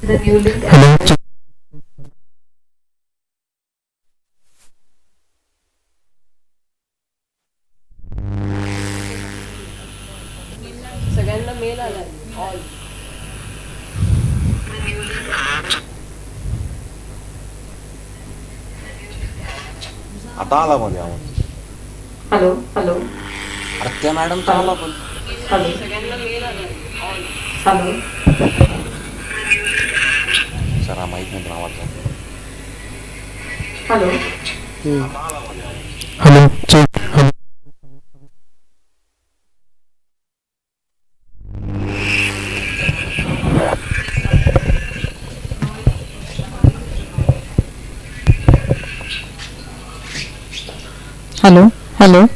The new link. Hello. सगळ्यांना mail आलाय all. आता आला मध्ये आवाज. हॅलो हॅलो अरे त्या मॅडमचा आला पण. हॅलो सगळ्यांना मेल आलाय ऑल. हॅलो सर हा माहीत नाही पण आवाज जातो. Hello Hello. Check. Hello. Hello, hello,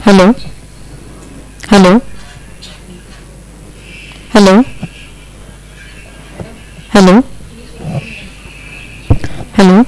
hello, hello, hello, hello, hello.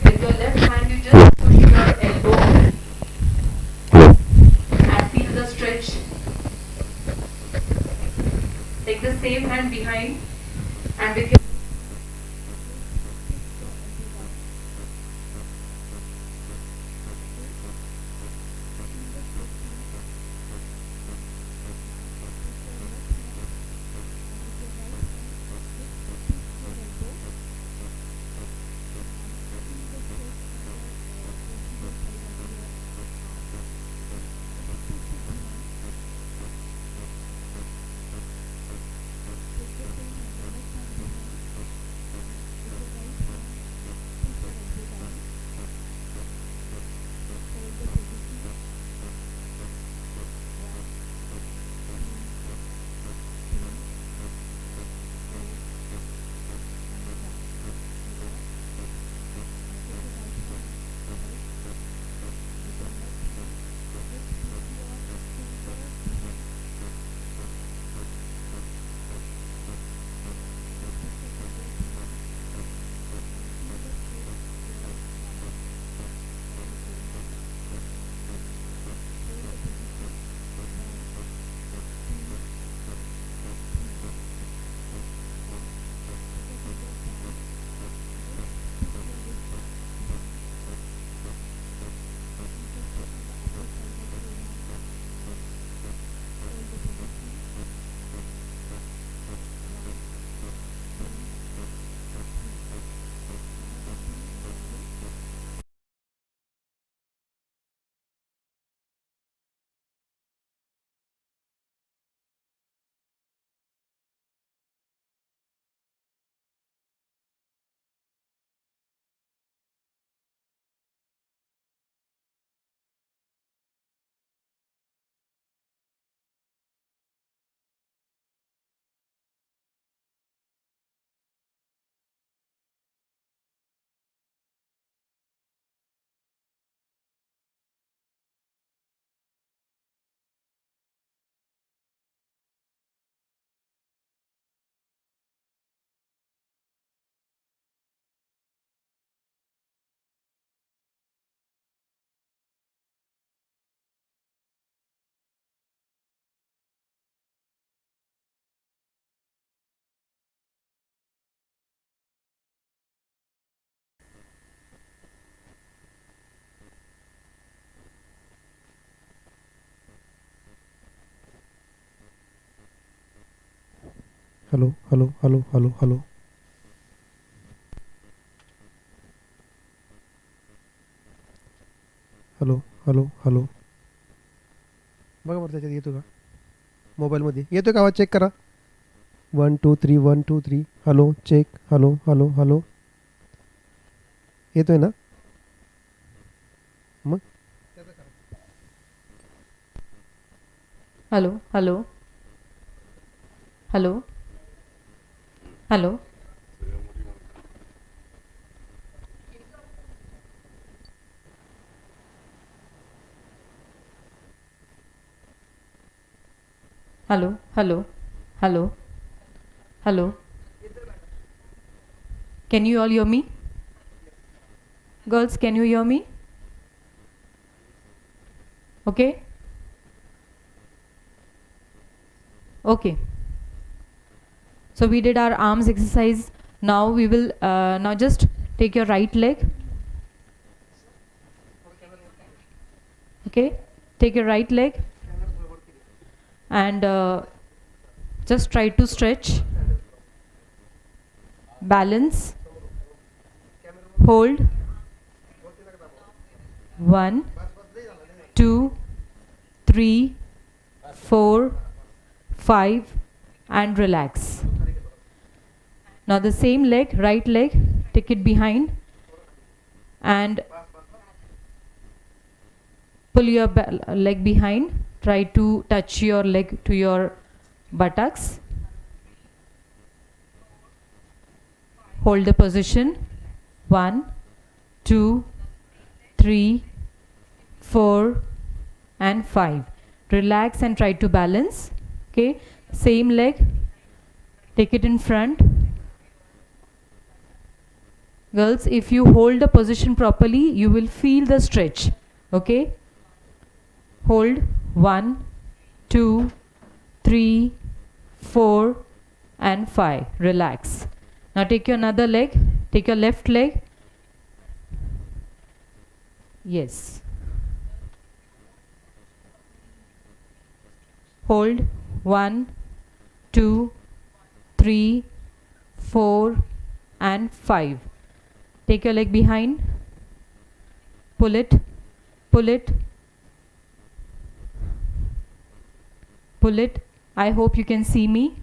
With your left hand, you just push your elbow and feel the stretch. Take the same hand behind and with your hello, hello, hello, hello, hello. Hello hello hello. बघा बरं त्याच्यात येतो का मोबाईलमध्ये येतो का आवाज check करा. 1 2 3 1 2 3 hello check hello hello hello. येतोय ना मग. Hello hello hello hello. Hello hello hello hello. Can you all hear me? Girls, can you hear me? Okay? Okay. So we did our arms exercise. Now we will now just take your right leg. Okay? Take your right leg and just try to stretch. Balance. Hold. 1 2 3 4 5 and relax. Now the same leg, right leg, take it behind and pull your leg behind. Try to touch your leg to your buttocks. Hold the position. 1 2 3 4 and 5. Relax and try to balance. Okay, same leg, take it in front. Girls, if you hold the position properly, you will feel the stretch. Okay, hold 1 2 3 4 and 5. Relax. Now take your another leg, take your left leg. Yes, hold 1 2 3 4 and 5. Take your leg behind, pull it, pull it, pull it. I hope you can see me.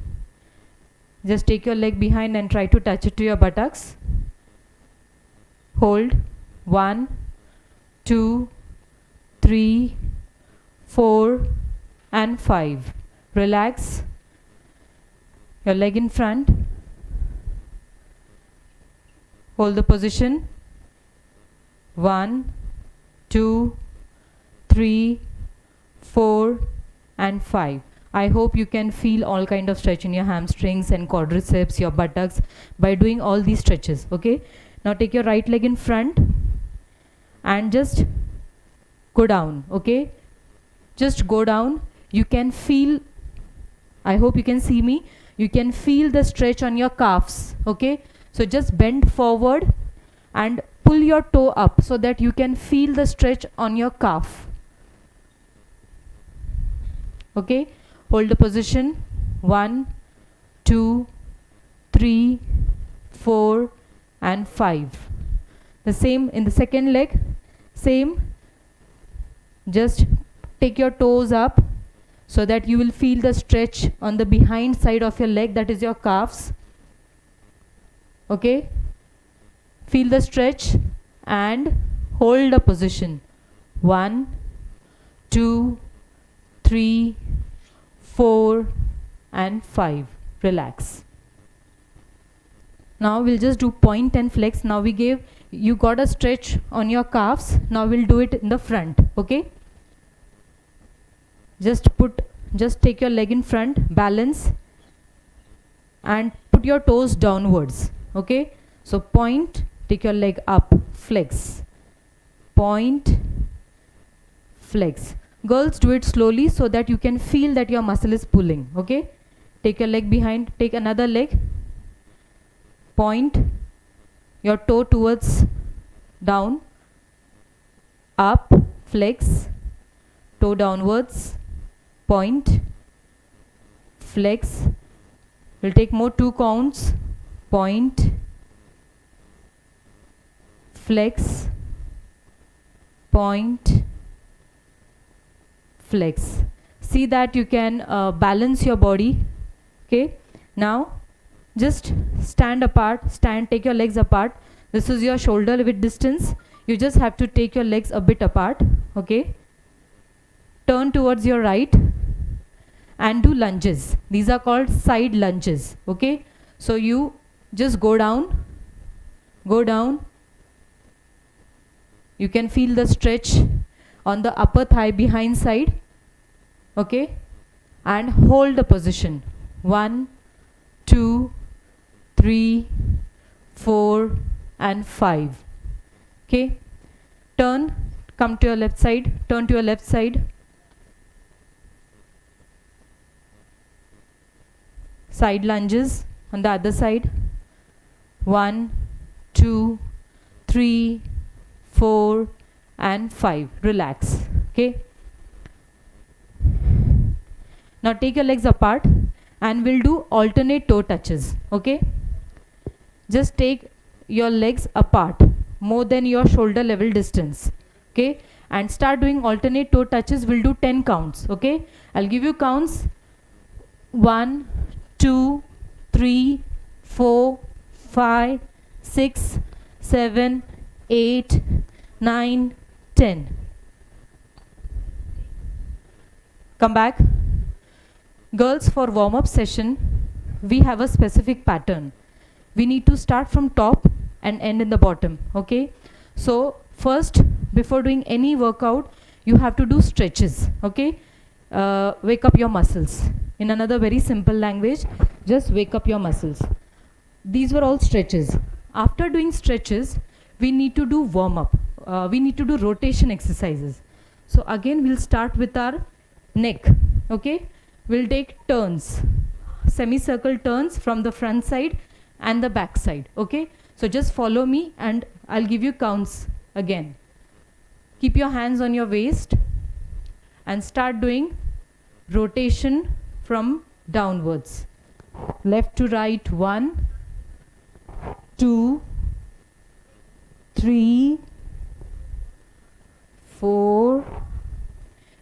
Just take your leg behind and try to touch it to your buttocks. Hold 1 2 3 4 and 5. Relax. Your leg in front. Hold the position. 1 2 3 4 and 5. I hope you can feel all kind of stretch in your hamstrings and quadriceps, your buttocks by doing all these stretches. Okay, now take your right leg in front and just go down. Okay, just go down. You can feel, I hope you can see me, you can feel the stretch on your calves. Okay, so just bend forward and pull your toe up so that you can feel the stretch on your calf. Okay, hold the position. 1 2 3 4 and 5. The same in the second leg. Same, just take your toes up so that you will feel the stretch on the behind side of your leg, that is your calves. Okay, feel the stretch and hold the position. 1 2 3 4 and 5. Relax. Now we'll just do point and flex. Now we gave, you got a stretch on your calves. Now we'll do it in the front. Okay, just take your leg in front, balance and put your toes downwards. Okay, so point, take your leg up, flex, point, flex. Girls, do it slowly so that you can feel that your muscle is pulling. Okay, take your leg behind, take another leg, point your toe towards down, up, flex, toe downwards, point, flex, We'll take more 2 counts. Point, flex, point, flex. See that you can balance your body. Okay. Now just stand apart, take your legs apart. This is your shoulder width distance. You just have to take your legs a bit apart. Okay. Turn towards your right and do lunges. These are called side lunges. Okay. So you just go down. You can feel the stretch on the upper thigh behind side. Okay. And hold the position. 1, 2, 3, 4 and 5. Okay. Turn, come to your left side, turn to your left side. Side lunges on the other side. 1, 2, 3, 4 and 5. Relax. Okay. Now take your legs apart and we'll do alternate toe touches. Okay. Just take your legs apart more than your shoulder level distance. Okay. And start doing alternate toe touches. We'll do 10 counts. Okay. I'll give you counts. 1, 2, 3, 4, 5, 6, 7, 8, 9, 10. Come back. Girls, for warm-up session, we have a specific pattern. We need to start from top and end in the bottom. Okay. So first, before doing any workout, you have to do stretches. Okay. Wake up your muscles. In another very simple language, just wake up your muscles. These were all stretches. After doing stretches, we need to do warm-up. We need to do rotation exercises. So again, we'll start with our neck. Okay. We'll take turns, semicircle turns from the front side and the back side. Okay. So just follow me and I'll give you counts again. Keep your hands on your waist and start doing rotation from downwards. Left to right. 1, 2, 3, 4.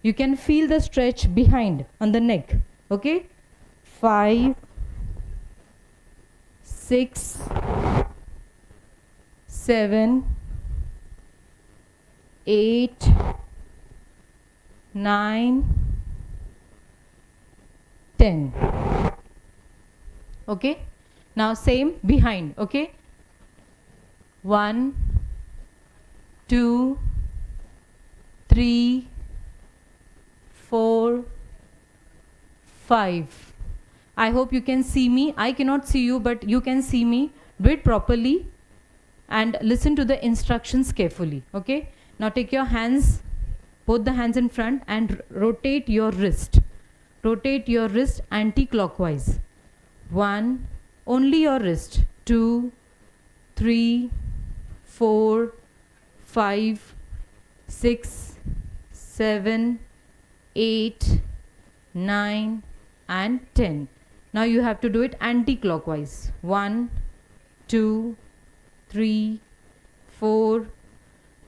You can feel the stretch behind on the neck. Okay. 5, 6, 7, 8, 9, 10. Okay. Now same behind. Okay. 1, 2, 3, 4, 5. I hope you can see me. I cannot see you, but you can see me. Do it properly and listen to the instructions carefully. Okay. Now take your hands, both the hands in front, and rotate your wrist. Rotate your wrist anti-clockwise. 1, only your wrist. 2, 3, 4, 5, 6, 7, 8, 9 and 10. Now you have to do it anti-clockwise. 1, 2, 3, 4,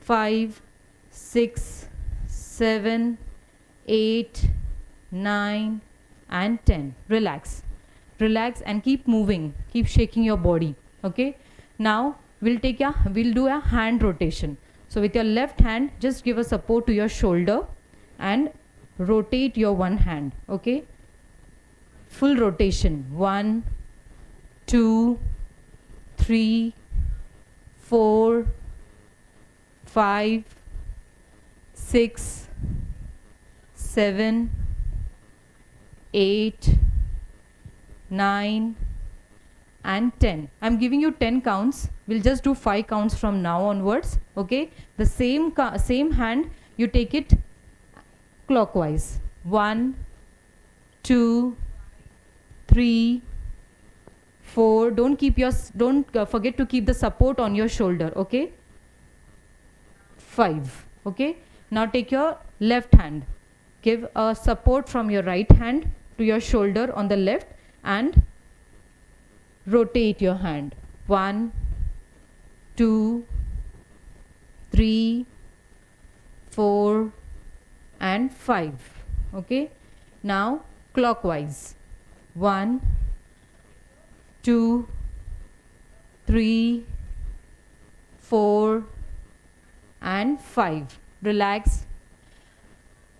5, 6, 7, 8, 9 and 10. Relax. Relax and keep moving. Keep shaking your body. Okay. Now we'll do a hand rotation. So with your left hand, just give a support to your shoulder and rotate your one hand. Okay. Full rotation. 1, 2, 3, 4, 5, 6, 7, 8, 9 and 10. I'm giving you 10 counts. We'll just do 5 counts from now onwards. Okay. The same hand, you take it clockwise. 1, 2, 3, 4. Don't forget to keep the support on your shoulder. Okay. 5. Okay. Now take your left hand. Give a support from your right hand to your shoulder on the left and rotate your hand. 1, 2, 3, 4 and 5. Okay, now clockwise. 1, 2, 3, 4 and 5. Relax.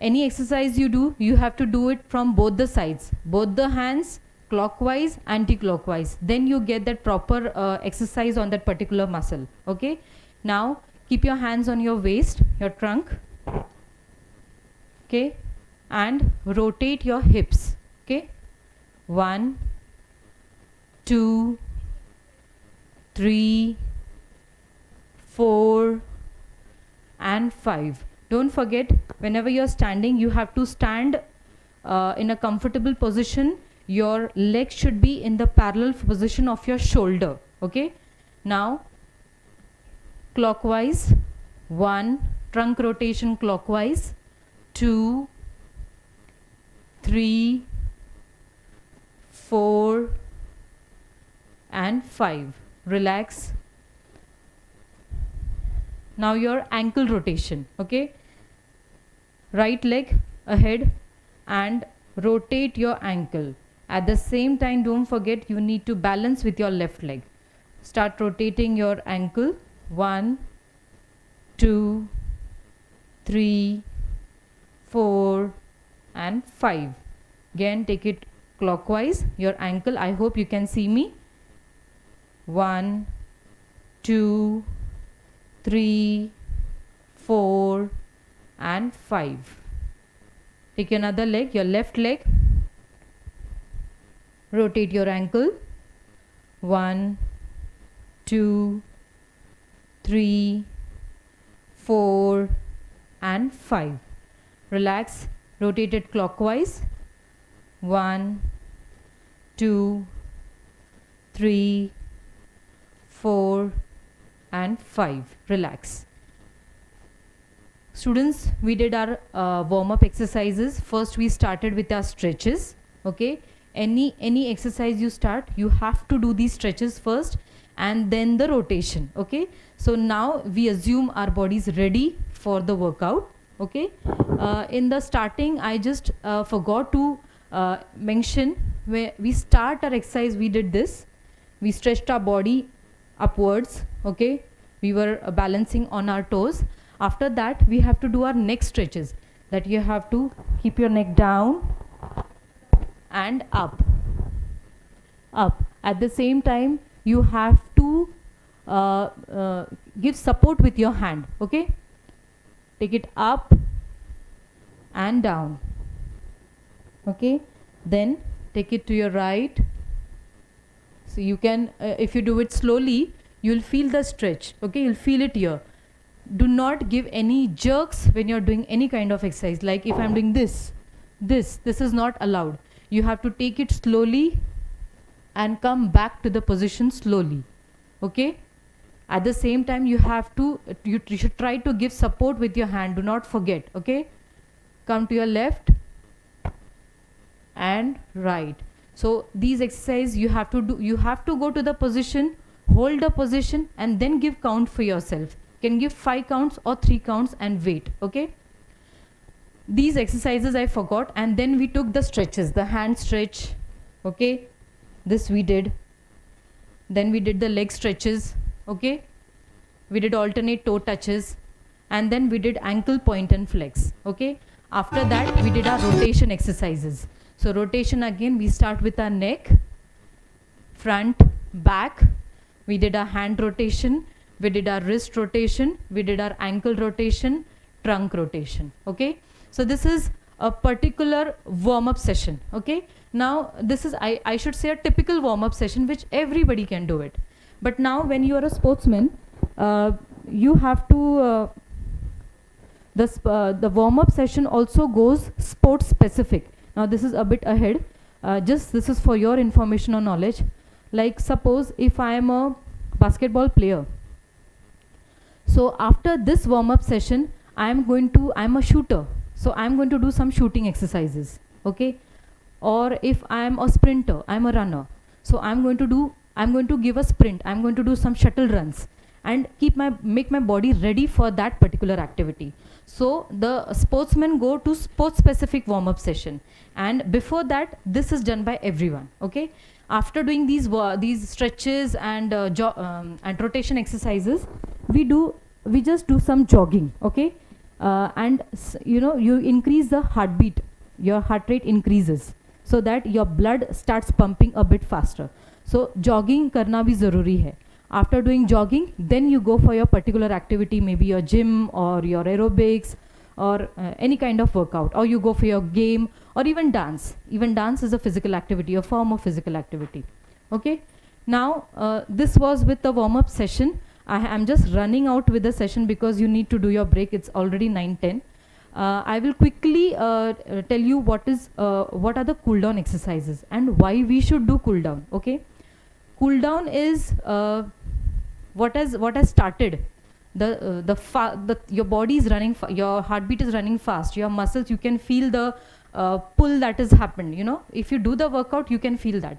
Any exercise you do, you have to do it from both the sides, both the hands, clockwise, anti-clockwise. Then you get that proper exercise on that particular muscle. Okay, now keep your hands on your waist, your trunk. Okay, and rotate your hips. Okay, 1, 2, 3, 4 and 5. Don't forget, whenever you're standing, you have to stand in a comfortable position. Your legs should be in the parallel position of your shoulder. Okay, now clockwise. 1, trunk rotation clockwise. 2, 3, 4 and 5. Relax. Now your ankle rotation. Okay, right leg ahead and rotate your ankle. At the same time, don't forget, you need to balance with your left leg. Start rotating your ankle. 1, 2, 3, 4 and 5. Again, take it clockwise, your ankle. I hope you can see me. 1, 2, 3, 4 and 5. Take another leg, your left leg. Rotate your ankle. 1, 2, 3, 4 and 5. Relax. Rotate it clockwise. 1, 2, 3, 4 and 5. Relax. Students, we did our warm-up exercises. First we started with our stretches. Okay, any exercise you start, you have to do these stretches first and then the rotation. Okay, so now we assume our body is ready for the workout. Okay, in the starting I just forgot to mention, where we start our exercise, we did this. We stretched our body upwards. Okay, we were balancing on our toes. After that we have to do our neck stretches, that you have to keep your neck down and up. At the same time you have to give support with your hand. Okay, take it up and down. Okay, then take it to your right. So you can if you do it slowly, you'll feel the stretch. Okay, you'll feel it here. Do not give any jerks when you're doing any kind of exercise. Like if I'm doing this is not allowed. You have to take it slowly and come back to the position slowly. Okay, at the same time you have to you should try to give support with your hand. Do not forget. Okay, come to your left and right. So these exercises you have to do, you have to go to the position, hold the position and then give count for yourself. You can give 5 counts or 3 counts and wait. Okay, these exercises I forgot, and then we took the stretches, the hand stretch. Okay, this we did. Then we did the leg stretches. Okay, we did alternate toe touches, and then we did ankle point and flex. Okay, after that we did our rotation exercises. So rotation, again we start with our neck, front, back. We did our hand rotation, we did our wrist rotation, we did our ankle rotation, trunk rotation. Okay, so this is a particular warm-up session. Okay, now this is I should say a typical warm-up session which everybody can do it. But now when you are a sportsman, you have to the warm-up session also goes sport specific. Now this is a bit ahead, just this is for your information or knowledge. Like suppose if I am a basketball player, so after this warm-up session I'm a shooter, so I'm going to do some shooting exercises. Okay, or if I am a sprinter, I'm a runner, so I'm going to do I'm going to give a sprint, I'm going to do some shuttle runs, and make my body ready for that particular activity. So the sportsmen go to sports specific warm up session, and before that this is done by everyone. Okay, after doing these stretches and and rotation exercises, we just do some jogging. Okay, and you increase the heartbeat, your heart rate increases, so that your blood starts pumping a bit faster. So jogging karna bhi zaruri hai. After doing jogging, then you go for your particular activity, maybe your gym or your aerobics or any kind of workout, or you go for your game or even dance. Even dance is a physical activity, a form of physical activity. Okay, now this was with the warm up session. I am just running out with the session because you need to do your break. It's already 9:10. I will quickly tell you what are the cool down exercises and why we should do cool down. Okay, cool down is what has started. Your body is running, your heartbeat is running fast, your muscles, you can feel the pull that has happened. If you do the workout, you can feel that.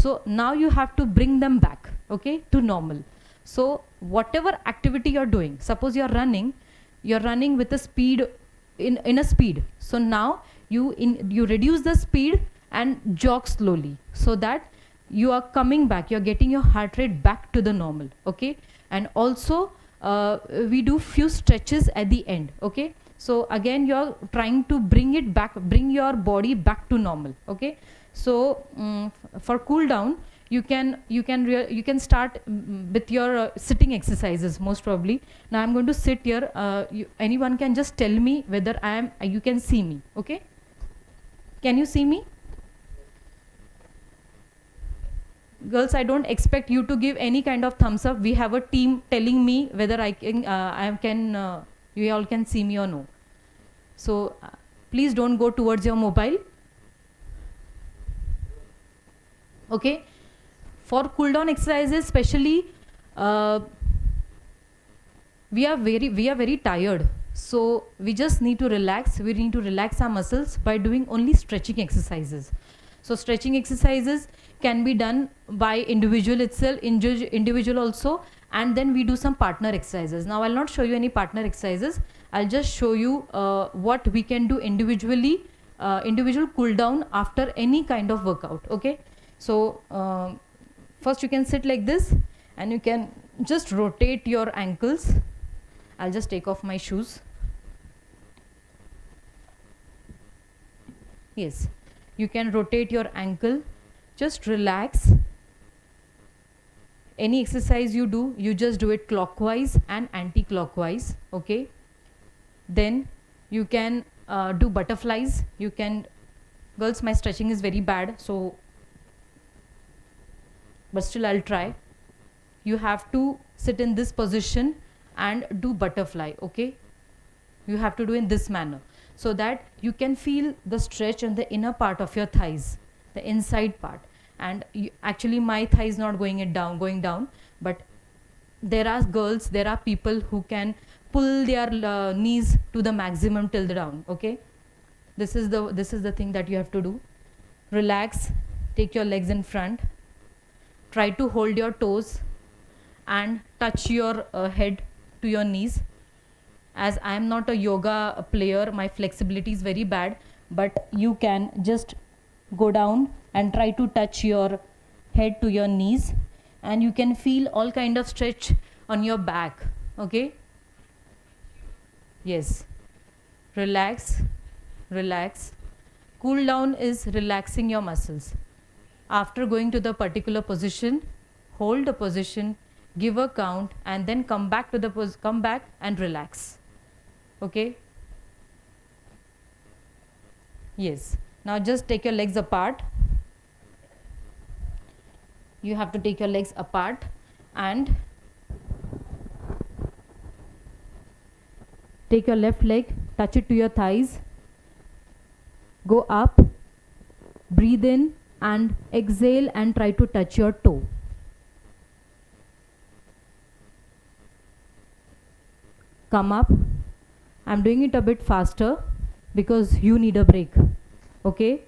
So now you have to bring them back, okay, to normal. So whatever activity you're doing, suppose you're running with a speed in a speed. So now you reduce the speed and jog slowly, so that you are coming back, you're getting your heart rate back to the normal. Okay, and also we do few stretches at the end. Okay, so again you're trying to bring your body back to normal. Okay, so for cool down, you can start with your sitting exercises most probably. Now I'm going to sit here. Anyone can just tell me whether you can see me. Okay, can you see me? Girls, I don't expect you to give any kind of thumbs up. We have a team telling me whether you all can see me or no. So please don't go towards your mobile. Okay, for cool down exercises especially, we are very tired, so we just need to relax. We need to relax our muscles by doing only stretching exercises. So stretching exercises can be done by individual itself, individual also, and then we do some partner exercises. Now I'll not show you any partner exercises. I'll just show you what we can do individually, individual cool down after any kind of workout. Okay, so first you can sit like this, and you can just rotate your ankles. I'll just take off my shoes. Yes, you can rotate your ankle. Just relax. Any exercise you do, you just do it clockwise and anti-clockwise. Okay, then you can do butterflies. You can, girls, my stretching is very bad, so but still I'll try. You have to sit in this position and do butterfly. Okay, you have to do in this manner, so that you can feel the stretch on the inner part of your thighs, the inside part. And actually my thigh is not going down, but there are people who can pull their knees to the maximum till the down. Okay, this is the thing that you have to do. Relax, take your legs in front, try to hold your toes and touch your head to your knees. As I am not a yoga player, my flexibility is very bad, but you can just go down and try to touch your head to your knees, and you can feel all kind of stretch on your back. Okay, yes, relax. Cool down is relaxing your muscles. After going to the particular position, hold the position, give a count, and then come back to the come back and relax. Okay, yes. Now just take your legs apart. You have to take your legs apart and take your left leg, touch it to your thighs, go up, breathe in and exhale and try to touch your toe. Come up. I'm doing it a bit faster because you need a break. Okay,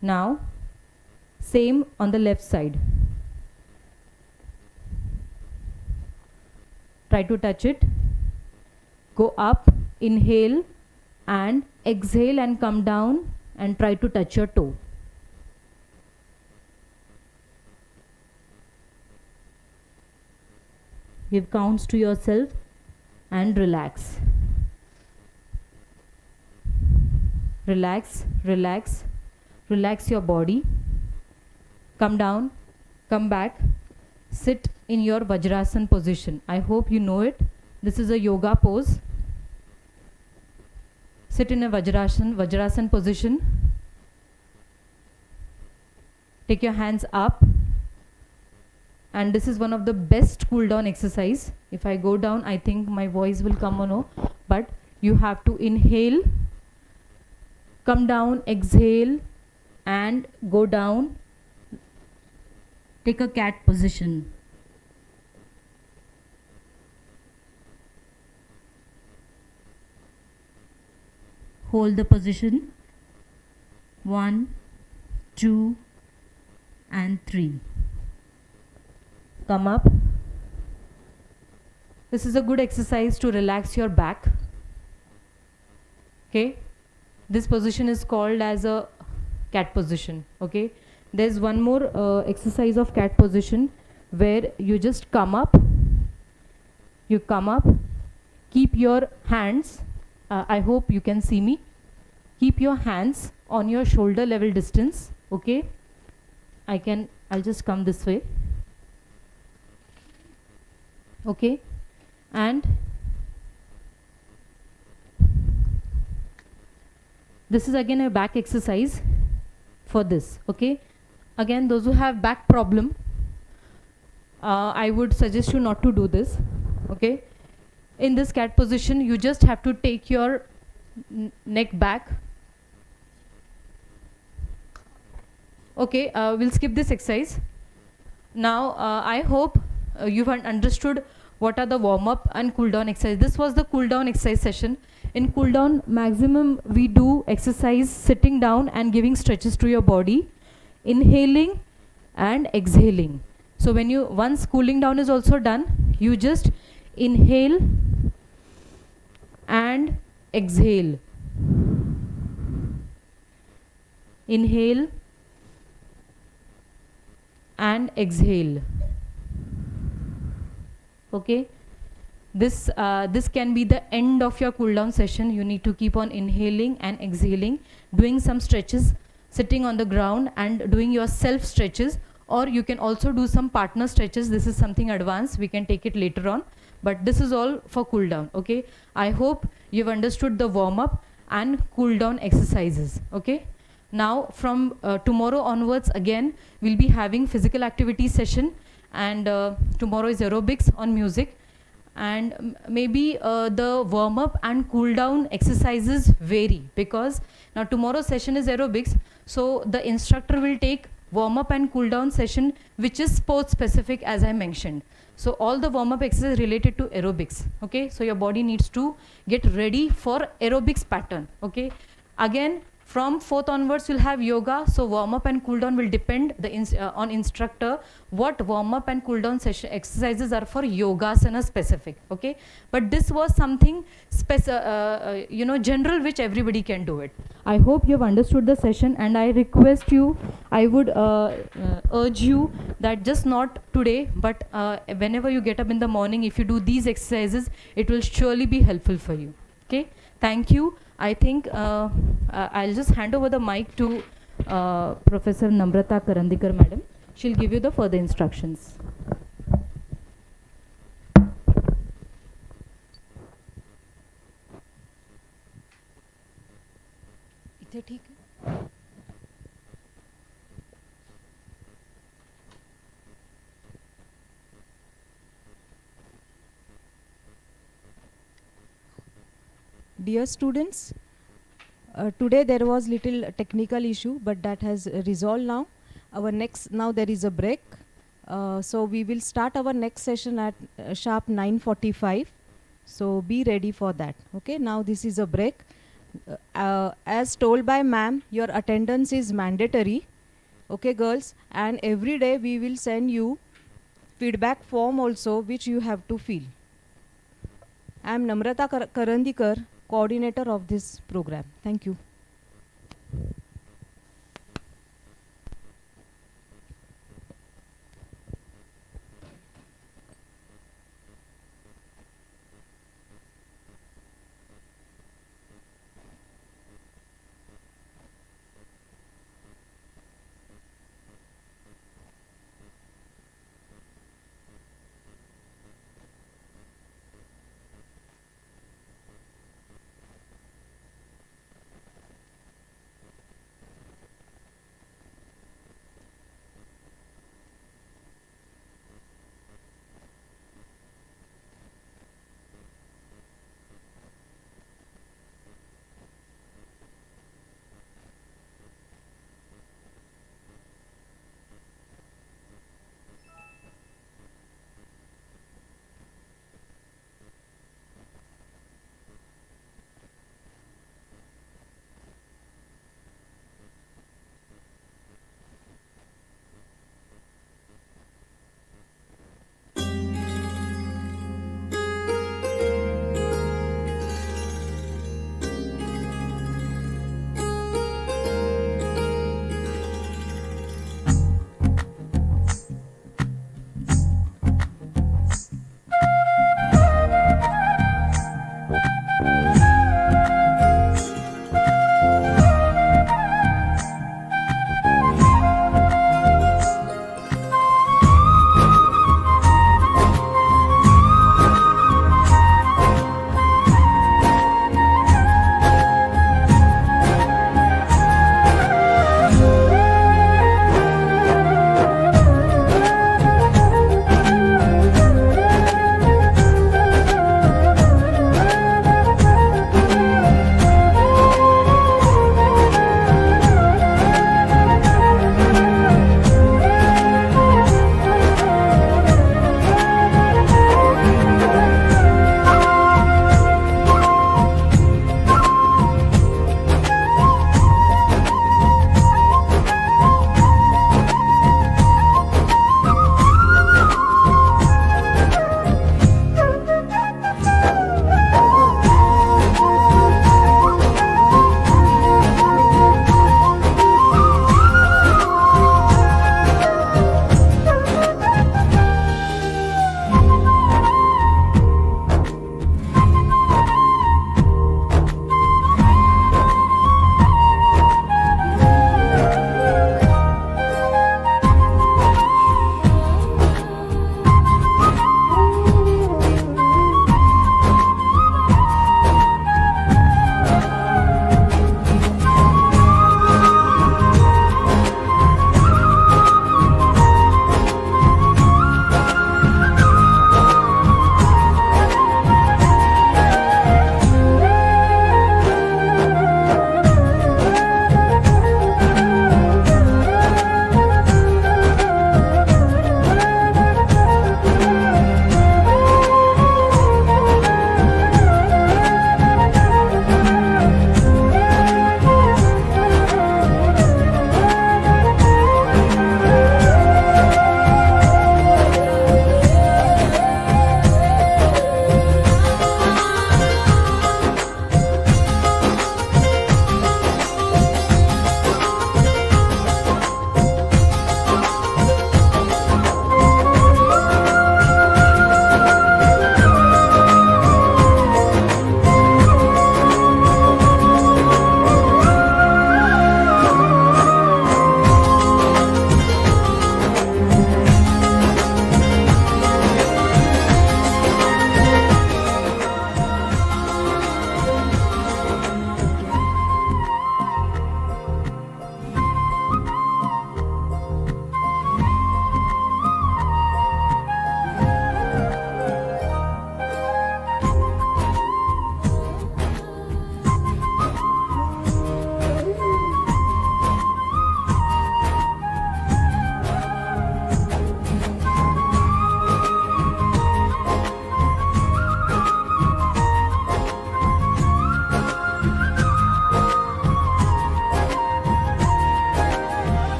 now same on the left side. Try to touch it. Go up, inhale and exhale and come down and try to touch your toe. Give counts to yourself and relax. Relax, relax, relax your body. Come down, come back, sit in your Vajrasana position. I hope you know it. This is a yoga pose. Sit in a Vajrasana position. Take your hands up. And this is one of the best cool down exercise. If I go down, I think my voice will come on. No, but you have to inhale, come down, exhale and go down. Take a cat position. Hold the position. 1, 2 and 3. Come up. This is a good exercise to relax your back. Okay. This position is called as a cat position. Okay. There's one more exercise of cat position where you just come up. You come up. Keep your hands. I hope you can see me. Keep your hands on your shoulder level distance. Okay. I'll just come this way. Okay. And this is again a back exercise for this. Okay. Again, those who have back problem, I would suggest you not to do this. Okay. In this cat position, you just have to take your neck back. Okay, we'll skip this exercise. Now, I hope you've understood what are the warm-up and cool-down exercise. This was the cool-down exercise session. In cool-down, maximum we do exercise sitting down and giving stretches to your body, inhaling and exhaling. So when you, once cooling down is also done, you just inhale and exhale. Inhale and exhale. Okay. This can be the end of your cool down session. You need to keep on inhaling and exhaling, doing some stretches, sitting on the ground and doing your self stretches, or you can also do some partner stretches. This is something advanced, we can take it later on, but this is all for cool down. Okay. I hope you've understood the warm up and cool down exercises. Okay. Now from tomorrow onwards, again we'll be having physical activity session, and tomorrow is aerobics on music, and maybe the warm up and cool down exercises vary, because now tomorrow's session is aerobics, so the instructor will take warm up and cool down session which is sports specific, as I mentioned. So all the warm up exercises related to aerobics. Okay, so your body needs to get ready for aerobics pattern. Okay, again from 4th onwards you'll have yoga, so warm up and cool down will depend on instructor what warm up and cool down session exercises are for yogasana specific. Okay, but this was something general, which everybody can do it. I hope you've understood the session, and I request you, I would urge you that just not today, but whenever you get up in the morning, if you do these exercises, it will surely be helpful for you. Okay, thank you. I think I'll just hand over the mic to Professor Namrata Karandikar madam. She'll give you the further instructions. इथे ठीक है? Dear students, today there was little technical issue, but that has resolved now. Now there is a break. So we will start our next session at sharp 9:45. So be ready for that. Okay, now this is a break. As told by ma'am, your attendance is mandatory. Okay, girls, and every day we will send you feedback form also, which you have to fill. I am Namrata Karandikar, coordinator of this program. Thank you.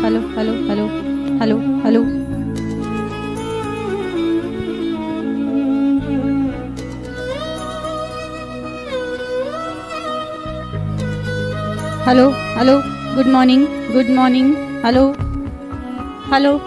Hello, hello, hello, hello, hello. Hello, hello, good morning, hello, hello.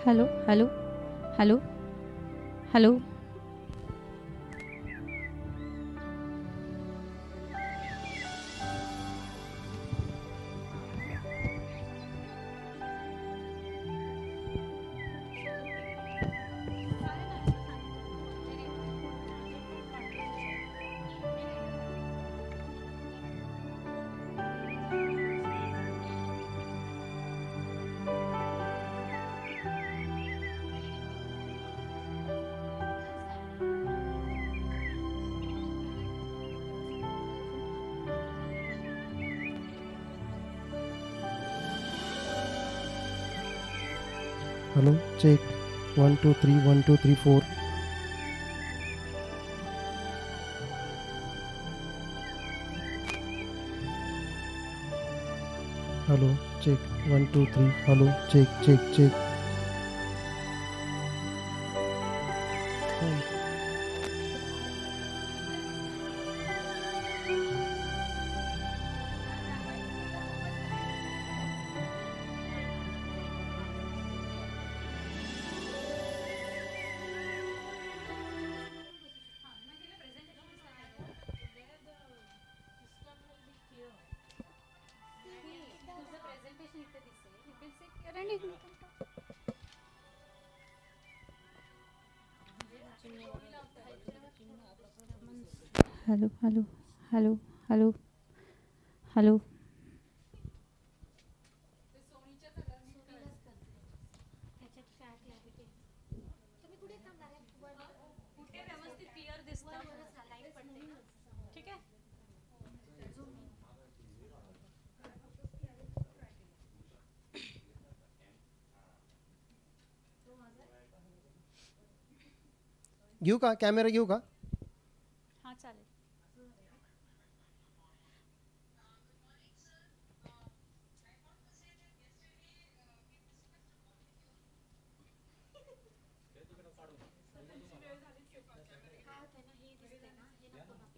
Hello, hello, hello, hello. Hello, check. 1 2 3 1 2 3 4. Hello, check. 1 2 3. Hello, check, check, check. Hello, hello, hello, hello, hello. घेऊ का camera घेऊ का? हां चालेल.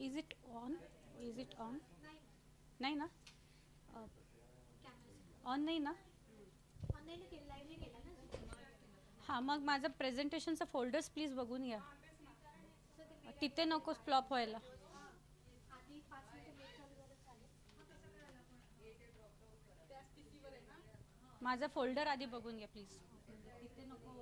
Is it on? Is it on? नाही ना? On नाही ना? हां मग माझं प्रेझेंटेशनचं फोल्डर्स प्लीज बघून घ्या. तिथे नको फ्लॉप व्हायला. माझा फोल्डर आधी बघून घ्या प्लीज. तिथे नको.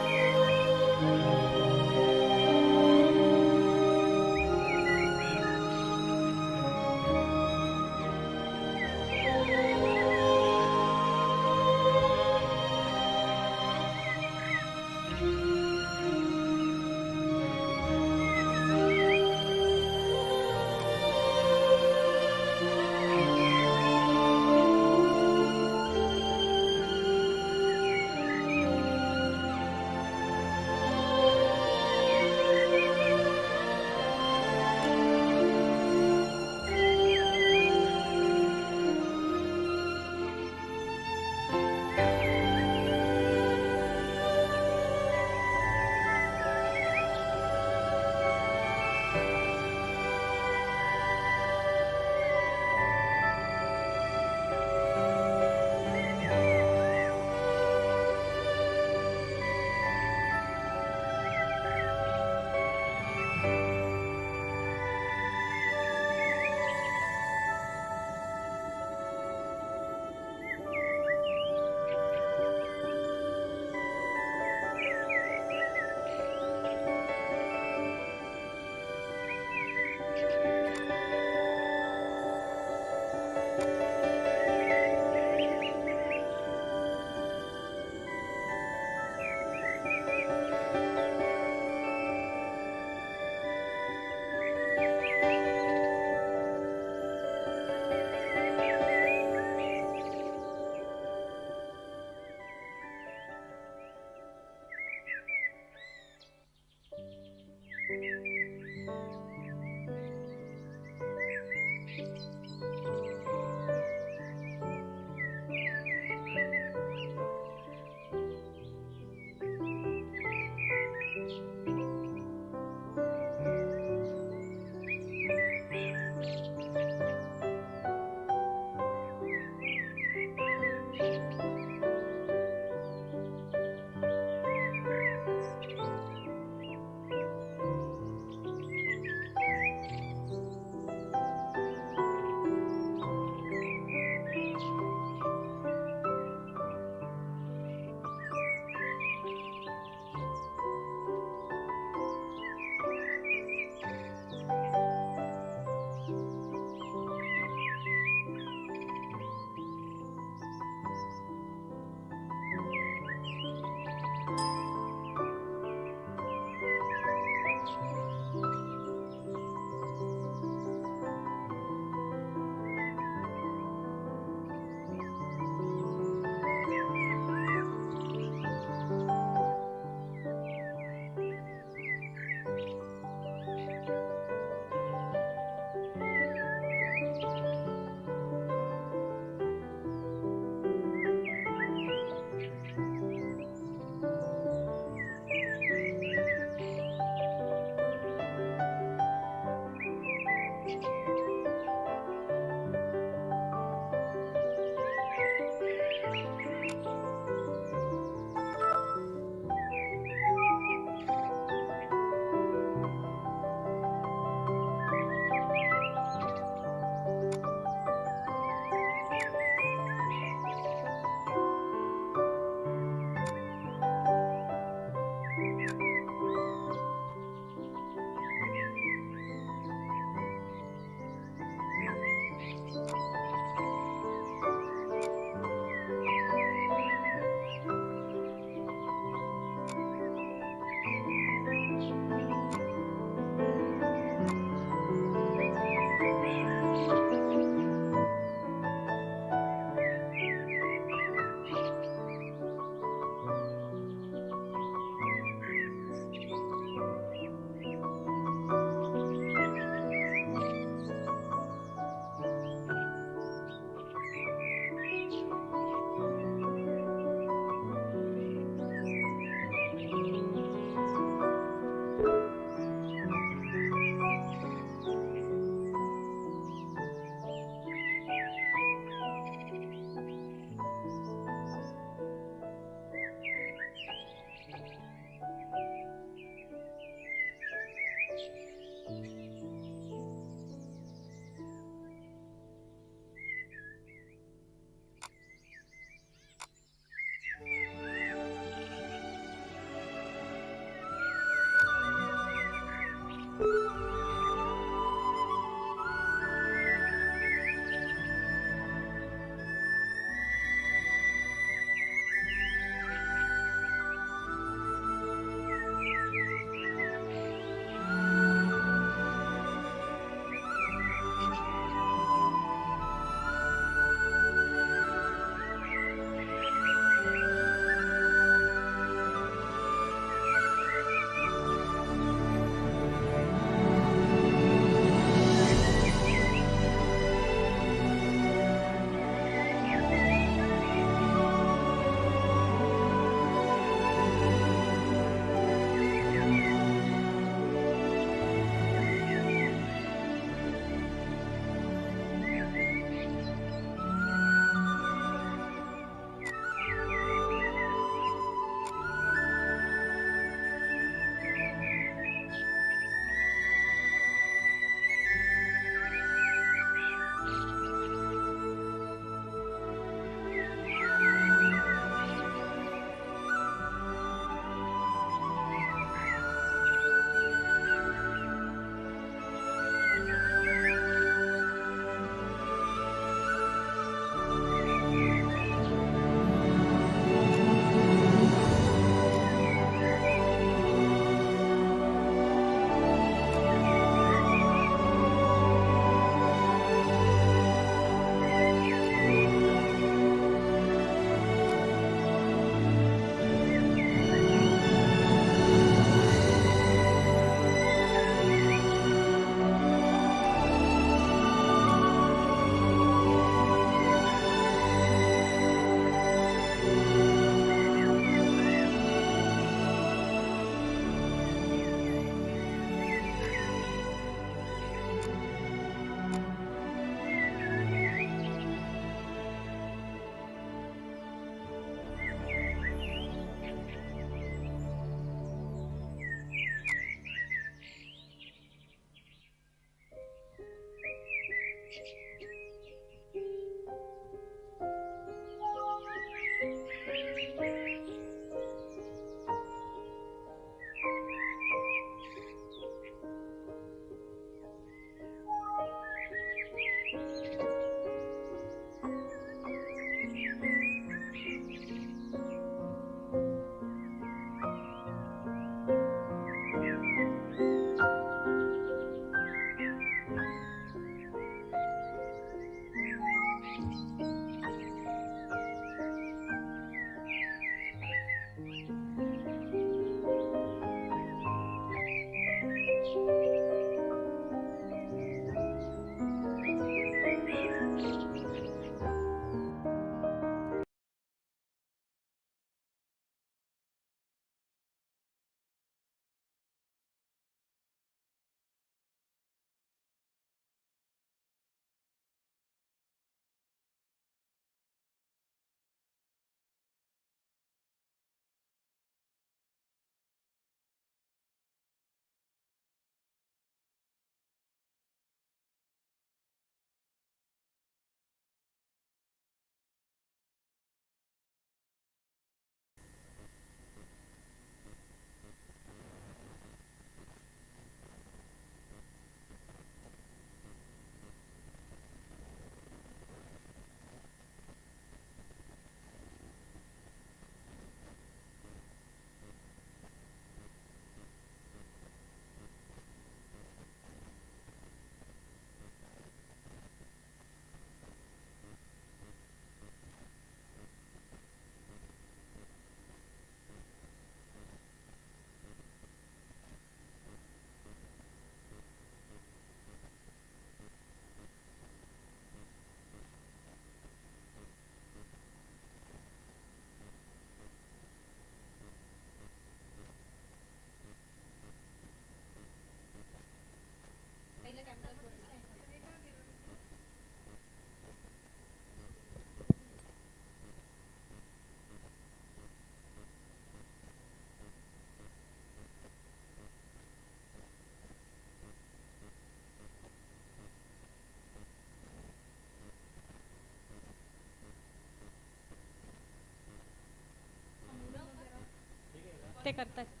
मोठे करतात.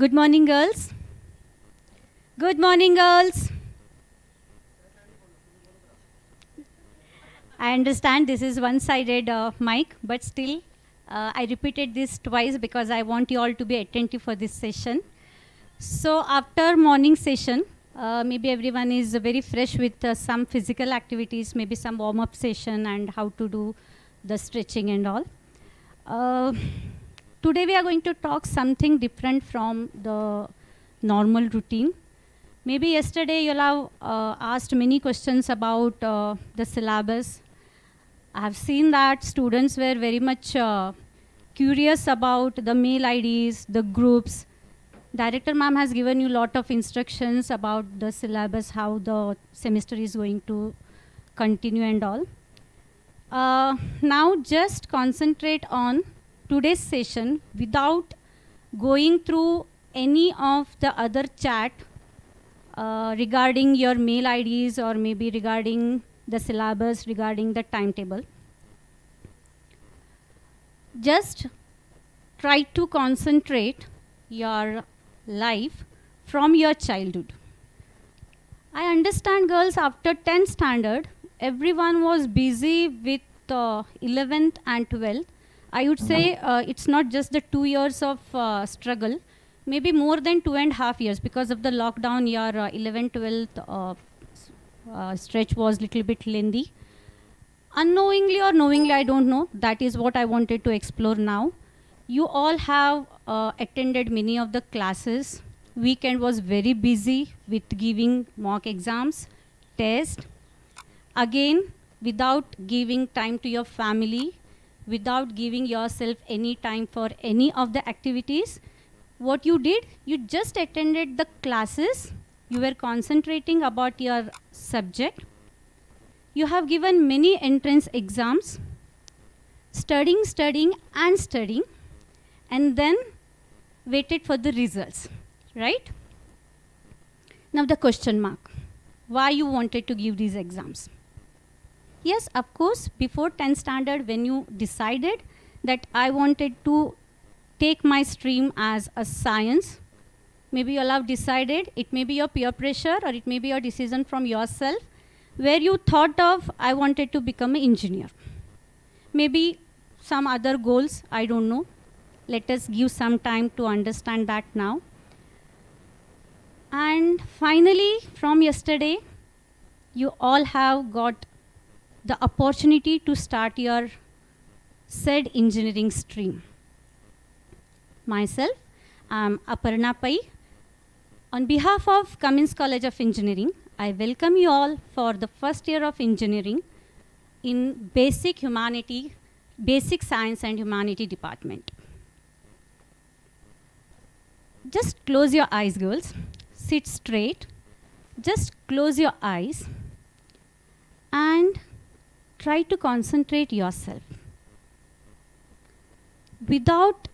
Good morning, girls. Good morning, girls. I understand this is one-sided mic, but still, I repeated this twice because I want you all to be attentive for this session. So after morning session, maybe everyone is very fresh with some physical activities, maybe some warm-up session and how to do the stretching and all. Today we are going to talk something different from the normal routine. Maybe yesterday you'll have asked many questions about the syllabus. I have seen that students were very much curious about the mail IDs, the groups. Director ma'am has given you a lot of instructions about the syllabus, how the semester is going to continue and all. Now just concentrate on today's session without going through any of the other chat regarding your mail IDs or maybe regarding the syllabus, regarding the timetable. Just try to concentrate your life from your childhood. I understand, girls, after 10th standard, everyone was busy with 11th and 12th. I would say it's not just the 2 years of struggle, maybe more than 2.5 years because of the lockdown. Your 11th, 12th stretch was little bit lengthy. Unknowingly or knowingly, I don't know. That is what I wanted to explore now. You all have attended many of the classes. Weekend was very busy with giving mock exams, tests. Again, without giving time to your family, without giving yourself any time for any of the activities, what you did, you just attended the classes. You were concentrating about your subject. You have given many entrance exams, studying, and then waited for the results, right? Now the question mark, why you wanted to give these exams? Yes, of course, before 10th standard, when you decided that I wanted to take my stream as a science, maybe you all have decided, it may be your peer pressure or it may be your decision from yourself, where you thought of, I wanted to become an engineer. Maybe some other goals, I don't know. Let us give some time to understand that now. And finally, from yesterday, you all have got the opportunity to start your said engineering stream. Myself, I'm Aparna Pai. On behalf of Cummins College of Engineering, I welcome you all for the first year of engineering in basic science and humanity department. Just close your eyes, girls. Sit straight. Just close your eyes and try to concentrate yourself. Without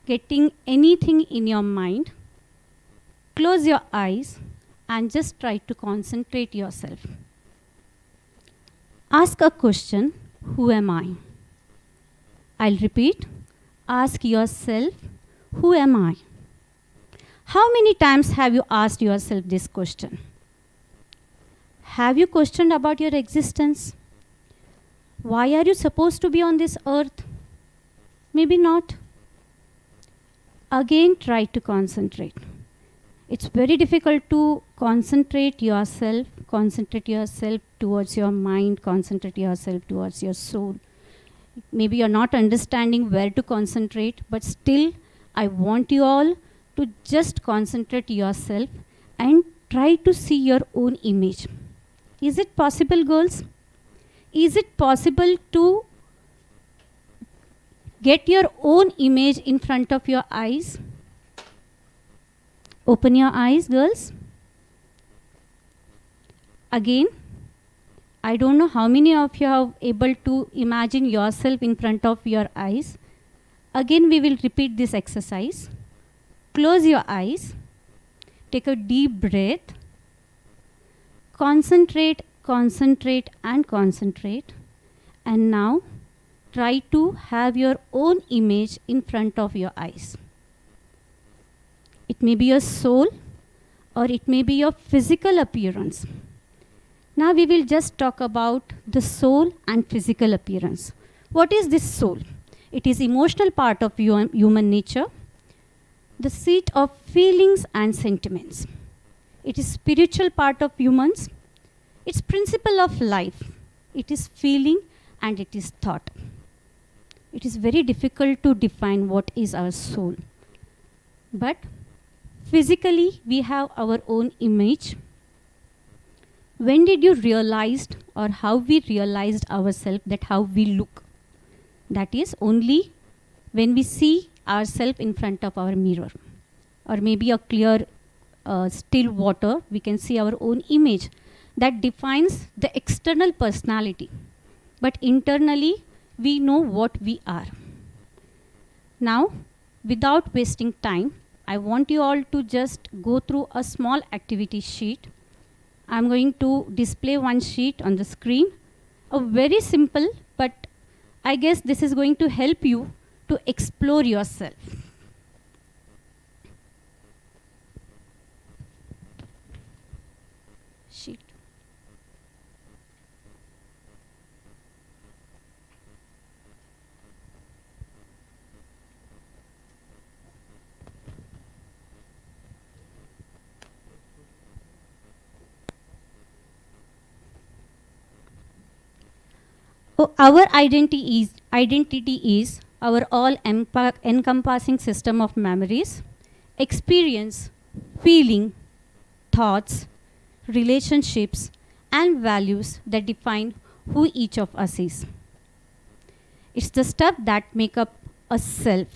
getting anything in your mind, close your eyes and just try to concentrate yourself. Ask a question, who am I? I'll repeat, ask yourself, who am I? How many times have you asked yourself this question? Have you questioned about your existence? Why are you supposed to be on this earth? Maybe not. Again, try to concentrate. It's very difficult to concentrate yourself towards your mind, concentrate yourself towards your soul. Maybe you're not understanding where to concentrate, but still, I want you all to just concentrate yourself and try to see your own image. Is it possible, girls? Is it possible to get your own image in front of your eyes? Open your eyes, girls. Again, I don't know how many of you are able to imagine yourself in front of your eyes. Again, we will repeat this exercise. Close your eyes. Take a deep breath. Concentrate, concentrate, and concentrate. And now try to have your own image in front of your eyes. It may be your soul or it may be your physical appearance. Now we will just talk about the soul and physical appearance. What is this soul? It is emotional part of human nature, the seat of feelings and sentiments. It is spiritual part of humans. It's principle of life. It is feeling and it is thought. It is very difficult to define what is our soul. But physically, we have our own image. When did you realize or how we realized ourselves that how we look? That is only when we see ourselves in front of our mirror. Or maybe a clear still water, we can see our own image. That defines the external personality. But internally, we know what we are. Now, without wasting time, I want you all to just go through a small activity sheet. I'm going to display one sheet on the screen. A very simple, but I guess this is going to help you to explore yourself. Sheet. Oh, our identity is our all encompassing system of memories, experience, feeling, thoughts, relationships, and values that define who each of us is. It's the stuff that make up a self.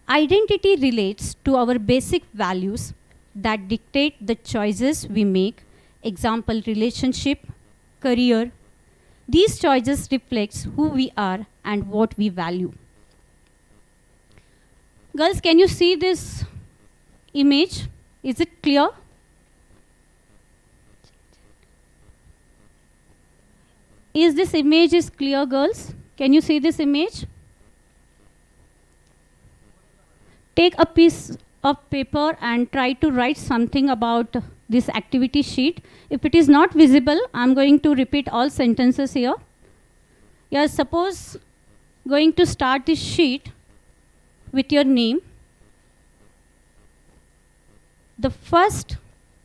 Identity relates to our basic values that dictate the choices we make, example, relationship, career. These choices reflects who we are and what we value. Girls, can you see this image? Is it clear? Is this image is clear, girls? Can you see this image? Take a piece of paper and try to write something about this activity sheet. If it is not visible, I'm going to repeat all sentences here. You are suppose going to start this sheet with your name. The first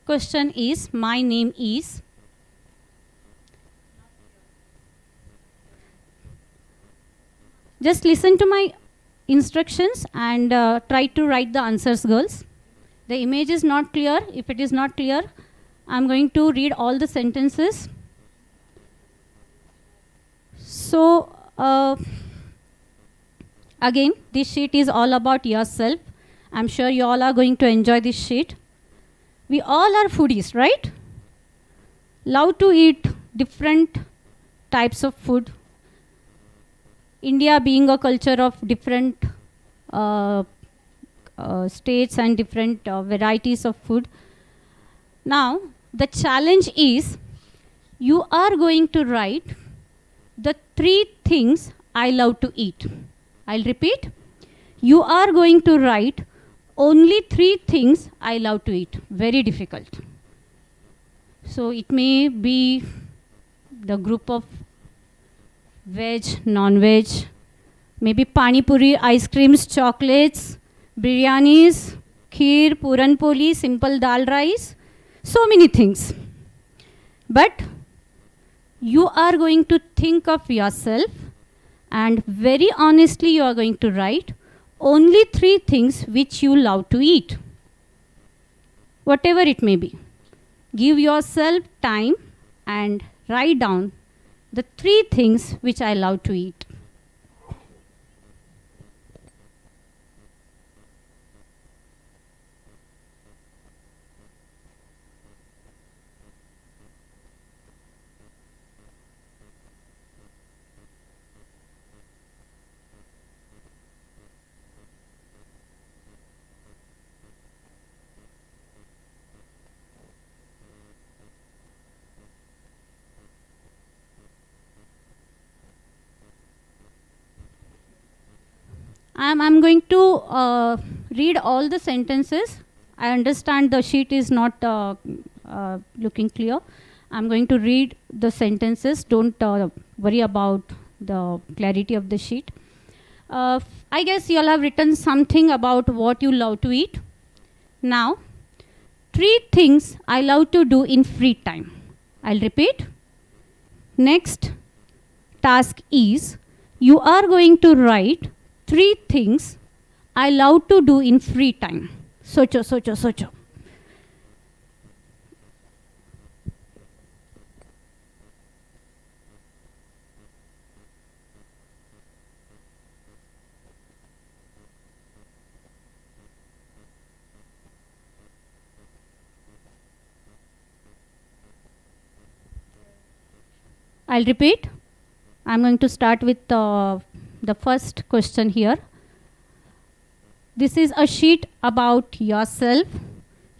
question is, my name is. Just listen to my instructions and try to write the answers, girls. The image is not clear. If it is not clear, I'm going to read all the sentences. So, again, this sheet is all about yourself. I'm sure you all are going to enjoy this sheet. We all are foodies, right? Love to eat different types of food. India being a culture of different states and different varieties of food. Now, the challenge is you are going to write the 3 things I love to eat. I'll repeat. You are going to write only 3 things I love to eat. Very difficult. So it may be the group of veg, non-veg, maybe pani puri, ice creams, chocolates, biryanis, kheer, puran poli, simple dal rice, so many things. But you are going to think of yourself and very honestly you are going to write only 3 things which you love to eat. Whatever it may be. Give yourself time and write down the 3 things which I love to eat. I'm going to read all the sentences. I understand the sheet is not looking clear. I'm going to read the sentences. Don't worry about the clarity of the sheet. I guess you all have written something about what you love to eat. Now, 3 things I love to do in free time. I'll repeat. Next task is, you are going to write 3 things I love to do in free time. Socho, socho, socho. I'll repeat. I'm going to start with the first question here. This is a sheet about yourself.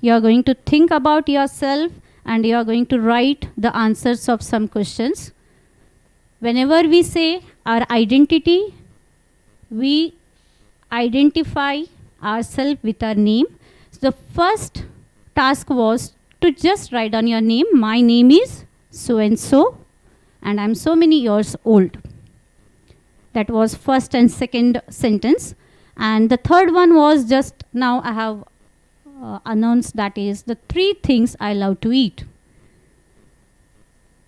You are going to think about yourself and you are going to write the answers of some questions. Whenever we say our identity, we identify ourselves with our name. So the first task was to just write down your name. My name is so and so, and I'm so many years old. That was first and second sentence. And the third one was just now I have announced, that is the 3 things I love to eat.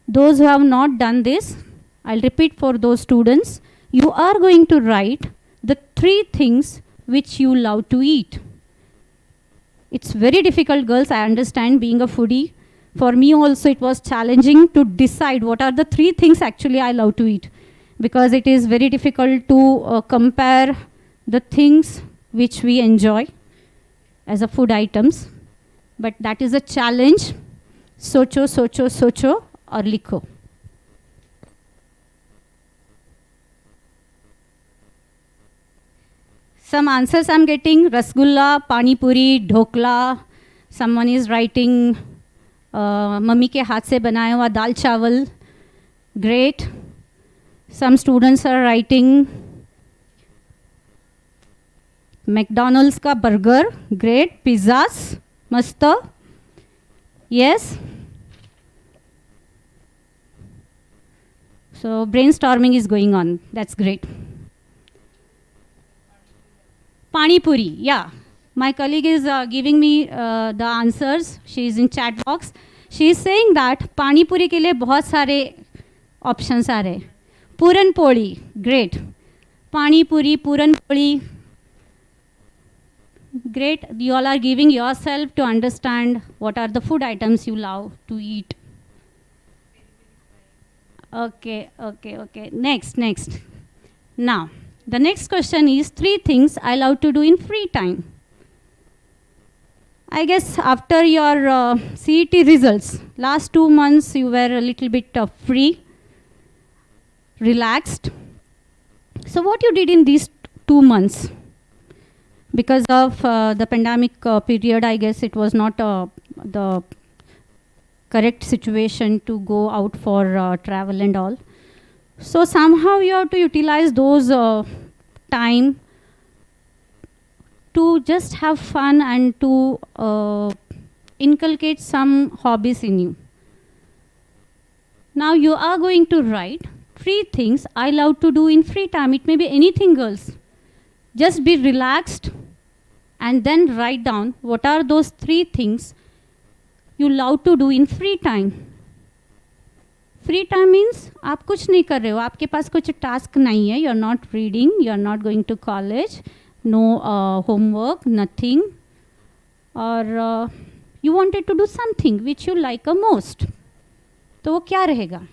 Those who have not done this, I'll repeat for those students. You are going to write the 3 things which you love to eat. It's very difficult, girls. I understand, being a foodie. For me also it was challenging to decide what are the 3 things actually I love to eat, because it is very difficult to compare the things which we enjoy as a food items. But that is a challenge. Socho, socho, socho or likho. Some answers I'm getting: rasgulla, pani puri, dhokla. Someone is writing mummy के हाथ से बनाया हुआ दाल चावल. Great. Some students are writing McDonald's का burger. Great. Pizzas. मस्त. Yes. So brainstorming is going on. That's great. Pani puri. Yeah. My colleague is giving me the answers. She is in chat box. She is saying that pani puri के लिए बहुत सारे options आ रहे. Puran poli. Great. Pani puri, puran poli. Great. You all are giving yourself to understand what are the food items you love to eat. Okay. Next. Now, the next question is 3 things I love to do in free time. I guess after your CET results, last 2 months you were a little bit free, relaxed. So what you did in these 2 months? Because of the pandemic period, I guess it was not the correct situation to go out for travel and all. So somehow you have to utilize those time to just have fun and to inculcate some hobbies in you. Now you are going to write 3 things I love to do in free time. It may be anything, girls. Just be relaxed and then write down what are those 3 things you love to do in free time. Free time means आप कुछ नहीं कर रहे हो, आपके पास कुछ task नहीं है, you are not reading, you are not going to college, no homework, nothing, or you wanted to do something which you like most. तो वो क्या रहेगा?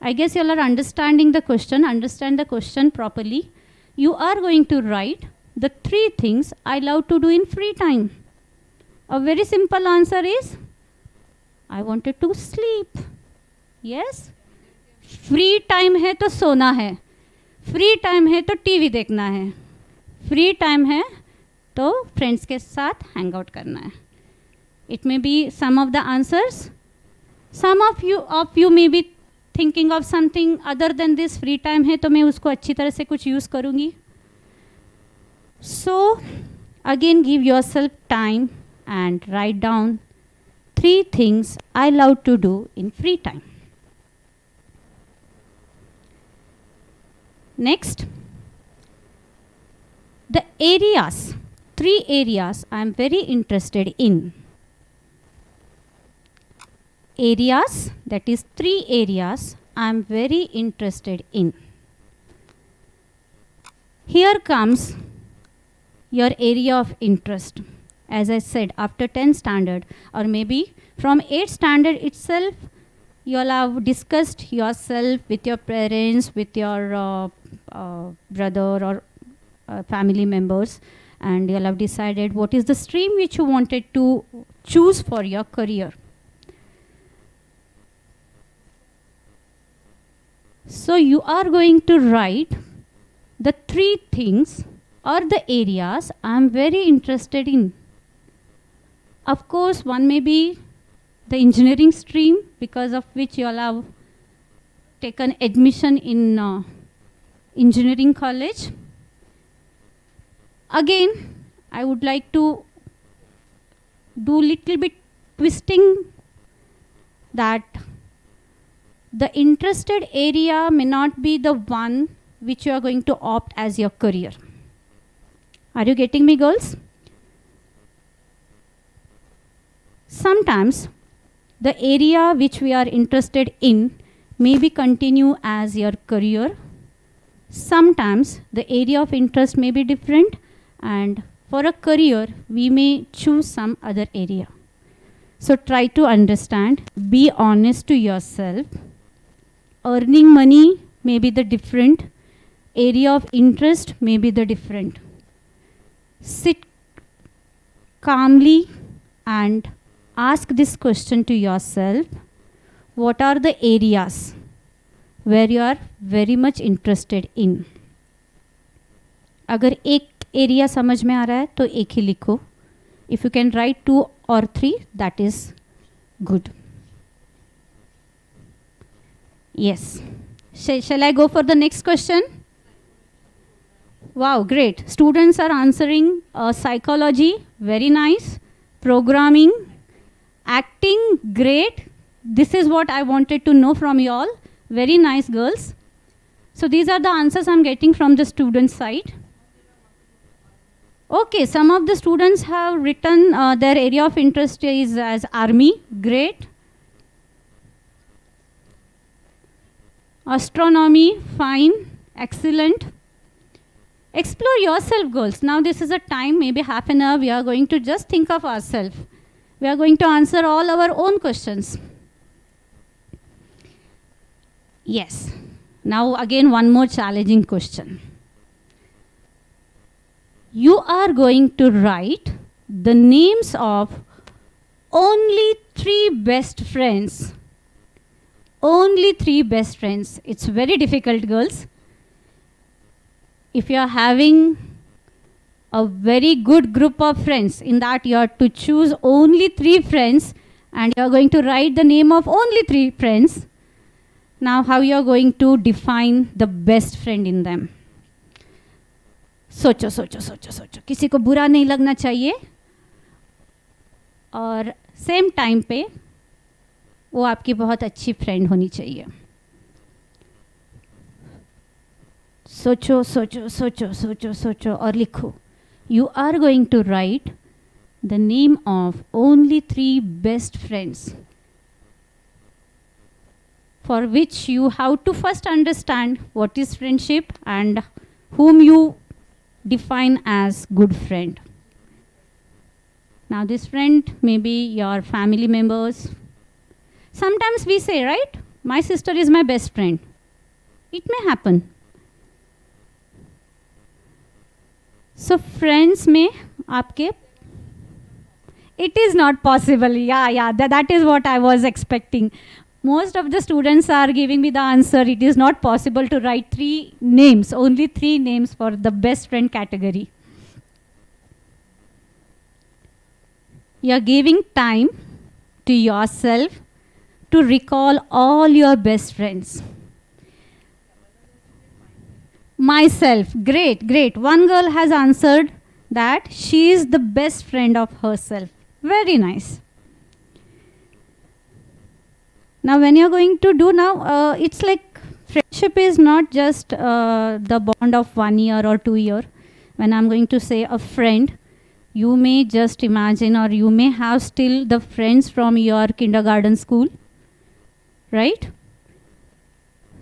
I guess you all are understanding the question. Understand the question properly. You are going to write the 3 things I love to do in free time. A very simple answer is, I wanted to sleep. Yes? Free time है तो सोना है. Free time है तो TV देखना है. Free time है तो friends के साथ hang out करना है. It may be some of the answers. Some of you may be thinking of something other than this. Free time है तो मैं उसको अच्छी तरह से कुछ use करूँगी. So again, give yourself time and write down 3 things I love to do in free time. Next, the areas, 3 areas I am very interested in. Areas, that is 3 areas I am very interested in. Here comes your area of interest. As I said, after 10 standard or maybe from 8 standard itself, you all have discussed yourself with your parents, with your brother or family members, and you all have decided what is the stream which you wanted to choose for your career. So you are going to write the 3 things or the areas I am very interested in. Of course, one may be the engineering stream, because of which you all have taken admission in engineering college. Again, I would like to do little bit twisting, that the interested area may not be the one which you are going to opt as your career. Are you getting me, girls? Sometimes the area which we are interested in maybe continue as your career. Sometimes the area of interest may be different, and for a career we may choose some other area. So try to understand, be honest to yourself. Earning money may be the different, area of interest may be the different. Sit calmly and ask this question to yourself: what are the areas where you are very much interested in? अगर एक area समझ में आ रहा है तो एक ही लिखो. If you can write 2 or 3, that is good. Yes. Shall I go for the next question? Wow, great. Students are answering psychology, very nice. Programming, acting, great. This is what I wanted to know from you all. Very nice, girls. So these are the answers I'm getting from the student side. Okay, some of the students have written their area of interest is as army, great. Astronomy, fine, excellent. Explore yourself, girls. Now this is a time, maybe half an hour, we are going to just think of ourselves. We are going to answer all our own questions. Yes. Now again, one more challenging question. You are going to write the names of only 3 best friends. Only 3 best friends. It's very difficult, girls. If you are having a very good group of friends, in that you are to choose only 3 friends, and you are going to write the name of only 3 friends. Now how you are going to define the best friend in them? सोचो सोचो सोचो सोचो, किसी को बुरा नहीं लगना चाहिए और सेम टाइम पे वो आपकी बहुत अच्छी फ्रेंड होनी चाहिए. सोचो सोचो सोचो सोचो सोचो और लिखो. You are going to write the name of only 3 best friends, for which you have to first understand what is friendship and whom you define as good friend. Now this friend may be your family members. Sometimes we say, right, my sister is my best friend. It may happen. So friends में आपके, it is not possible. Yeah, that is what I was expecting. Most of the students are giving me the answer. It is not possible to write 3 names, only 3 names for the best friend category. You are giving time to yourself to recall all your best friends. myself. Great, great. One girl has answered that she is the best friend of herself. Very nice. Now when you're going to do now, it's like friendship is not just the bond of 1 year or 2 year. When I'm going to say a friend, you may just imagine, or you may have still the friends from your kindergarten school, right?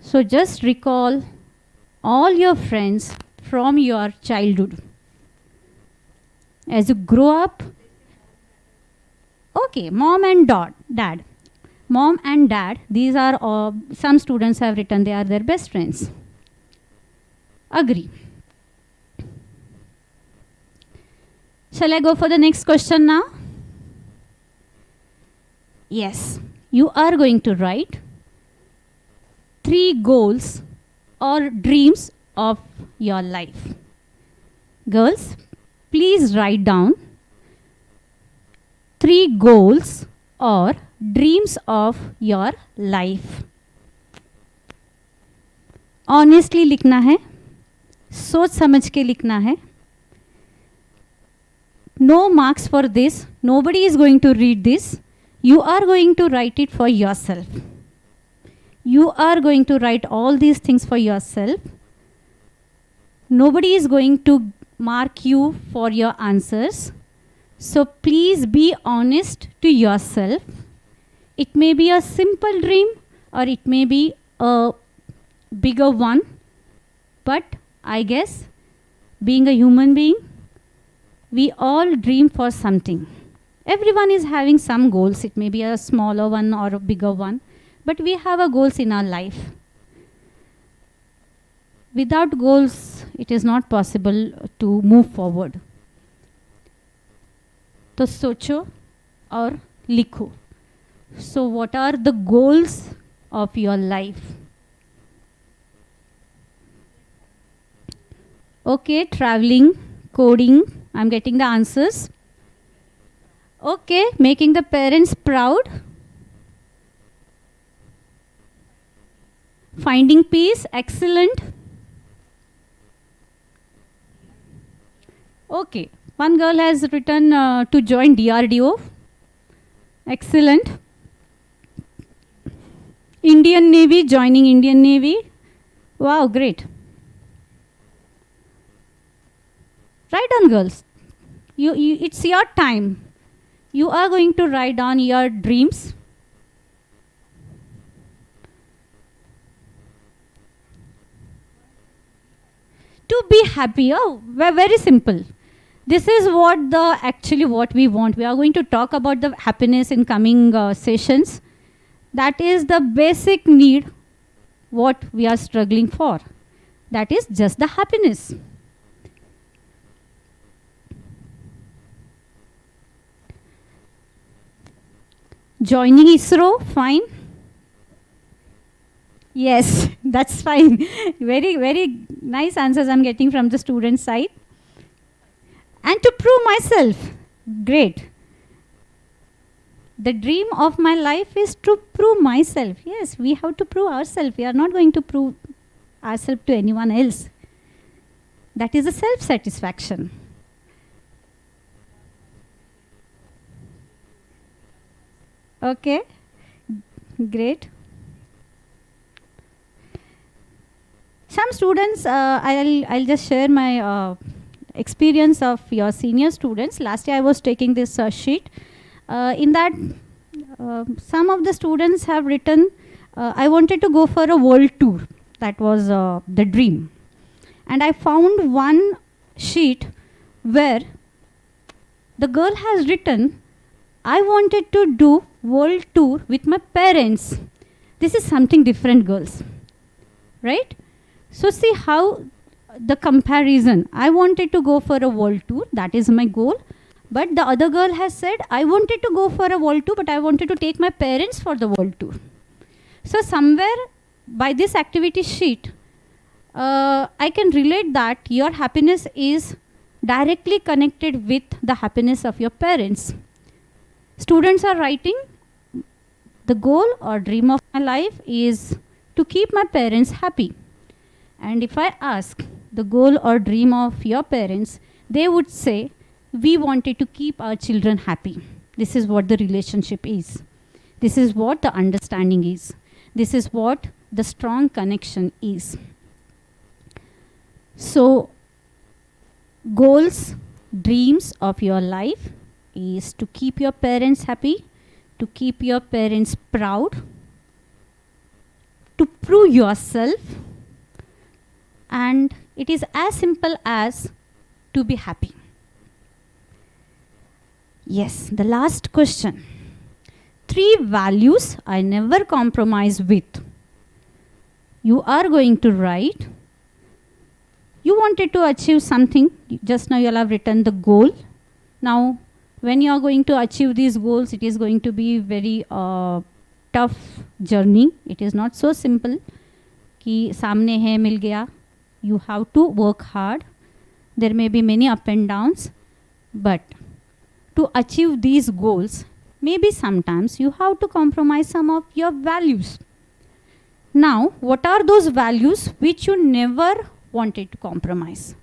So just recall all your friends from your childhood. As you grow up, okay, mom and dad. Mom and dad, these are, some students have written they are their best friends. Agree. Shall I go for the next question now? Yes, you are going to write 3 goals or dreams of your life. Girls, please write down 3 goals or dreams of your life. Honestly लिखना है, सोच समझ के लिखना है. No marks for this. Nobody is going to read this. You are going to write it for yourself. You are going to write all these things for yourself. Nobody is going to mark you for your answers. So please be honest to yourself. It may be a simple dream or it may be a bigger one. But I guess being a human being, we all dream for something. Everyone is having some goals. It may be a smaller one or a bigger one. But we have a goals in our life. Without goals, it is not possible to move forward. तो सोचो और लिखो. So what are the goals of your life? Okay, traveling, coding, I'm getting the answers. Okay, making the parents proud. Finding peace, excellent. Okay, one girl has written to join DRDO. Excellent. Indian Navy, joining Indian Navy. Wow, great. Write down, girls. It's your time. You are going to write down your dreams. To be happy. Oh, very simple. This is actually what we want. We are going to talk about the happiness in coming sessions. That is the basic need what we are struggling for. That is just the happiness. Joining ISRO, fine. Yes, that's fine. Very, very nice answers I'm getting from the student side. And to prove myself, great. The dream of my life is to prove myself. Yes, we have to prove ourselves. We are not going to prove ourselves to anyone else. That is a self-satisfaction. Okay, great. Some students, I'll just share my experience of your senior students. Last year I was taking this sheet. In that, some of the students have written, I wanted to go for a world tour. That was the dream. And I found one sheet where the girl has written, I wanted to do world tour with my parents. This is something different, girls. Right? So see how the comparison. I wanted to go for a world tour. That is my goal. But the other girl has said, I wanted to go for a world tour, but I wanted to take my parents for the world tour. So somewhere by this activity sheet, I can relate that your happiness is directly connected with the happiness of your parents. Students are writing, the goal or dream of my life is to keep my parents happy. And if I ask, the goal or dream of your parents, they would say, we wanted to keep our children happy. This is what the relationship is. This is what the understanding is. This is what the strong connection is. So, goals, dreams of your life is to keep your parents happy, to keep your parents proud, to prove yourself, and it is as simple as to be happy. Yes, the last question. 3 values I never compromise with. You are going to write. You wanted to achieve something. Just now you will have written the goal. Now, when you are going to achieve these goals, it is going to be very tough journey. It is not so simple. कि सामने है मिल गया. You have to work hard. There may be many up and downs, but to achieve these goals, maybe sometimes you have to compromise some of your values. Now, what are those values which you never wanted to compromise?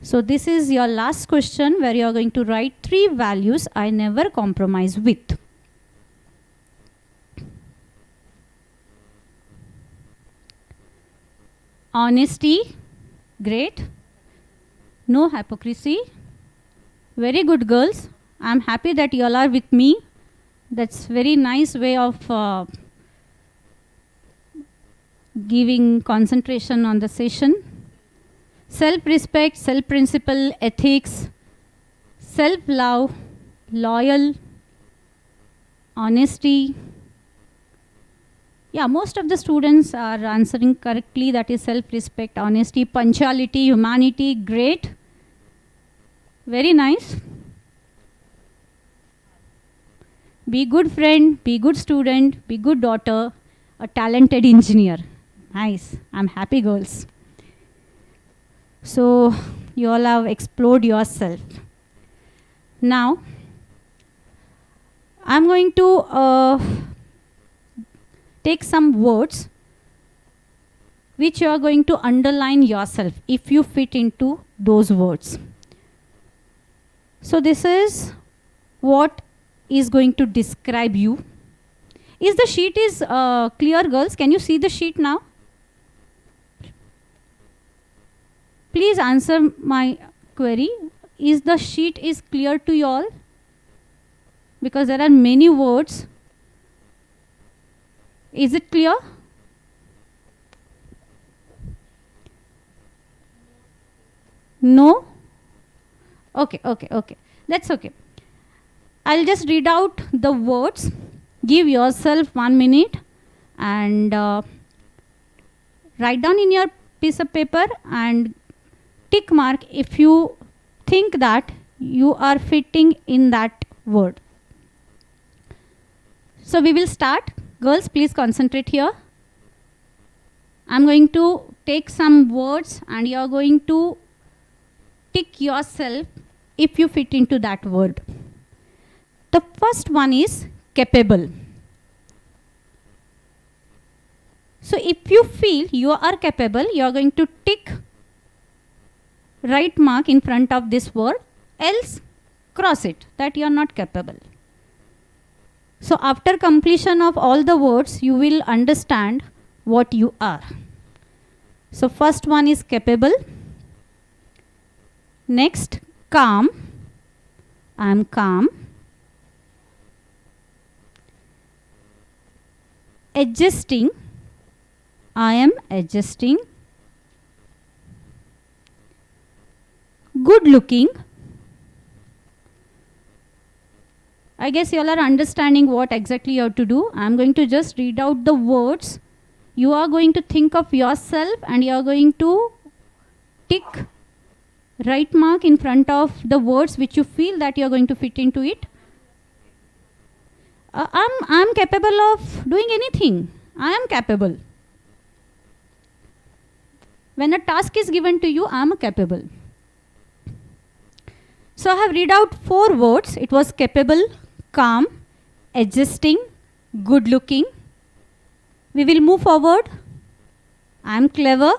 So this is your last question where you are going to write 3 values I never compromise with. Honesty, great. No hypocrisy. Very good, girls. I am happy that you all are with me. That's very nice way of giving concentration on the session. Self-respect, self-principle, ethics, self-love, loyal, honesty. Yeah, most of the students are answering correctly. That is self-respect, honesty, punctuality, humanity. Great. Very nice. Be good friend, be good student, be good daughter, a talented engineer. Nice. I'm happy, girls. So, you all have explored yourself. Now, I'm going to take some words which you are going to underline yourself if you fit into those words. So, this is what is going to describe you. Is the sheet is clear, girls? Can you see the sheet now? Please answer my query. Is the sheet is clear to you all? Because there are many words. Is it clear? No? Okay. That's okay. I'll just read out the words. Give yourself 1 minute and write down in your piece of paper and tick mark if you think that you are fitting in that word. So we will start. Girls, please concentrate here. I'm going to take some words and you are going to tick yourself if you fit into that word. The first one is capable. So if you feel you are capable, you are going to tick right mark in front of this word, else cross it that you are not capable. So after completion of all the words, you will understand what you are. So first one is capable. Next, calm. I am calm. Adjusting. I am adjusting. Good looking. I guess you all are understanding what exactly you have to do. I am going to just read out the words. You are going to think of yourself and you are going to tick right mark in front of the words which you feel that you are going to fit into it. I'm capable of doing anything. I am capable. When a task is given to you, I am capable. So I have read out 4 words. It was capable, calm, adjusting, good looking. We will move forward. I am clever,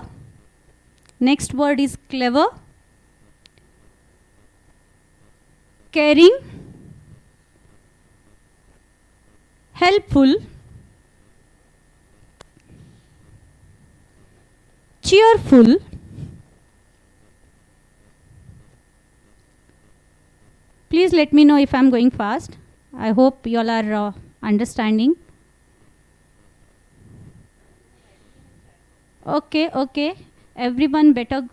Next word is clever, caring, helpful, cheerful, please let me know if I'm going fast. I hope you all are understanding. Okay, okay. Everyone better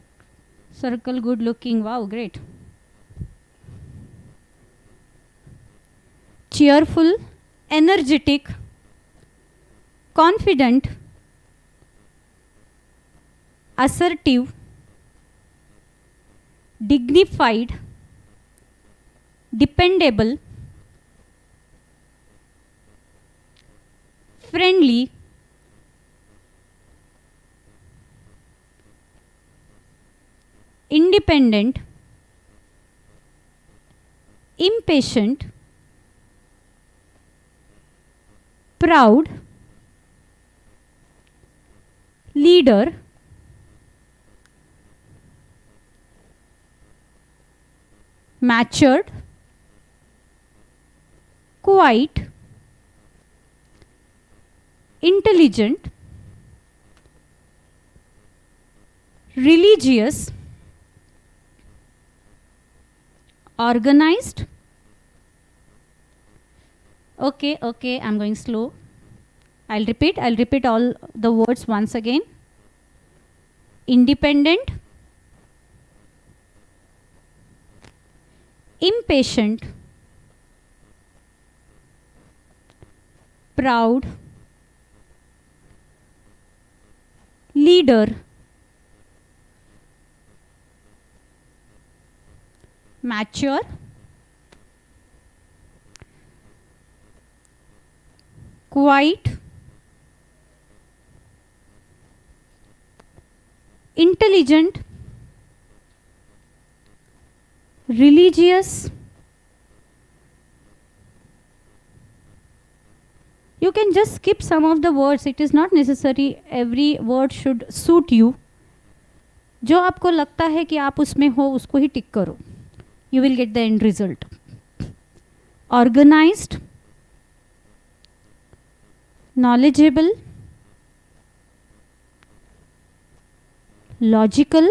circle good looking. Wow, great. Cheerful, energetic, confident, assertive, dignified, dependable, friendly, independent, impatient, proud, leader, matured, quiet, intelligent, religious, organized. Okay, okay, I'm going slow. I'll repeat all the words once again. Independent, impatient, proud, leader, mature, quiet, intelligent, religious. You can just skip some of the words. It is not necessary every word should suit you. जो आपको लगता है कि आप उसमें हो उसको ही टिक करो. You will get the end result. Organized, knowledgeable, logical,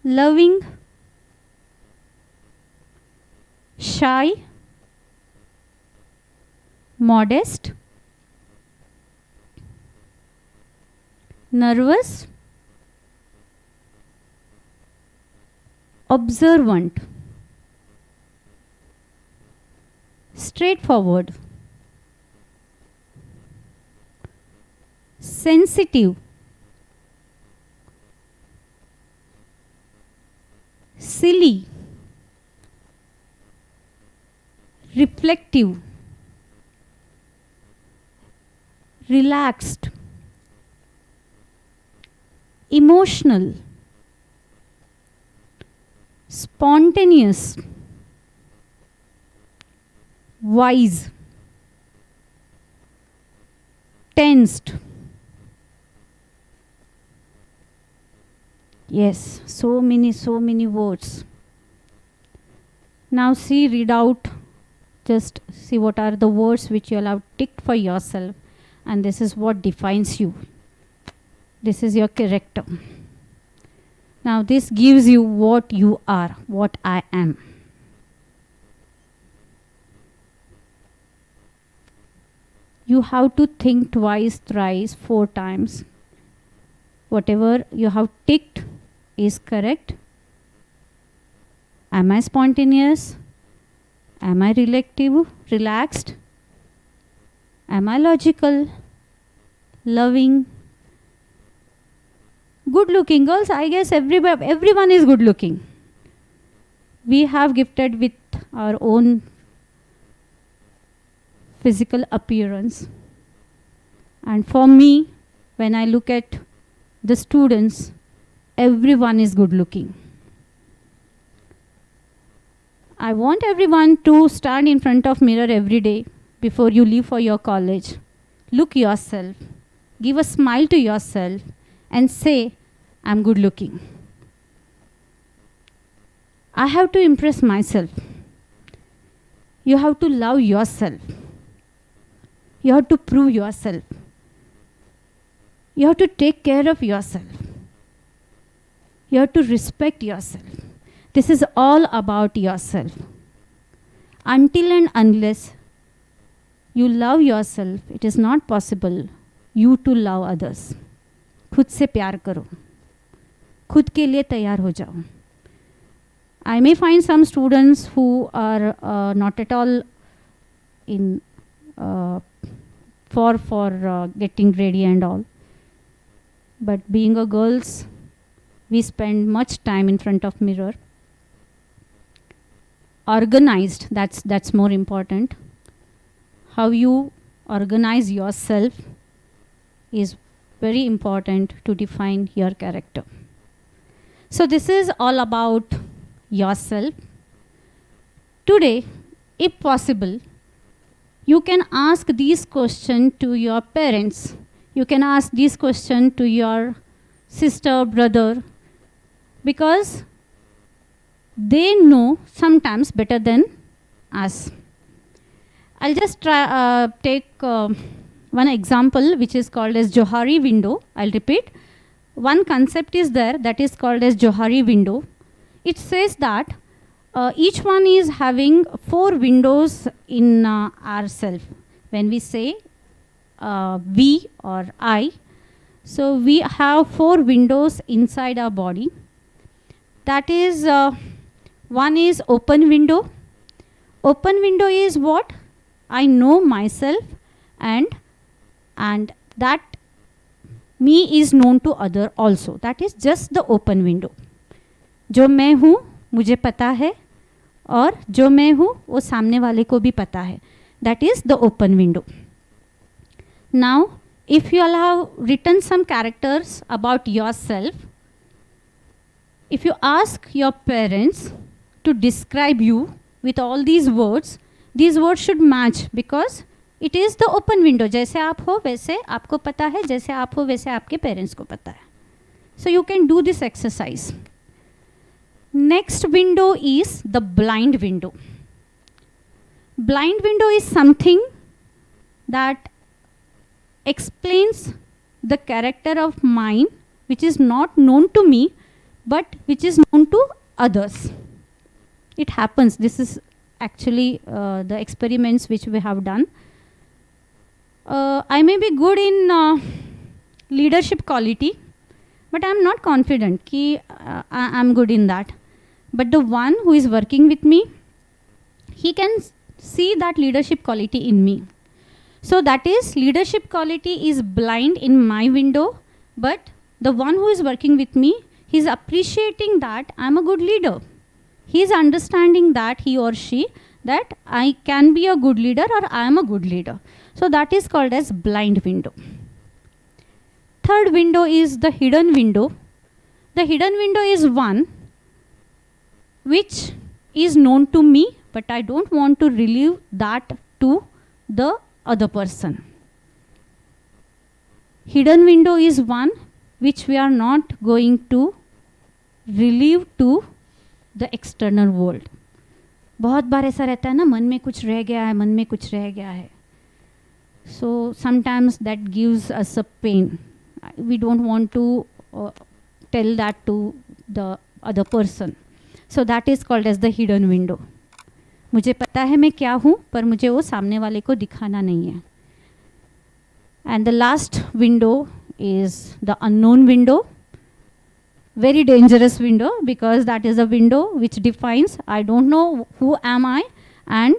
loving, shy, modest, nervous, observant, straightforward, sensitive, silly, reflective, relaxed, emotional, spontaneous, wise, tensed. Yes, so many words. Now see, read out, just see what are the words which you all have ticked for yourself, and this is what defines you. This is your character. Now this gives you what you are, what I am. You have to think twice, thrice, 4 times. Whatever you have ticked is correct. Am I spontaneous? Am I relaxed? Am I logical? Loving? Good looking. Girls, I guess everyone is good looking. We have gifted with our own physical appearance. And for me, when I look at the students, everyone is good looking. I want everyone to stand in front of mirror every day before you leave for your college. Look yourself. give a smile to yourself and say, I'm good looking. I have to impress myself. You have to love yourself. You have to prove yourself. You have to take care of yourself. You have to respect yourself. This is all about yourself. Until and unless you love yourself, it is not possible you to love others. खुद से प्यार करो. खुद के लिए तैयार हो जाओ. I may find some students who are not at all in for getting ready and all. But being a girls, we spend much time in front of mirror. Organized, that's more important. How you organize yourself is very important to define your character. So this is all about yourself. Today, if possible, you can ask these questions to your parents. You can ask these questions to your sister, brother, because they know sometimes better than us. I'll just take one example which is called as Johari window. I'll repeat. One concept is there that is called as Johari window. It says that each one is having 4 windows in ourself. When we say we or I, so we have 4 windows inside our body. That is, one is open window. Open window is what? I know myself and that me is known to other also. That is just the open window. जो मैं हूँ मुझे पता है और जो मैं हूँ वो सामने वाले को भी पता है. That is the open window. Now, if you all have written some characters about yourself, if you ask your parents to describe you with all these words should match because it is the open window. जैसे आप हो वैसे आपको पता है, जैसे आप हो वैसे आपके parents को पता है. So you can do this exercise. Next window is the blind window. Blind window is something that explains the character of mine which is not known to me but which is known to others. It happens. This is actually the experiments which we have done. I may be good in leadership quality, but I am not confident कि I am good in that. But the one who is working with me, he can see that leadership quality in me. So that is, leadership quality is blind in my window, but the one who is working with me, he is appreciating that I am a good leader. He is understanding that he or she, that I can be a good leader or I am a good leader. So that is called as blind window. Third window is the hidden window. The hidden window is one which is known to me, but I don't want to reveal that to the other person. Hidden window is one which we are not going to reveal to the external world. बहुत बार ऐसा रहता है ना, मन में कुछ रह गया है, मन में कुछ रह गया है. So sometimes that gives us a pain. We don't want to tell that to the other person. So that is called as the hidden window. मुझे पता है मैं क्या हूँ पर मुझे वो सामने वाले को दिखाना नहीं है. And the last window is the unknown window. Very dangerous window because that is a window which defines I don't know who am I and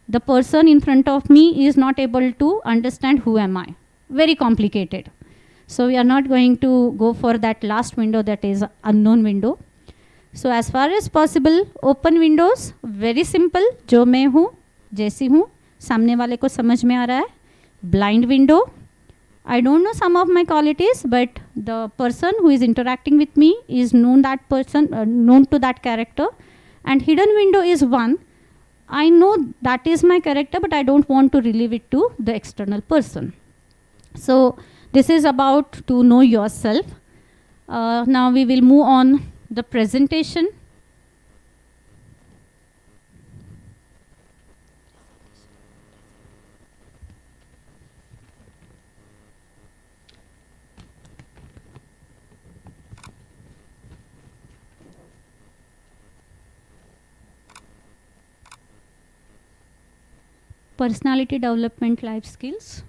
the person in front of me is not able to understand who am I. Very complicated. So we are not going to go for that last window, that is unknown window. So as far as possible, open windows, very simple. जो मैं हूँ, जैसी हूँ, सामने वाले को समझ में आ रहा है. Blind window. I don't know some of my qualities, but the person who is interacting with me is known that person, known to that character. And hidden window is one. I know that is my character, but I don't want to relieve it to the external person. So This is about to know yourself. Now we will move on the presentation. Personality development life skills.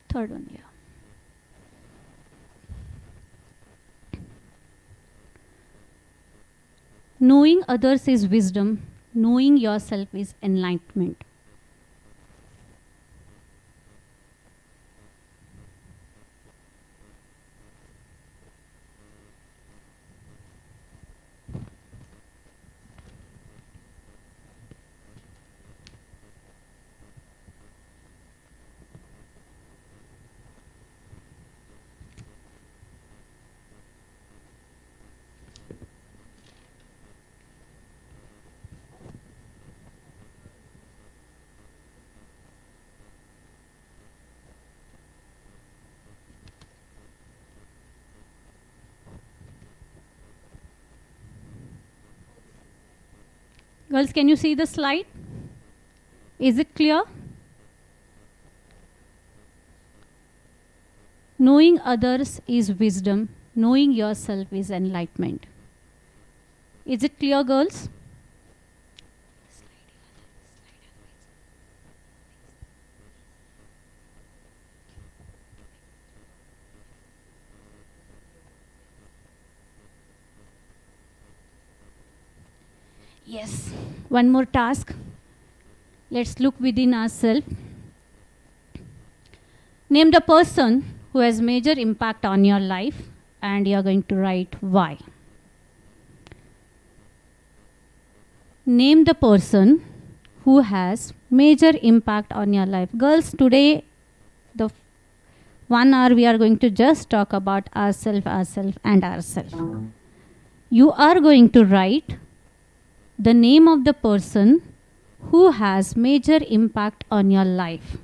Third one, yeah. Knowing others is wisdom. Knowing yourself is enlightenment. Girls, can you see the slide? Is it clear? Knowing others is wisdom. Knowing yourself is enlightenment. Is it clear, girls? Yes. One more task. Let's look within ourselves. Name the person who has major impact on your life, and you are going to write why. Name the person who has major impact on your life. Girls, today, the 1 hour we are going to just talk about ourselves. You are going to write the name of the person who has major impact on your life.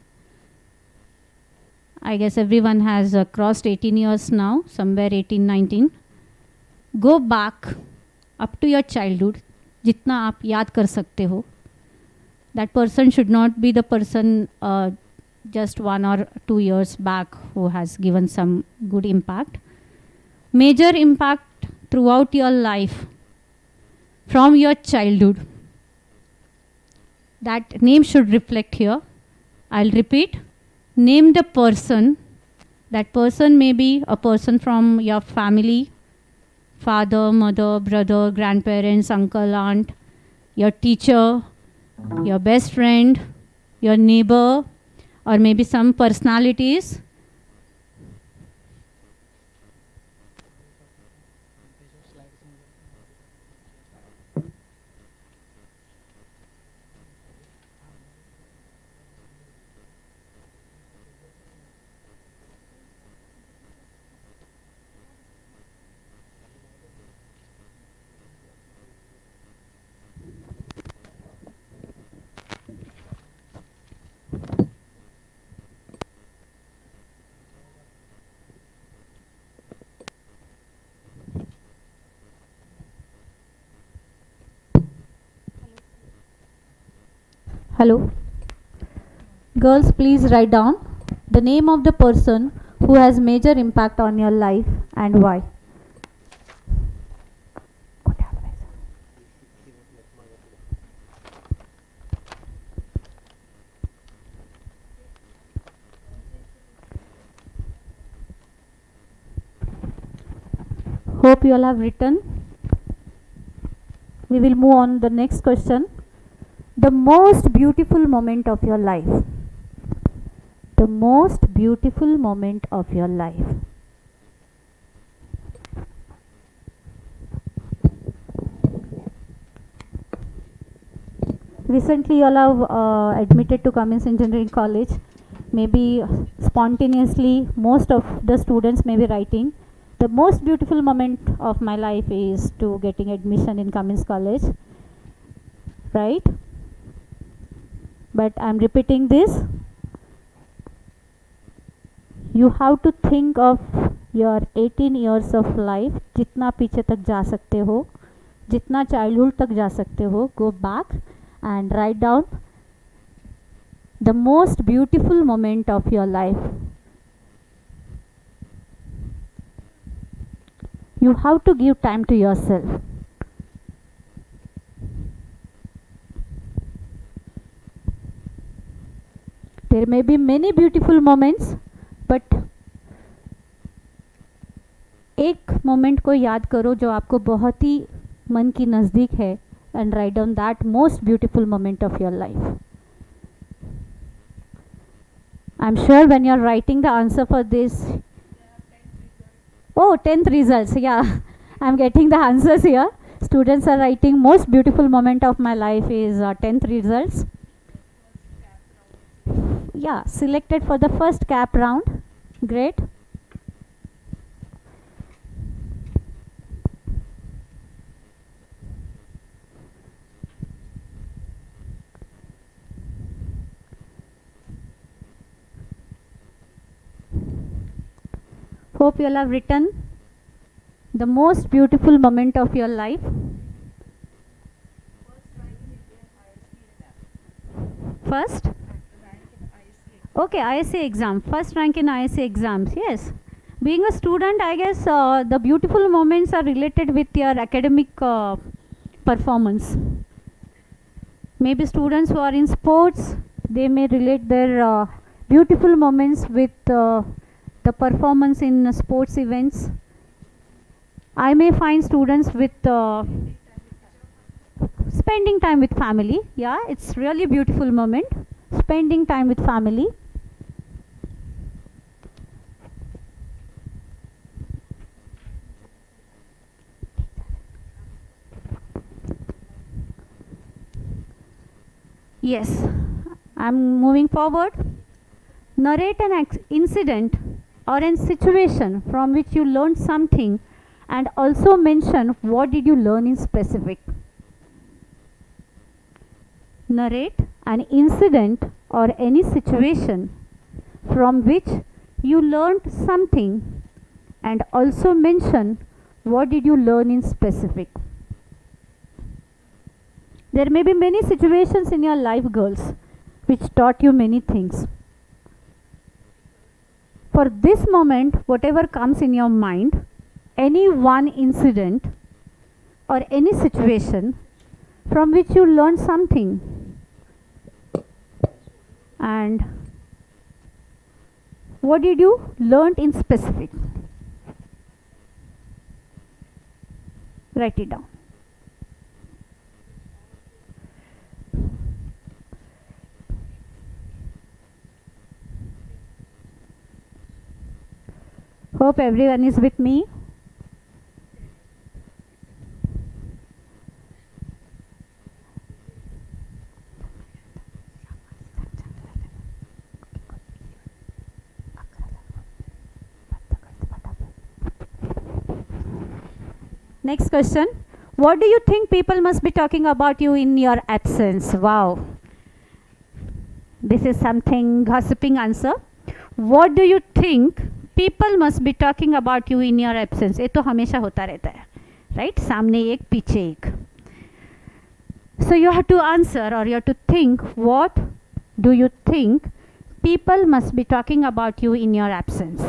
I guess everyone has crossed 18 years now, somewhere 18, 19. Go back up to your childhood, जितना आप याद कर सकते हो. That person should not be the person just 1 or 2 years back who has given some good impact. Major impact throughout your life from your childhood. That name should reflect here. I'll repeat. Name the person. That person may be a person from your family, father, mother, brother, grandparents, uncle, aunt, your teacher, your best friend, your neighbor, or maybe some personalities. Hello. Girls, please write down the name of the person who has major impact on your life and why. Hope you all have written. We will move on the next question. The most beautiful moment of your life. The most beautiful moment of your life. Recently, you all have admitted to Cummins Engineering College. Maybe spontaneously, most of the students may be writing The most beautiful moment of my life is to getting admission in Cummins College, right? But I'm repeating this. You have to think of your 18 years of life. जितना पीछे तक जा सकते हो, जितना childhood तक जा सकते हो, go back and write down the most beautiful moment of your life. You have to give time to yourself. There may be many beautiful moments, but एक मोमेंट को याद करो जो आपको बहुत ही मन की नज़दीक है, and write down that most beautiful moment of your life. I'm sure when you're writing the answer for this, oh, 10th results, yeah, I'm getting the answers here. Students are writing most beautiful moment of my life is 10th results. Yeah, selected for the first cap round. Great. Hope you all have written the most beautiful moment of your life. First? Okay, ISA exam. First rank in ISA exams. Yes. Being a student, I guess the beautiful moments are related with your academic performance. Maybe students who are in sports, they may relate their beautiful moments with the performance in sports events. I may find students with spending time with family. Yeah, it's really beautiful moment. Spending time with family. Yes, I'm moving forward. Narrate an incident or a situation from which you learned something, and also mention what did you learn in specific. Narrate an incident or any situation from which you learned something, and also mention what did you learn in specific. There may be many situations in your life, girls, which taught you many things. For this moment, whatever comes in your mind, any one incident or any situation from which you learn something, and what did you learn in specific. Write it down. Hope everyone is with me. Next question. What do you think people must be talking about you in your absence? Wow. This is something gossiping answer. What do you think people must be talking about you in your absence? ये तो हमेशा होता रहता है, right? सामने एक पीछे एक. So you have to answer, or you have to think, what do you think people must be talking about you in your absence?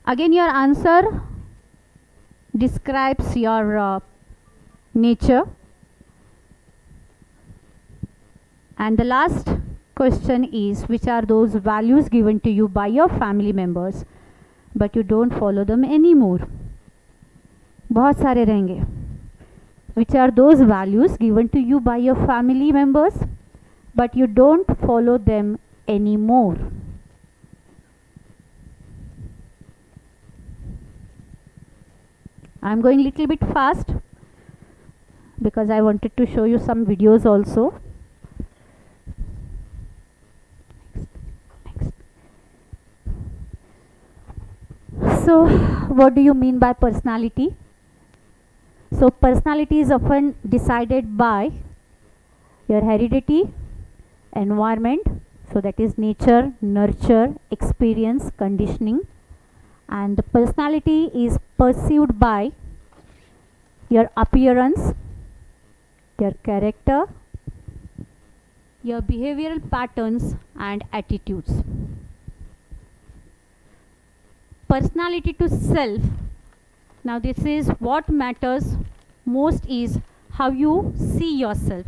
Again, your answer describes your nature. And the last question is, which are those values given to you by your family members but you don't follow them anymore? बहुत सारे रहेंगे. Which are those values given to you by your family members but you don't follow them anymore? I'm going little bit fast because I wanted to show you some videos also. Next. So, what do you mean by personality? So, personality is often decided by your heredity, environment, so that is nature, nurture, experience, conditioning, and the personality is perceived by your appearance, your character, your behavioral patterns and attitudes. Personality to self. Now this is what matters most, is how you see yourself.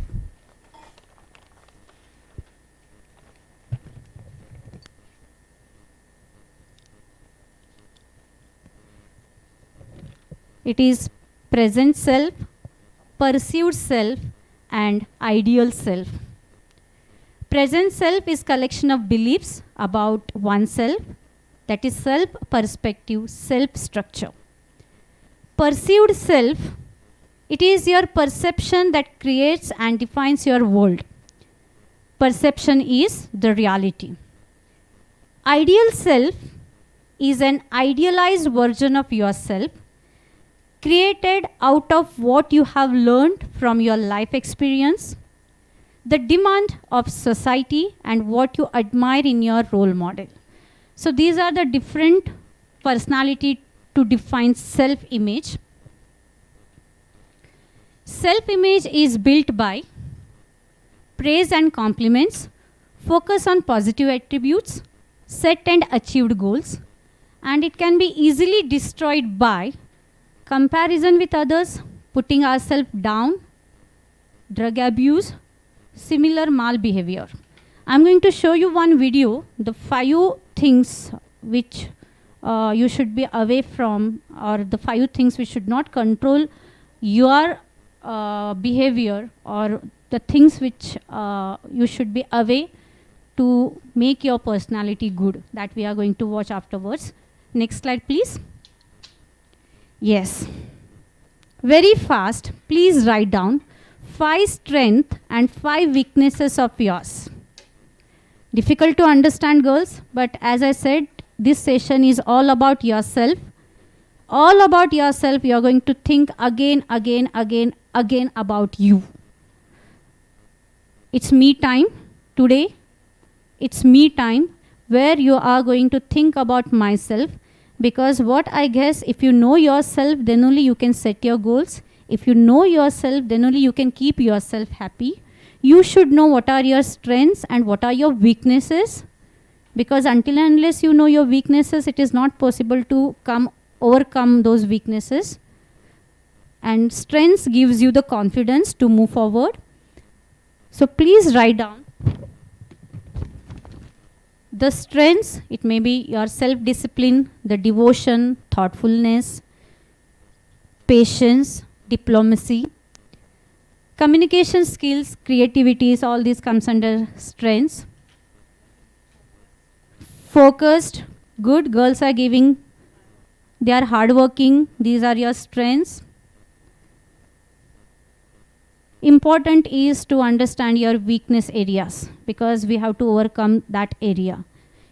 It is present self, perceived self and ideal self. Present self is collection of beliefs about oneself, that is self perspective, self structure. Perceived self, it is your perception that creates and defines your world. Perception is the reality. Ideal self is an idealized version of yourself, created out of what you have learned from your life experience, the demand of society and what you admire in your role model. So these are the different personality to define self-image. Self-image is built by praise and compliments, focus on positive attributes, set and achieved goals, and it can be easily destroyed by comparison with others, putting ourselves down, drug abuse, similar malbehavior. I'm going to show you one video, the 5 things which you should be away from, or the 5 things which should not control your behavior, or the things which you should be away to make your personality good, that we are going to watch afterwards. Next slide, please. Yes. Very fast, please write down 5 strengths and 5 weaknesses of yours. Difficult to understand, girls, but as I said, this session is all about yourself. All about yourself. You are going to think again about you. It's me time today. It's me time where you are going to think about myself, because what I guess, if you know yourself, then only you can set your goals. If you know yourself, then only you can keep yourself happy. You should know what are your strengths and what are your weaknesses, because until and unless you know your weaknesses, it is not possible to overcome those weaknesses. And strengths gives you the confidence to move forward. So please write down the strengths. It may be your self-discipline, the devotion, thoughtfulness, patience, diplomacy, communication skills, creativities, all these comes under strengths. Focused, good, girls are giving, they are hardworking, these are your strengths. Important is to understand your weakness areas, because we have to overcome that area.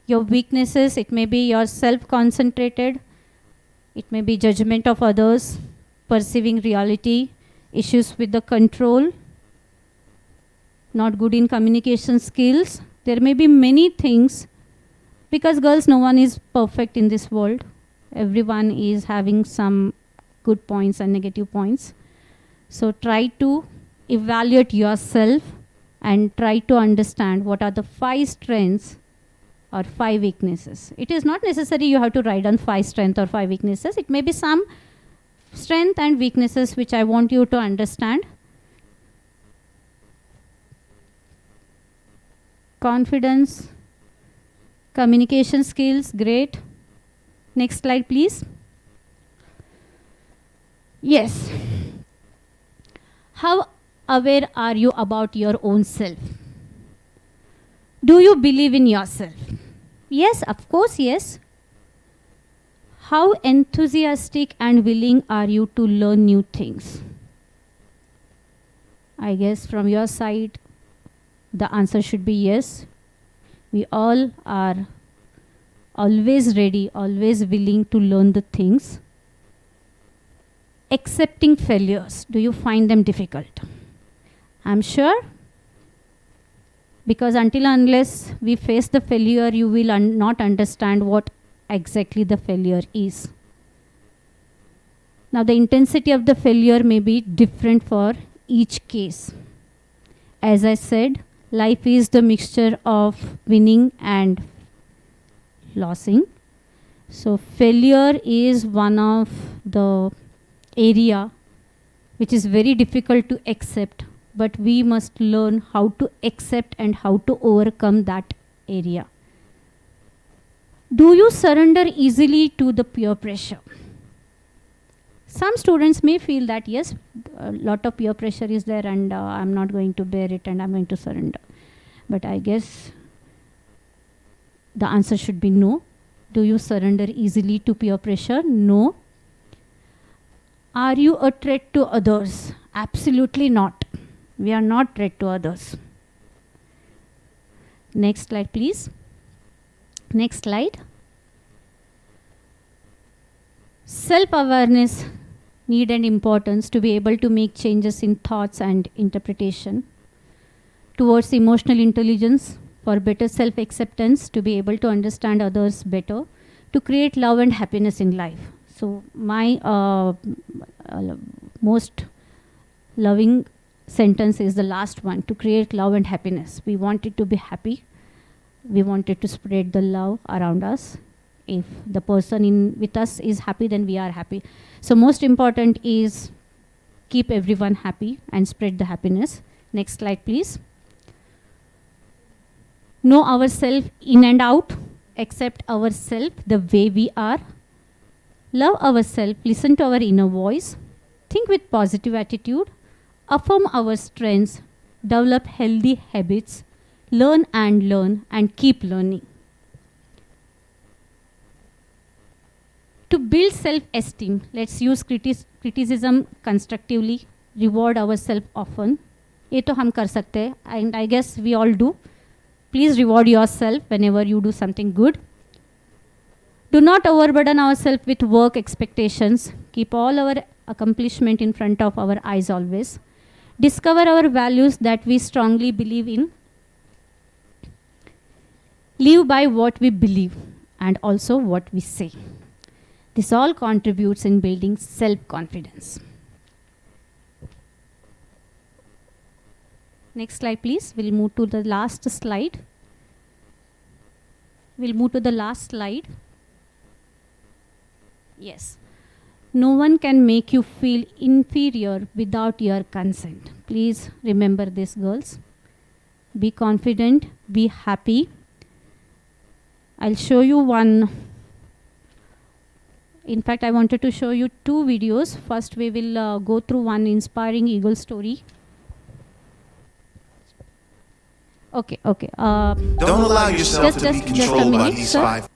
Your weaknesses, it may be your self-concentrated, it may be judgment of others, perceiving reality, issues with the control, not good in communication skills. There may be many things, because girls, no one is perfect in this world. Everyone is having some good points and negative points. So try to evaluate yourself and try to understand what are the 5 strengths or 5 weaknesses. It is not necessary you have to write down 5 strengths or 5 weaknesses. It may be some strength and weaknesses which I want you to understand. Confidence, communication skills, great. Next slide, please. Yes. How aware are you about your own self? Do you believe in yourself? Yes, of course, yes. How enthusiastic and willing are you to learn new things? I guess from your side, the answer should be yes. We all are always ready, always willing to learn the things. Accepting failures, do you find them difficult? I'm sure, because until unless we face the failure, you will not understand what exactly the failure is. Now, the intensity of the failure may be different for each case. As I said, life is the mixture of winning and losing. So failure is one of the area which is very difficult to accept, but we must learn how to accept and how to overcome that area. Do you surrender easily to the peer pressure? Some students may feel that yes, a lot of peer pressure is there and I'm not going to bear it and I'm going to surrender. But I guess the answer should be no. Do you surrender easily to peer pressure? No. Are you a threat to others? Absolutely not. We are not threat to others. Next slide, please. Next slide. Self-awareness need and importance to be able to make changes in thoughts and interpretation. Towards emotional intelligence, for better self-acceptance, to be able to understand others better, to create love and happiness in life. So my most loving sentence is the last one, to create love and happiness. We want it to be happy. We want it to spread the love around us. If the person with us is happy, then we are happy. So most important is keep everyone happy and spread the happiness. Next slide, please. Know ourselves in and out. Accept ourselves the way we are. Love ourselves. Listen to our inner voice. Think with positive attitude. Affirm our strengths. Develop healthy habits. Learn and keep learning. To build self-esteem, let's use criticism constructively. Reward ourselves often. ये तो हम कर सकते हैं, and I guess we all do. Please reward yourself whenever you do something good. Do not overburden ourselves with work expectations. Keep all our accomplishment in front of our eyes always. Discover our values that we strongly believe in. Live by what we believe and also what we say. This all contributes in building self-confidence. Next slide, please. We'll move to the last slide. Yes. No one can make you feel inferior without your consent. Please remember this, girls. Be confident, be happy. I'll show you one. In fact, I wanted to show you two videos. First, we will go through one inspiring eagle story. Okay. Don't allow yourself to be controlled by these five.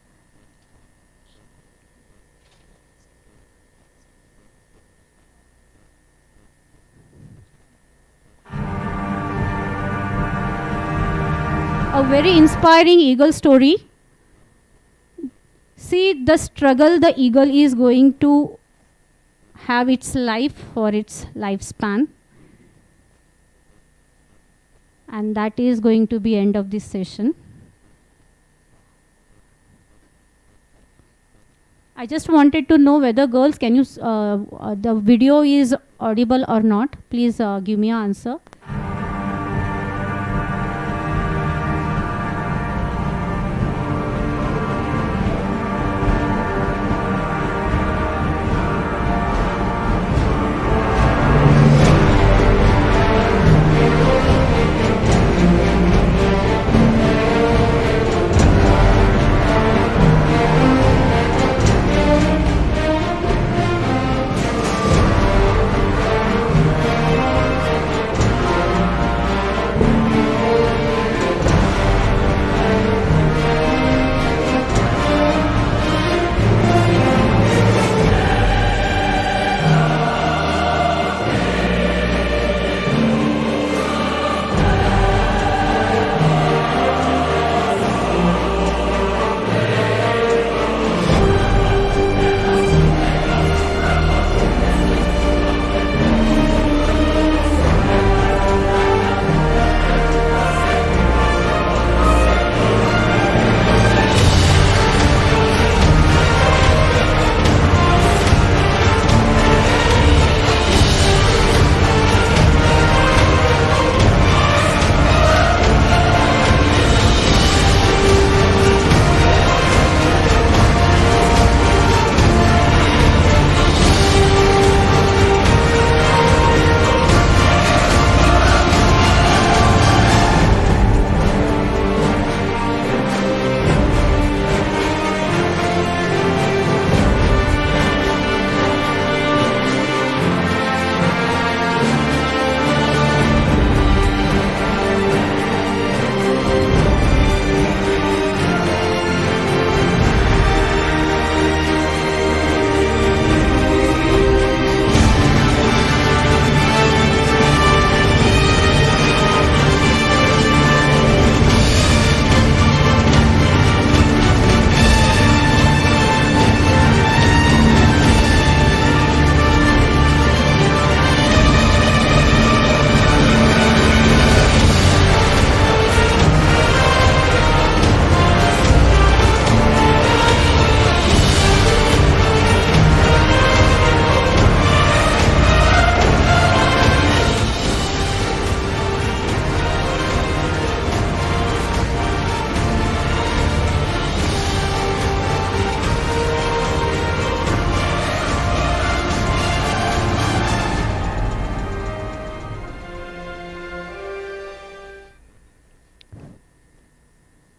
A very inspiring eagle story. See the struggle the eagle is going to have its life for its lifespan. And that is going to be end of this session. I just wanted to know whether girls, can you, the video is audible or not? Please give me an answer.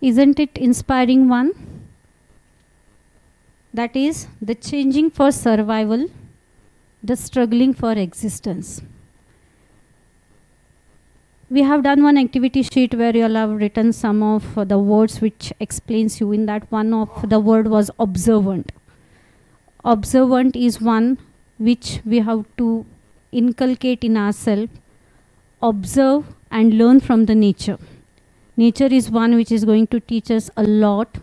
Isn't it inspiring one? That is the changing for survival, the struggling for existence. We have done one activity sheet where you all have written some of the words which explains you. In that, one of the word was observant. Observant is one which we have to inculcate in ourselves, observe and learn from the nature. Nature is one which is going to teach us a lot.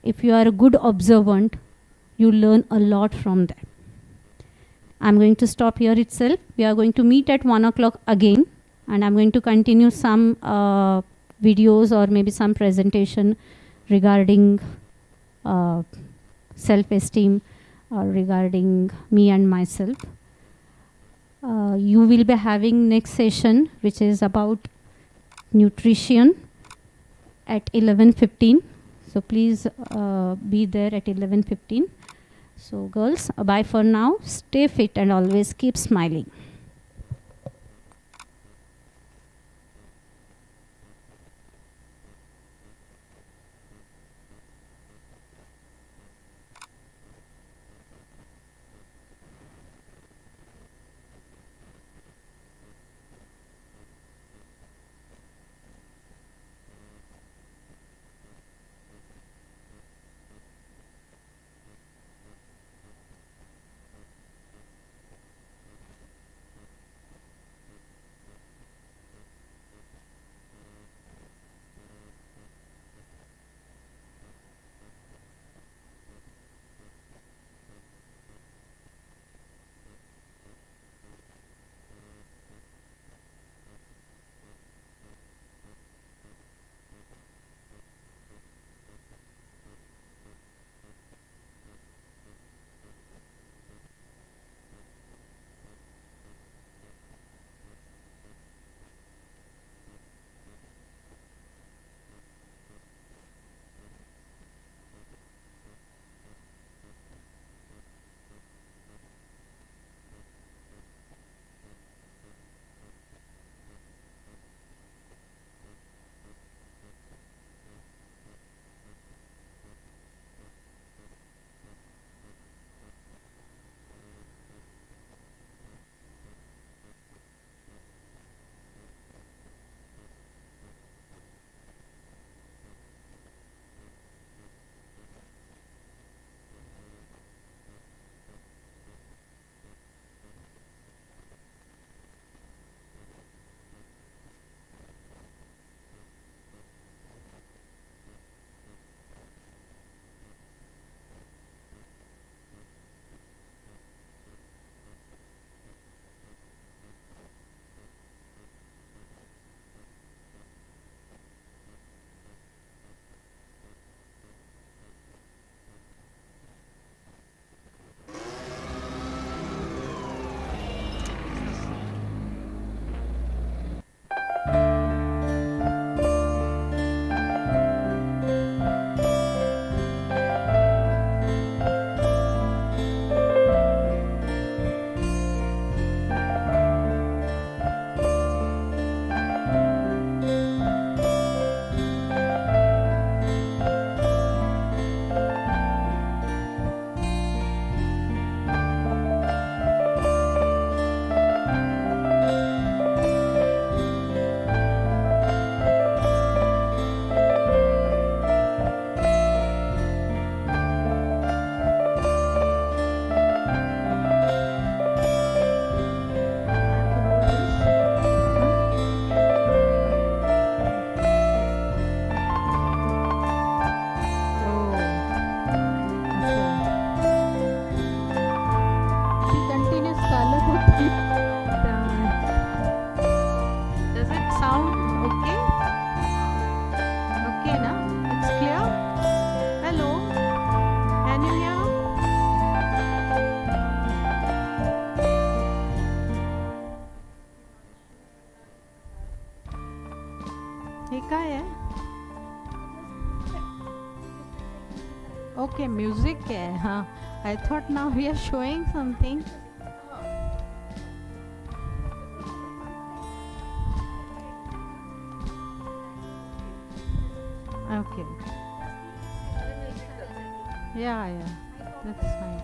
If you are a good observant, you learn a lot from that. I'm going to stop here itself. We are going to meet at 1 o'clock again, and I'm going to continue some videos or maybe some presentation regarding self-esteem or regarding me and myself. You will be having next session which is about nutrition at 11:15. So please be there at 11:15. So girls, bye for now. Stay fit and always keep smiling. Okay, music hai, huh? I thought now we are showing something. Okay. Okay. Yeah, that's fine.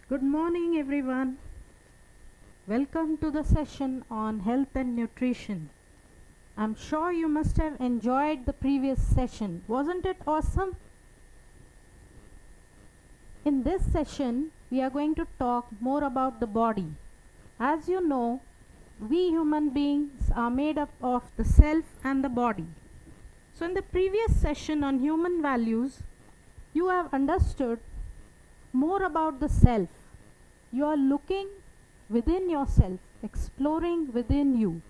Good morning, everyone. Welcome to the session on health and nutrition. I'm sure you must have enjoyed the previous session. Wasn't it awesome? In this session, we are going to talk more about the body. As you know, we human beings are made up of the self and the body. So in the previous session on human values, you have understood more about the self. You are looking within yourself, exploring within you,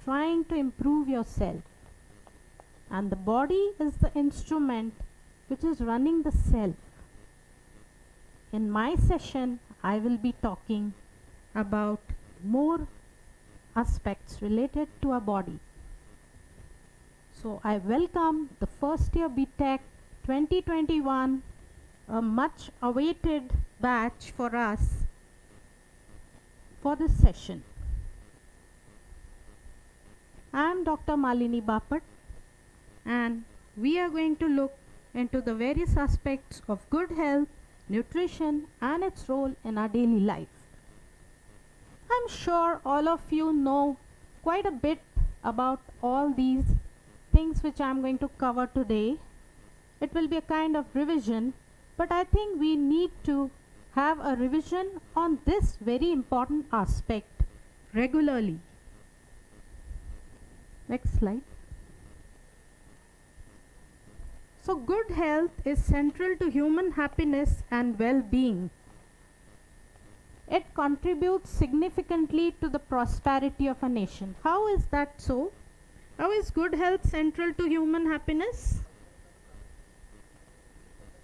trying to improve yourself. And the body is the instrument which is running the self. In my session, I will be talking about more aspects related to our body. So I welcome the first year BTech 2021, a much awaited batch for us for this session. I am Dr. Malini Bapat, and we are going to look into the various aspects of good health, nutrition and its role in our daily life. I'm sure all of you know quite a bit about all these things which I'm going to cover today. It will be a kind of revision, but I think we need to have a revision on this very important aspect regularly. Next slide. So good health is central to human happiness and well-being. It contributes significantly to the prosperity of a nation. How is that so? How is good health central to human happiness?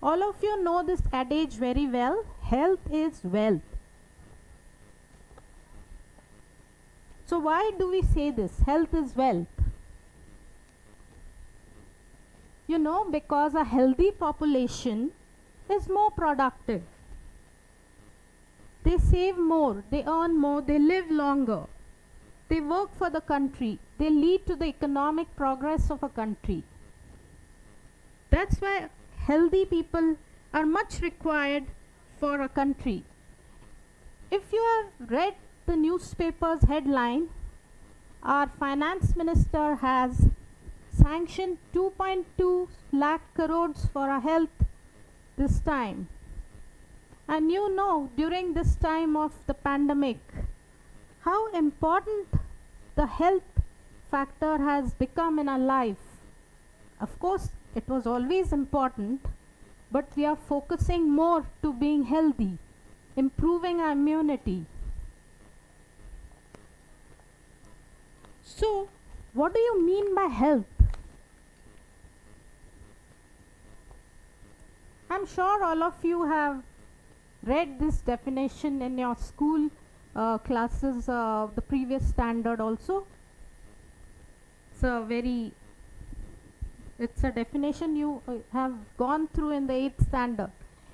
All of you know this adage very well. Health is wealth. So why do we say this? Health is wealth. You know, because a healthy population is more productive. They save more, they earn more, they live longer. They work for the country. They lead to the economic progress of a country. That's why healthy people are much required for a country. If you have read the newspaper's headline, our finance minister has sanctioned 2.2 lakh crores for our health this time. And you know, during this time of the pandemic, how important the health factor has become in our life. Of course, it was always important, but we are focusing more to being healthy, improving our immunity. So, what do you mean by health? I'm sure all of you have read this definition in your school classes, the previous standard also. It's a definition you have gone through in the 8th standard.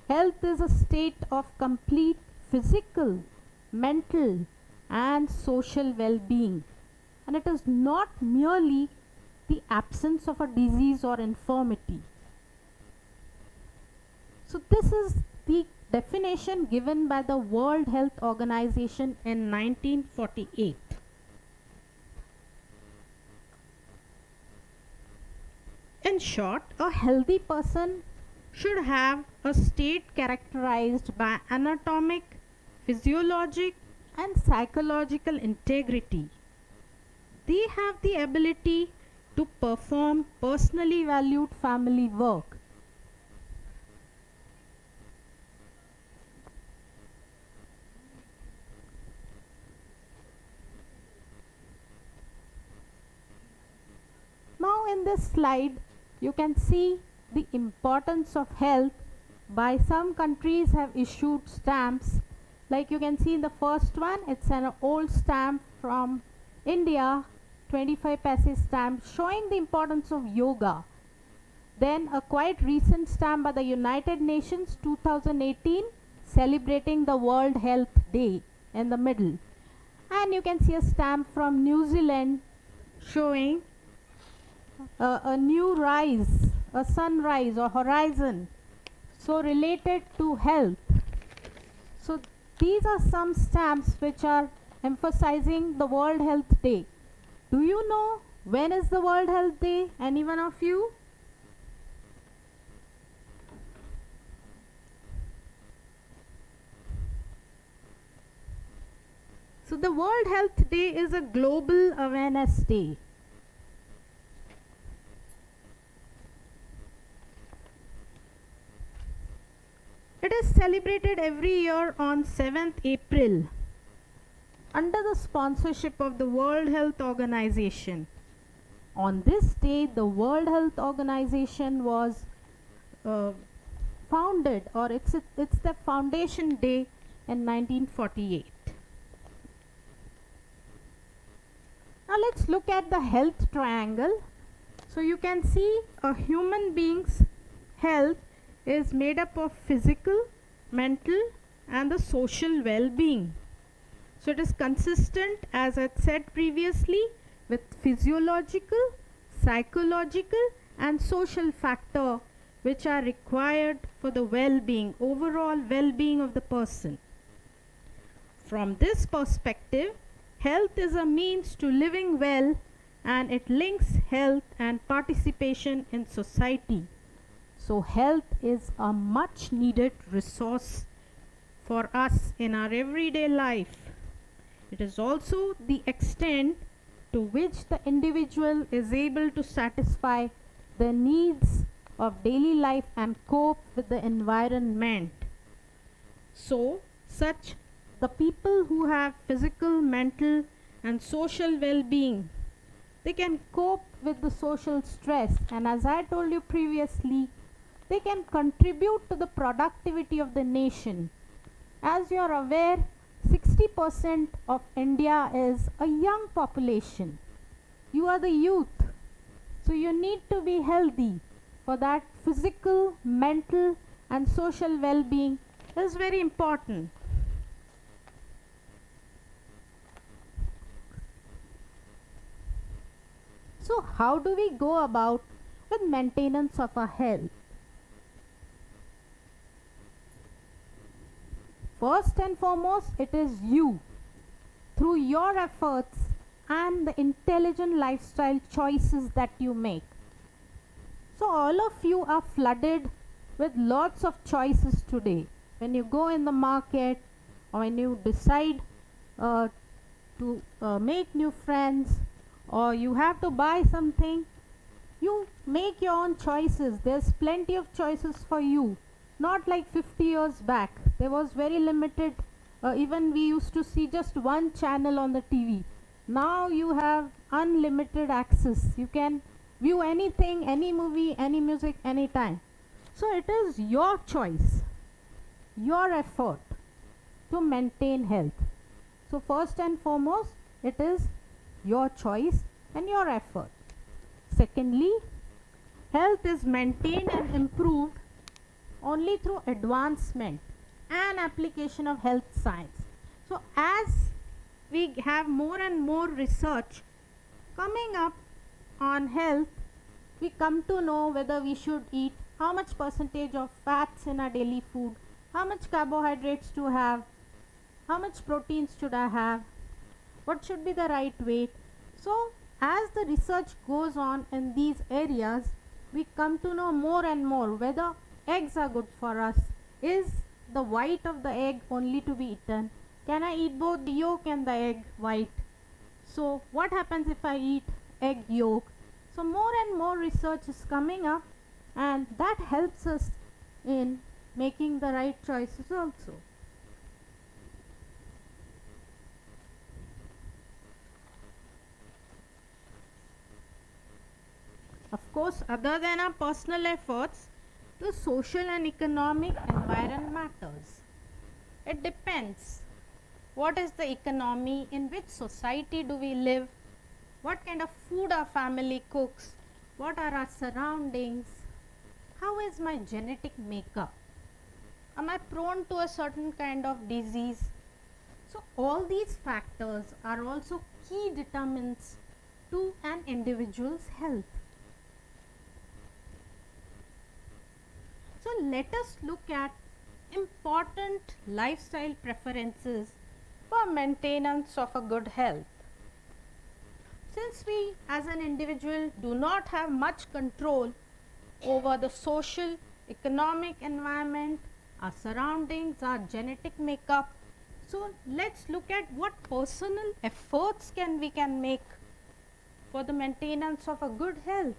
Health is a state of complete physical, mental and social well-being. And it is not merely the absence of a disease or infirmity. So this is the definition given by the World Health Organization in 1948. In short, a healthy person should have a state characterized by anatomic, physiologic and psychological integrity. They have the ability to perform personally valued family work. Now in this slide, you can see the importance of health. By some countries have issued stamps. Like you can see in the first one, it's an old stamp from India, 25 paise stamp showing the importance of yoga. Then a quite recent stamp by the United Nations 2018 celebrating the World Health Day in the middle. And you can see a stamp from New Zealand showing a new rise, a sunrise or horizon, so related to health. So these are some stamps which are emphasizing the World Health Day. Do you know when is the World Health Day? Any one of you? So the World Health Day is a global awareness day. It is celebrated every year on 7th April under the sponsorship of the World Health Organization. On this day, the World Health Organization was founded, or it's the foundation day in 1948. Now let's look at the health triangle. So you can see a human being's health is made up of physical, mental, and the social well-being. So it is consistent, as I said previously, with physiological, psychological, and social factor which are required for the well-being, overall well-being of the person. From this perspective, health is a means to living well, and it links health and participation in society. So health is a much needed resource for us in our everyday life. It is also the extent to which the individual is able to satisfy the needs of daily life and cope with the environment. So the people who have physical, mental, and social well-being, they can cope with the social stress, and as I told you previously, they can contribute to the productivity of the nation. As you are aware, 60% of India is a young population. You are the youth, so you need to be healthy. For that, physical, mental, and social well-being is very important. So how do we go about with maintenance of our health? First and foremost, it is you, through your efforts and the intelligent lifestyle choices that you make. So all of you are flooded with lots of choices today. When you go in the market, or when you decide to make new friends, or you have to buy something, you make your own choices. There's plenty of choices for you. Not like 50 years back. There was very limited, even we used to see just one channel on the TV. Now you have unlimited access. You can view anything, any movie, any music, anytime. So it is your choice, your effort to maintain health. So first and foremost, it is your choice and your effort. Secondly, health is maintained and improved only through advancement and application of health science. So as we have more and more research coming up on health, we come to know whether we should eat how much percentage of fats in our daily food, how much carbohydrates to have, how much proteins should I have, what should be the right weight. So as the research goes on in these areas, we come to know more and more whether eggs are good for us. Is the white of the egg only to be eaten? Can I eat both the yolk and the egg white? So what happens if I eat egg yolk? So more and more research is coming up, and that helps us in making the right choices also. Of course, other than our personal efforts, the social and economic environment matters. It depends. What is the economy? In which society do we live? What kind of food our family cooks? What are our surroundings? How is my genetic makeup? Am I prone to a certain kind of disease? So all these factors are also key determinants to an individual's health. So let us look at important lifestyle preferences for maintenance of a good health. Since we as an individual do not have much control over the social, economic environment, our surroundings, our genetic makeup, so let's look at what personal efforts we can make for the maintenance of a good health.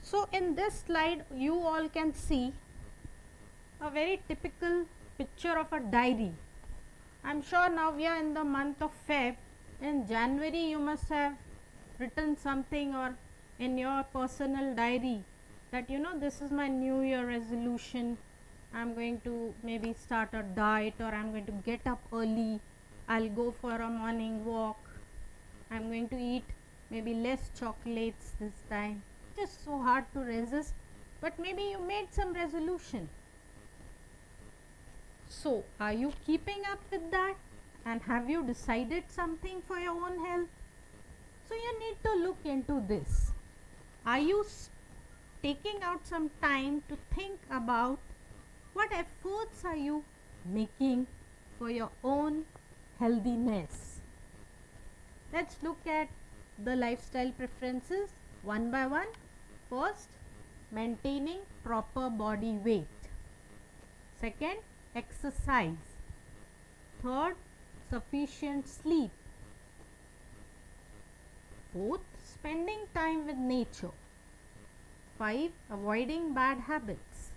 So in this slide you all can see a very typical picture of a diary. I am sure now we are in the month of Feb. In January you must have written something or in your personal diary that this is my new year resolution. I am going to maybe start a diet, or I am going to get up early, I will go for a morning walk, I am going to eat maybe less chocolates this time. It is so hard to resist, but maybe you made some resolution. So are you keeping up with that, and have you decided something for your own health? So you need to look into this. Are you taking out some time to think about what efforts are you making for your own healthiness? Let's look at the lifestyle preferences one by one. First, maintaining proper body weight. Second, exercise. Third, sufficient sleep. Fourth, spending time with nature. 5, avoiding bad habits.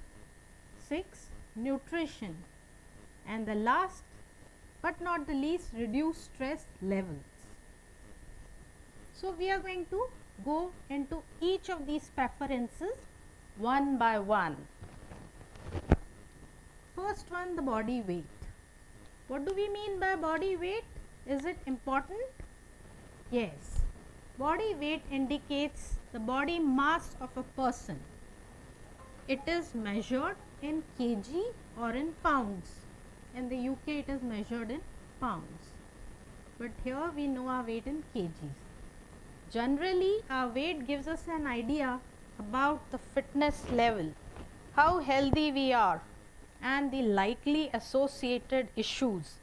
6, nutrition. And the last but not the least, reduce stress levels. So we are going to go into each of these preferences one by one. First one, the body weight. What do we mean by body weight? Is it important? Yes. Body weight indicates the body mass of a person. It is measured in kg or in pounds. In the UK it is measured in pounds, but here we know our weight in kgs. Generally our weight gives us an idea about the fitness level, how healthy we are, and the likely associated issues.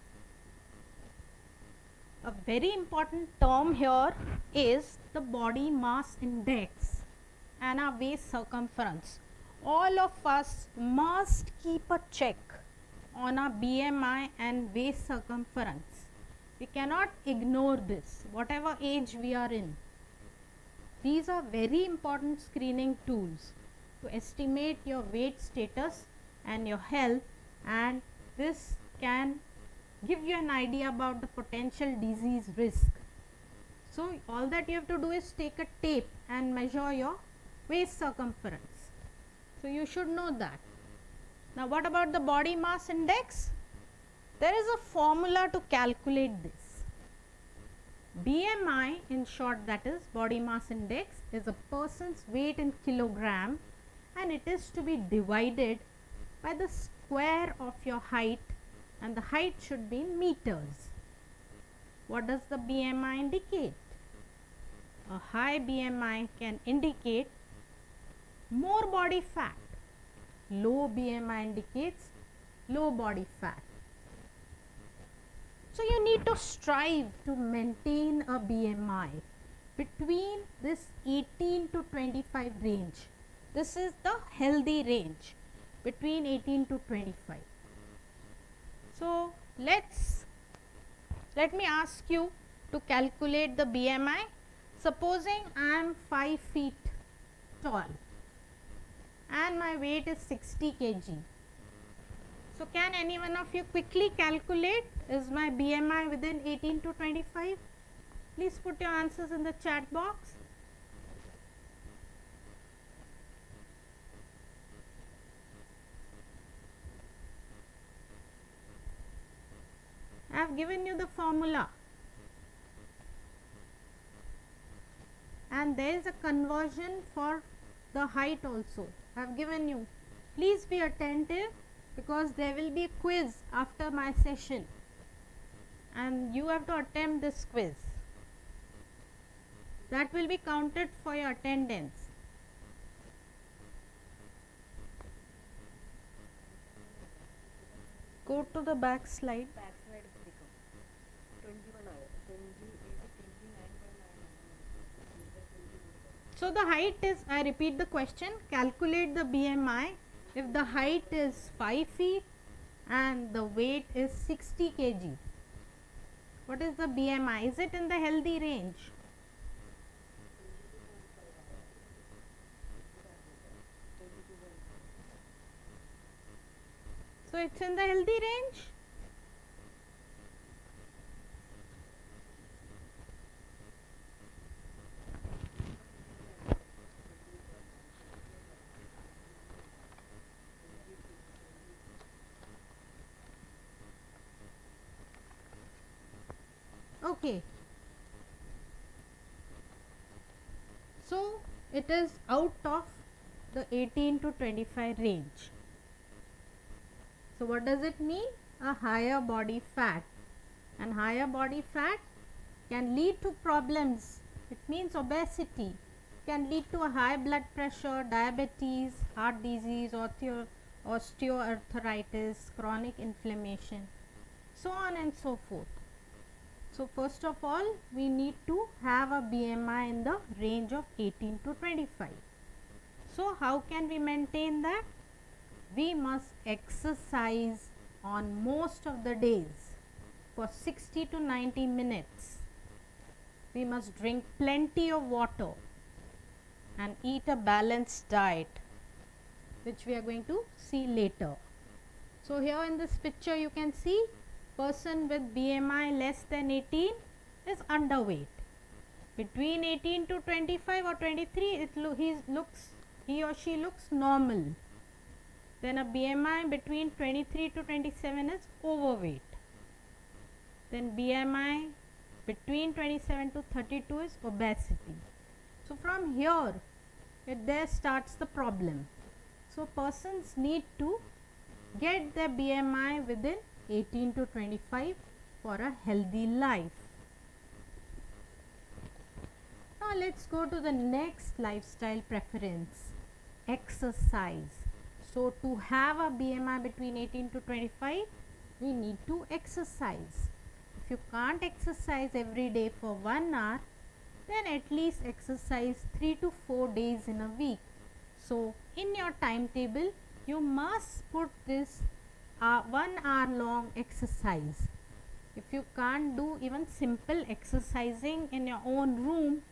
A very important term here is the body mass index and our waist circumference. All of us must keep a check on our BMI and waist circumference. We cannot ignore this, whatever age we are in. These are very important screening tools to estimate your weight status and your health, and this can give you an idea about the potential disease risk. So all that you have to do is take a tape and measure your waist circumference. So you should know that. Now what about the body mass index? There is a formula to calculate this. BMI, in short, that is body mass index, is a person's weight in kilogram, and it is to be divided by the square of your height, and the height should be in meters. What does the BMI indicate? A high BMI can indicate more body fat. Low BMI indicates low body fat. So you need to strive to maintain a BMI between this 18 to 25 range. This is the healthy range, between 18 to 25. So let me ask you to calculate the BMI. Supposing I am 5 feet tall and my weight is 60 kg. So can any one of you quickly calculate, is my BMI within 18 to 25? Please put your answers in the chat box. I have given you the formula, and there is a conversion for the height also. I have given you. Please be attentive, because there will be a quiz after my session and you have to attempt this quiz. That will be counted for your attendance. Go to the back slide. So the height is, I repeat the question, calculate the BMI if the height is 5 feet and the weight is 60 kg. What is the BMI? Is it in the healthy range? So it's in the healthy range. Okay. So it is out of the 18 to 25 range. So what does it mean? A higher body fat, and higher body fat can lead to problems. It means obesity, can lead to a high blood pressure, diabetes, heart disease, osteoarthritis, chronic inflammation, so on and so forth. So first of all, we need to have a BMI in the range of 18 to 25. So how can we maintain that? We must exercise on most of the days for 60 to 90 minutes. We must drink plenty of water and eat a balanced diet, which we are going to see later. So here in this picture you can see person with BMI less than 18 is underweight. Between 18 to 25 or 23 he or she looks normal. Then a BMI between 23 to 27 is overweight. Then BMI between 27 to 32 is obesity. So from here, there starts the problem. So persons need to get their BMI within 18 to 25 for a healthy life. Now let's go to the next lifestyle preference, exercise. So to have a BMI between 18 to 25, we need to exercise. If you can't exercise every day for 1 hour, then at least exercise 3 to 4 days in a week. So in your timetable, you must put this 1 hour long exercise. If you can't do even simple exercising in your own room,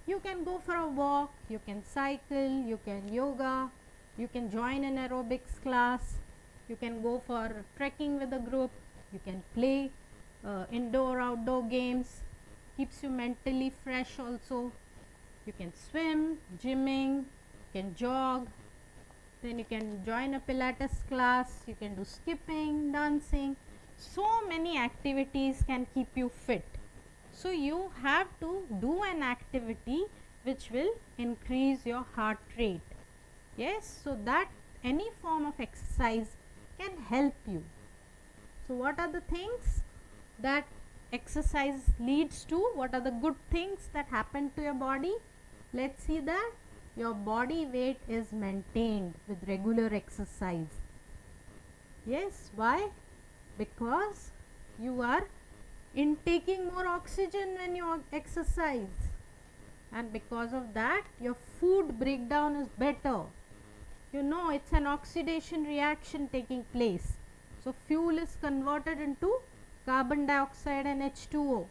you can go for a walk, you can cycle, you can yoga, you can join an aerobics class, you can go for trekking with a group, you can play indoor outdoor games, keeps you mentally fresh also. You can swim, gymming, you can jog, then you can join a Pilates class, you can do skipping, dancing. So many activities can keep you fit. So you have to do an activity which will increase your heart rate. Yes, so that any form of exercise can help you. So what are the things that exercise leads to? What are the good things that happen to your body? Let's see that. Your body weight is maintained with regular exercise. Yes, why? Because you are intaking more oxygen when you exercise, and because of that your food breakdown is better. You know, it's an oxidation reaction taking place. So fuel is converted into carbon dioxide and H2O.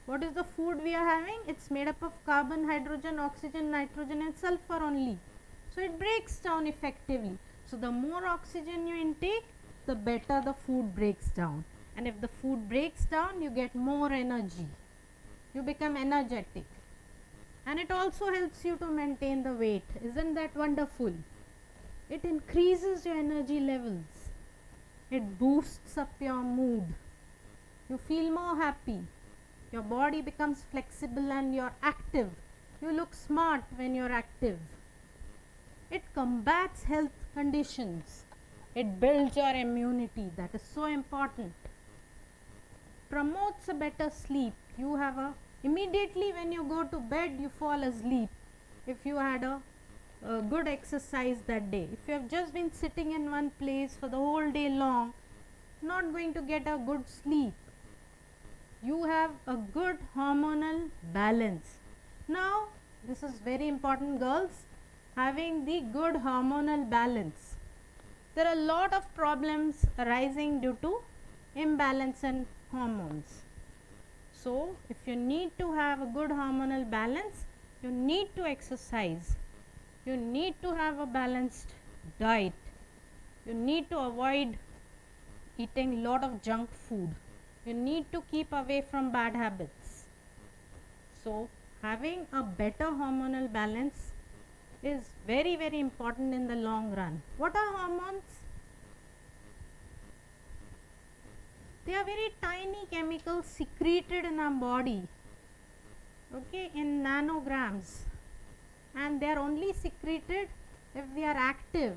What is the food we are having? It's made up of carbon, hydrogen, oxygen, nitrogen and sulfur only. So it breaks down effectively. So the more oxygen you intake, the better the food breaks down. And if the food breaks down, you get more energy. You become energetic. And it also helps you to maintain the weight. Isn't that wonderful? It increases your energy levels. It boosts up your mood. You feel more happy. Your body becomes flexible and you're active. You look smart when you're active. It combats health conditions. It builds your immunity. That is so important. Promotes a better sleep. You have immediately when you go to bed, you fall asleep if you had a good exercise that day. If you have just been sitting in one place for the whole day long, not going to get a good sleep. You have a good hormonal balance. Now, this is very important, girls, having the good hormonal balance. There are a lot of problems arising due to imbalance in hormones. So, if you need to have a good hormonal balance, you need to exercise. You need to have a balanced diet. You need to avoid eating lot of junk food. You need to keep away from bad habits. So, having a better hormonal balance is very, very important in the long run. What are hormones? They are very tiny chemicals secreted in our body, okay, in nanograms, and they are only secreted if we are active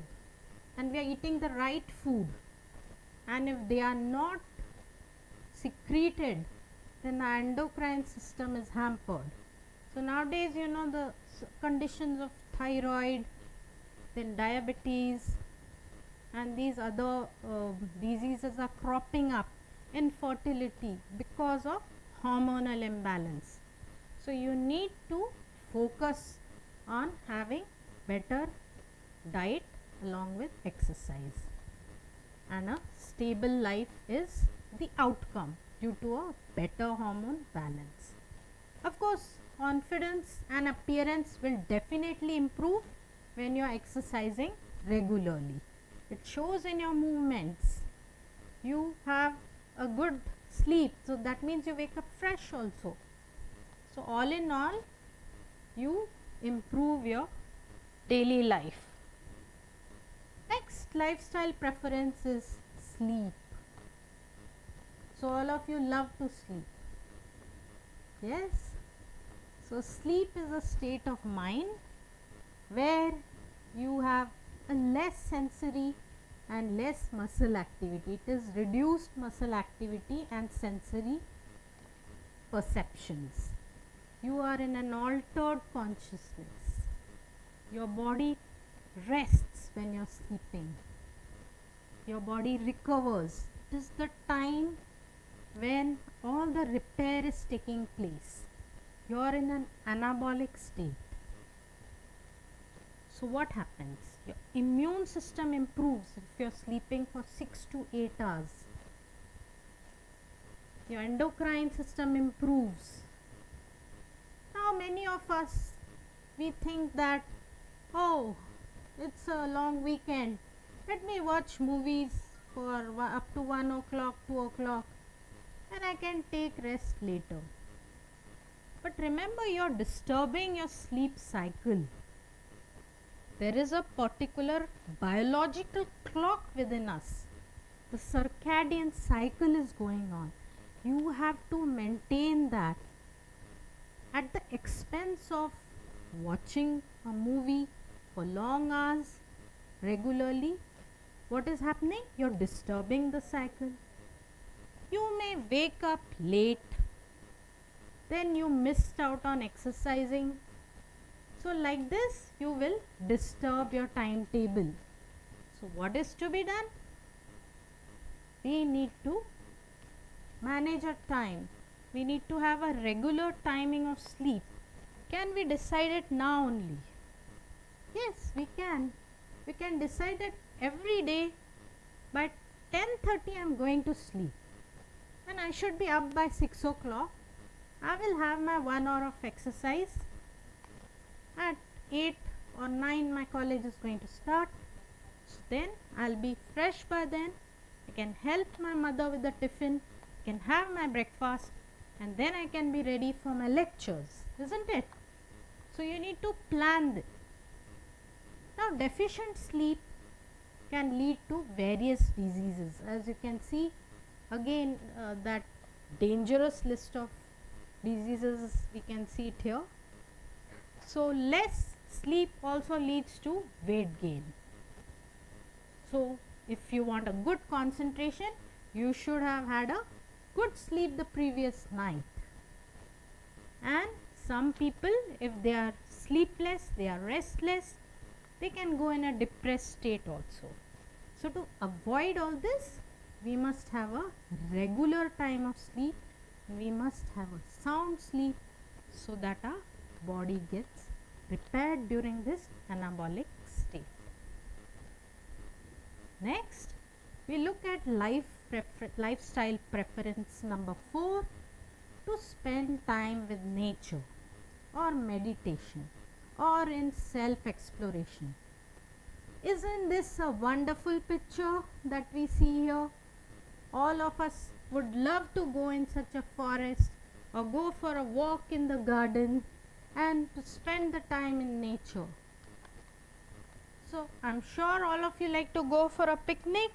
and we are eating the right food. And if they are not secreted, then the endocrine system is hampered. So nowadays, you know, the conditions of thyroid, then diabetes, and these other diseases are cropping up, infertility, because of hormonal imbalance. So you need to focus on having better diet along with exercise, and a stable life is the outcome due to a better hormone balance. Of course, confidence and appearance will definitely improve when you are exercising regularly. It shows in your movements. You have a good sleep, so that means you wake up fresh also. So all in all, you improve your daily life. Next lifestyle preference is sleep. So all of you love to sleep. Yes. So sleep is a state of mind where you have a less sensory and less muscle activity. It is reduced muscle activity and sensory perceptions. You are in an altered consciousness. Your body rests when you are sleeping. Your body recovers. It is the time when all the repair is taking place. You are in an anabolic state. So what happens? Your immune system improves if you are sleeping for 6 to 8 hours. Your endocrine system improves. Now many of us, we think that, oh, it's a long weekend, let me watch movies for up to 1 o'clock, 2 o'clock, and I can take rest later. But remember, you are disturbing your sleep cycle. There is a particular biological clock within us. The circadian cycle is going on. You have to maintain that. At the expense of watching a movie for long hours regularly, what is happening? You are disturbing the cycle. You may wake up late, then you missed out on exercising. So like this, you will disturb your timetable. So what is to be done? We need to manage our time. We need to have a regular timing of sleep. Can we decide it now only? Yes, we can. We can decide it every day by 10:30 I am going to sleep. And I should be up by 6 o'clock. I will have my 1 hour of exercise. At 8 or 9 my college is going to start. So then I'll be fresh by then. I can help my mother with the tiffin. I can have my breakfast, and then I can be ready for my lectures, isn't it? So you need to plan this. Now deficient sleep can lead to various diseases. As you can see, again that dangerous list of diseases, we can see it here. So less sleep also leads to weight gain. So if you want a good concentration, you should have had a good sleep the previous night. And some people, if they are sleepless, they are restless, they can go in a depressed state also. So to avoid all this, we must have a regular time of sleep. We must have a sound sleep so that our body gets repaired during this anabolic state. Next, we look at lifestyle preference number 4, to spend time with nature or meditation or in self-exploration. Isn't this a wonderful picture that we see here? All of us would love to go in such a forest or go for a walk in the garden and to spend the time in nature. So I'm sure all of you like to go for a picnic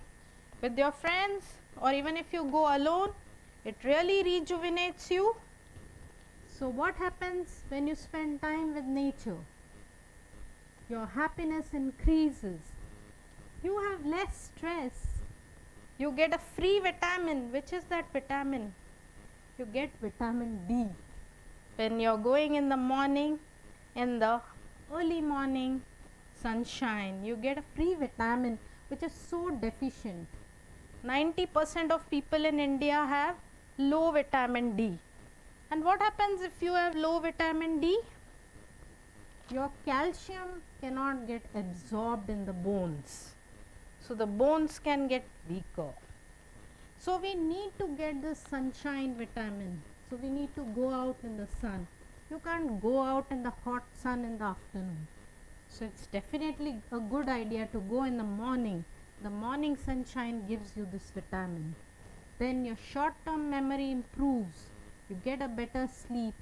with your friends, or even if you go alone, it really rejuvenates you. So what happens when you spend time with nature? Your happiness increases. You have less stress. You get a free vitamin. Which is that vitamin? You get vitamin D. When you're going in the morning, in the early morning sunshine, you get a free vitamin which is so deficient. 90% of people in India have low vitamin D. And what happens if you have low vitamin D? Your calcium cannot get absorbed in the bones. So the bones can get weaker. So we need to get the sunshine vitamin. So we need to go out in the sun. You can't go out in the hot sun in the afternoon. So it's definitely a good idea to go in the morning. The morning sunshine gives you this vitamin. Then your short-term memory improves. You get a better sleep.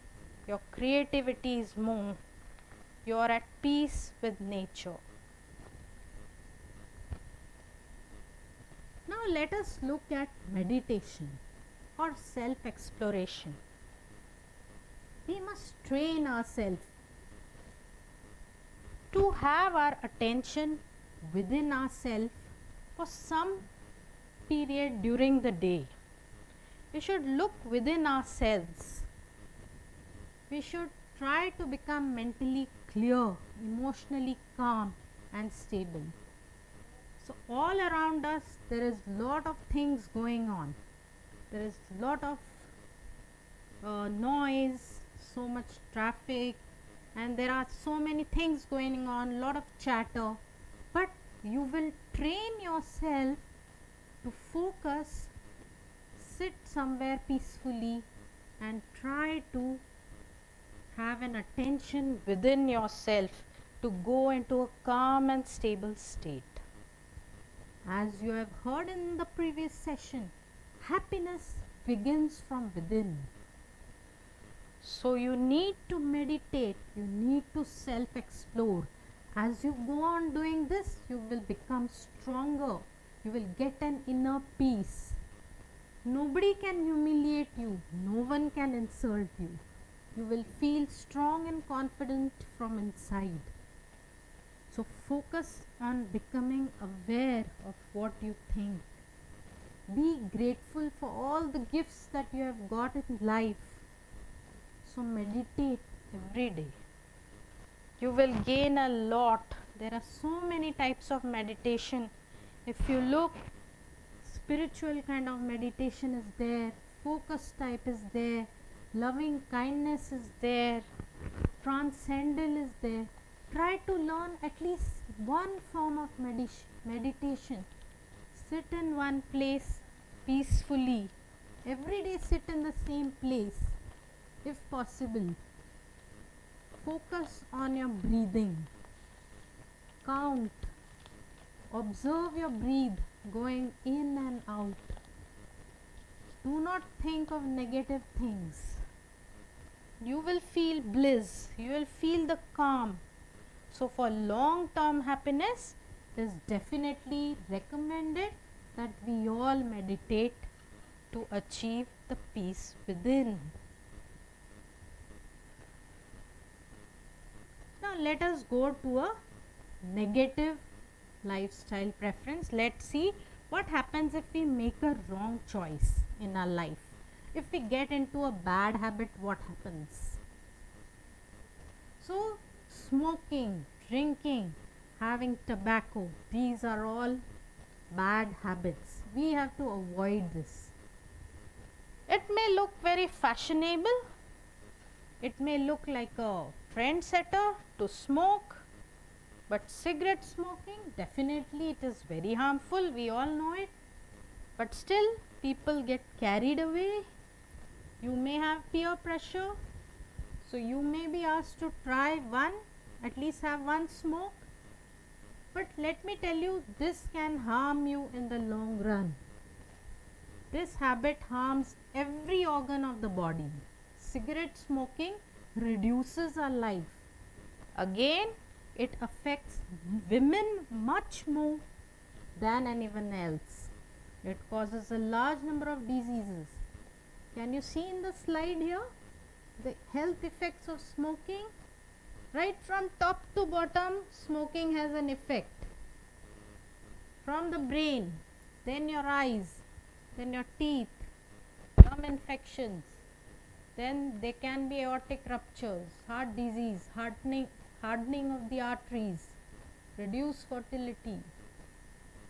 Your creativity is more. You are at peace with nature. Now let us look at meditation or self-exploration. We must train ourselves to have our attention within ourselves for some period during the day. We should look within ourselves. We should try to become mentally clear, emotionally calm and stable. So all around us there is lot of things going on. There is lot of noise, so much traffic, and there are so many things going on, lot of chatter. But you will train yourself to focus, sit somewhere peacefully and try to have an attention within yourself to go into a calm and stable state. As you have heard in the previous session, happiness begins from within. So you need to meditate, you need to self-explore. As you go on doing this, you will become stronger. You will get an inner peace. Nobody can humiliate you. No one can insult you. You will feel strong and confident from inside. So focus on becoming aware of what you think. Be grateful for all the gifts that you have got in life. So meditate every day. You will gain a lot. There are so many types of meditation. If you look, spiritual kind of meditation is there, focus type is there, loving kindness is there, transcendental is there. Try to learn at least one form of meditation. Sit in one place peacefully. Every day sit in the same place if possible. Focus on your breathing. Count. Observe your breath going in and out. Do not think of negative things. You will feel bliss. You will feel the calm. So for long-term happiness, it is definitely recommended that we all meditate to achieve the peace within. Now let us go to a negative lifestyle preference. Let's see what happens if we make a wrong choice in our life. If we get into a bad habit, what happens? So smoking, drinking, having tobacco, these are all bad habits. we have to avoid this. It may look very fashionable, it may look like a trendsetter to smoke, but cigarette smoking, definitely it is very harmful, we all know it. But still people get carried away. You may have peer pressure, so you may be asked to try one, at least have one smoke. But let me tell you, this can harm you in the long run. This habit harms every organ of the body. Cigarette smoking reduces our life. Again, it affects women much more than anyone else. It causes a large number of diseases. Can you see in the slide here the health effects of smoking? Right from top to bottom, smoking has an effect. From the brain, then your eyes, then your teeth, gum infections, then there can be aortic ruptures, heart disease, hardening of the arteries, reduced fertility.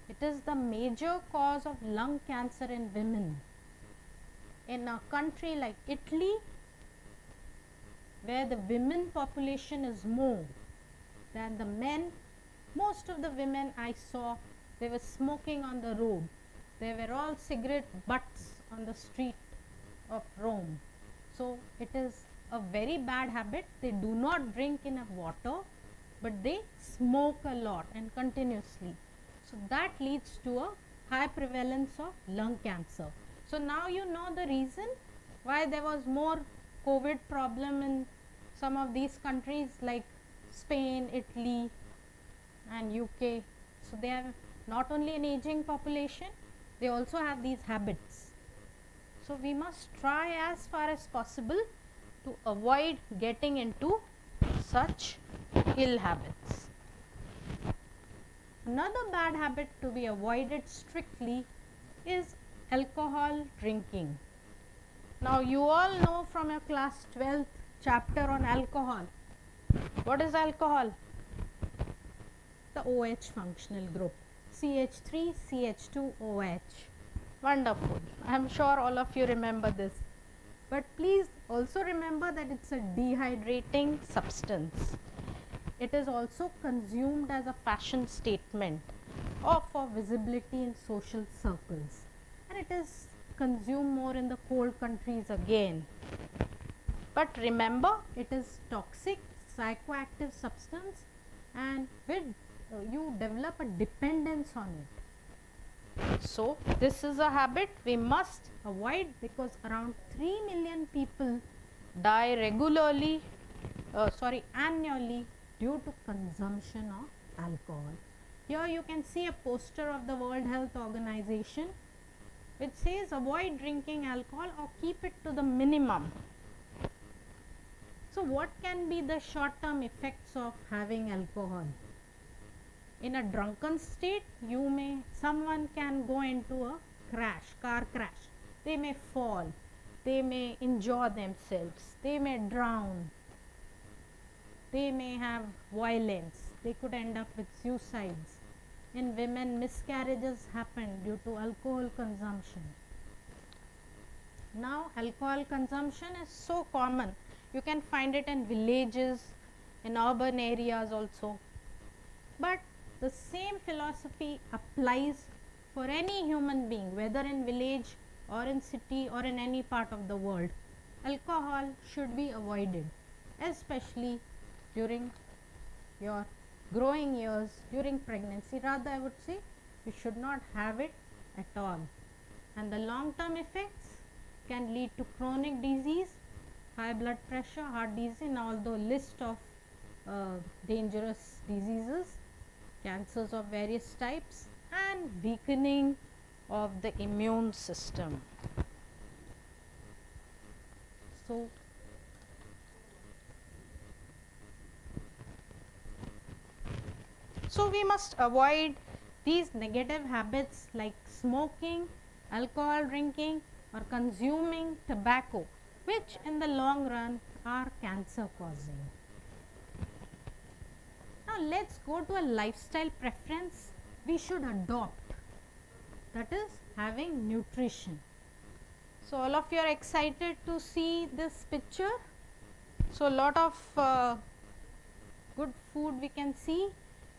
It is the major cause of lung cancer in women. In a country like Italy, where the women population is more than the men, most of the women I saw, they were smoking on the road. They were all cigarette butts on the street of Rome. So it is a very bad habit. They do not drink enough water, but they smoke a lot and continuously. So that leads to a high prevalence of lung cancer. So now you know the reason why there was more COVID problem in some of these countries like Spain, Italy and UK. So they have not only an aging population, they also have these habits. So we must try as far as possible to avoid getting into such ill habits. Another bad habit to be avoided strictly is alcohol drinking. Now you all know from your class 12th chapter on alcohol. What is alcohol? The OH functional group, CH3, CH2, OH. Wonderful. I am sure all of you remember this. But please also remember that it's a dehydrating substance. It is also consumed as a fashion statement or for visibility in social circles. And it is consumed more in the cold countries again. But remember, it is toxic, psychoactive substance, and with you develop a dependence on it. So this is a habit we must avoid, because around 3 million people die annually due to consumption of alcohol. Here you can see a poster of the World Health Organization which says avoid drinking alcohol or keep it to the minimum. So what can be the short-term effects of having alcohol? In a drunken state, someone can go into a car crash. They may fall, they may injure themselves, they may drown, they may have violence, they could end up with suicides. In women, miscarriages happen due to alcohol consumption. Now alcohol consumption is so common. You can find it in villages, in urban areas also. But the same philosophy applies for any human being, whether in village or in city or in any part of the world. Alcohol should be avoided, especially during your growing years, during pregnancy. Rather, I would say you should not have it at all. And the long-term effects can lead to chronic disease, high blood pressure, heart disease, and although list of dangerous diseases, cancers of various types, and weakening of the immune system. So we must avoid these negative habits like smoking, alcohol drinking, or consuming tobacco, which in the long run are cancer causing. Now let's go to a lifestyle preference we should adopt. That is, having nutrition. So all of you are excited to see this picture. So a lot of good food we can see,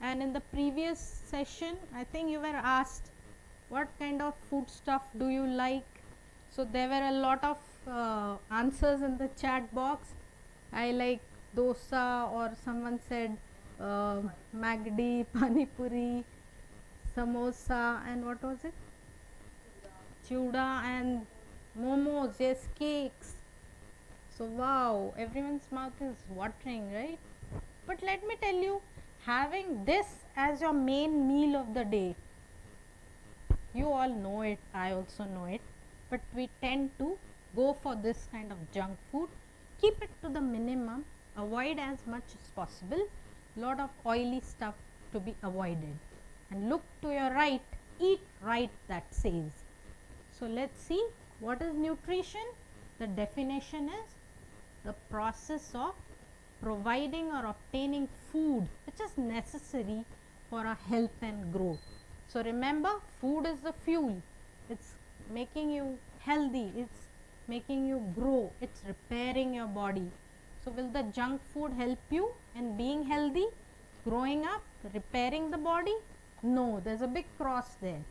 and in the previous session I think you were asked what kind of food stuff do you like. So there were a lot of answers in the chat box. I like dosa, or someone said magdi, pani puri, samosa, and what was it, chuda, and momos, yes, cakes. So wow, everyone's mouth is watering, right? But let me tell you, having this as your main meal of the day, you all know it, I also know it, but we tend to go for this kind of junk food. Keep it to the minimum, avoid as much as possible, lot of oily stuff to be avoided, and look to your right, eat right, that says. So let's see what is nutrition. The definition is the process of providing or obtaining food which is necessary for our health and growth. So remember, food is the fuel. It's making you healthy, it's making you grow, it's repairing your body. So will the junk food help you in being healthy, growing up, repairing the body? No, there's a big cross there.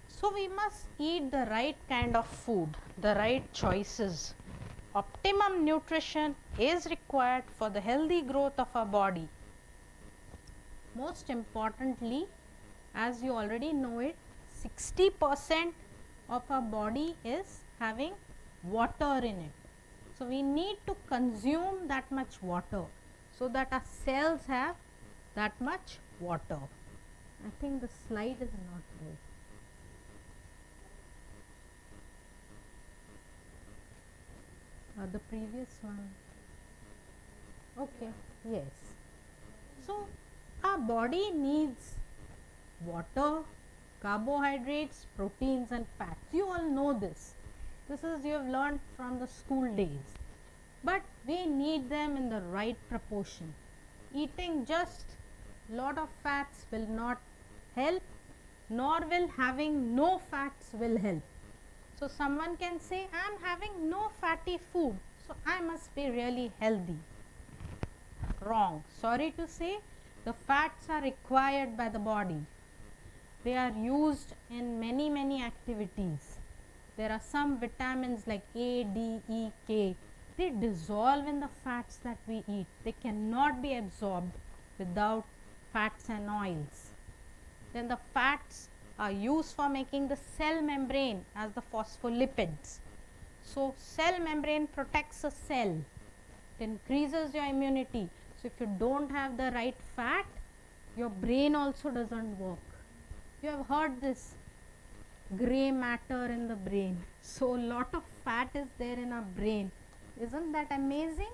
So we must eat the right kind of food, the right choices. Optimum nutrition is required for the healthy growth of our body. Most importantly, as you already know it, 60% of our body is having water in it. So we need to consume that much water so that our cells have that much water. I think the slide is not there. The previous one. Okay, yes. So our body needs water, carbohydrates, proteins and fats. You all know this. This is you have learned from the school days. But we need them in the right proportion. Eating just lot of fats will not help, nor will having no fats will help. So someone can say, I am having no fatty food, so I must be really healthy. Wrong. Sorry to say, the fats are required by the body. They are used in many activities. There are some vitamins like A, D, E, K. They dissolve in the fats that we eat. They cannot be absorbed without fats and oils. Then the fats are used for making the cell membrane as the phospholipids. So cell membrane protects a cell. It increases your immunity. So if you don't have the right fat, your brain also doesn't work. You have heard this gray matter in the brain. So lot of fat is there in our brain. Isn't that amazing?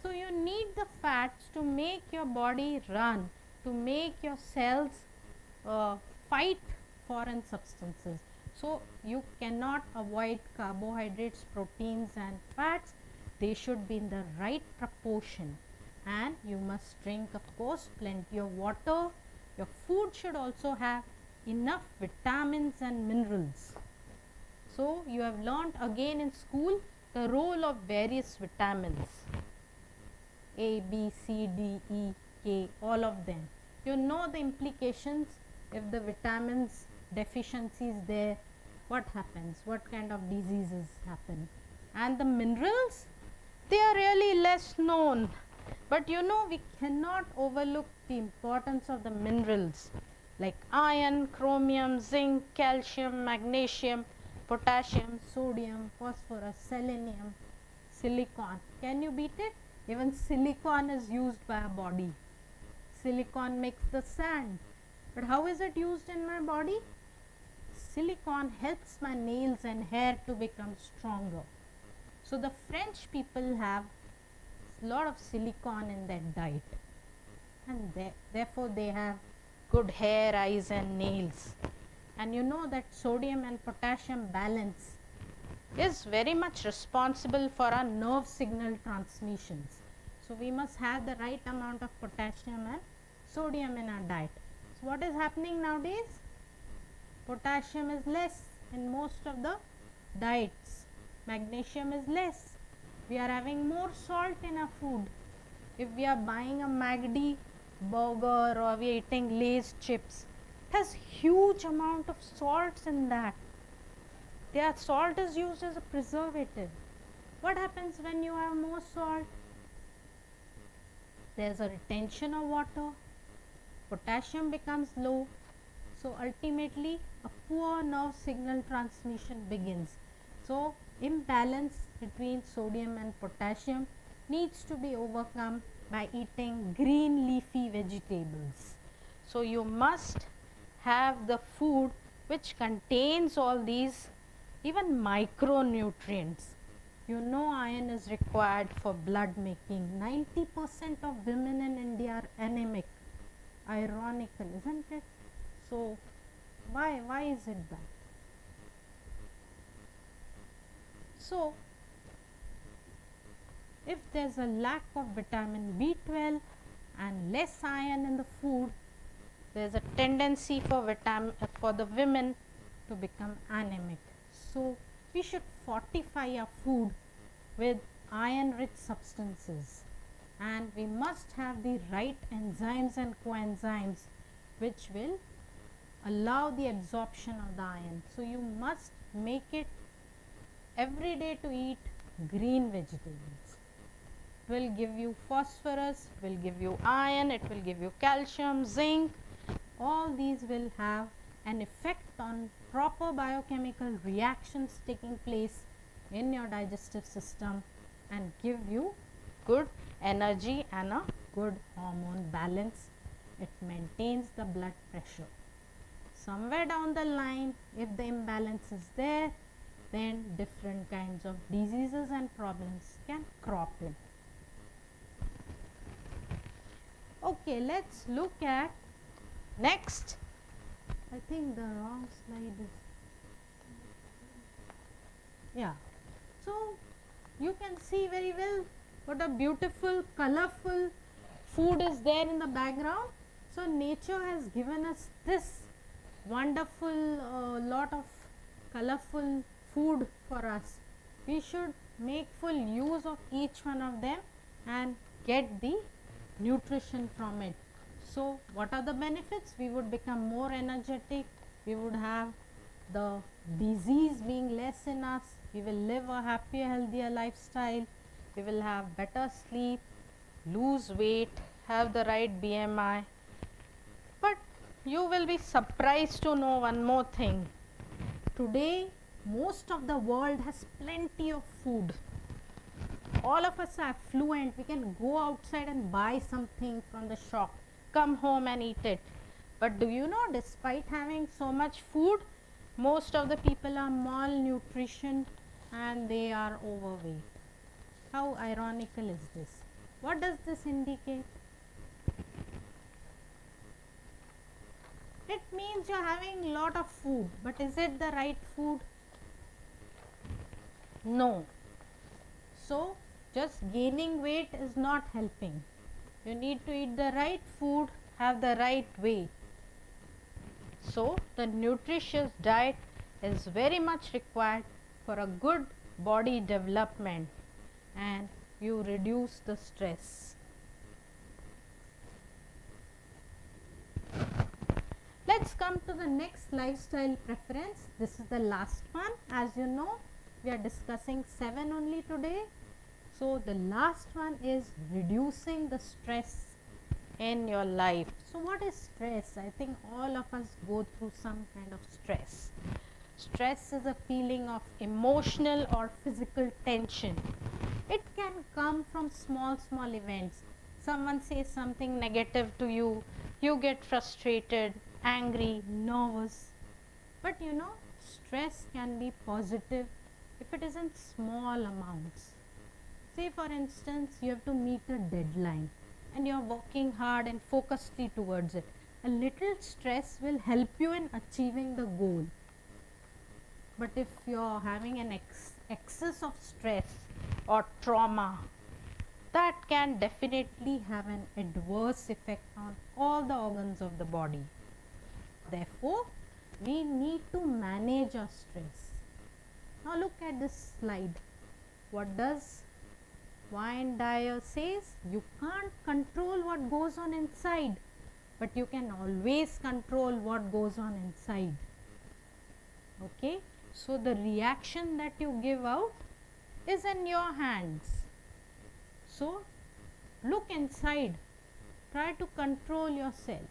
So you need the fats to make your body run, to make your cells fight foreign substances. So you cannot avoid carbohydrates, proteins and fats. They should be in the right proportion, and you must drink, of course, plenty of water. Your food should also have enough vitamins and minerals. So you have learnt again in school the role of various vitamins, A, B, C, D, E, K, all of them. You know the implications. If the vitamins deficiency is there, what happens, what kind of diseases happen. And the minerals, they are really less known, but you know, we cannot overlook the importance of the minerals like iron, chromium, zinc, calcium, magnesium, potassium, sodium, phosphorus, selenium, silicon. Can you beat it? Even silicon is used by our body. Silicon makes the sand. But how is it used in my body? Silicon helps my nails and hair to become stronger. So the French people have a lot of silicon in their diet, and therefore they have good hair, eyes and nails. And you know that sodium and potassium balance is very much responsible for our nerve signal transmissions. So we must have the right amount of potassium and sodium in our diet. what is happening nowadays? Potassium is less in most of the diets. Magnesium is less. We are having more salt in our food. If we are buying a McD burger or we are eating Lay's chips, it has huge amount of salts in that. Their salt is used as a preservative. What happens when you have more salt? There's a retention of water, potassium becomes low, so ultimately a poor nerve signal transmission begins. So imbalance between sodium and potassium needs to be overcome by eating green leafy vegetables. So you must have the food which contains all these, even micronutrients. You know iron is required for blood making. 90% of women in India are anemic. Ironical, isn't it? So why is it that? So if there's a lack of vitamin B12 and less iron in the food, there's a tendency for the women to become anemic. So we should fortify our food with iron rich substances, and we must have the right enzymes and coenzymes which will allow the absorption of the iron. So you must make it every day to eat green vegetables. It will give you phosphorus, it will give you iron, it will give you calcium, zinc. All these will have an effect on proper biochemical reactions taking place in your digestive system and give you good energy and a good hormone balance. It maintains the blood pressure. Somewhere down the line, if the imbalance is there, then different kinds of diseases and problems can crop in. Okay, let's look at next. I think the wrong slide is, yeah. So you can see very well what a beautiful, colorful food is there in the background. So nature has given us this wonderful lot of colorful food for us. We should make full use of each one of them and get the nutrition from it. So what are the benefits? We would become more energetic, we would have the disease being less in us, we will live a happier, healthier lifestyle, we will have better sleep, lose weight, have the right BMI. But you will be surprised to know one more thing. Today most of the world has plenty of food. All of us are affluent, we can go outside and buy something from the shop, come home and eat it. But do you know, despite having so much food, most of the people are malnutrition and they are overweight. How ironical is this? What does this indicate? It means you're having a lot of food, but is it the right food? No. So just gaining weight is not helping. You need to eat the right food, have the right weight. So the nutritious diet is very much required for a good body development, and you reduce the stress. Let's come to the next lifestyle preference. This is the last one. As you know, we are discussing 7 only today. So the last one is reducing the stress in your life. So what is stress? I think all of us go through some kind of stress. Stress is a feeling of emotional or physical tension. It can come from small events. Someone says something negative to you, you get frustrated, angry, nervous. But you know, stress can be positive if it is in small amounts. Say for instance, you have to meet a deadline and you are working hard and focusedly towards it. A little stress will help you in achieving the goal. But if you are having an excess of stress or trauma, that can definitely have an adverse effect on all the organs of the body. Therefore, we need to manage our stress. Now look at this slide. What does Wayne Dyer says? You can't control what goes on inside, but you can always control what goes on inside. Okay, so the reaction that you give out is in your hands. So look inside, try to control yourself,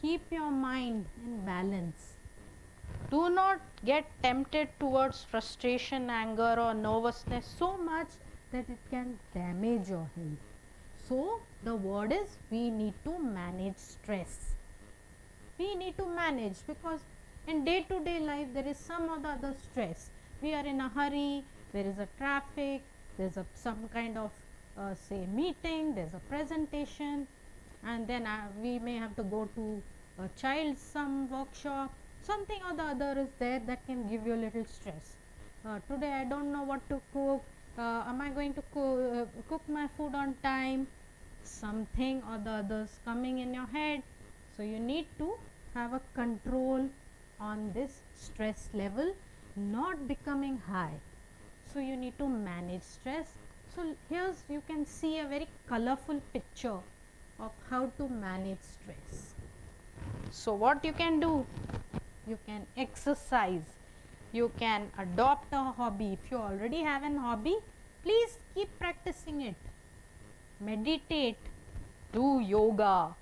keep your mind in balance. Do not get tempted towards frustration, anger or nervousness so much that it can damage your health. So the word is, we need to manage stress. We need to manage, because in day-to-day life there is some or the other stress. We are in a hurry, there is a traffic, there is some kind of say meeting, there is a presentation, and then we may have to go to a child's some workshop. Something or the other is there that can give you a little stress. Today I don't know what to cook. Am I going to cook my food on time? Something or the others coming in your head. So you need to have a control on this stress level, not becoming high. So you need to manage stress. So here's, you can see a very colorful picture of how to manage stress. So what you can do? You can exercise, you can adopt a hobby. If you already have an hobby, please keep practicing it. Meditate, do yoga,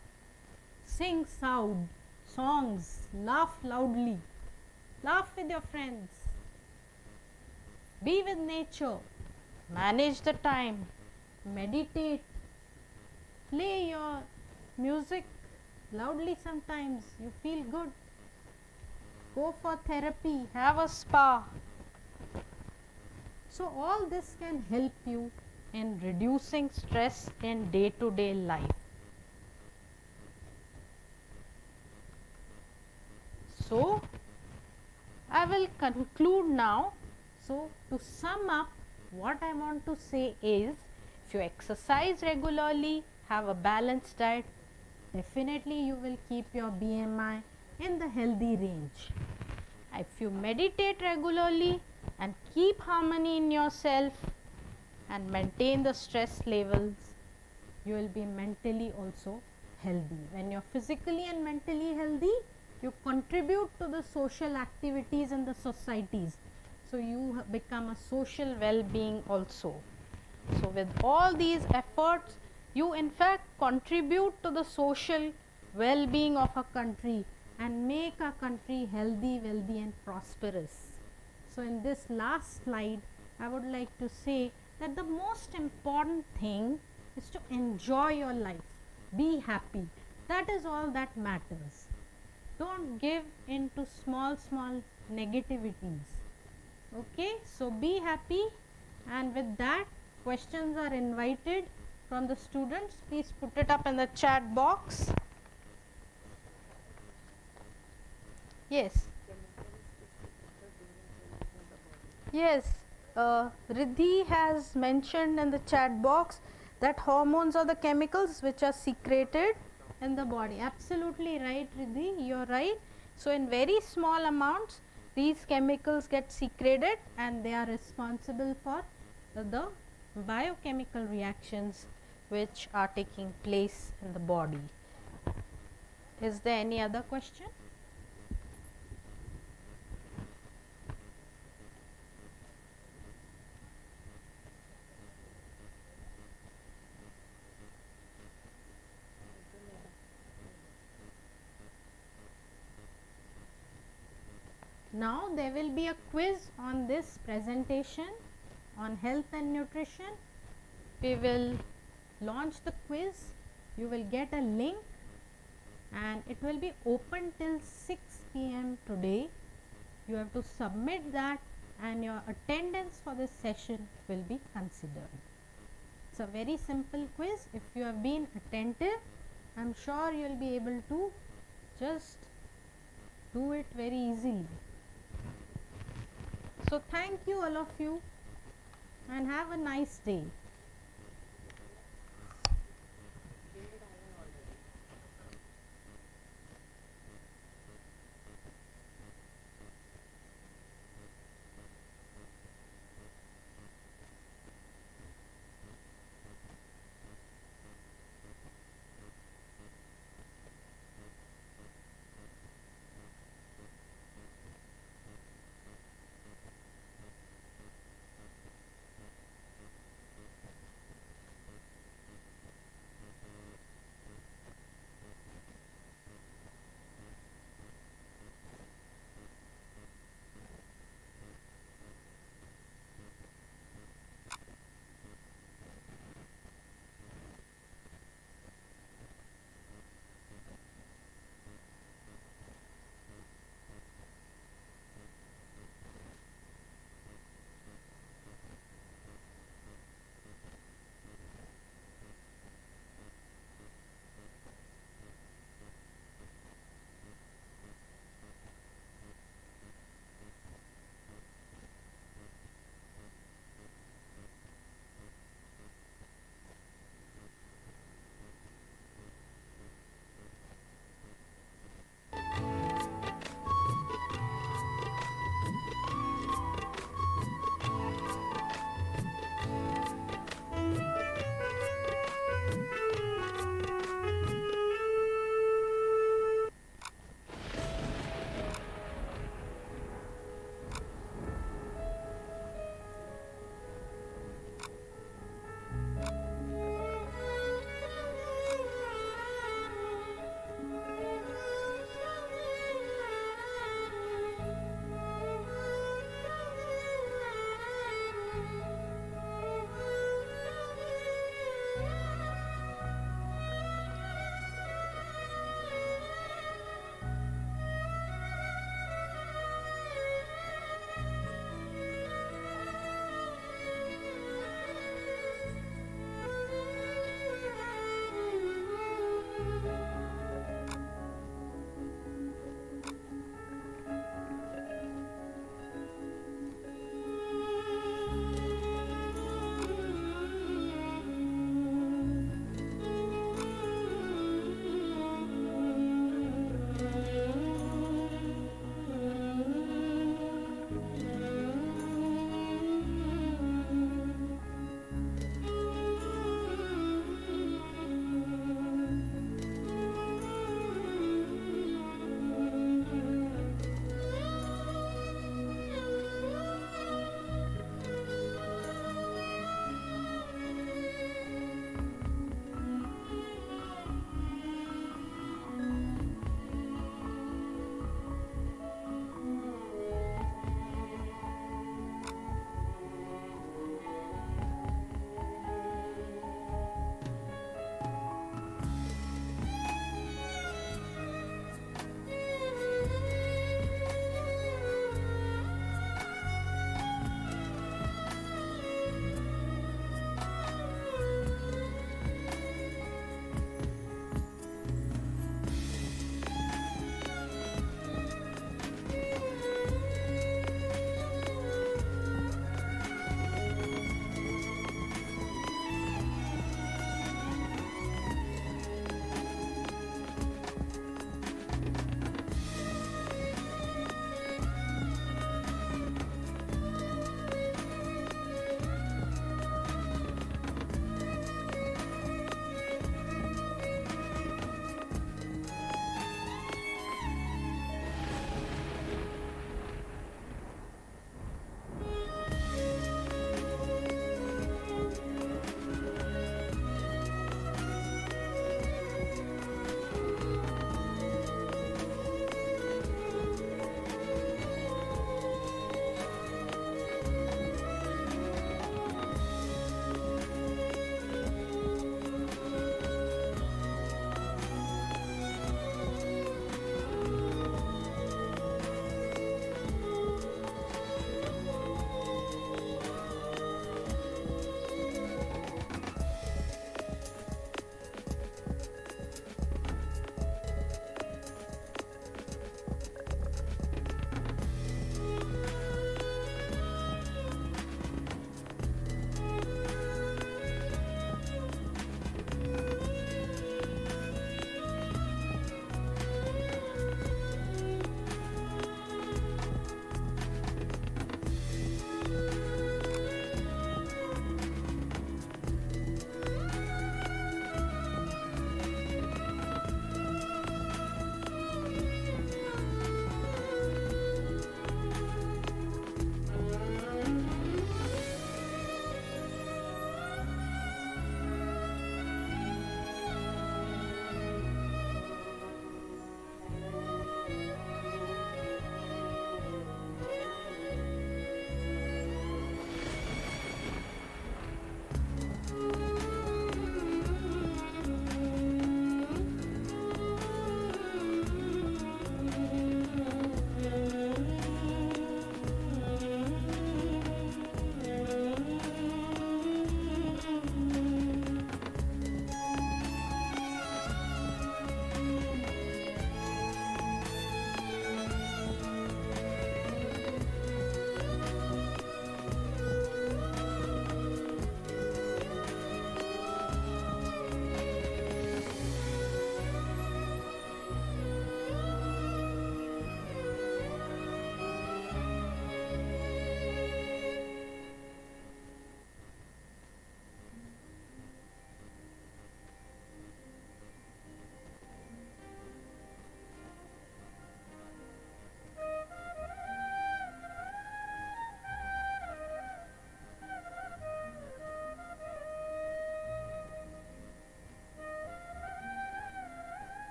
sing songs, laugh loudly, laugh with your friends, be with nature, manage the time, meditate, play your music loudly sometimes, you feel good. Go for therapy, have a spa. So all this can help you in reducing stress in day-to-day life. So I will conclude now. So to sum up, what I want to say is, if you exercise regularly, have a balanced diet, definitely you will keep your BMI in the healthy range. If you meditate regularly and keep harmony in yourself and maintain the stress levels, you will be mentally also healthy. When you are physically and mentally healthy, you contribute to the social activities in the societies. So you become a social well-being also. So with all these efforts, you in fact contribute to the social well-being of a country and make our country healthy, wealthy and prosperous. So in this last slide, I would like to say that the most important thing is to enjoy your life. Be happy. That is all that matters. Don't give into small negativities. Okay, so be happy, and with that, questions are invited from the students. Please put it up in the chat box. Yes. Yes, Riddhi has mentioned in the chat box that hormones are the chemicals which are secreted in the body. Absolutely right, Riddhi, you are right. So in very small amounts, these chemicals get secreted and they are responsible for the biochemical reactions which are taking place in the body. Is there any other question? Now there will be a quiz on this presentation on health and nutrition. We will launch the quiz. You will get a link and it will be open till 6 p.m. today. You have to submit that and your attendance for this session will be considered. It's a very simple quiz. If you have been attentive, I'm sure you will be able to just do it very easily. So thank you all of you and have a nice day.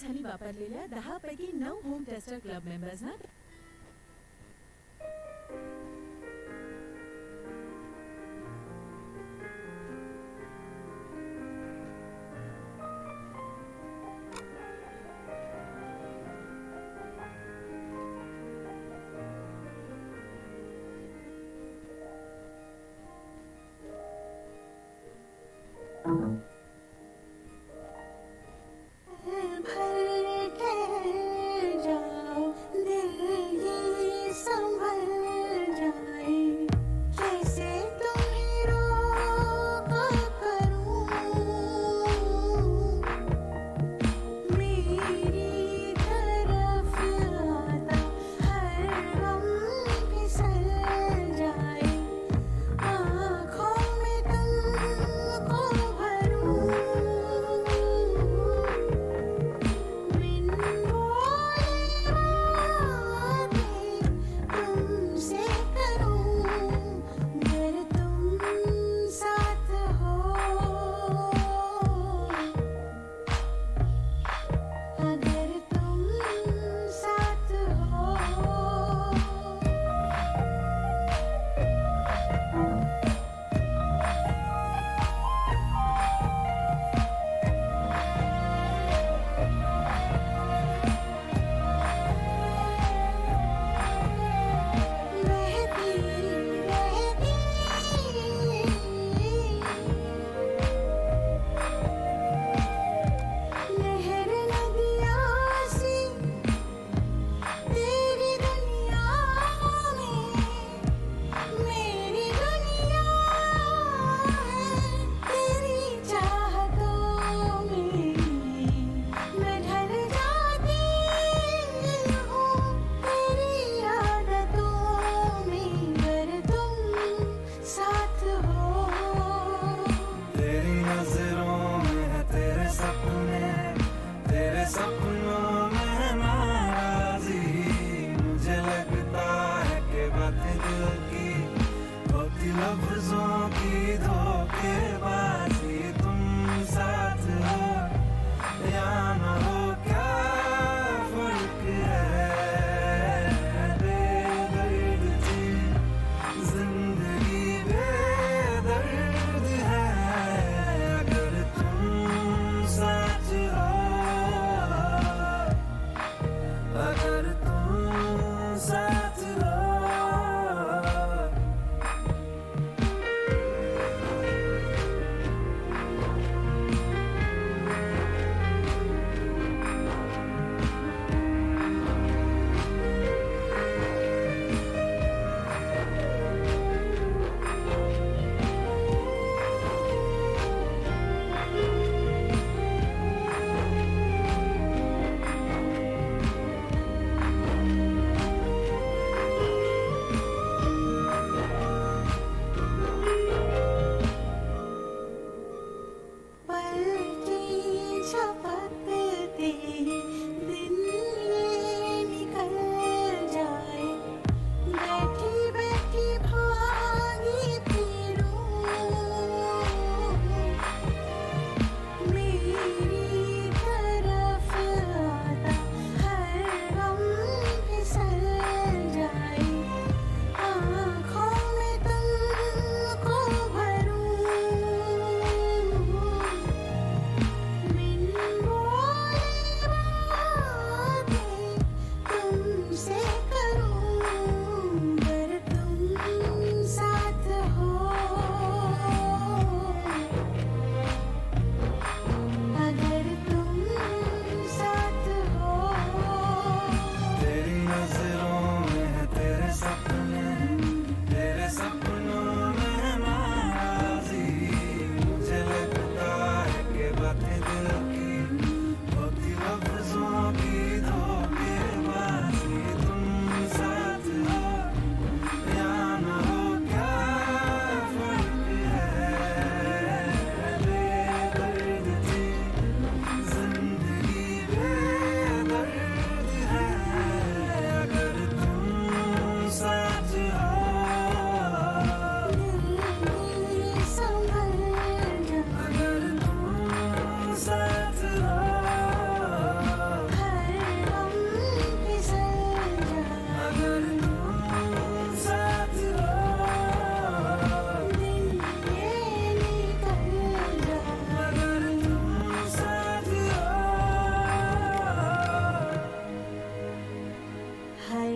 माणसांनी वापरलेल्या 10 पैकी 9 home tester club मेंबर्सना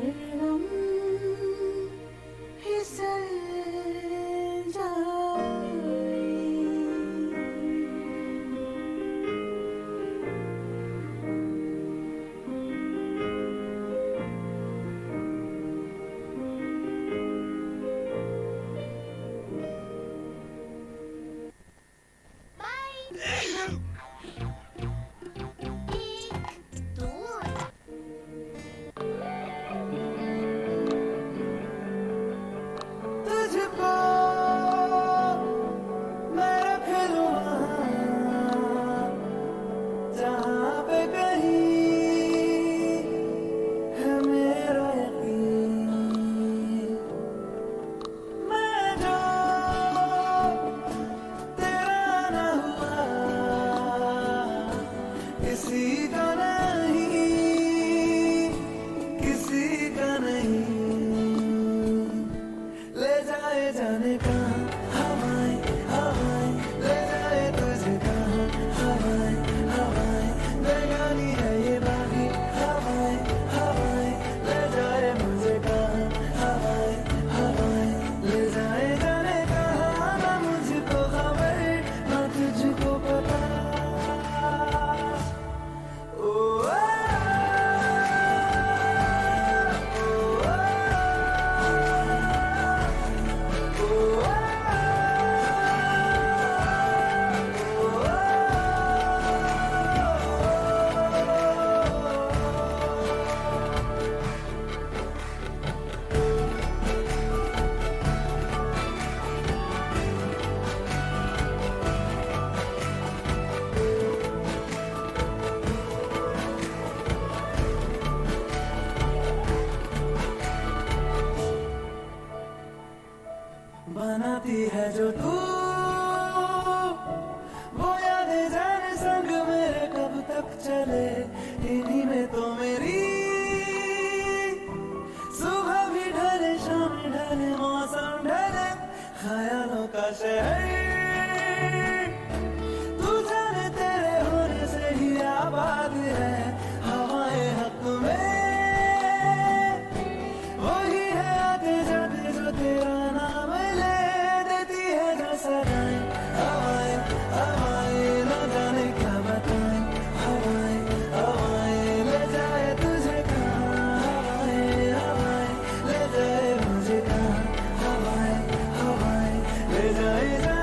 गम फिसल जाए। तुझको मैं रख लूं वहाँ, जहाँ पे कहीं है मेरा यकीन। मैं जो तेरा न हुआ, किसी का नहीं, किसी का नहीं। ले जाए जाने का हवाएं हवाएं, ले जाए तुझे कहाँ हवाएं हवाएं। बेगानी है ये बागी हवाएं हवाएं, ले जाए मुझे कहाँ हवाएं हवाएं। ले जाए जाने कहाँ, ना मुझको खबर ना तुझको पता। ओ बनाती है जो तू वो यादें जाने संग मेरे कब तक चले। इन्हीं में तो मेरी सुबह भी ढले शाम ढले मौसम ढले, ख्यालों का शहर तू जाने तेरे होने से ही आबाद है। हवाएं हक में वही है आते जाते जो तेरा नाम ले देती है जो सदाएं। हवाएं हवाएं न जाने क्या बताएं, हवाएं हवाएं ले जाए तुझे कहाँ। हवाएं हवाएं ले जाए मुझे कहाँ, हवाएं हवाएं ले जाए।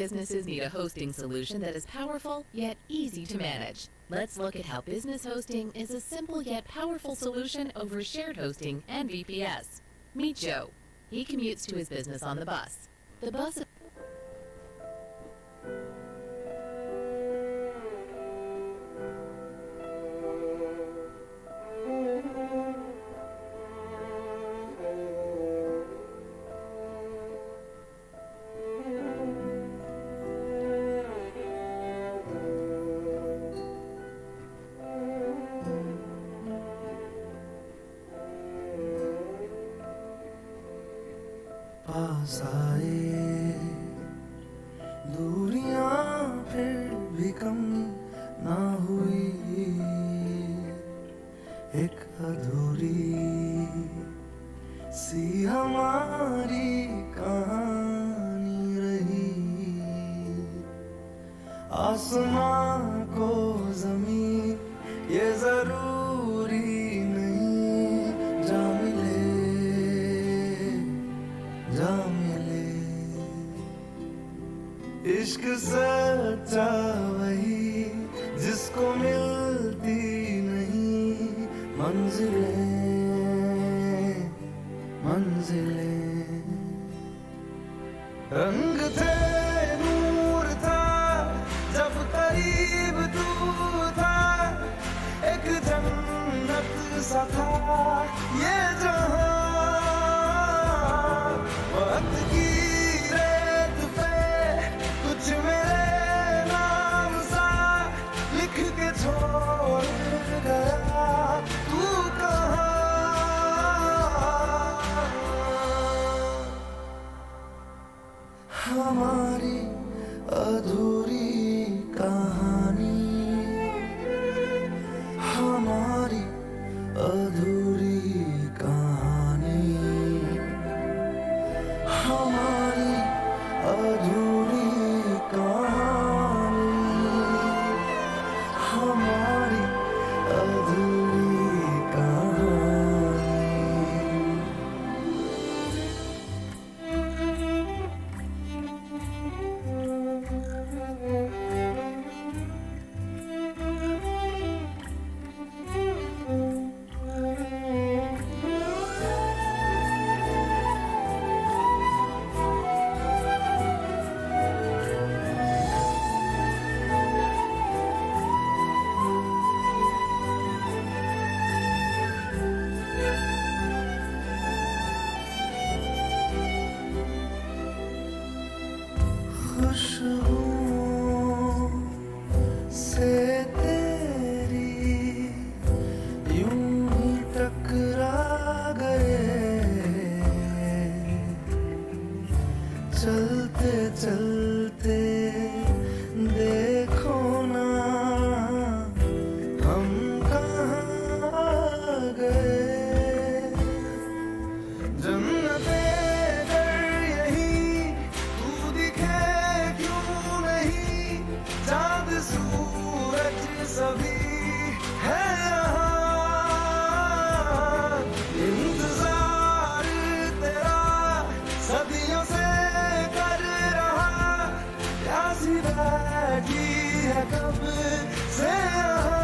businesses need a hosting solution that is powerful yet easy to manage. Let's look at how business hosting is a simple yet powerful solution over shared hosting and VPS. Meet Joe. He commutes to his business on the bus. The bus पास आए दूरियां फिर भी कम ना हुई एक अधूरी सी हमारी कहानी रही आसमां को जमीन ये जरूरी नहीं जा मिले इश्क सच्चा वही जिसको मिलती नहीं मंजिलें रंग थे नूर था जब करीब तू था एक जन्नत सा था ये जहां वक्त की रेत पे कुछ मेरे नाम सा लिख के छोड़ गया तू कहाँ हमारी अधूरी कहानी हमारी अधूरी कहानी हमारी अधूरी कहानी हमारी अधूरी कहानी खुशबुओं से तेरी यूं ही टकरा गए चलते चलते देखो ना हम कहाँ आ गए जन्नते कर यही तू दिखे क्यों नहीं चाँद सूरज सभी है यहाँ इंतजार तेरा सदियों से कर रहा प्यासी बैठी है कब से यहाँ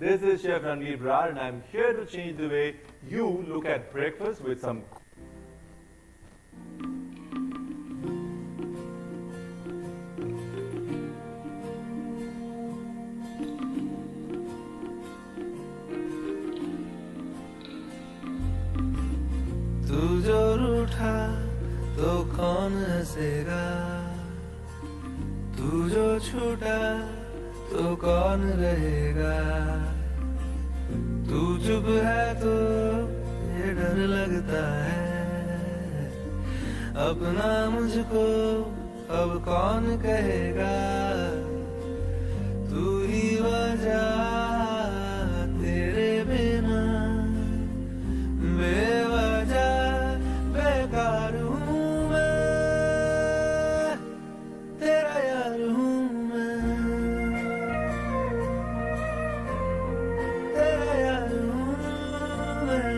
This is Chef Ranveer Brar and I'm here to change the way you look at breakfast with some तू जो रूठा तो कौन हंसेगा, तू जो छूटा तो कौन रहेगा, तू चुप है तो ये डर लगता है, अपना मुझको अब कौन कहेगा, तू ही वजह तेरे बिना बेवजह बेकार हूँ मैं, तेरा यार हूँ मैं, तेरा यार हूँ मैं।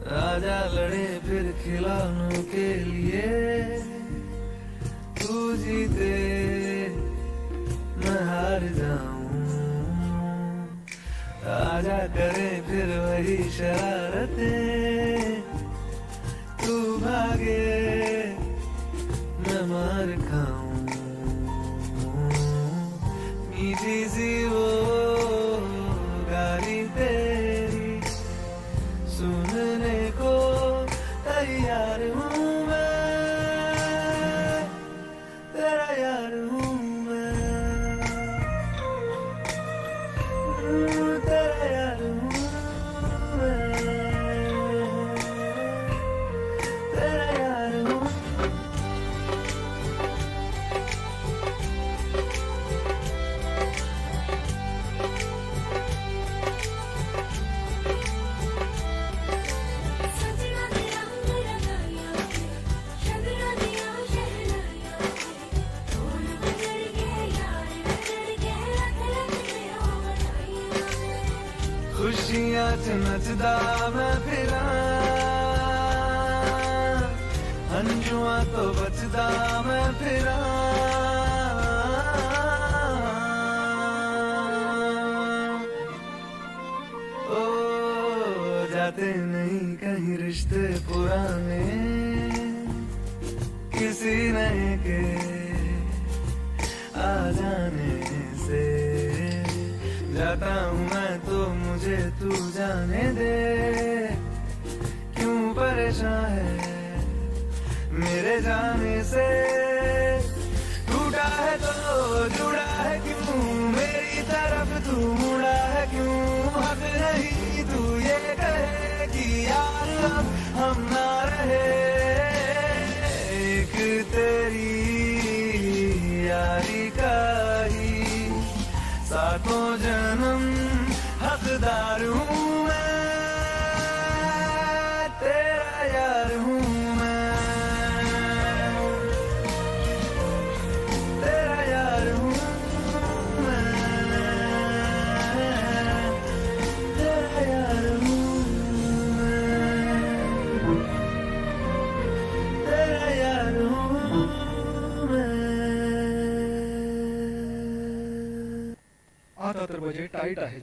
राजा लड़े फिर खिलौनों के लिए, तू जीते मैं हार जाऊं, राजा करे फिर वही शरारतें, तू भागे मैं मार खाऊं, मीठी सी वो गाली तेरी सुनने को तैयार हूँ मैं, तेरा यार हूँ मैं, तेरा यार हूँ मैं, तेरा यार हूँ। खुशियाँ च नचदा मैं फिरा, हंजुआ तो बचदा मैं फिरा, ओ जाते नहीं कहीं रिश्ते पुराने, किसी नए के आ जाने से, जाता हूँ मैं तो मुझे तू जाने दे, क्यों परेशान है मेरे जाने से, टूटा है तो जुड़ा है क्यों, मेरी तरफ तू मुड़ा है क्यों, हक नहीं तू ये कहे कि यार अब हम ना रहे, एक तेरी यारी का ही सातों जन्म हकदार हूँ मैं, तेरा यार हूँ मैं, तेरा यार हूँ मैं, तेरा यार हूँ मैं, तेरा यार हूँ मैं। आता तर बजेट टाईट आहे.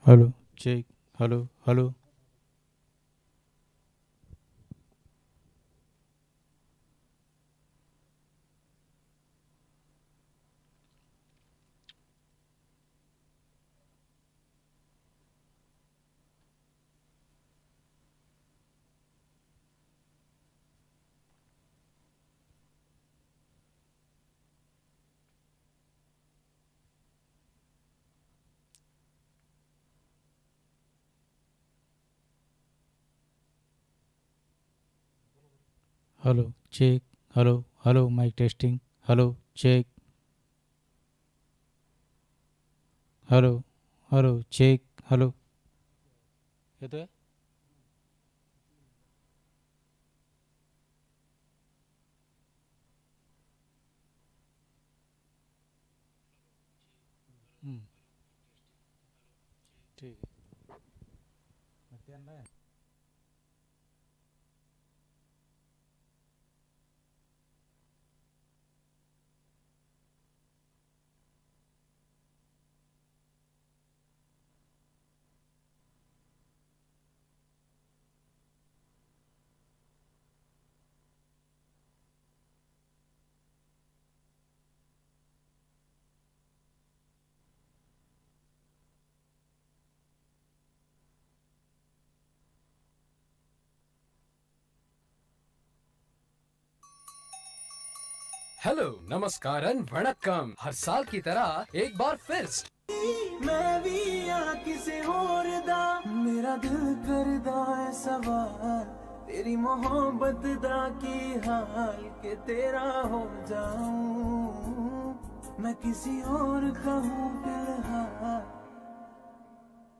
Hello, check. Hello, hello. Hello, check. Hello, hello, mic testing. Hello, check. Hello, hello, check. Hello. येतोय? ठीक आहे. मग त्यांना हेलो, नमस्कार एंड वणक्कम। हर साल की तरह एक बार फिर मैं भी यहाँ किसी और दा मेरा दिल करदा है सवाल तेरी मोहब्बत दा की हाल के तेरा हो जाऊं मैं किसी और का हूँ फिलहाल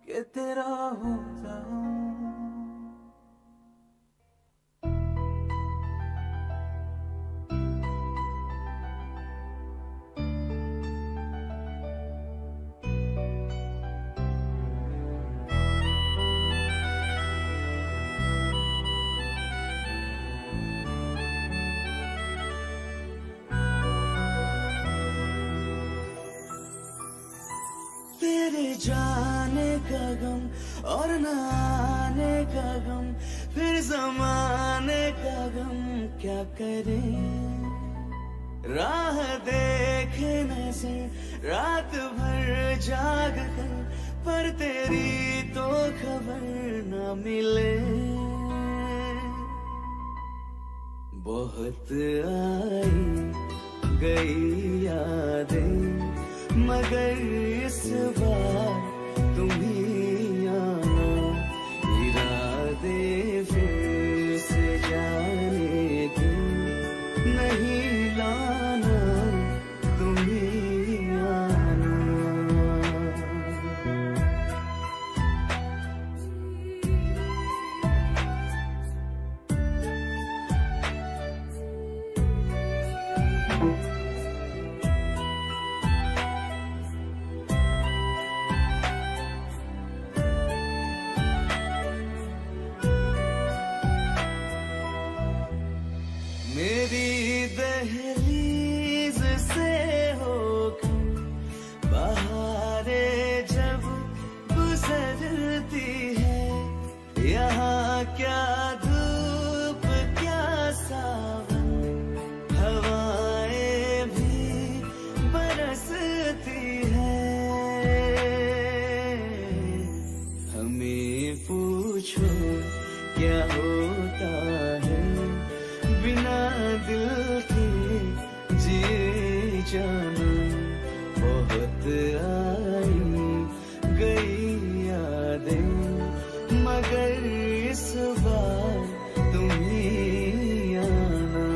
के तेरा हो जाऊं तेरे जाने का गम और न आने का गम फिर जमाने का गम क्या करे राह देखने से रात भर जाग कर पर तेरी तो खबर न मिले बहुत आई गई यादें मगर इस बार तुम ही आना इरादे फिर से जाने के नहीं लाना तुम ही आना मेरी दहलीज से होकर बहारें जब गुजरती है यहाँ क्या धूप क्या सावन हवाएं भी बरसती है हमें पूछो क्या होता है बिना दिल के जिए जाना बहुत आई गई यादें मगर इस बार तुम ही आना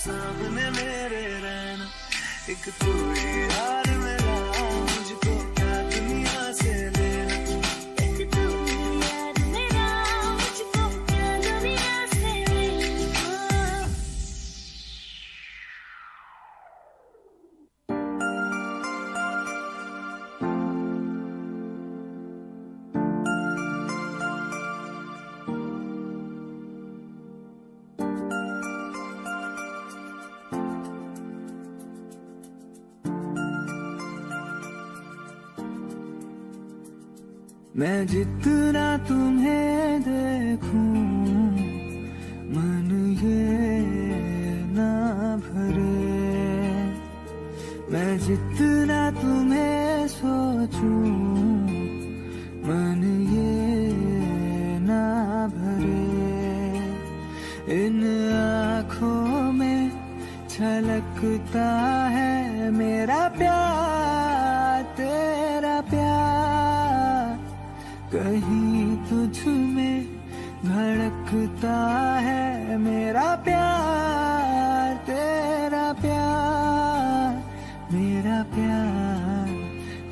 सामने मेरे रहना, एक तू ही यार मेरा, मुझको क्या दुनिया से लेना, एक तू ही यार मेरा, मुझको क्या दुनिया से लेना। मैं जितना तुम्हें देखूं, मन ये ना भरे, मैं जितना तुम्हें सोचूं, मन ये ना भरे, इन आँखों में छलकता है मेरा प्यार, तेरा प्यार, कहीं तुझ में धड़कता है मेरा प्यार, तेरा प्यार, मेरा प्यार,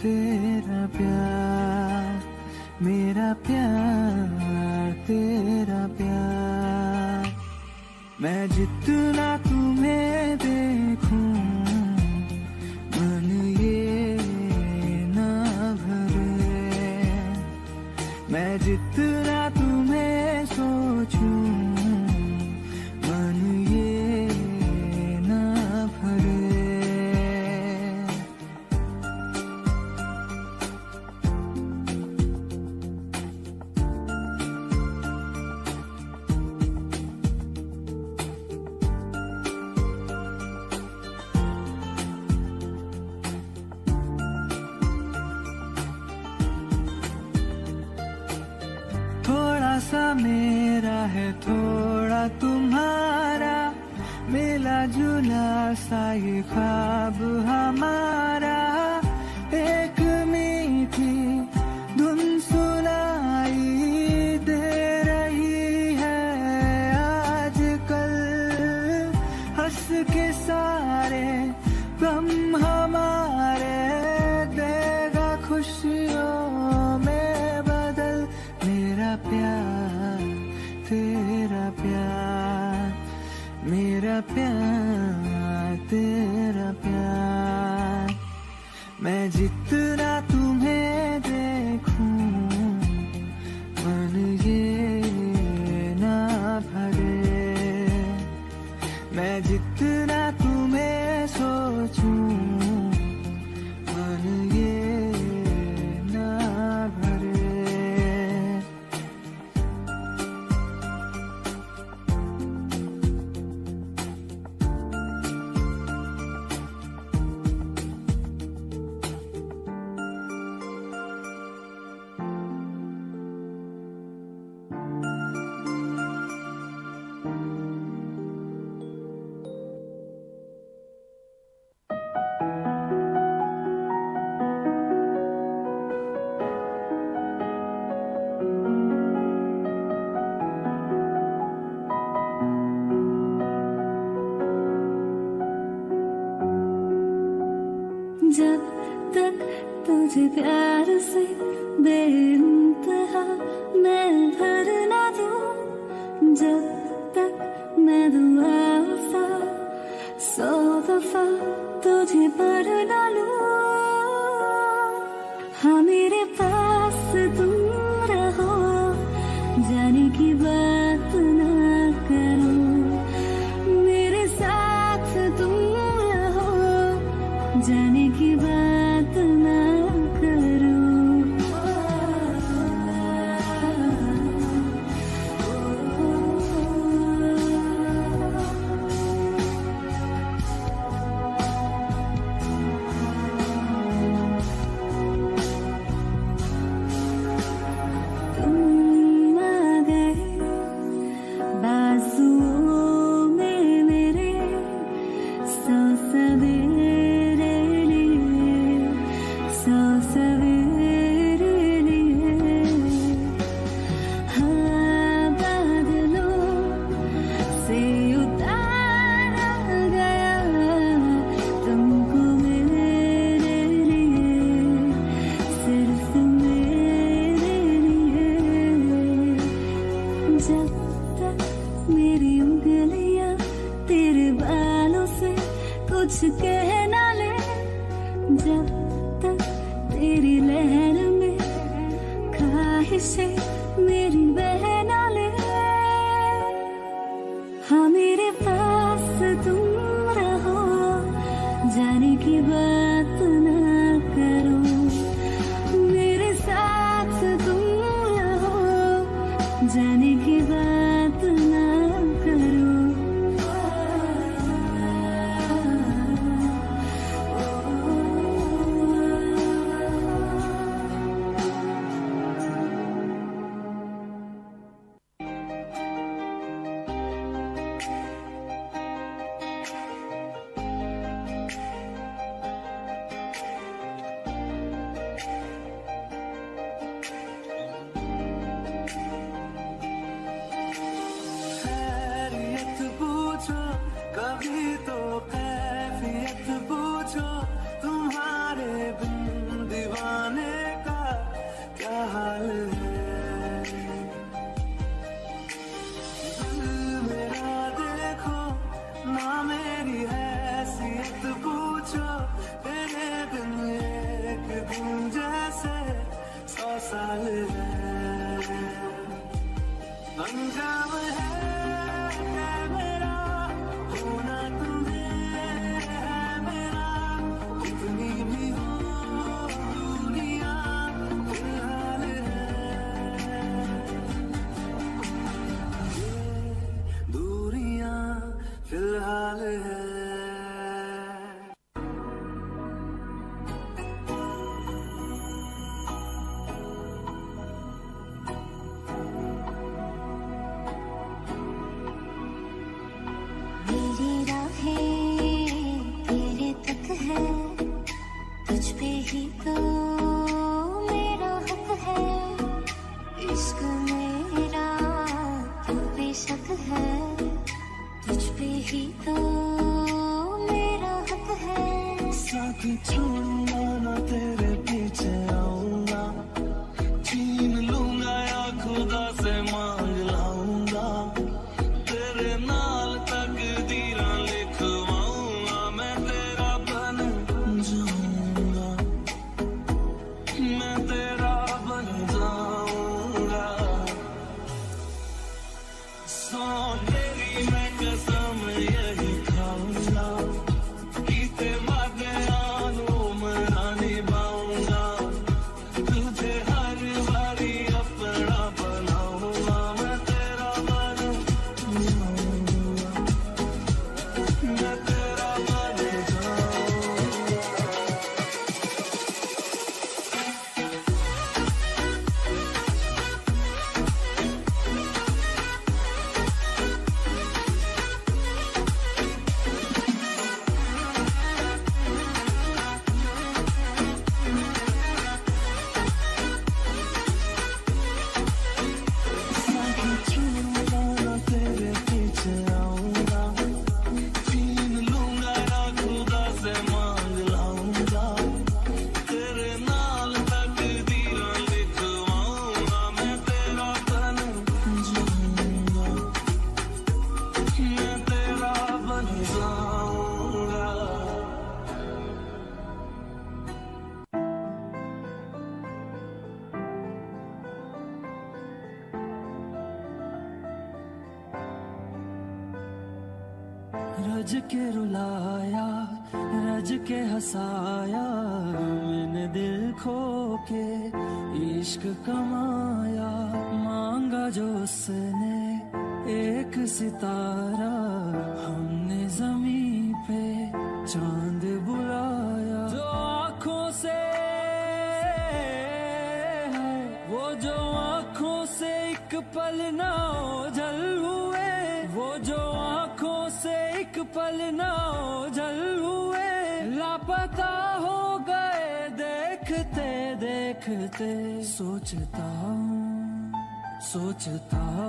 तेरा प्यार, मेरा प्यार, तेरा प्यार। मैं जितना तुम्हें देखूं, मन ये ना भरे, मैं जितना तुम्हें सोचूं, मन ये ना भरे। थोड़ा सा मेरा है, थोड़ा तुम्हारा, मिला जुला सा ये ख्वाब हमारा, एक मीठी धुन सुनाई दे रही है आजकल, हंस के सारे गम हमारे देगा खुशियों में बदल, मेरा प्यार, तेरा प्यार, मेरा प्यार, तेरा प्यार। मैं जितना तुम्हें देखूं, मन ये ना भरे, मैं जितना तुम्हें सोचूं, मन ये ना भरे। जब तक तुझे प्यार से बेइंतहा मैं भर ना दूं, जब तक मैं दुआ वफा 100 दफा तुझे पढ़ ना लूं, हाँ मेरे पास तुम रहो, जाने की बात ना करो, मेरे साथ तुम रहो, जाने की बात ना करो। मेरी उंगलियां तेरे बालों से कुछ कह ना ले, जब तक तेरी लहर में ख्वाहिशें मेरी बह ना ले। हाँ मेरे पास तुम रहो, जाने की बात ना करो, मेरे साथ तुम रहो, जाने की बात ना करो। खैरियत पूछो कभी तो कैफियत पूछो, तुम्हारे बिन दीवाने का क्या हाल है। दिल मेरा देखो ना मेरी हैसियत पूछो, तेरे बिन एक दिन जैसे 100 साल है। अंजाम है मेरा होना तुम्हें है मेरा, कितनी भी हो दुनिया फिलहाल है। ये दूरियां फिलहाल है। मेरी राहें तेरे तक है, तुझ पे ही तो मेरा हक है। इश्क मेरा तो बेशक है, तुझ पे ही तो मेरा हक है। साथ छोड़ूंगा ना तेरे पीछे आऊंगा, छीन लूंगा या खुदा से मांग लाऊंगा, तेरे नाल तकदीरां लिखवाऊंगा, मैं तेरा बन जाऊंगा, मैं तेरा बन जाऊंगा। सौ तेरी मैं कसम यही खाऊंगा, कीते वादे आनू मना निभाऊंगा, तुझे हर बारी अपना बनाऊंगा, मैं तेरा बन जाऊंगा, मैं तेरा बन जाऊंगा। तेरे पीछे आऊंगा, छीन लूंगा या खुदा से मांग लाऊंगा, तेरे नाल तकदीरां लिखवाऊंगा, मैं तेरा बन जाऊंगा, मैं तेरा बन जाऊंगा। रज के रुलाया, रज के हंसाया, मैंने दिल खो के इश्क कमाया, मांगा जो उसने एक सितारा, हमने जमीन पे चांद बुलाया। जो आँखों से है, वो जो आँखों से एक पल ना ओझल हुए, वो जो आँखों से एक पल ना ओझल हुए, लापता हो गए देखते देखते। सोचता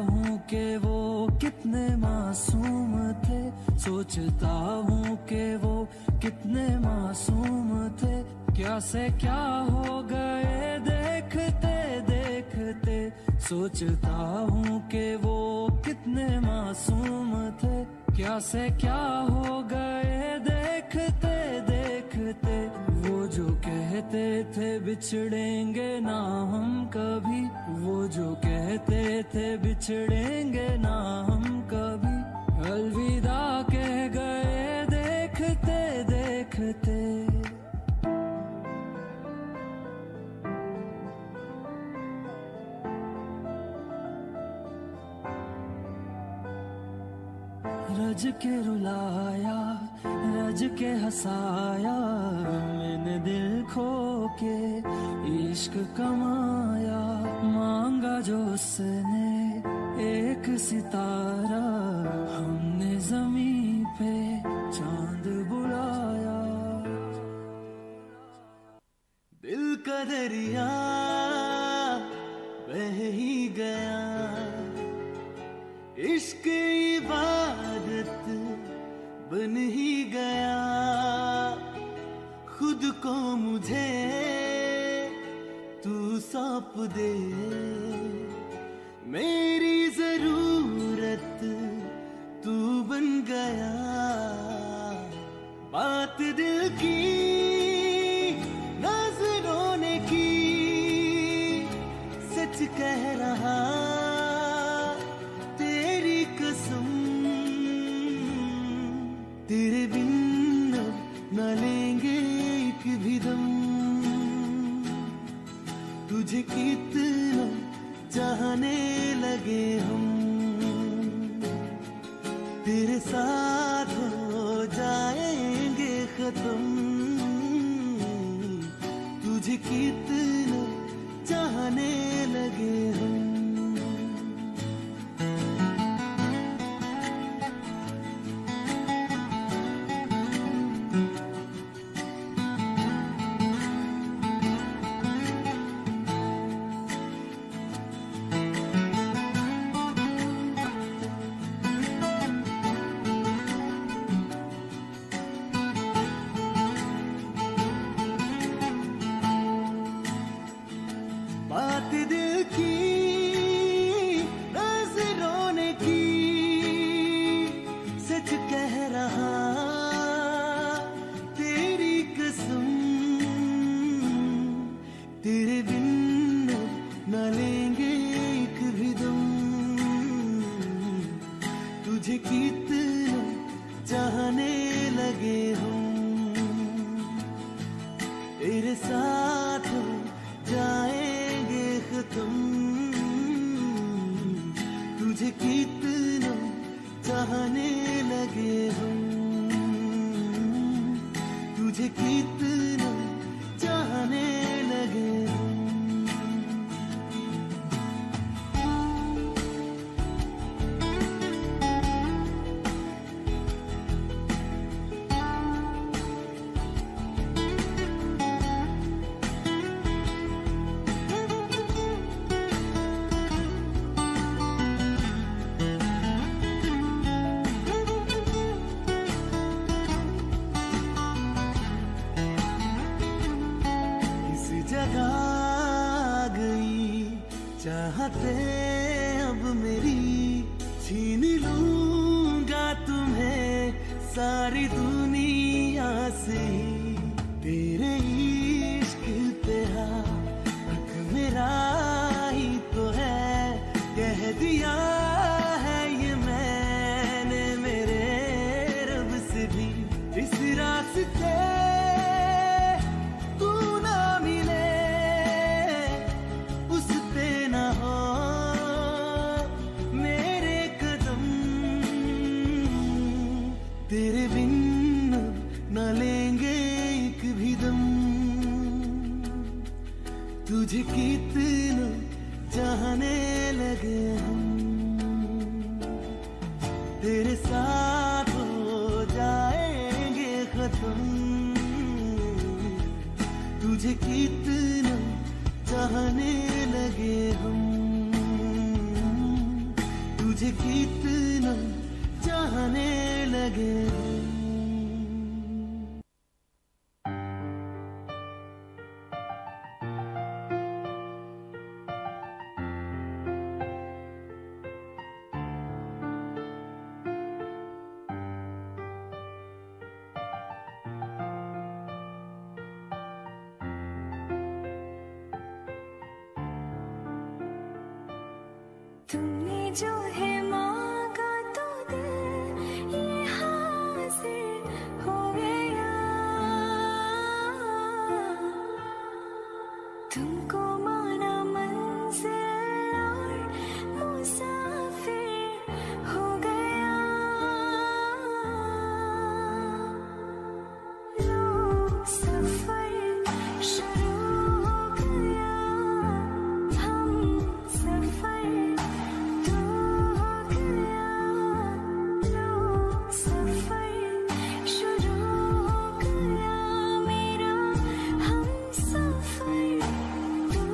हूँ कि वो कितने मासूम थे, सोचता हूँ कि वो कितने मासूम थे, क्या से क्या हो गए देखते देखते। सोचता हूँ कि वो कितने मासूम मासूम थे, क्या से क्या हो गए देखते देखते। वो जो कहते थे बिछड़ेंगे ना हम कभी, वो जो कहते थे बिछड़ेंगे ना हम कभी, अलविदा कह गए देखते देखते। रज के रुलाया, रज के हंसाया, मैंने दिल खो के इश्क कमाया। मांगा जो उसने एक सितारा, हमने जमीन पे चांद बुलाया। दिल का दरिया बह ही गया, इश्क इबादत बन ही गया। खुद को मुझे तू सौंप दे, मेरी जरूरत तू बन गया। बात दिल की नजरों ने की, सच कह रहा तेरी कसम। तेरे बिन न लेंगे एक भी दम, तुझे कितना चाहने लगे हम। तेरे साथ हो जाएंगे खत्म, तुझे कितना चाहने लगे हम। बात दिल की नजरों ने की, सच कह रहा तेरी कसम। तेरे बिन न लेंगे एक भी दम, तुझे कितना चाहने लगे हम। तेरे साथ जाएंगे खत्म, तुझे कितना चाहने लगे हम। तुझे कितना चाहने लगे हम। जगह गई चाहते अब मेरी, छीन लूंगा तुम्हें सारी दुनिया से। तेरे इश्क पे हक मेरा ही तो है, कह दिया है ये मैंने मेरे रब से भी। इस रास्ते तेरे बिन न लेंगे एक भी दम, तुझे कितना चाहने लगे हम। तेरे साथ हो जाएंगे खत्म, तुझे कितना चाहने लगे हम। तुझे कितना चाहने लगे हम। तुमने जो है मांगा तो दिल ये हासिल हो गया। तुमको माना मंजिल और मुसाफिर हो गया। लो सफर शुरू हो गया। हम सफर तो हो गया। लो सफर शुरू हो गया मेरा। हम सफर तो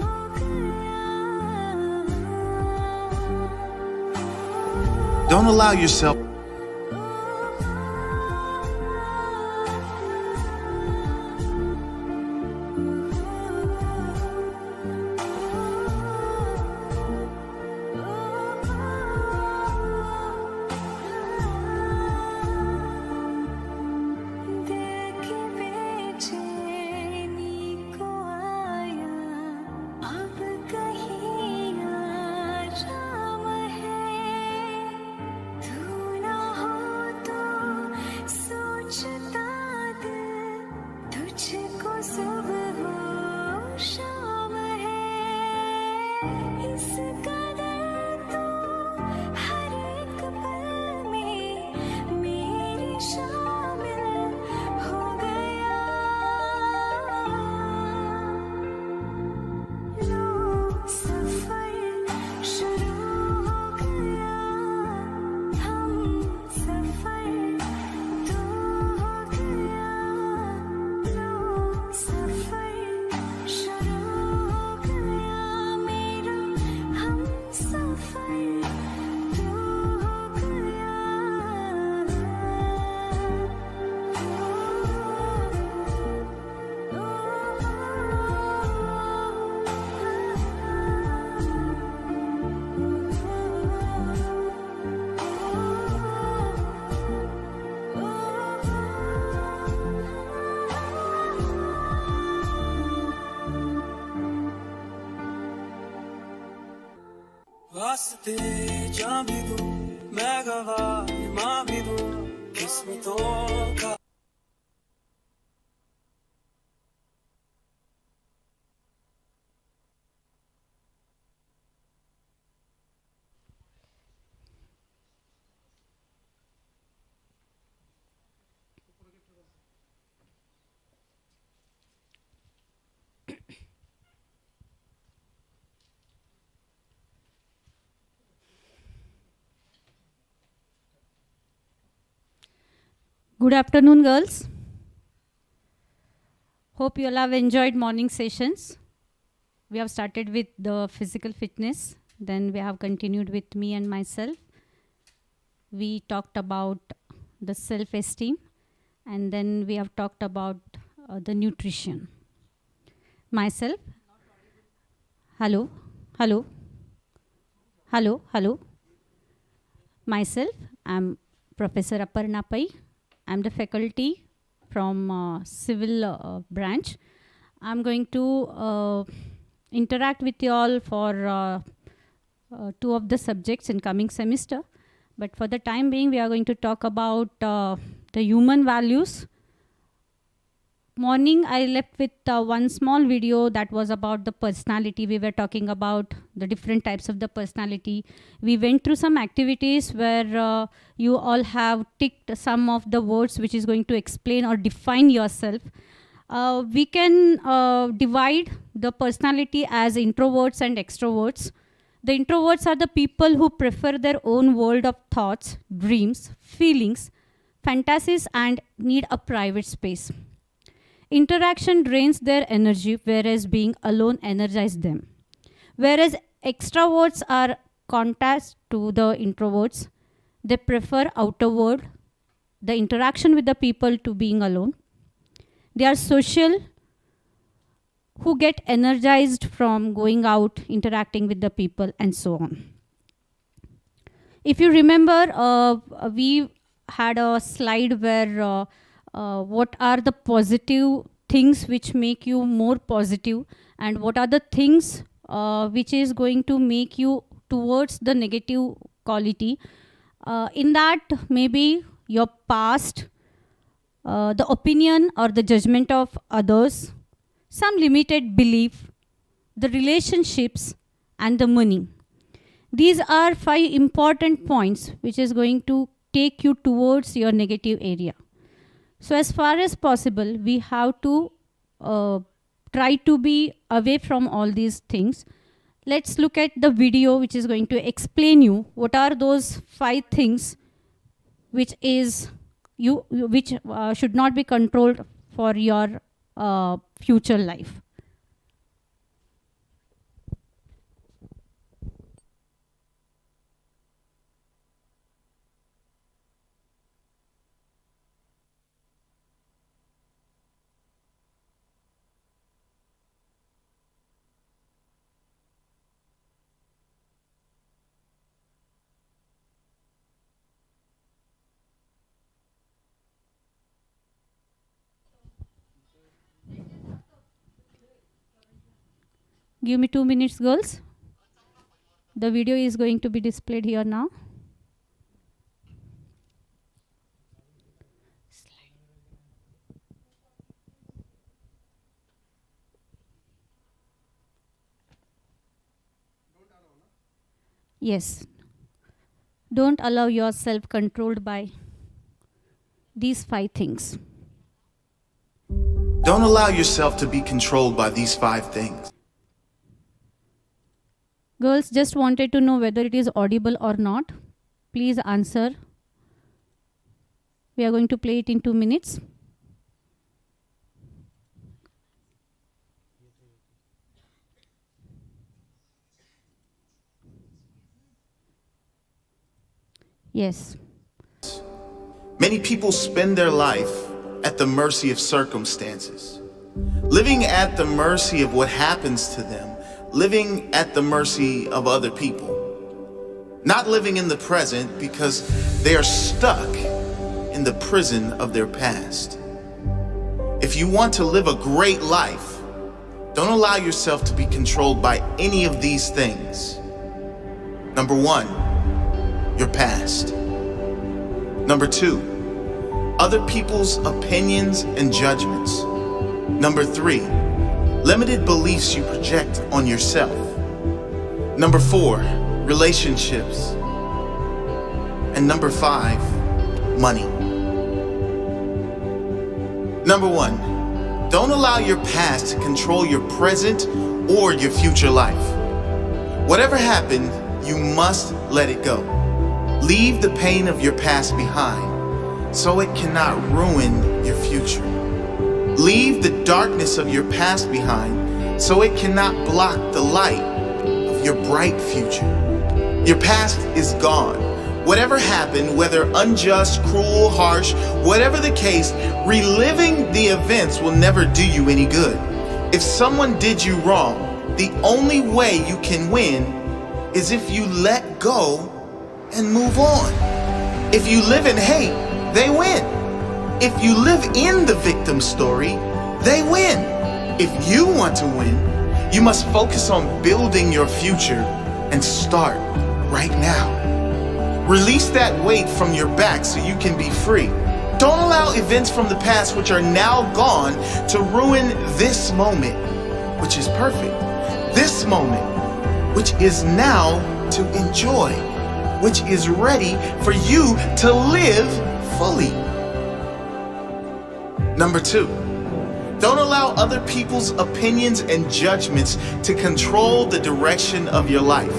हो गया। Don't allow yourself. दिल की बेचैनी को आया अब कहीं आराम है। तू ना हो तो सोचता दिल तुझको सुबह हो शाम है। इस कदर तो हर एक पल में मेरी शामिल हो गया। लो सफर शुरू हो गया। हम सफर तो हो गया। लो सफर शुरू हो गया मेरा। हम सफर तो हो गया। वास्ते जा भी दूं मैं गवाह माँ भी दूं किस्मतों का। Good afternoon, girls. Hope you all have enjoyed morning sessions. We have started with the physical fitness, then we have continued with me and myself. We talked about the self-esteem, and then we have talked about the nutrition. Myself. Hello, hello, hello, hello. Myself, I'm Professor Aparna Pai. I'm the faculty from civil branch. I'm going to interact with you all for two of the subjects in coming semester. But for the time being, we are going to talk about the human values. Morning, I left with one small video that was about the personality. We were talking about the different types of the personality. We went through some activities where you all have ticked some of the words which is going to explain or define yourself. We can divide the personality as introverts and extroverts. The introverts are the people who prefer their own world of thoughts, dreams, feelings, fantasies, and need a private space. Interaction drains their energy, whereas being alone energizes them. Whereas extroverts are contrast to the introverts. They prefer outer world, the interaction with the people to being alone. They are social, who get energized from going out, interacting with the people, and so on. If you remember, we had a slide where what are the positive things which make you more positive, and what are the things which is going to make you towards the negative quality. In that, maybe your past, the opinion or the judgment of others, some limited belief, the relationships, and the money. These are 5 important points which is going to take you towards your negative area. So as far as possible, we have to try to be away from all these things. Let's look at the video which is going to explain you what are those 5 things which is which should not be controlled for your future life. Give me 2 minutes, girls. The video is going to be displayed here now. Yes. Don't allow yourself controlled by these 5 things. Don't allow yourself to be controlled by these 5 things. Girls, just wanted to know whether it is audible or not. Please answer. We are going to play it in 2 minutes. Yes. Many people spend their life at the mercy of circumstances, living at the mercy of what happens to them, living at the mercy of other people, not living in the present because they are stuck in the prison of their past. If you want to live a great life, don't allow yourself to be controlled by any of these things. Number 1, your past. Number 2, other people's opinions and judgments. Number 3, limited beliefs you project on yourself. Number 4, relationships. And number 5, money. Number 1, don't allow your past to control your present or your future life. Whatever happened, you must let it go. Leave the pain of your past behind so it cannot ruin your future. Leave the darkness of your past behind so it cannot block the light of your bright future. Your past is gone. Whatever happened, whether unjust, cruel, harsh, whatever the case, reliving the events will never do you any good. If someone did you wrong, the only way you can win is if you let go and move on. If you live in hate, they win. If you live in the victim story, they win. If you want to win, you must focus on building your future and start right now. Release that weight from your back so you can be free. Don't allow events from the past which are now gone to ruin this moment, which is perfect. This moment, which is now to enjoy, which is ready for you to live fully. Number 2, don't allow other people's opinions and judgments to control the direction of your life.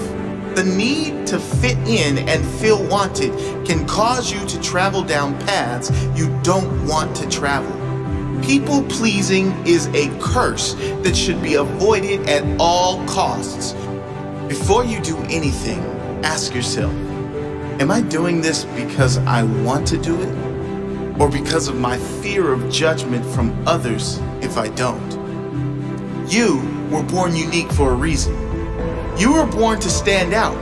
The need to fit in and feel wanted can cause you to travel down paths you don't want to travel. People pleasing is a curse that should be avoided at all costs. Before you do anything, ask yourself, am I doing this because I want to do it? Or because of my fear of judgment from others if I don't? You were born unique for a reason. You were born to stand out,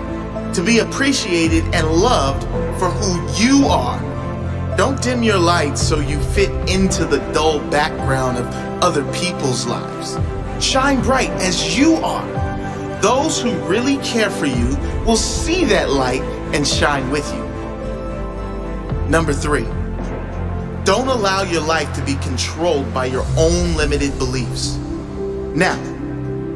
to be appreciated and loved for who you are. Don't dim your light so you fit into the dull background of other people's lives. Shine bright as you are. Those who really care for you will see that light and shine with you. Number 3, don't allow your life to be controlled by your own limited beliefs. Now,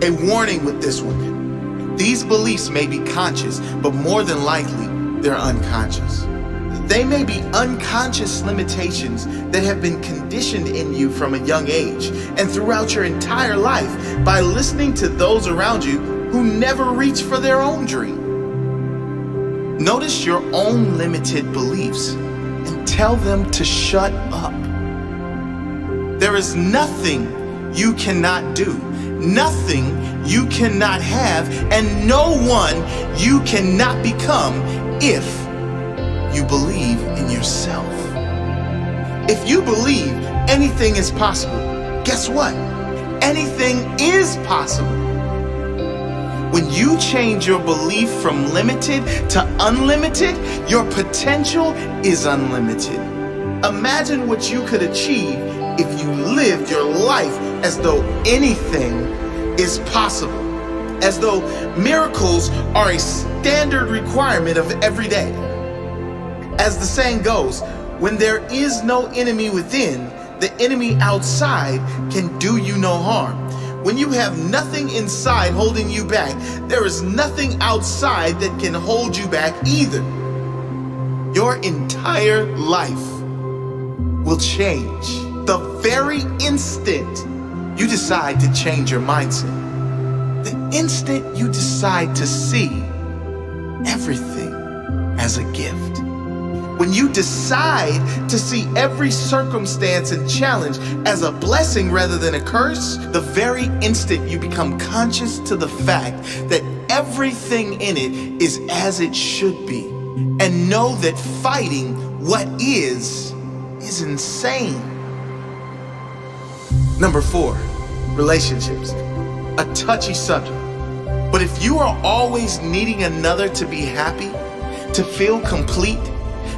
a warning with this one. These beliefs may be conscious, but more than likely, they're unconscious. They may be unconscious limitations that have been conditioned in you from a young age and throughout your entire life by listening to those around you who never reach for their own dream. Notice your own limited beliefs and tell them to shut up. There is nothing you cannot do, nothing you cannot have, and no one you cannot become if you believe in yourself. If you believe anything is possible, guess what? Anything is possible. When you change your belief from limited to unlimited, your potential is unlimited. Imagine what you could achieve if you lived your life as though anything is possible, as though miracles are a standard requirement of every day. As the saying goes, when there is no enemy within, the enemy outside can do you no harm. When you have nothing inside holding you back, there is nothing outside that can hold you back either. Your entire life will change the very instant you decide to change your mindset. The instant you decide to see everything as a gift. When you decide to see every circumstance and challenge as a blessing rather than a curse, the very instant you become conscious to the fact that everything in it is as it should be, and know that fighting what is insane. Number 4, relationships. A touchy subject. But if you are always needing another to be happy, to feel complete,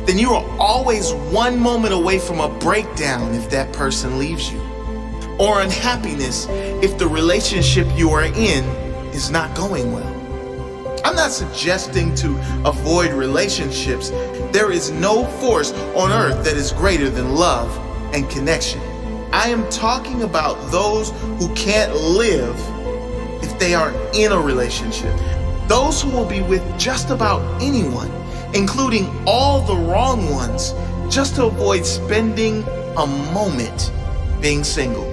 then you are always one moment away from a breakdown if that person leaves you, or unhappiness if the relationship you are in is not going well. I'm not suggesting to avoid relationships. There is no force on earth that is greater than love and connection. I am talking about those who can't live if they are in a relationship. Those who will be with just about anyone, including all the wrong ones, just to avoid spending a moment being single.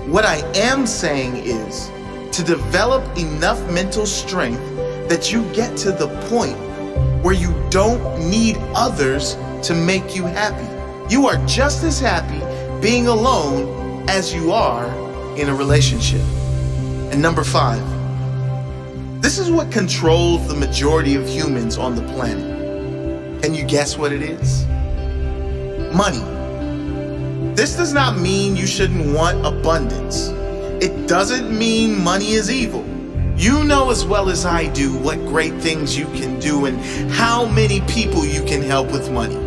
What I am saying is to develop enough mental strength that you get to the point where you don't need others to make you happy. You are just as happy being alone as you are in a relationship. And number 5, this is what controls the majority of humans on the planet. Can you guess what it is? Money. This does not mean you shouldn't want abundance. It doesn't mean money is evil. You know as well as I do what great things you can do and how many people you can help with money.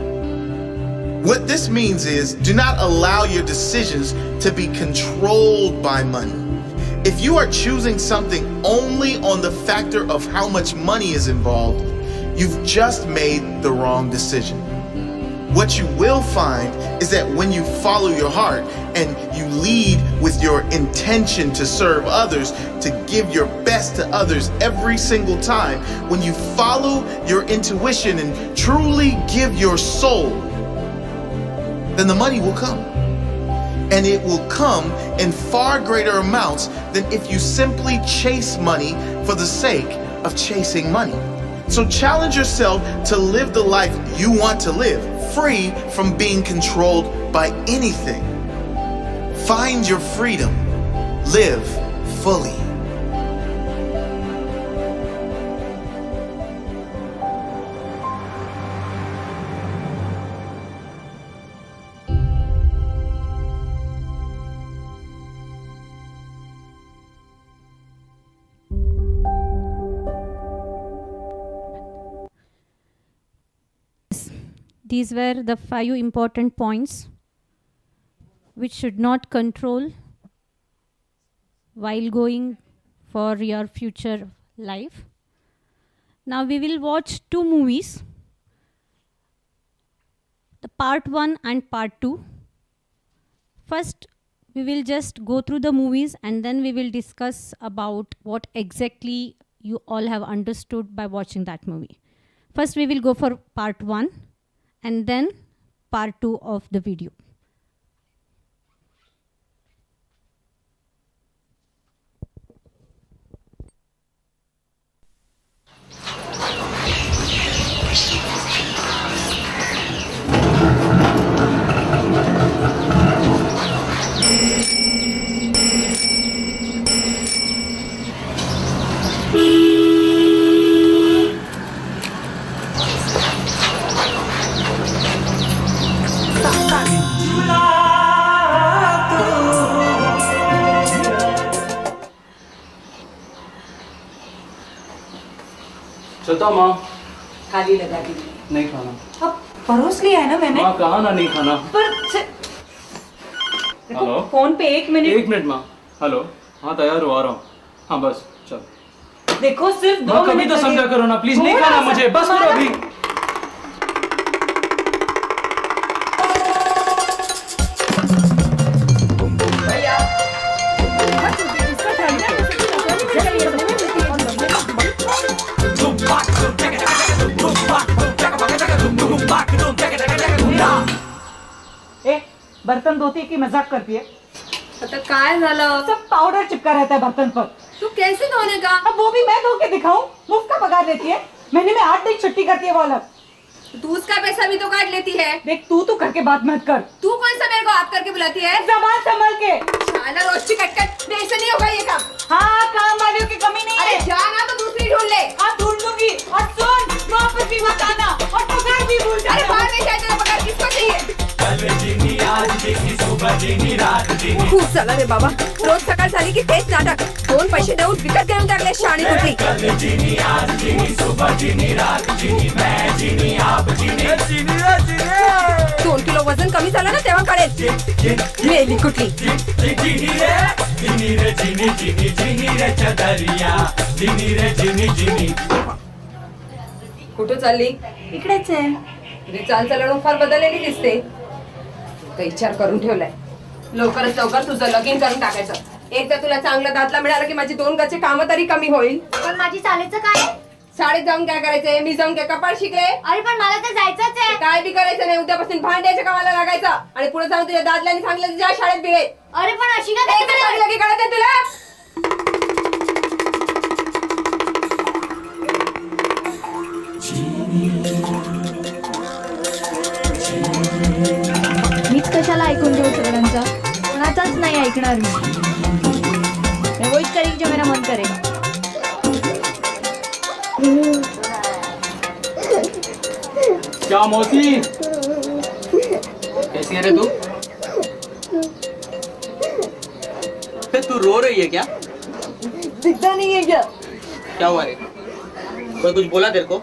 What this means is, do not allow your decisions to be controlled by money. If you are choosing something only on the factor of how much money is involved, you've just made the wrong decision. What you will find is that when you follow your heart and you lead with your intention to serve others, to give your best to others every single time, when you follow your intuition and truly give your soul, then the money will come. And it will come in far greater amounts than if you simply chase money for the sake of chasing money. So challenge yourself to live the life you want to live, free from being controlled by anything. Find your freedom. Live fully. These were the 5 important points which should not control while going for your future life. Now we will watch 2 movies, the part 1 and part 2. First, we will just go through the movies and then we will discuss about what exactly you all have understood by watching that movie. First, we will go for part 1 and then part 2 of the video. चलता माँ। खाली लगा दी। नहीं खाना। अब परोस लिया है ना मैंने। माँ कहा ना नहीं खाना। पर हेलो। फोन पे 1 मिनट। 1 मिनट माँ। हेलो। हाँ तैयार हो आ रहा हूँ। हाँ बस चल। देखो सिर्फ 2 मिनट। कभी तो समझा करो ना प्लीज नहीं खाना मुझे बस करो अभी। बर्तन धोती की मजाक करती है। आता काय झालं? सब पाउडर चिपका रहता है बर्तन पर। तू कैसे धोने का? अब वो भी मैं धो के दिखाऊं? मुफ्त का पगार लेती है। महीने में 8 दिन छुट्टी करती है वो अलग। तू उसका पैसा भी तो काट लेती है। देख तू तो करके बात मत कर। तू कौन सा मेरे को आप करके बुलाती है? जबान संभल के। शाला रोस्टी कट मेरे से नहीं होगा ये काम। हाँ काम वालियों की कमी नहीं है। अरे जाना तो दूसरी ढूंढ ले। हाँ ढूंढ लूंगी। और सुन वापस भी मत आना और पगार भी भूल जाना। अरे बाहर नहीं जाए तेरा पगार किसको चाहिए? खूप झालं रे बाबा रोज सकाळ झाली की तेच नाटक 2 पैसे देऊन विकत घेऊन टाकले शाणी कुठली 2 किलो वजन कमी झालं ना तेव्हा कळेल मेली कुठली कुठं चालली इकडेच आहे तुझी चालचलण फार बदललेली दिसते काही विचार करून ठेवलाय लवकरच लवकर तुझं लगीन करून टाकायचं एक तर तुला चांगलं दातला मिळालं की माझी 2 गचे कामं तरी कमी होईल पण माझी चालायचं काय शाळेत जाऊन काय करायचंय मी जाऊन काय कपाळ शिकले अरे पण मला तर जायचंच आहे काय बी करायचं नाही उद्यापासून भांड्याच्या कामाला लागायचं आणि पुढे जाऊन तुझ्या दादल्याने सांगलं ज्या शाळेत बिळे अरे पण अशी का लगे कळत आहे तुला मीच कशाला ऐकून घेऊ सगळ्यांचा कोणाचाच नाही ऐकणार मी वहीच करेंगे जो मेरा मन करेगा क्या मौसी कैसी है रे तू तू रो रही है क्या दिखता नहीं है क्या क्या हुआ रे कोई कुछ बोला तेरे को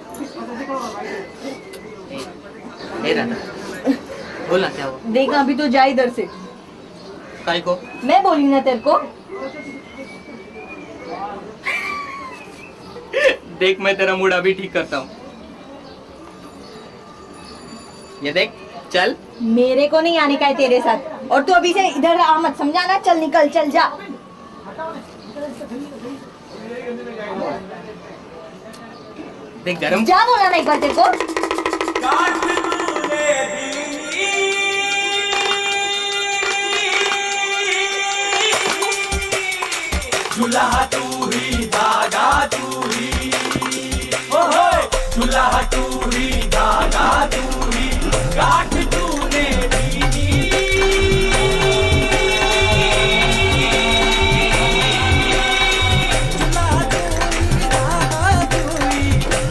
नहीं रहता बोलना क्या हुआ देख अभी तो जा इधर से काय को मैं बोली ना तेरे को देख मैं तेरा मूड अभी ठीक करता हूँ ये देख चल मेरे को नहीं आने का है तेरे साथ और तू अभी से इधर आ मत समझा ना चल निकल चल जा देख गरम जा बोला ना एक बार तेरे को दुल्हा तू ही धागा तू ही ओ होए दुल्हा तू ही धागा तू ही गाठ तूने दीनी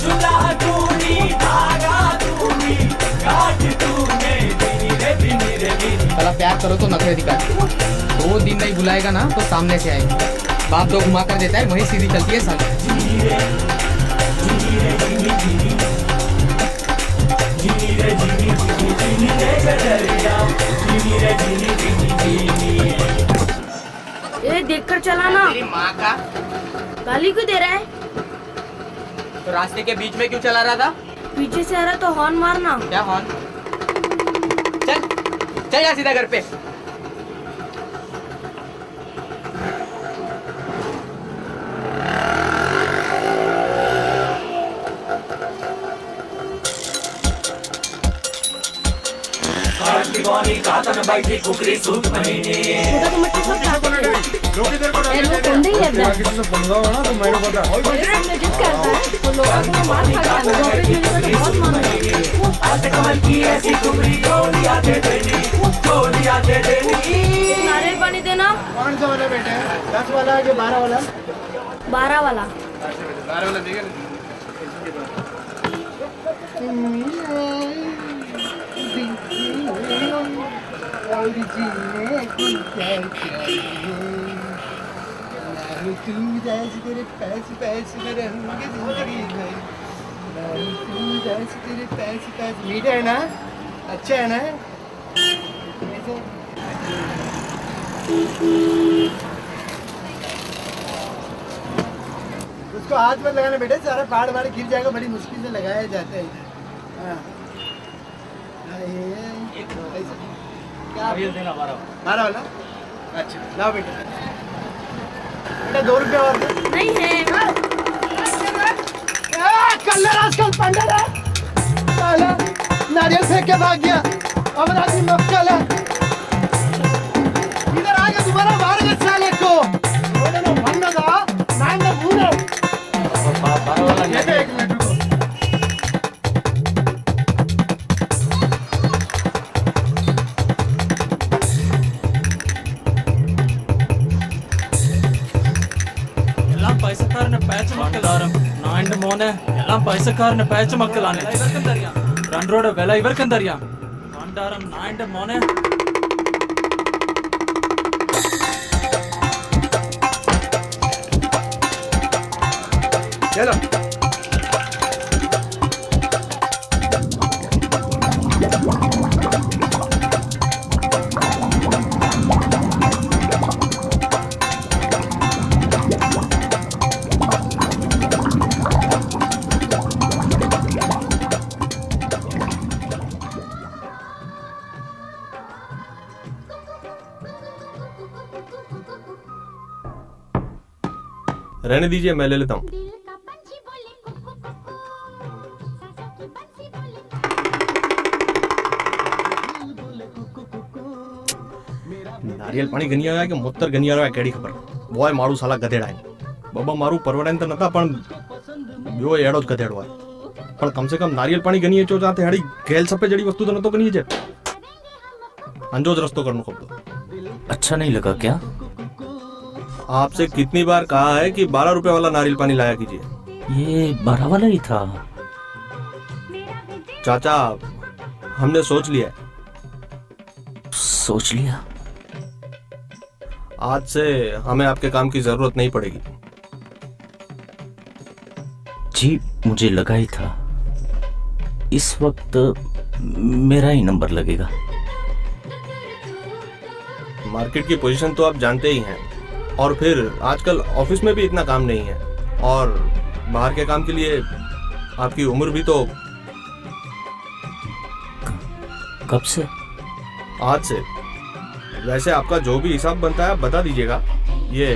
दुल्हा तू ही धागा तू ही गाठ तूने दीनी रे दीनी रे दीनी साला प्यार करो तो नखरे दिखा 2 दिन नहीं बुलाएगा ना तो सामने से आएगा बाप तो घुमा कर देता है वही सीधी चलती है साल ये देखकर चलाना तेरी माँ का गाली क्यों दे रहा है तो रास्ते के बीच में क्यों चला रहा था? पीछे से आ रहा तो हॉर्न मारना। क्या हॉर्न? चल चल जा सीधा घर पे। कातन बैठी कुकरी सूत बनीनी नारियल पानी देना। कौन सा वाला बेटे? 10 वाला कि 12 वाला? 12 वाला। 12 वाला देगा तेरे पैसे पैसे मेरे होंगे जिंदगी भर। तेरे पैसे पैसे मीठा है ना? अच्छा है ना? उसको हाथ में लगाना बेटे, सारा पहाड़ वहाड़ गिर जाएगा, बड़ी मुश्किल से लगाया जाता है इधर। हाँ। क्या देना? 12 वाला? अच्छा लाओ बेटे। बेटा 2 रुपये और नहीं है। कल्लर आजकल पंडर है। साला नारियल फेंक के भाग गया। अब राजी मक्कल है। इधर आ गया दोबारा मार गया साले को। बोले ना भन्ना था, मैं ना भूले। 12 वाला ये पे 1 मिनट रुको। ಪೈಸಕಾರನ ಪ್ಯಾಚ್ ಮಕ್ಕಳಾರ ನಾಂಡ್ ಮೋನೆ ಎಲ್ಲ ಪೈಸಕಾರನ ಪ್ಯಾಚ್ ಮಕ್ಕಳಾನೆ ರಂಡ್ರೋಡ ಬೆಲ ಇവർಕಂದರಿಯಾ ಭಂಡಾರಂ ನಾಂಡ್ ಮೋನೆ चलो रहने दीजिए, मैं ले लेता हूँ। नारियल पाणी गनी आया कि मुत्तर गनी आया केड़ी खबर वोय मारू साला गधेड़ा है बाबा मारू परवड़न तो नता पण यो एड़ो गधेड़ो है पण कम से कम नारियल पाणी गनी चो जाते हड़ी गेल सपे जड़ी वस्तु तो नतो गनी जे अंजोज रस्तो करनो खबर। अच्छा नहीं लगा क्या? आपसे कितनी बार कहा है कि 12 रुपए वाला नारियल पानी लाया कीजिए। ये 12 वाला ही था। चाचा हमने सोच लिया है। सोच लिया? आज से हमें आपके काम की जरूरत नहीं पड़ेगी। जी मुझे लगा ही था इस वक्त मेरा ही नंबर लगेगा। मार्केट की पोजीशन तो आप जानते ही हैं और फिर आजकल ऑफिस में भी इतना काम नहीं है और बाहर के काम के लिए आपकी उम्र भी तो। कब से? आज से। वैसे आपका जो भी हिसाब बनता है आप बता दीजिएगा। ये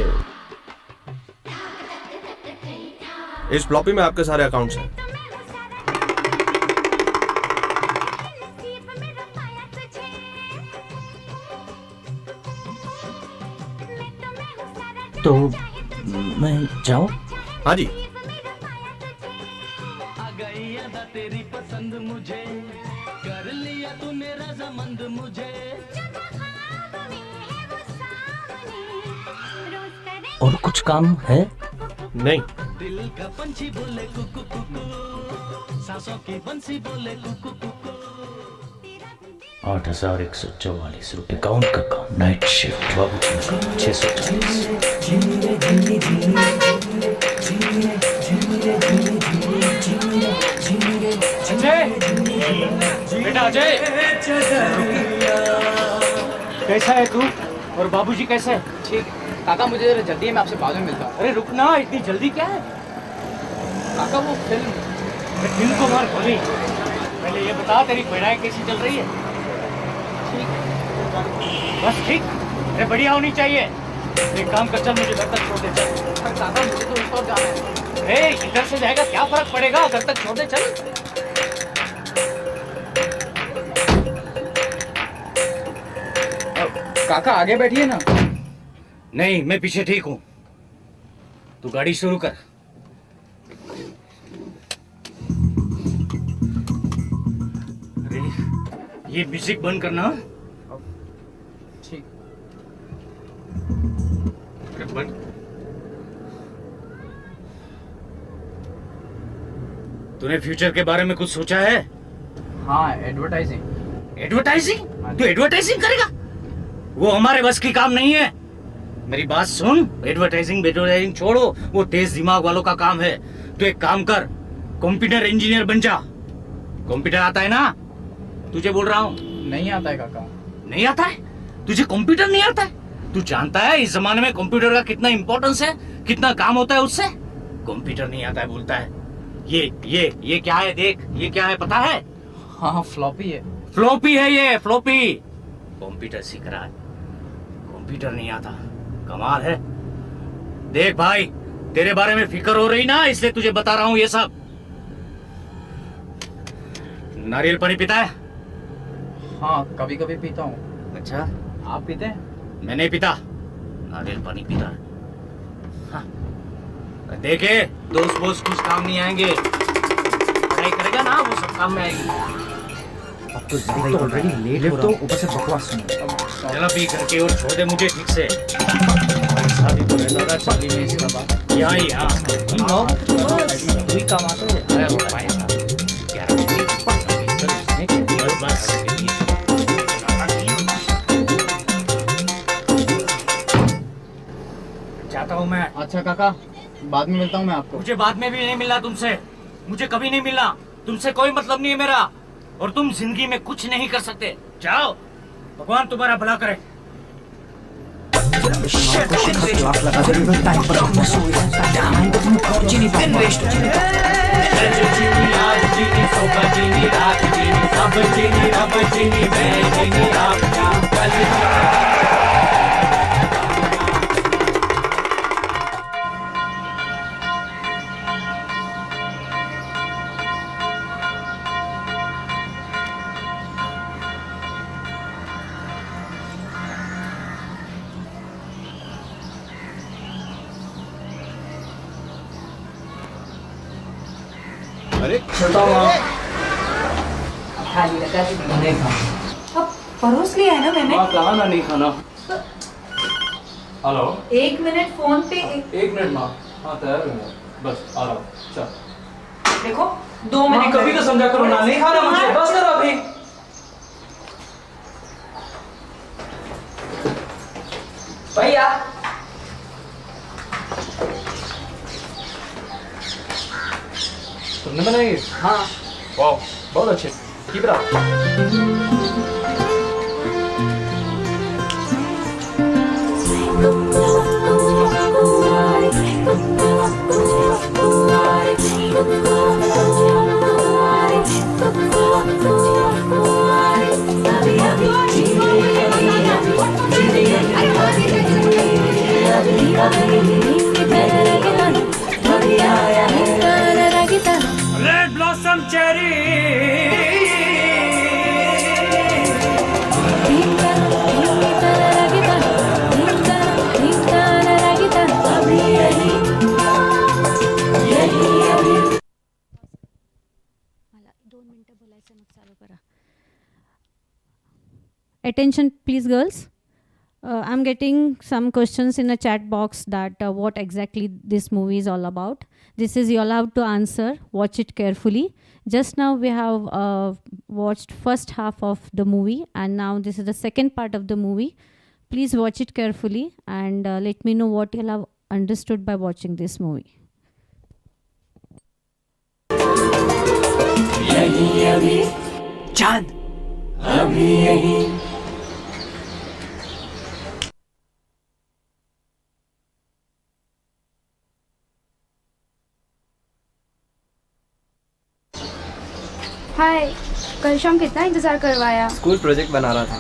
इस फ्लॉपी में आपके सारे अकाउंट्स हैं। तो मैं जाऊं? हाँ जी। तेरी पसंद मुझे कर लिया तूने रजामंद मुझे। और कुछ काम है? नहीं। दिल का पंछी बोले कुकू कुकू, सांसों की बंसी बोले कुकू कुकू। 8,144 रुपए काउंट का काम। नाइट शिफ्ट बाबू 640। बेटा अजय, कैसा है तू? और बाबूजी कैसे है? ठीक है काका, मुझे जरा जल्दी है, मैं आपसे बाद में मिलता हूँ। अरे रुकना, इतनी जल्दी क्या है? काका वो फिल्म को मार गोली। पहले ये बता तेरी पढ़ाई कैसी चल रही है? बस ठीक, अरे बढ़िया होनी चाहिए। एक काम कर, चल मुझे घर तक छोड़ दे चल। काका मुझे तो ऊपर जाना है। अरे इधर से जाएगा क्या फर्क पड़ेगा, घर तक छोड़ दे चल। काका आगे बैठिए ना। नहीं, मैं पीछे ठीक हूँ। तू गाड़ी शुरू कर। अरे ये म्यूजिक बंद करना। ठीक। अरे बंद। तूने फ्यूचर के बारे में कुछ सोचा है? हाँ, एडवर्टाइजिंग। एडवर्टाइजिंग? तू एडवर्टाइजिंग करेगा? वो हमारे बस की काम नहीं है। मेरी बात सुन, एडवर्टाइजिंग छोड़ो, वो तेज दिमाग वालों का काम है। तू एक काम कर, कंप्यूटर इंजीनियर बन जा। कंप्यूटर आता है ना? तुझे बोल रहा हूँ। नहीं आता है काका। नहीं आता है? तुझे कंप्यूटर नहीं आता है? तू जानता है इस जमाने में कंप्यूटर का कितना इंपॉर्टेंस है, कितना काम होता है उससे? कंप्यूटर नहीं आता है बोलता है। ये क्या है देख, ये क्या है पता है? हाँ, फ्लॉपी है। फ्लॉपी है ये, फ्लॉपी। कंप्यूटर सीख रहा है, कंप्यूटर नहीं आता। कमाल है। देख भाई, तेरे बारे में फिक्र हो रही ना, इसलिए तुझे बता रहा हूं ये सब। नारियल पानी पीता है? हाँ, कभी कभी पीता हूँ। अच्छा, आप पीते हैं? मैं नहीं पीता, नारियल पानी पीता है। हाँ। देखे, दोस्त वोस्त कुछ काम नहीं आएंगे। पढ़ाई करेगा ना, वो सब काम में आएगी। अब तो ज्यादा ऑलरेडी लेट हो रहा हूँ, ऊपर से बकवास सुनो। चला पी करके और छोड़ दे मुझे ठीक से। शादी तो रहता था चाली में इसका बात। यहाँ वही काम आता है। अरे वो भाई साहब, 11 बजे बस जाता हूँ मैं। अच्छा काका, बाद में मिलता हूँ मैं आपको। मुझे बाद में भी नहीं मिलना तुमसे, मुझे कभी नहीं मिलना। तुमसे कोई मतलब नहीं है मेरा, और तुम जिंदगी में कुछ नहीं कर सकते। जाओ, भगवान तुम्हारा भला करे। अरे खाली लगा नहीं खाना। अब परोस लिया है ना मैंने। कहा ना नहीं खाना। हेलो, 1 मिनट फोन पे। 1 मिनट माँ। हाँ, तैयार हूँ, बस आ रहा हूँ। चल देखो, 2 मिनट कभी तो समझा करो ना, नहीं खाना मुझे, बस करो अभी। भैया तुमने बनाई? हाँ। वाह, बहुत अच्छे। Keep it up. Red blossom cherry. Attention please girls. I'm getting some questions in the chat box that what exactly this movie is all about. This is you'll have to answer. Watch it carefully. Just now we have watched first half of the movie, and now this is the second part of the movie. Please watch it carefully and let me know what you'll have understood by watching this movie. चांद अभी यही कल शाम कितना इंतजार करवाया। School project बना रहा था।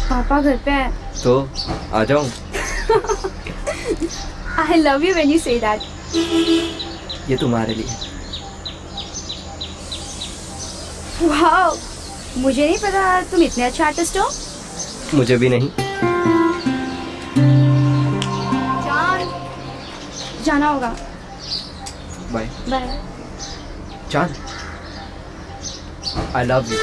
पापा घर पे है। तो आ जाऊं? I love you when you say that. ये तुम्हारे लिए। वाओ, मुझे नहीं पता तुम इतने अच्छे आर्टिस्ट हो। मुझे भी नहीं। जाना होगा। बाय। बाय। चांद, I love you.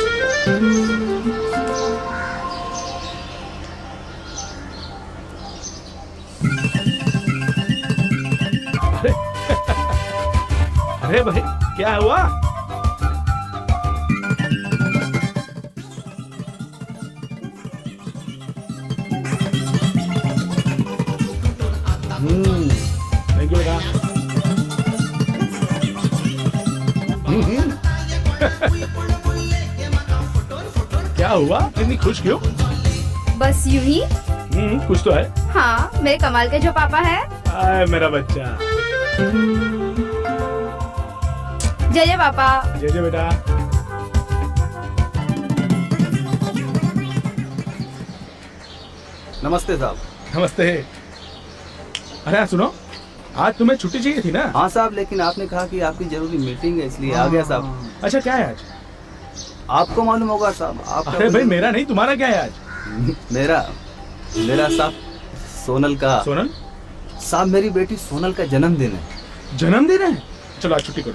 अरे भाई क्या हुआ? थैंक यू बेटा। क्या हुआ? इतनी खुश क्यों? बस यूं ही। कुछ तो है। हाँ, मेरे कमाल के जो पापा है। आए मेरा बच्चा। जय जय पापा। जय जय बेटा। नमस्ते साहब। नमस्ते। अरे यार सुनो, आज तुम्हें छुट्टी चाहिए थी ना? हाँ साहब, लेकिन आपने कहा कि आपकी जरूरी मीटिंग है इसलिए आ गया साहब। अच्छा क्या है आज? आपको मालूम होगा साहब। आपका अरे भाई मेरा नहीं, तुम्हारा क्या है आज? मेरा साहब सोनल का। सोनल? साहब मेरी बेटी सोनल का जन्मदिन है। जन्मदिन है? चलो आज छुट्टी करो।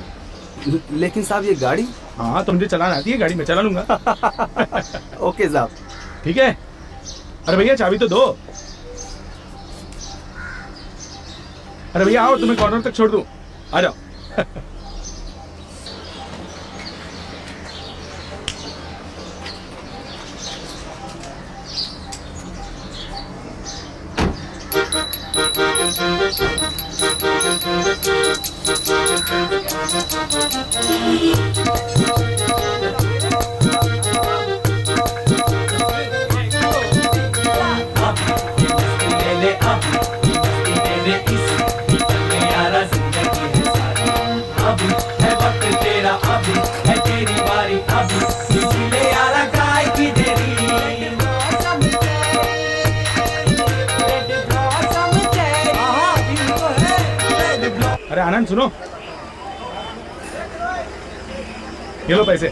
लेकिन साहब ये गाड़ी। हाँ तो मुझे चलाना आती है गाड़ी, मैं चला लूंगा। ओके साहब। ठीक है। अरे भैया चाबी तो दो। अरे भैया आओ, तुम्हें कॉर्नर तक छोड़ दूं। आ जाओ। अरे आनंद सुनो, ये लो पैसे।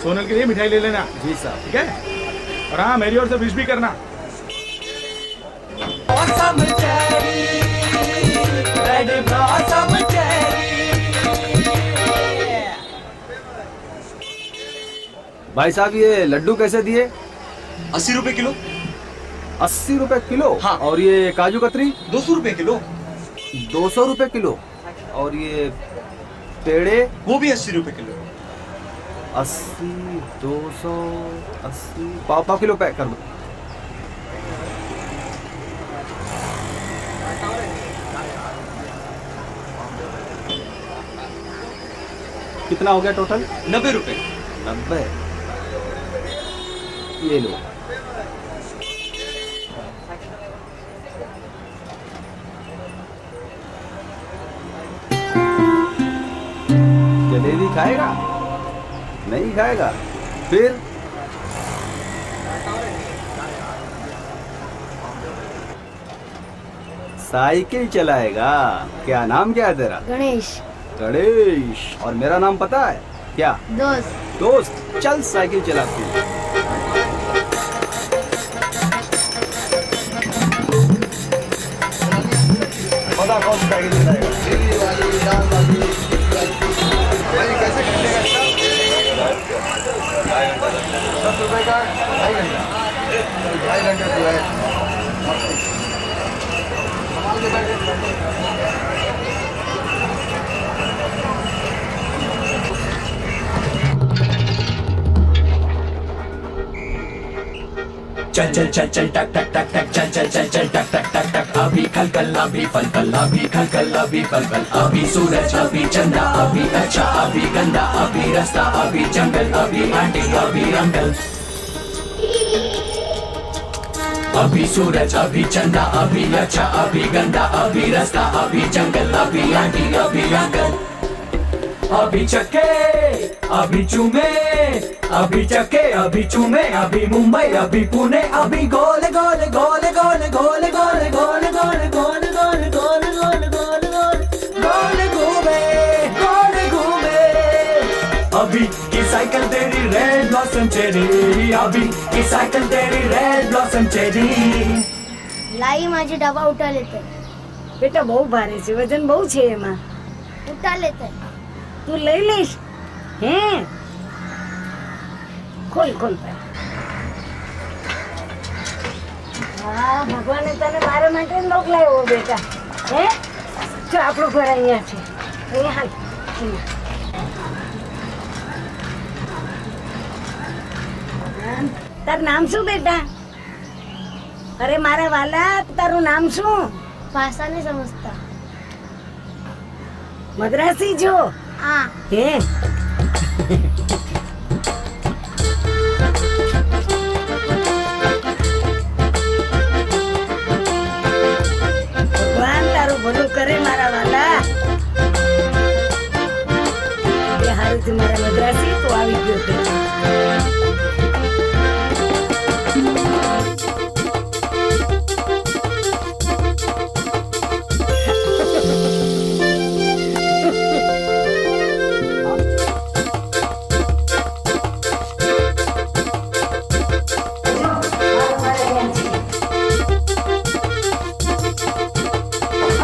सोनल के लिए मिठाई ले लेना। जी साहब। ठीक है? और हाँ मेरी ओर से विश भी करना। भाई साहब ये लड्डू कैसे दिए? 80 रुपए किलो। 80 रुपए किलो? हाँ। और ये काजू कतरी? 200 रुपए किलो। 200 रुपए किलो। और ये पेड़े? वो भी 80 रुपए किलो। 80, 280, पाव किलो पैक कर दो। कितना हो गया टोटल? 90 रुपए। 90। ये लो। जलेबी खाएगा? नहीं खाएगा? फिर साइकिल चलाएगा। क्या नाम क्या है तेरा? गणेश। गणेश। और मेरा नाम पता है क्या? दोस्त। दोस्त चल साइकिल चलाते हैं। पता कौन साइकिल चलाएगा? कैसे घंटे का? 10 रुपए का 2.5 घंटा। 2.5 घंटे तो है। चल चल चल चल टक टक टक टक चल चल चल चल टक टक टक टक अभी खल कल अभी फल कल अभी खल कल अभी फल कल अभी सूरज अभी चंदा अभी अच्छा अभी गंदा अभी रास्ता अभी जंगल अभी आंटी अभी अंकल अभी सूरज अभी चंदा अभी अच्छा अभी गंदा अभी रास्ता अभी जंगल अभी आंटी अभी अंकल अभी चके अभी चूमे, अभी चके अभी चूमे, अभी मुंबई अभी पुणे, अभी गोले गोले गोले गोले गोले गोले गोले गोले गोले गोले गोले गोले गोले गोले घूमे गोले घूमे। अभी की साइकिल तेरी रेड ब्लॉसम चेरी, अभी की साइकिल तेरी रेड ब्लॉसम चेरी। લાઈ માજી ડબ્બા ઉઠા લેતે બેટા બહુ ભારે છે, વજન બહુ છે એમાં. ઉઠા લેતે તું લઈ લઈશ? હે ખોલ ખોલ ભાઈ. હા ભગવાને તને મારા માટે જ મોકલાયો બેટા. હે જો આપણું ઘર અહીંયા છે, અહીંયા હાલ અહીંયા. તાર નામ શું બેટા? અરે મારા વાલા તારું નામ શું? ભાષા નહીં સમજતા. મદ્રાસી છો? હા. હે ભગવાન તારું ભલું કરે મારા વાલા. એ હારું તું મારા મદ્રાસી તું આવી ગયો તે.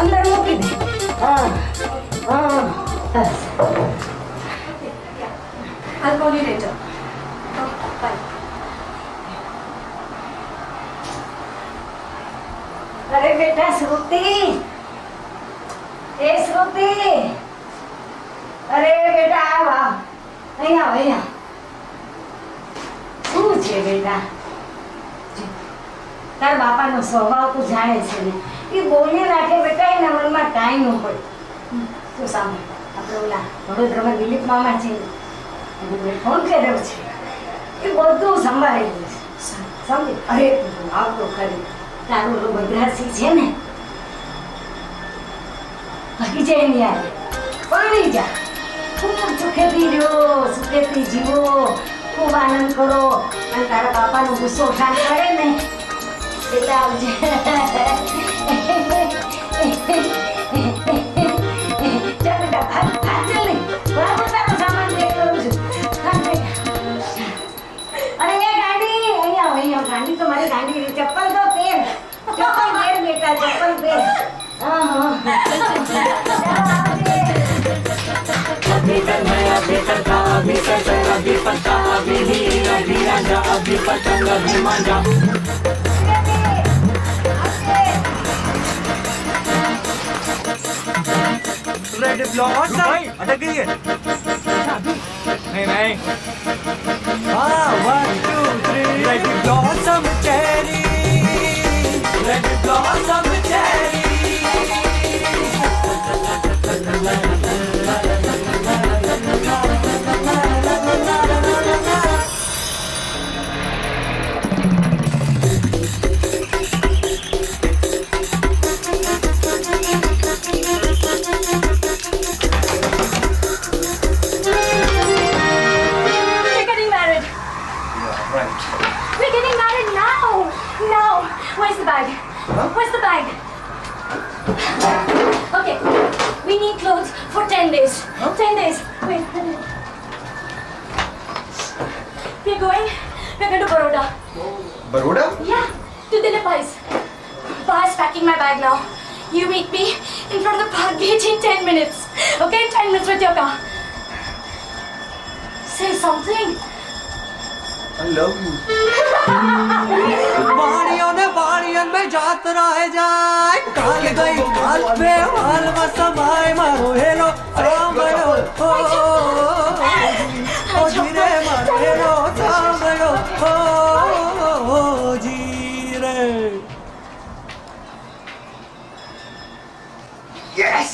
અંદર મૂકી દે. હા હા બસ. I'll call you later. Oh, bye. અરે બેટા શ્રુતિ, એ શ્રુતિ, અરે બેટા આવ આવ, અહીંયા આવ અહીંયા. શું છે બેટા? તાર બાપાનો સ્વભાવ તું જાણે છે ને, એ બોલી રાખે બેટા, એના મનમાં કાંઈ ન પડે. તું સાંભળ, આપણે ઓલા વડોદરામાં દિલીપ મામા છે ને, એને મેં ફોન કર્યો છે, એ બધું સંભાળી દઈશ. સમજી? અરે તું આવતો ખરી. તારું ઓલો મદ્રાસી છે ને, ભાગી જાય ને યાર, પરણી જા. ખૂબ સુખેથી રહ્યો, સુખેથી જીવો, ખૂબ આનંદ કરો, અને તારા બાપાનો ગુસ્સો શાંત કરે ને એટલે આવજે. ચાલ બેટા, ભાગ ભાગ જલ્દી. બરાબર તારો સામાન પેક કરું છું. ભાગ બેટા. અરે એ ગાડી અહીંયા આવ, અહીંયા આવ. ગાડી તો મારી ગાડી, ચપ્પલ તો પહેર, ચપ્પલ પહેર બેટા, ચપ્પલ પહેર. હા હા. अभी तक मैं अभी तक था, अभी तक अभी पता, अभी हीर अभी राजा, अभी पतंग अभी मांझा। रेड ब्लॉसम अटक गई है। नहीं नहीं, हाँ 1 2 3 red blossom cherry, red blossom cherry. We're getting married now. No. Where's the bag? Where's the bag? Okay. We need clothes for 10 days. 10 days. Wait. We're going to Baroda. Baroda? Yeah. To Dilipai's. Pa's packing my bag now. You meet me in front of the park gate in 10 minutes. Okay? 10 minutes with your car. Say something. I love you. बाड़ियों ने बाड़ियों में जात रह जाए, काल गई काल पे हाल समाए, मारो हेलो सामयो ओ जीरे, मारो हेलो सामयो ओ जीरे। Yes.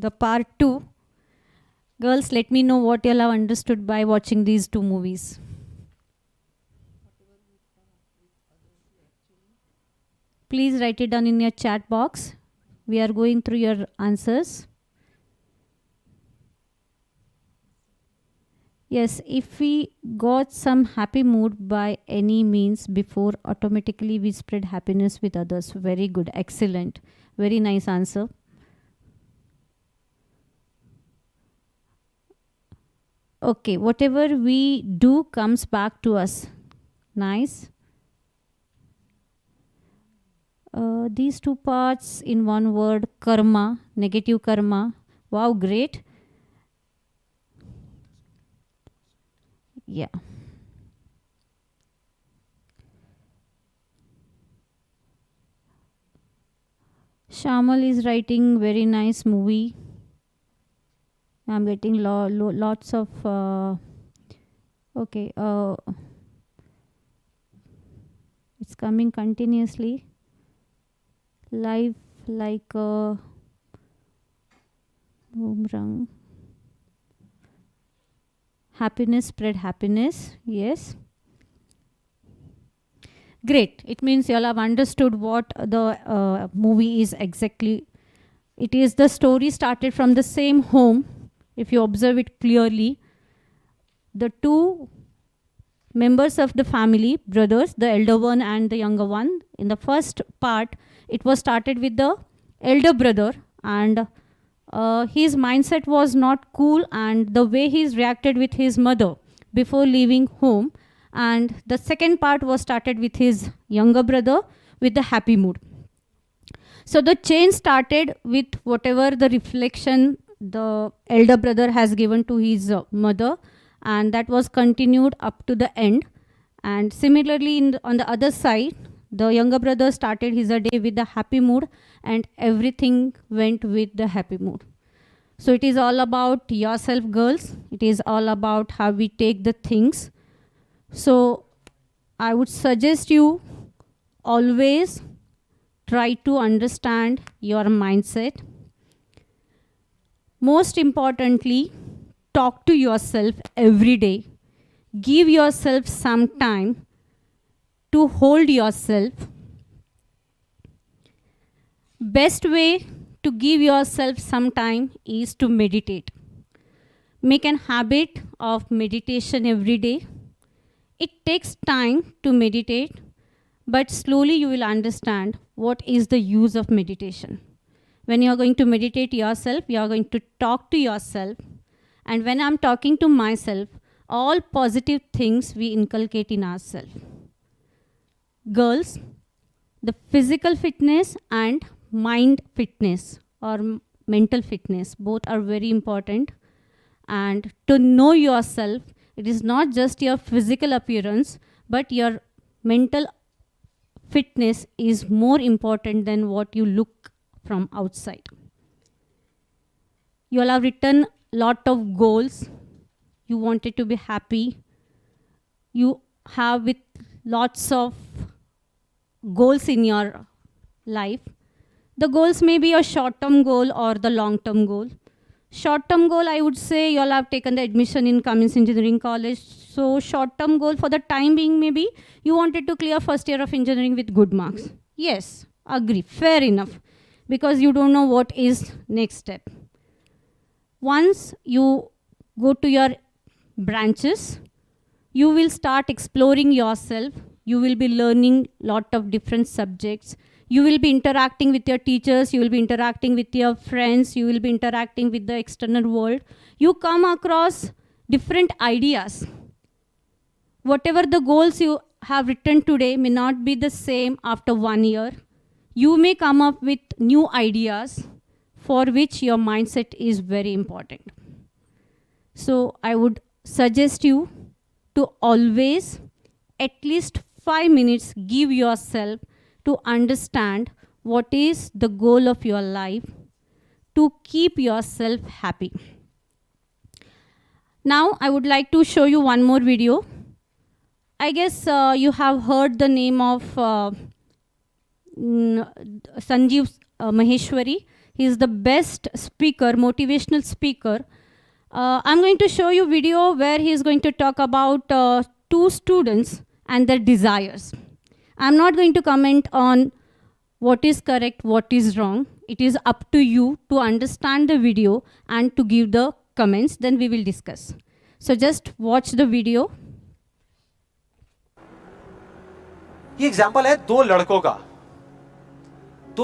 the part 2. Girls, let me know what you all have understood by watching these 2 movies. Please write it down in your chat box. We are going through your answers. Yes, if we got some happy mood by any means before, automatically we spread happiness with others. Very good, excellent. Very nice answer. Okay, whatever we do comes back to us. Nice. These 2 parts in one word, karma, negative karma. Wow, great. Yeah. Shamal is writing very nice movie. I'm getting lots of okay. It's coming continuously. Life like a boomerang. Happiness spread happiness. Yes. Great. It means you all have understood what the movie is exactly. It is the story started from the same home. If you observe it clearly, the 2 members of the family, brothers, the elder one and the younger one. In the first part, it was started with the elder brother, and his mindset was not cool, and the way he's reacted with his mother before leaving home. And the second part was started with his younger brother with the happy mood. So the change started with whatever the reflection the elder brother has given to his mother, and that was continued up to the end. And similarly, on the other side, the younger brother started his day with the happy mood, and everything went with the happy mood. So it is all about yourself, girls. It is all about how we take the things. So I would suggest you always try to understand your mindset. Most importantly, talk to yourself every day. Give yourself some time to hold yourself. Best way to give yourself some time is to meditate. Make an habit of meditation every day. It takes time to meditate, but slowly you will understand what is the use of meditation. When you are going to meditate yourself, you are going to talk to yourself. And when I'm talking to myself, all positive things we inculcate in ourselves. Girls, the physical fitness and mind fitness or mental fitness, both are very important. And to know yourself, it is not just your physical appearance, but your mental fitness is more important than what you look from outside. You all have written lot of goals. You wanted to be happy. You have with lots of goals in your life. The goals may be a short-term goal or the long-term goal. Short-term goal, I would say you all have taken the admission in Cummins Engineering College. So short-term goal for the time being, maybe you wanted to clear first year of engineering with good marks. Yes, agree, fair enough, because you don't know what is next step. Once you go to your branches, you will start exploring yourself. You will be learning lot of different subjects. You will be interacting with your teachers, you will be interacting with your friends, you will be interacting with the external world. You come across different ideas. Whatever the goals you have written today may not be the same after 1 year. You may come up with new ideas for which your mindset is very important. So I would suggest you to always at least 5 minutes give yourself to understand what is the goal of your life, to keep yourself happy. Now I would like to show you one more video. I guess you have heard the name of Sanjeev Maheshwari. He is the best speaker, motivational speaker. I'm going to show you video where he is going to talk about two students and their desires. I'm not going to comment on what is correct, what is wrong. It is up to you to understand the video and to give the comments, then we will discuss. So just watch the video. ये example है दो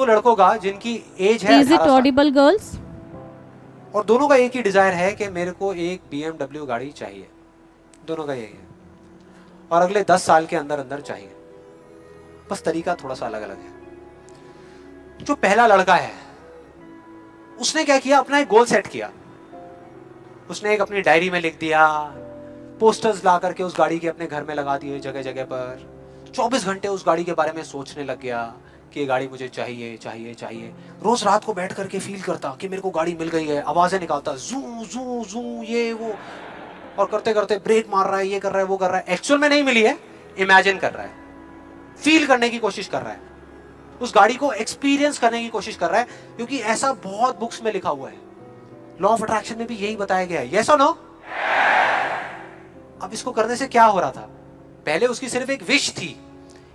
लड़कों का जिनकी as है Is it 18 साल audible, girls? और दोनों का एक ही डिजायर है कि मेरे को एक BMW गाड़ी चाहिए, दोनों का यही है, और अगले 10 साल के अंदर अंदर चाहिए, बस तरीका थोड़ा सा अलग अलग है। जो पहला लड़का है उसने क्या किया, अपना एक गोल सेट किया, उसने एक अपनी डायरी में लिख दिया, पोस्टर्स ला करके उस गाड़ी के अपने घर में लगा दिए जगह जगह पर, 24 घंटे उस गाड़ी के बारे में सोचने लग गया कि ये गाड़ी मुझे चाहिए चाहिए चाहिए। रोज रात को बैठ करके फील करता कि मेरे को गाड़ी मिल गई है, आवाजें निकालता, जू जू जू ये वो, और करते करते ब्रेक मार रहा है, ये कर रहा है वो कर रहा है। एक्चुअल में नहीं मिली है, इमेजिन कर रहा है, फील करने की कोशिश कर रहा है, उस गाड़ी को एक्सपीरियंस करने की कोशिश कर रहा है, क्योंकि ऐसा बहुत बुक्स में लिखा हुआ है, लॉ ऑफ अट्रैक्शन में भी यही बताया गया है। यस और नो? अब इसको करने से क्या हो रहा था, पहले उसकी सिर्फ एक विश थी,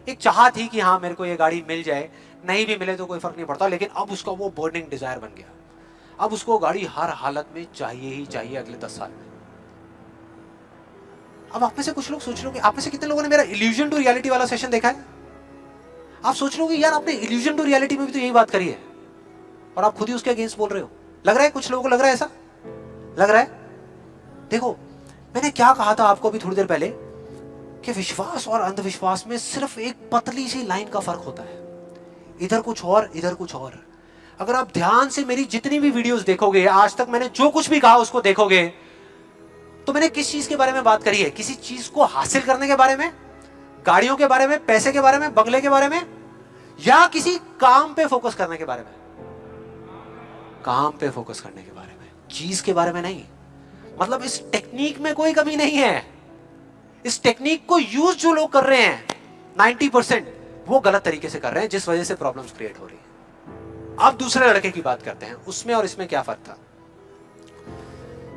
एक चाह थी कि हाँ मेरे को ये गाड़ी मिल जाए, नहीं भी मिले तो कोई फर्क नहीं पड़ता, लेकिन अब उसका वो बर्निंग डिजायर बन गया, अब उसको गाड़ी हर हालत में चाहिए ही चाहिए अगले 10 साल में। अब आप में से कुछ लोग सोच लोगे, आप में से कितने लोगों ने मेरा इल्यूजन टू रियलिटी वाला सेशन देखा है? आप सोच लोगे यार आपने इल्यूजन टू रियलिटी में भी तो यही बात करी है, और आप खुद ही उसके अगेंस्ट बोल रहे हो। लग रहा है कुछ लोगों को, लग रहा है ऐसा लग रहा है। देखो मैंने क्या कहा था आपको अभी थोड़ी देर पहले कि विश्वास और अंधविश्वास में सिर्फ एक पतली सी लाइन का फर्क होता है, इधर कुछ और इधर कुछ और। अगर आप ध्यान से मेरी जितनी भी वीडियोस देखोगे, आज तक मैंने जो कुछ भी कहा उसको देखोगे, तो मैंने किस चीज के बारे में बात करी है? किसी चीज को हासिल करने के बारे में, गाड़ियों के बारे में, पैसे के बारे में, बंगले के बारे में, या किसी काम पे फोकस करने के बारे में? काम पे फोकस करने के बारे में, चीज के बारे में नहीं। मतलब इस टेक्निक में कोई कमी नहीं है, इस टेक्निक को यूज जो लोग कर रहे हैं 90% वो गलत तरीके से कर रहे हैं, जिस वजह से प्रॉब्लम्स क्रिएट हो रही है। अब दूसरे लड़के की बात करते हैं, उसमें और इसमें क्या फर्क था।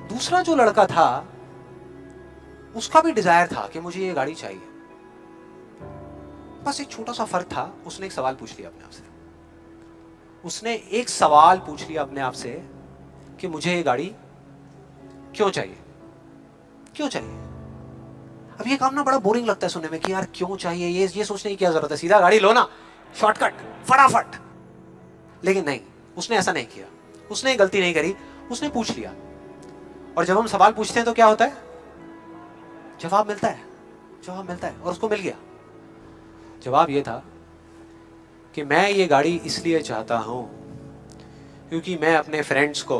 दूसरा जो लड़का था उसका भी डिजायर था कि मुझे ये गाड़ी चाहिए, बस एक छोटा सा फर्क था, उसने एक सवाल पूछ लिया अपने आप से, उसने एक सवाल पूछ लिया अपने आप से कि मुझे ये गाड़ी क्यों चाहिए, क्यों चाहिए। अब ये काम ना बड़ा बोरिंग लगता है सुनने में कि यार क्यों चाहिए, ये सोचने की क्या जरूरत है, सीधा गाड़ी लो ना, शॉर्टकट फटाफट। लेकिन नहीं, उसने ऐसा नहीं किया, उसने गलती नहीं करी, उसने पूछ लिया। और जब हम सवाल पूछते हैं तो क्या होता है, जवाब मिलता है, जवाब मिलता है। और उसको मिल गया। जवाब ये था कि मैं ये गाड़ी इसलिए चाहता हूं क्योंकि मैं अपने फ्रेंड्स को,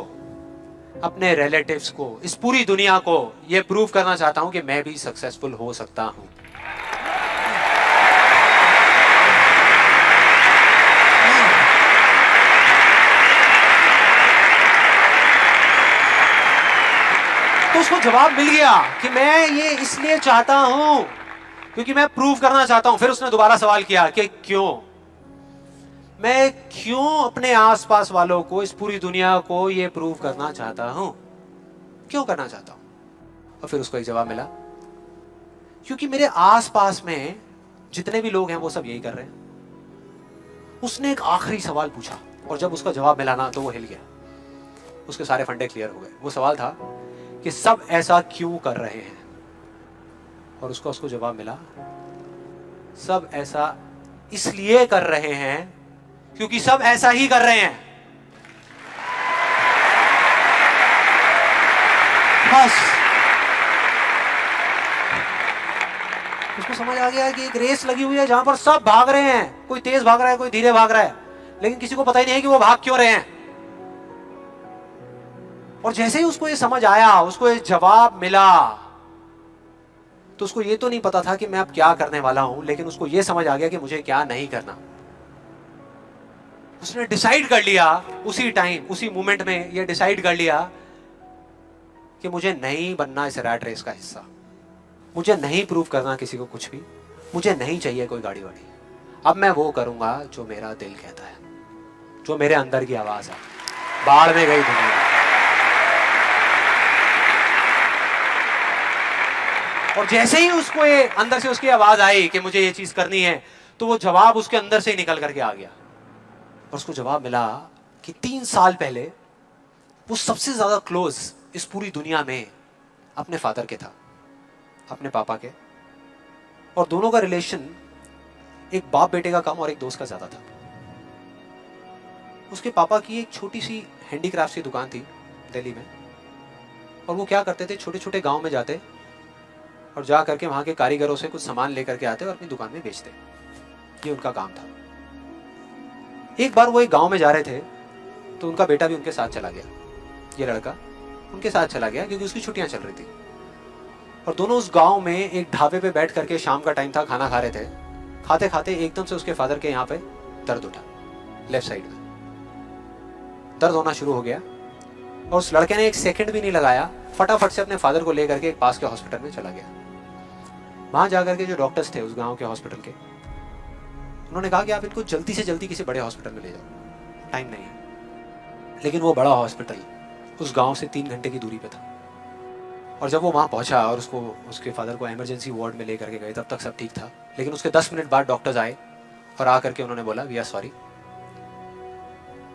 अपने रिलेटिव्स को, इस पूरी दुनिया को ये प्रूव करना चाहता हूं कि मैं भी सक्सेसफुल हो सकता हूं। तो उसको जवाब मिल गया कि मैं ये इसलिए चाहता हूं क्योंकि मैं प्रूव करना चाहता हूं। फिर उसने दोबारा सवाल किया कि क्यों, मैं क्यों अपने आसपास वालों को, इस पूरी दुनिया को ये प्रूव करना चाहता हूं, क्यों करना चाहता हूं। और फिर उसको एक जवाब मिला, क्योंकि मेरे आसपास में जितने भी लोग हैं वो सब यही कर रहे हैं। उसने एक आखिरी सवाल पूछा और जब उसका जवाब मिला ना तो वो हिल गया, उसके सारे फंडे क्लियर हो गए। वो सवाल था कि सब ऐसा क्यों कर रहे हैं, और उसको जवाब मिला, सब ऐसा इसलिए कर रहे हैं क्योंकि सब ऐसा ही कर रहे हैं। बस उसको समझ आ गया कि एक रेस लगी हुई है जहां पर सब भाग रहे हैं, कोई तेज भाग रहा है, कोई धीरे भाग रहा है, लेकिन किसी को पता ही नहीं है कि वो भाग क्यों रहे हैं। और जैसे ही उसको ये समझ आया, उसको ये जवाब मिला, तो उसको ये तो नहीं पता था कि मैं अब क्या करने वाला हूं, लेकिन उसको ये समझ आ गया कि मुझे क्या नहीं करना। उसने डिसाइड कर लिया उसी टाइम, उसी मोमेंट में ये डिसाइड कर लिया कि मुझे नहीं बनना इस रैट रेस का हिस्सा, मुझे नहीं प्रूव करना किसी को कुछ भी, मुझे नहीं चाहिए कोई गाड़ी वाड़ी। अब मैं वो करूंगा जो मेरा दिल कहता है, जो मेरे अंदर की आवाज है। बाढ़ में गई दुनिया। और जैसे ही उसको ये अंदर से उसकी आवाज आई कि मुझे ये चीज करनी है, तो वो जवाब उसके अंदर से ही निकल करके आ गया। और उसको जवाब मिला कि 3 साल पहले वो सबसे ज्यादा क्लोज इस पूरी दुनिया में अपने फादर के था, अपने पापा के। और दोनों का रिलेशन एक बाप बेटे का कम और एक दोस्त का ज्यादा था। उसके पापा की एक छोटी सी हैंडीक्राफ्ट की दुकान थी दिल्ली में, और वो क्या करते थे, छोटे छोटे गांव में जाते और जा करके वहां के कारीगरों से कुछ सामान लेकर के आते और अपनी दुकान में बेचते। ये उनका काम था। एक बार वो एक गांव में जा रहे थे तो उनका बेटा भी उनके साथ चला गया। ये लड़का उनके साथ चला गया क्योंकि उसकी छुट्टियां चल रही थी। और दोनों उस गांव में एक ढाबे पे बैठ करके, शाम का टाइम था, खाना खा रहे थे। खाते खाते एकदम से उसके फादर के यहाँ पे दर्द उठा, लेफ्ट साइड में दर्द होना शुरू हो गया। और उस लड़के ने 1 सेकंड भी नहीं लगाया, फटाफट से अपने फादर को लेकर के एक पास के हॉस्पिटल में चला गया। वहां जाकर के जो डॉक्टर्स थे उस गांव के हॉस्पिटल के, उन्होंने कहा कि आप इनको जल्दी से जल्दी किसी बड़े हॉस्पिटल में ले जाओ, टाइम नहीं है। लेकिन वो बड़ा हॉस्पिटल उस गांव से 3 घंटे की दूरी पे था। और जब वो वहां पहुंचा और उसको, उसके फादर को इमरजेंसी वार्ड में लेकर के गए, तब तक सब ठीक था। लेकिन उसके 10 मिनट बाद डॉक्टर्स आए और आकर के उन्होंने बोला, वी आर सॉरी,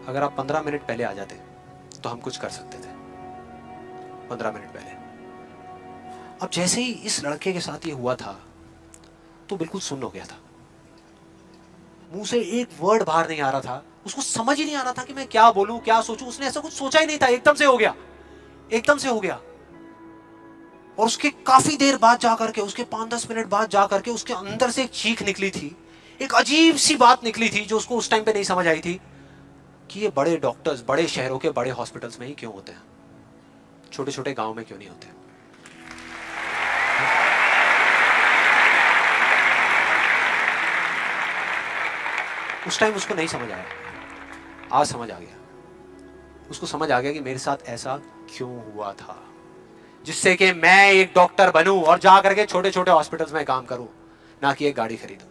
अगर आप 15 मिनट पहले आ जाते तो हम कुछ कर सकते थे। 15 मिनट पहले। अब जैसे ही इस लड़के के साथ ये हुआ था तो बिल्कुल सुन्न हो गया था, मुंह से एक वर्ड बाहर नहीं आ रहा था। उसको समझ ही नहीं आ रहा था कि मैं क्या बोलूं, क्या सोचूं। उसने ऐसा कुछ सोचा ही नहीं था, एकदम से हो गया, एकदम से हो गया। और उसके काफी देर बाद जाकर के, उसके 5-10 मिनट बाद जाकर के उसके अंदर से एक चीख निकली थी, एक अजीब सी बात निकली थी जो उसको उस टाइम पे नहीं समझ आई थी कि ये बड़े डॉक्टर्स बड़े शहरों के बड़े हॉस्पिटल्स में ही क्यों होते हैं, छोटे छोटे गांव में क्यों नहीं होते। उस टाइम उसको नहीं समझ आया, आज समझ आ गया। उसको समझ आ गया कि मेरे साथ ऐसा क्यों हुआ था, जिससे कि मैं एक डॉक्टर बनूं और जा करके छोटे छोटे हॉस्पिटल्स में काम करूं, ना कि एक गाड़ी खरीदूं।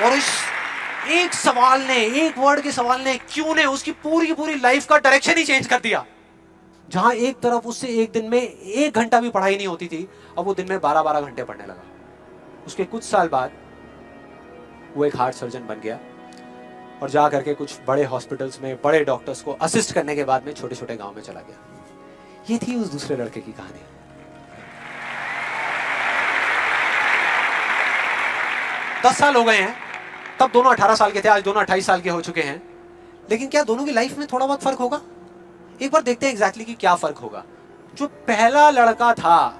और इस एक सवाल ने, एक वर्ड के सवाल ने, क्यों ने, उसकी पूरी पूरी लाइफ का डायरेक्शन ही चेंज कर दिया। जहां एक तरफ उससे एक दिन में 1 घंटा भी पढ़ाई नहीं होती थी, अब वो दिन में 12-12 घंटे पढ़ने लगा। उसके कुछ साल बाद वो एक हार्ट सर्जन बन गया और जा करके कुछ बड़े हॉस्पिटल्स में बड़े डॉक्टर्स को असिस्ट करने के बाद में छोटे छोटे गांव में चला गया। ये थी उस दूसरे लड़के की कहानी। दस साल हो गए हैं, तब दोनों 18 साल के थे, आज दोनों 28 साल के हो चुके हैं। लेकिन क्या दोनों की लाइफ में थोड़ा बहुत फर्क होगा? एक बार देखते हैं एग्जैक्टली कि क्या फर्क होगा। जो पहला लड़का था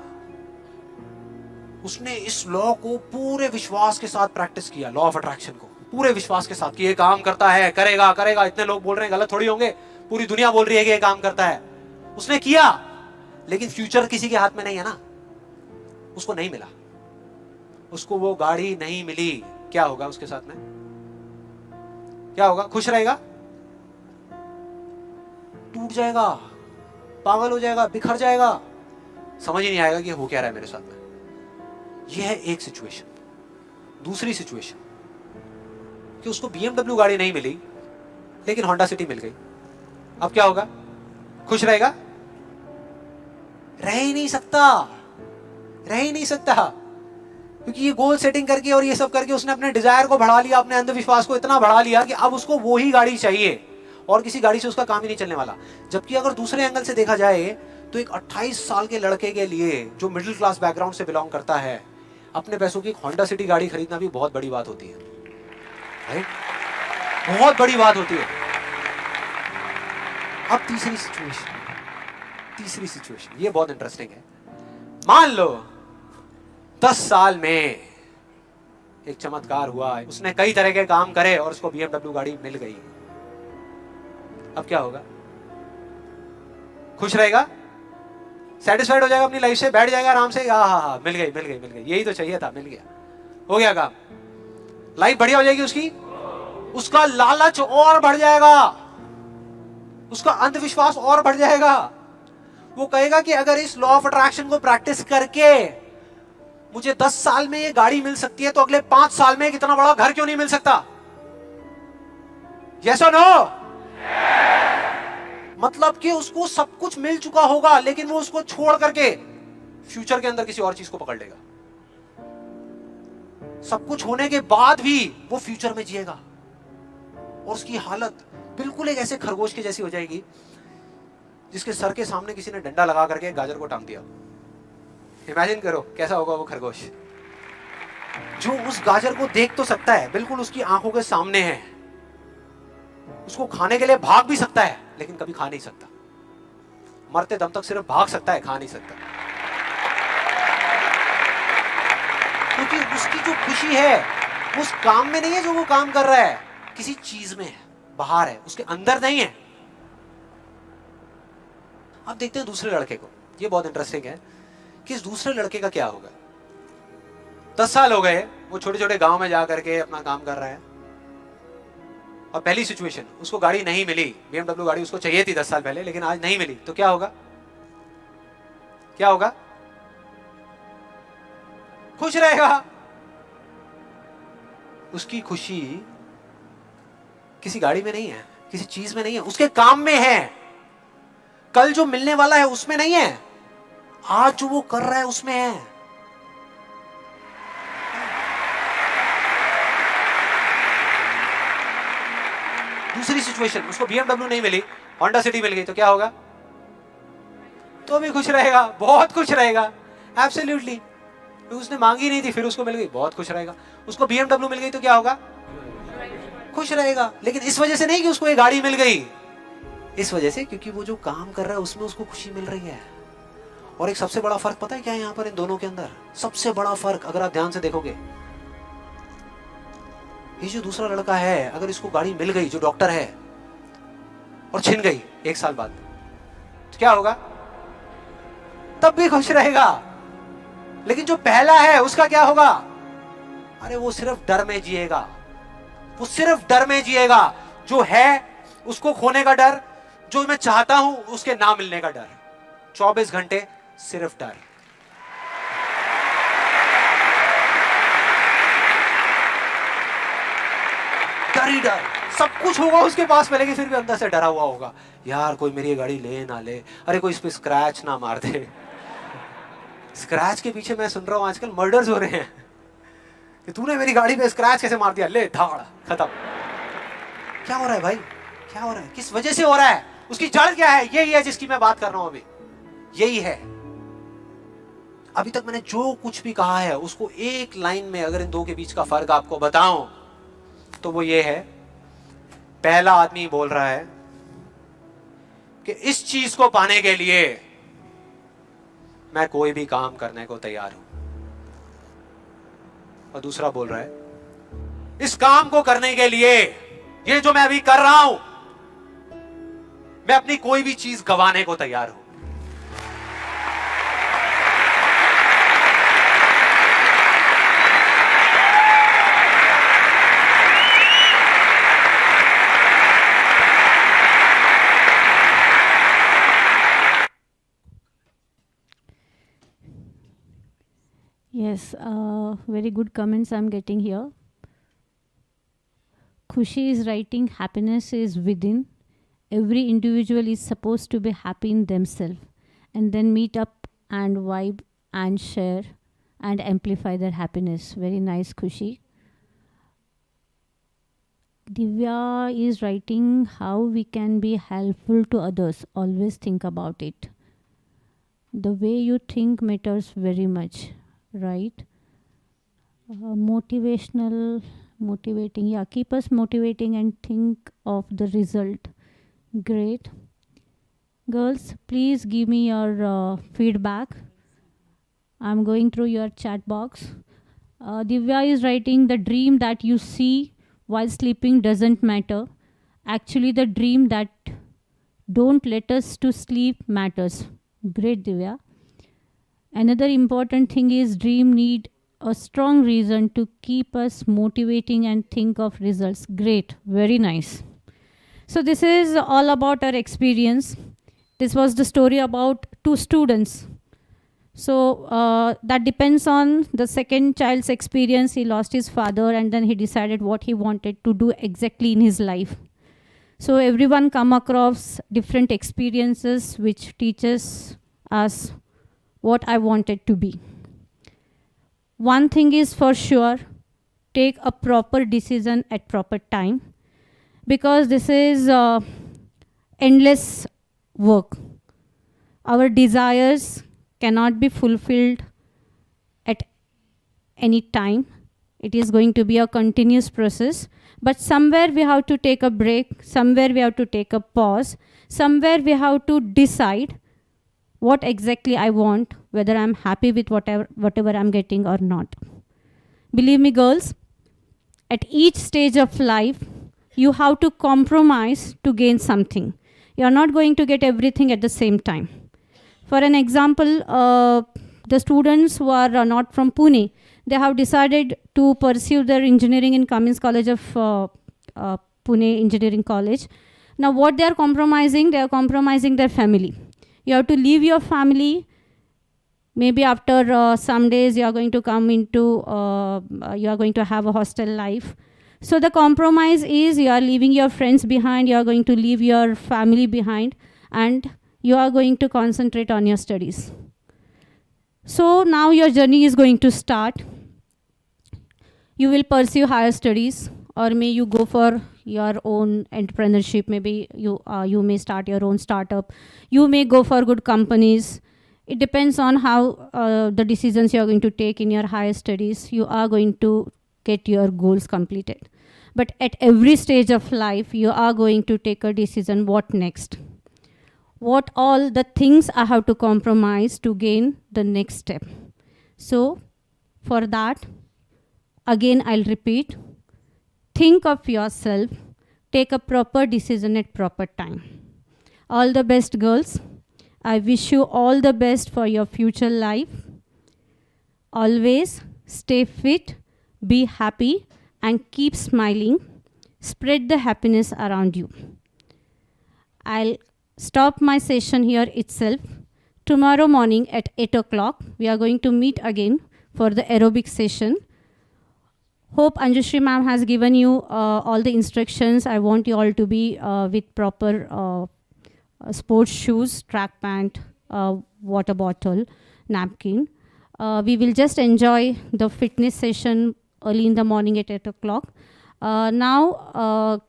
उसने इस लॉ को पूरे विश्वास के साथ प्रैक्टिस किया, लॉ ऑफ अट्रैक्शन को पूरे विश्वास के साथ कि ये काम करता है, करेगा करेगा, इतने लोग बोल रहे हैं, गलत थोड़ी होंगे, पूरी दुनिया बोल रही है कि ये काम करता है। उसने किया, लेकिन फ्यूचर किसी के हाथ में नहीं है ना। उसको नहीं मिला, उसको वो गाड़ी नहीं मिली। क्या होगा उसके साथ में? क्या होगा? खुश रहेगा? टूट जाएगा, पागल हो जाएगा, बिखर जाएगा, समझ ही नहीं आएगा कि हो क्या रहा है मेरे साथ में। यह है एक सिचुएशन। दूसरी सिचुएशन कि उसको BMW गाड़ी नहीं मिली लेकिन होंडा सिटी मिल गई। अब क्या होगा? खुश रहेगा? रह ही नहीं सकता, रह ही नहीं सकता, क्योंकि ये गोल सेटिंग करके और ये सब करके उसने अपने डिजायर को बढ़ा लिया, अपने अंधविश्वास को इतना बढ़ा लिया कि अब उसको वो ही गाड़ी चाहिए और किसी गाड़ी से उसका काम ही नहीं चलने वाला। जबकि अगर दूसरे एंगल से देखा जाए तो एक 28 साल के लड़के के लिए जो मिडिल क्लास बैकग्राउंड से बिलोंग करता है, अपने पैसों की होंडा सिटी गाड़ी खरीदना भी बहुत बड़ी बात होती है, राइट? बहुत बड़ी बात होती है। अब तीसरी सिचुएशन ये बहुत इंटरेस्टिंग है। मान लो 10 साल में एक चमत्कार हुआ, उसने कई तरह के काम करे और उसको BMW गाड़ी मिल गई। अब क्या होगा? खुश रहेगा? सेटिस्फाइड हो जाएगा अपनी लाइफ से, बैठ जाएगा आराम से, हाँ, मिल गई मिल गई मिल गई, यही तो चाहिए था, मिल गया, हो गया काम, लाइफ बढ़िया हो जाएगी उसकी। उसका लालच और बढ़ जाएगा, उसका अंधविश्वास और बढ़ जाएगा। वो कहेगा कि अगर इस लॉ ऑफ अट्रैक्शन को प्रैक्टिस करके मुझे 10 साल में ये गाड़ी मिल सकती है तो अगले 5 साल में इतना बड़ा घर क्यों नहीं मिल सकता? यस और नो? मतलब कि उसको सब कुछ मिल चुका होगा लेकिन वो उसको छोड़ करके फ्यूचर के अंदर किसी और चीज को पकड़ लेगा। सब कुछ होने के बाद भी वो फ्यूचर में जिएगा और उसकी हालत बिल्कुल एक ऐसे खरगोश की जैसी हो जाएगी जिसके सर के सामने किसी ने डंडा लगा करके गाजर को टांग दिया। इमेजिन करो कैसा होगा वो खरगोश जो उस गाजर को देख तो सकता है, बिल्कुल उसकी आंखों के सामने है, उसको खाने के लिए भाग भी सकता है लेकिन कभी खा नहीं सकता। मरते दम तक सिर्फ भाग सकता है, खा नहीं सकता। क्योंकि उसकी जो खुशी है उस काम में नहीं है जो वो काम कर रहा है, किसी चीज में है, बाहर है, उसके अंदर नहीं है। अब देखते हैं दूसरे लड़के को। ये बहुत इंटरेस्टिंग है कि इस दूसरे लड़के का क्या होगा। 10 साल हो गए, वो छोटे छोटे गांव में जा करके अपना काम कर रहा है और पहली सिचुएशन उसको गाड़ी नहीं मिली। BMW गाड़ी उसको चाहिए थी 10 साल पहले लेकिन आज नहीं मिली तो क्या होगा? क्या होगा? खुश रहेगा। उसकी खुशी किसी गाड़ी में नहीं है, किसी चीज में नहीं है, उसके काम में है। कल जो मिलने वाला है उसमें नहीं है, आज जो वो कर रहा है उसमें है। दूसरी सिचुएशन उसको BMW नहीं मिली, होंडा सिटी मिल गई तो क्या होगा? तो भी खुश रहेगा, बहुत खुश रहेगा। एब्सोल्युटली, उसने मांगी नहीं थी फिर उसको मिल गई, बहुत खुश रहेगा। उसको BMW मिल गई तो क्या होगा? खुश रहेगा। लेकिन इस वजह से नहीं कि उसको ये गाड़ी मिल गई, इस वजह से क्योंकि वो जो काम कर रहा है उसमें उसको खुशी मिल रही है। और एक सबसे बड़ा फर्क पता है क्या है यहां पर इन दोनों के अंदर? सबसे बड़ा फर्क अगर आप ध्यान से देखोगे, ये जो दूसरा लड़का है अगर इसको गाड़ी मिल गई जो डॉक्टर है और छिन गई 1 साल बाद तो क्या होगा? तब भी खुश रहेगा। लेकिन जो पहला है उसका क्या होगा? अरे वो सिर्फ डर में जिएगा, वो सिर्फ डर में जिएगा। जो है उसको खोने का डर, जो मैं चाहता हूं उसके ना मिलने का डर। 24 घंटे सिर्फ डर। डर ही डर। सब कुछ होगा उसके पास में लेकिन फिर भी अंदर से डरा हुआ होगा, यार कोई मेरी गाड़ी ले ना ले, अरे कोई इस पे स्क्रैच ना मार दे। स्क्रैच के पीछे मैं सुन रहा हूं आजकल मर्डर्स हो रहे हैं कि तूने मेरी गाड़ी पे स्क्रैच कैसे मार दिया, ले धाड़ खत्म। क्या हो रहा है भाई? क्या हो रहा है? किस वजह से हो रहा है? उसकी जड़ क्या है? यही है जिसकी मैं बात कर रहा हूं अभी, यही है। अभी तक मैंने जो कुछ भी कहा है उसको एक लाइन में अगर इन दो के बीच का फर्क आपको बताऊं तो वो ये है, पहला आदमी बोल रहा है कि इस चीज को पाने के लिए मैं कोई भी काम करने को तैयार हूं, और दूसरा बोल रहा है इस काम को करने के लिए, ये जो मैं अभी कर रहा हूं, मैं अपनी कोई भी चीज गंवाने को तैयार हूं। Yes, very good comments I'm getting here. Khushi is writing, happiness is within. Every individual is supposed to be happy in themselves and then meet up and vibe and share and amplify their happiness. Very nice, Khushi. Divya is writing how we can be helpful to others. Always think about it. The way you think matters very much, right? Motivating. Yeah, keep us motivating and think of the result. Great. Girls, please give me your feedback. I'm going through your chat box. Divya is writing, the dream that you see while sleeping doesn't matter. Actually, the dream that don't let us to sleep matters. Great, Divya. Another important thing is dream need a strong reason to keep us motivating and think of results. Great, very nice. So this is all about our experience. This was the story about two students. So that depends on the second child's experience. He lost his father and then he decided what he wanted to do exactly in his life. So everyone come across different experiences which teaches us what I wanted to be. One thing is for sure, take a proper decision at proper time, because this is endless work. Our desires cannot be fulfilled at any time. It is going to be a continuous process. But somewhere we have to take a break, somewhere we have to take a pause, somewhere we have to decide what exactly I want, whether I'm happy with whatever I'm getting or not. Believe me, girls, at each stage of life, you have to compromise to gain something. You're not going to get everything at the same time. For an example, the students who are not from Pune, they have decided to pursue their engineering in Cummins College of Pune Engineering College. Now what they are compromising their family. You have to leave your family. Maybe after some days you are going to come into, you are going to have a hostel life. So the compromise is you are leaving your friends behind, you are going to leave your family behind, and you are going to concentrate on your studies. So now your journey is going to start. You will pursue higher studies, or may you go for your own entrepreneurship. Maybe you may start your own startup. You may go for good companies. It depends on how the decisions you are going to take in your higher studies. You are going to get your goals completed. But at every stage of life, you are going to take a decision, what next? What all the things I have to compromise to gain the next step. So for that, again I'll repeat, think of yourself, take a proper decision at proper time. All the best, girls. I wish you all the best for your future life. Always stay fit, be happy, and keep smiling. Spread the happiness around you. I'll stop my session here itself. Tomorrow morning at 8 o'clock, we are going to meet again for the aerobic session. Hope Anjushri ma'am has given you all the instructions. I want you all to be with proper sports shoes, track pant, water bottle, napkin. We will just enjoy the fitness session early in the morning at 8 o'clock. Now,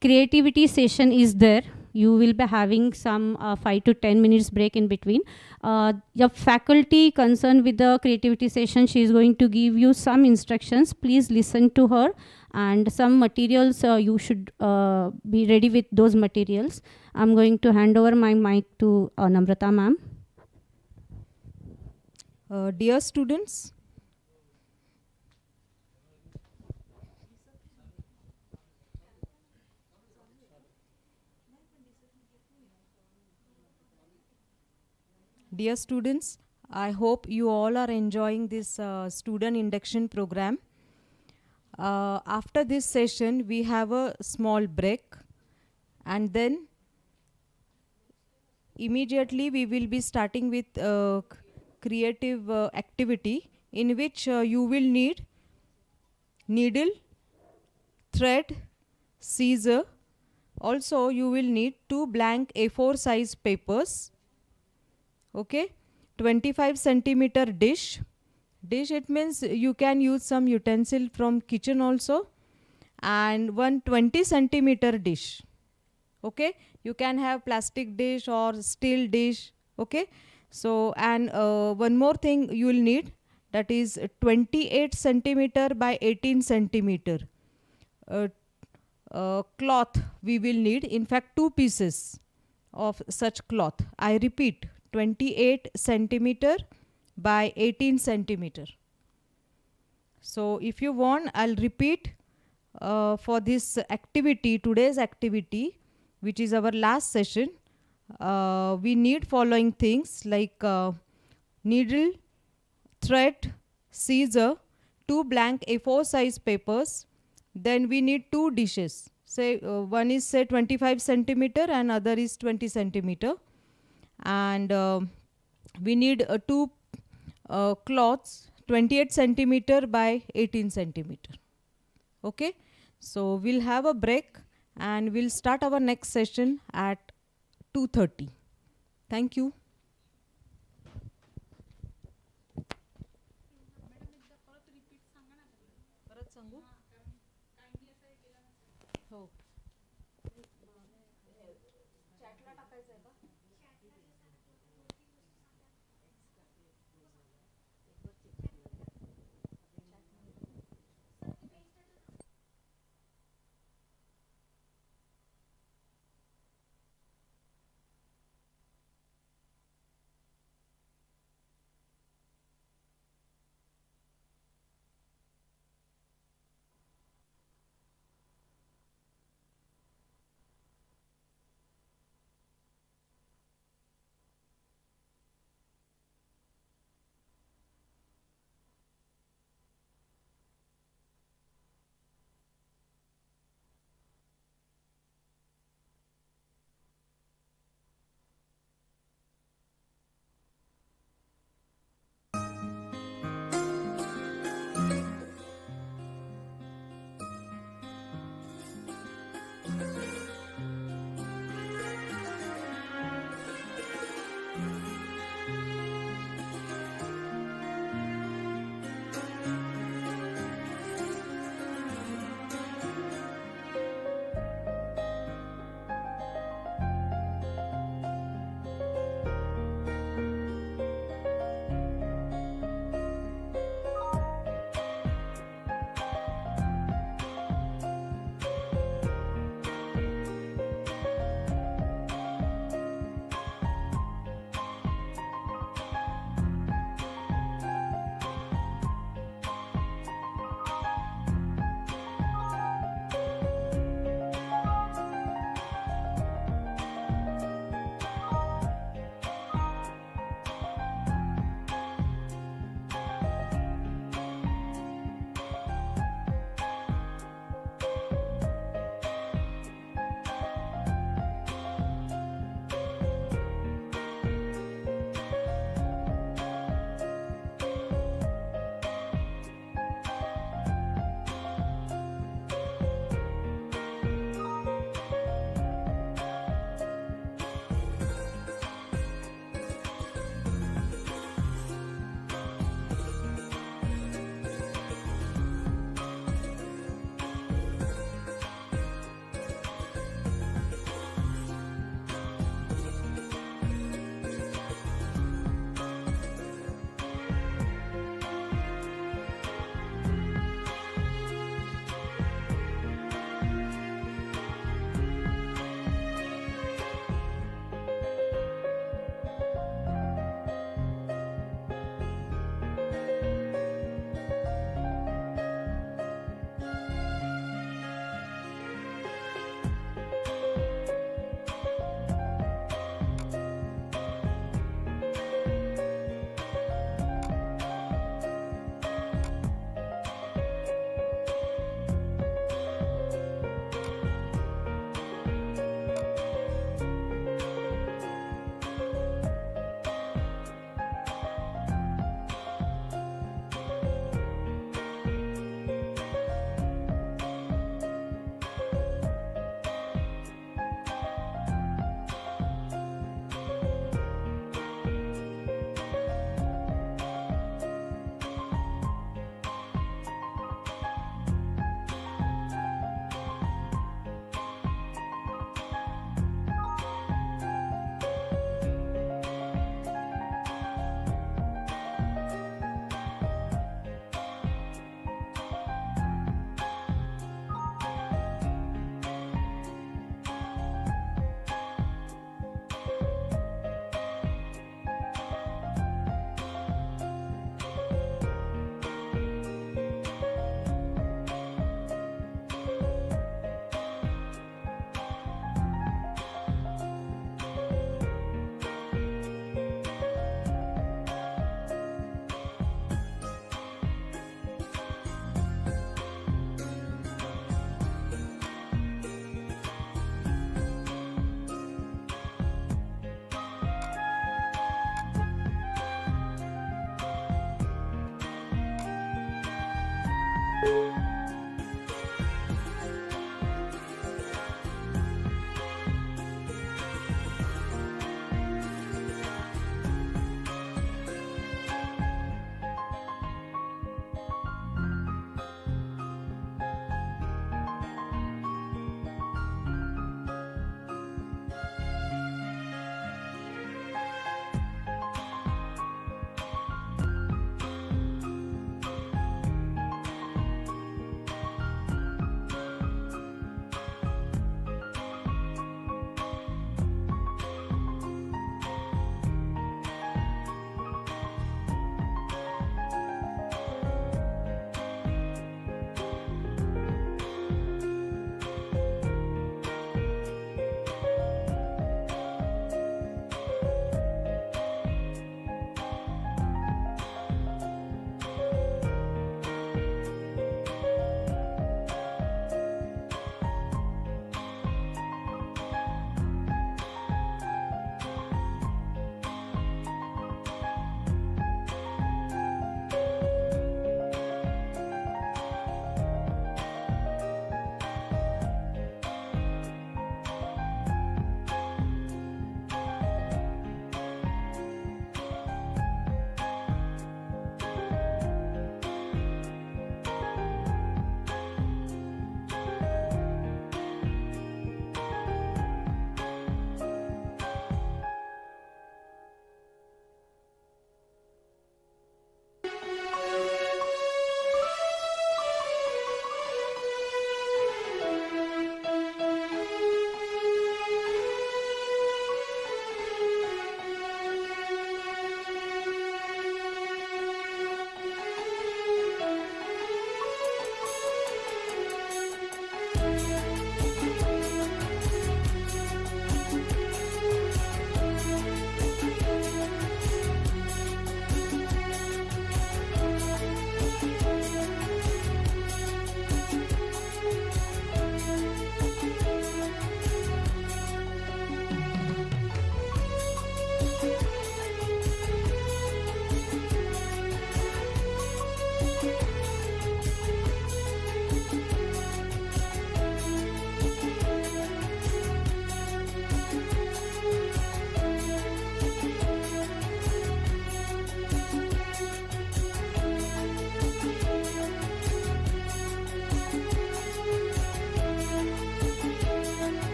creativity session is there. You will be having some 5 to 10 minutes break in between. Your faculty concerned with the creativity session, she is going to give you some instructions. Please listen to her, and some materials, you should be ready with those materials. I'm going to hand over my mic to Namrata ma'am. Dear students, I hope you all are enjoying this student induction program. After this session, we have a small break, and then immediately we will be starting with creative activity, in which you will need needle, thread, scissor. Also, you will need 2 blank A4 size papers. Okay, 25 centimeter dish. Dish, it means you can use some utensil from kitchen also, and 120 centimeter dish. Okay, you can have plastic dish or steel dish. Okay, so and one more thing you will need, that is 28 centimeter by 18 centimeter cloth we will need. In fact, 2 pieces of such cloth. I repeat, 28 centimeter by 18 centimeter. So if you want, I'll repeat for this activity, today's activity, which is our last session. We need following things like needle, thread, scissor, 2 blank A4 size papers. Then we need 2 dishes. Say one is say 25 centimeter and other is 20 centimeter. And we need 2 cloths 28 centimeter by 18 centimeter. Okay, so we'll have a break and we'll start our next session at 2:30. Thank you. हो.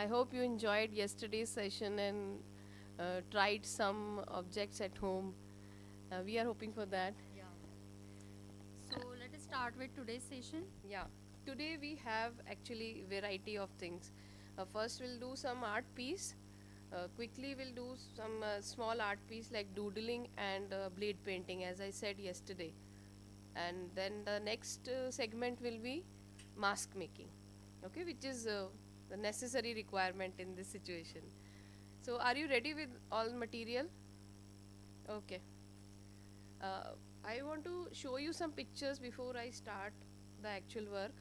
I hope you enjoyed yesterday's session and tried some objects at home. We are hoping for that. So let us start with today's session. Yeah. Today we have actually variety of things. First we'll do some art piece. Quickly we'll do some small art piece like doodling and blade painting as I said yesterday. And then the next segment will be mask making. Okay, which is the necessary requirement in this situation. So are you ready with all material? Okay. I want to show you some pictures before I start the actual work.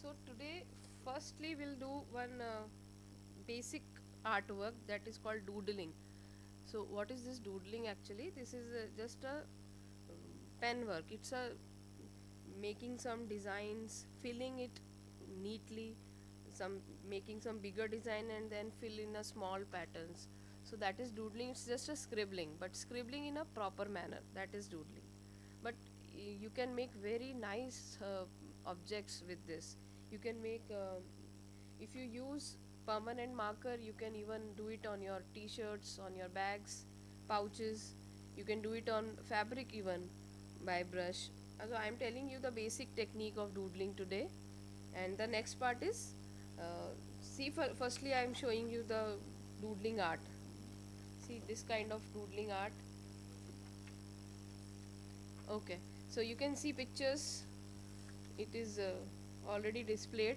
So today, firstly, we'll do one basic artwork that is called doodling. So what is this doodling actually? This is just a pen work. It's a making some designs, filling it neatly, some making some bigger design and then fill in a small patterns. So that is doodling. It's just a scribbling, but scribbling in a proper manner. That is doodling. But you can make very nice objects with this. You can make if you use permanent marker, you can even do it on your t-shirts, on your bags, pouches. You can do it on fabric even by brush. So I am telling you the basic technique of doodling today. And the next part is see, firstly I am showing you the doodling art. See this kind of doodling art. Okay, so you can see pictures. It is already displayed.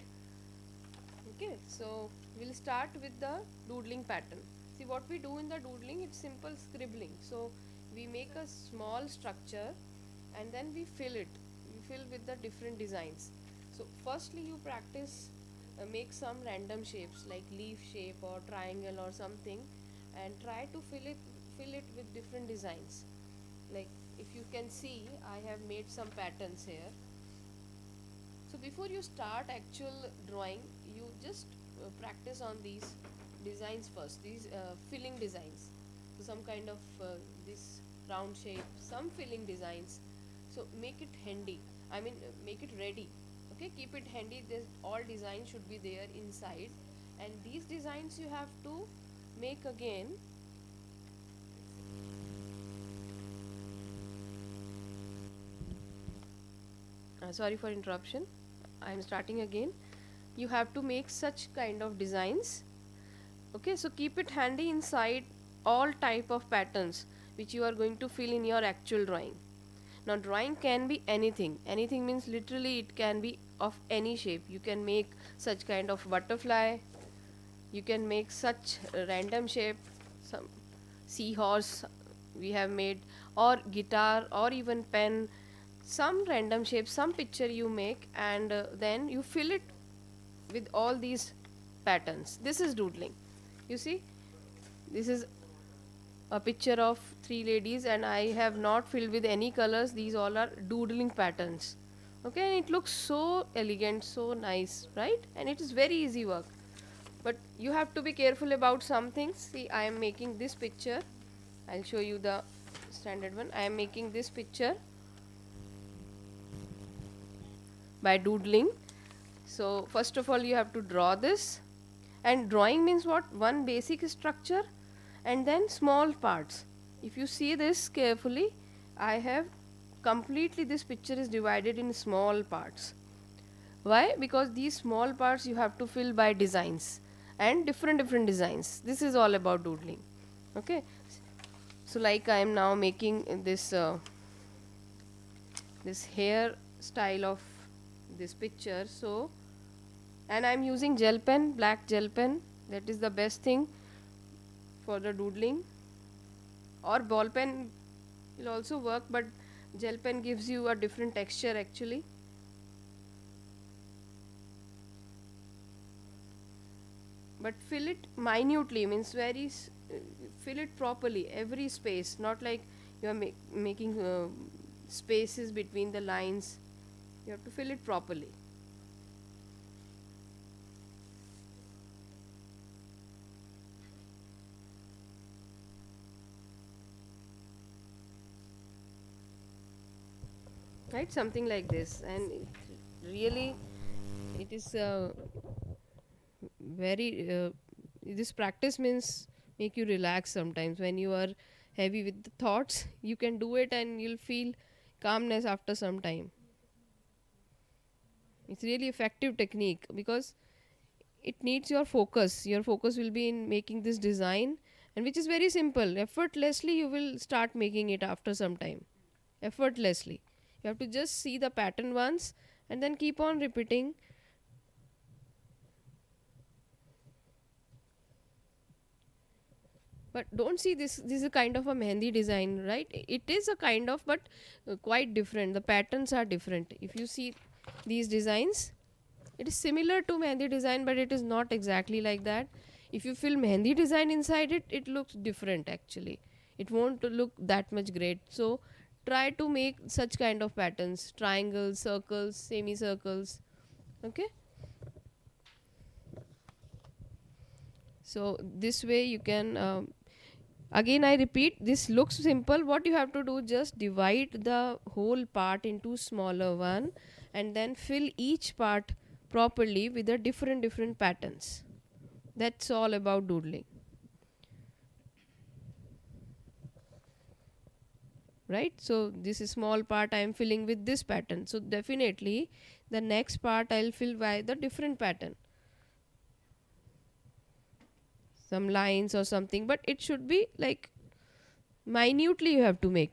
Okay, so we'll start with the doodling pattern. See what we do in the doodling, it's simple scribbling. So we make a small structure and then we fill it. We fill with the different designs. So firstly you practice make some random shapes like leaf shape or triangle or something and try to fill it with different designs. Like if you can see, I have made some patterns here. So before you start actual drawing, you just practice on these designs first, these filling designs. So some kind of this round shape, some filling designs. So make it handy, I mean make it ready. Okay, keep it handy. This all design should be there inside, and these designs you have to make again. Sorry for interruption. I am starting again. You have to make such kind of designs. Okay, so keep it handy inside all type of patterns which you are going to fill in your actual drawing. Now drawing can be anything. Anything means literally it can be of any shape. You can make such kind of butterfly. You can make such random shape, some seahorse we have made, or guitar, or even pen. Some random shape, some picture you make, and then you fill it with all these patterns. This is doodling. You see, this is a picture of three ladies and I have not filled with any colors. These all are doodling patterns. Okay, and it looks so elegant, so nice, right? And it is very easy work. But you have to be careful about some things. See, I am making this picture. I'll show you the standard one. I am making this picture by doodling. So first of all you have to draw this, and drawing means what? One basic structure and then small parts. If you see this carefully, I have completely, this picture is divided in small parts. Why? Because these small parts you have to fill by designs and different designs. This is all about doodling. Okay, so like I am now making this this hair style of this picture. So, and I am using gel pen, black gel pen. That is the best thing for the doodling, or ball pen will also work, but gel pen gives you a different texture actually. But fill it minutely, means very fill it properly, every space, not like you are making spaces between the lines. You have to fill it properly. right? Something like this, and really, it is very. This practice means make you relax sometimes when you are heavy with the thoughts. You can do it, and you'll feel calmness after some time. It's really effective technique because it needs your focus. Your focus will be in making this design, and which is very simple. Effortlessly, you will start making it after some time. Effortlessly, you have to just see the pattern once and then keep on repeating. But don't see this is a kind of a mehendi design, right? It is a kind of, but quite different. The patterns are different. If you see these designs, it is similar to mehendi design, but it is not exactly like that. If you fill mehendi design inside it, it looks different actually. It won't look that much great. So try to make such kind of patterns: triangles, circles, semicircles. Okay. So this way you can again I repeat, this looks simple. What you have to do, just divide the whole part into smaller one and then fill each part properly with the different patterns. That's all about doodling, right? So this is small part I am filling with this pattern, so definitely the next part I'll fill by the different pattern, some lines or something, but it should be like minutely you have to make.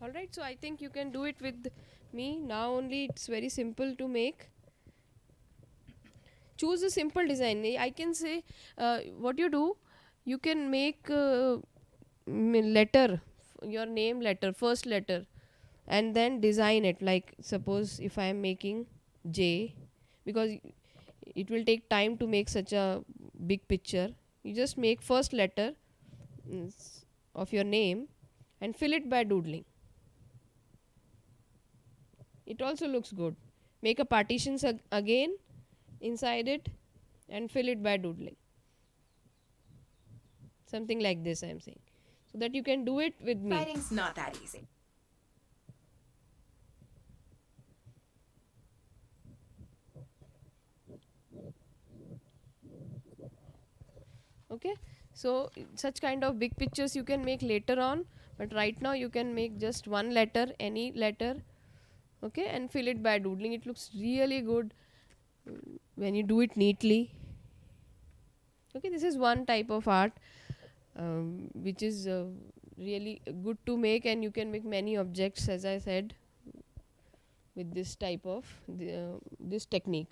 All right, so I think you can do it with me now. Only it's very simple to make. Choose a simple design. I can say what you do, you can make letter, your name letter, first letter, and then design it. Like suppose if I am making J, because it will take time to make such a big picture, you just make first letter of your name and fill it by doodling. It also looks good. Make a partitions again inside it and fill it by doodling. Something like this I am saying, so that you can do it with me. Writing's not that easy. Okay, so such kind of big pictures you can make later on, but right now you can make just one letter, any letter, okay, and fill it by doodling. It looks really good when you do it neatly. Okay, this is one type of art which is really good to make, and you can make many objects, as I said, with this type of this technique.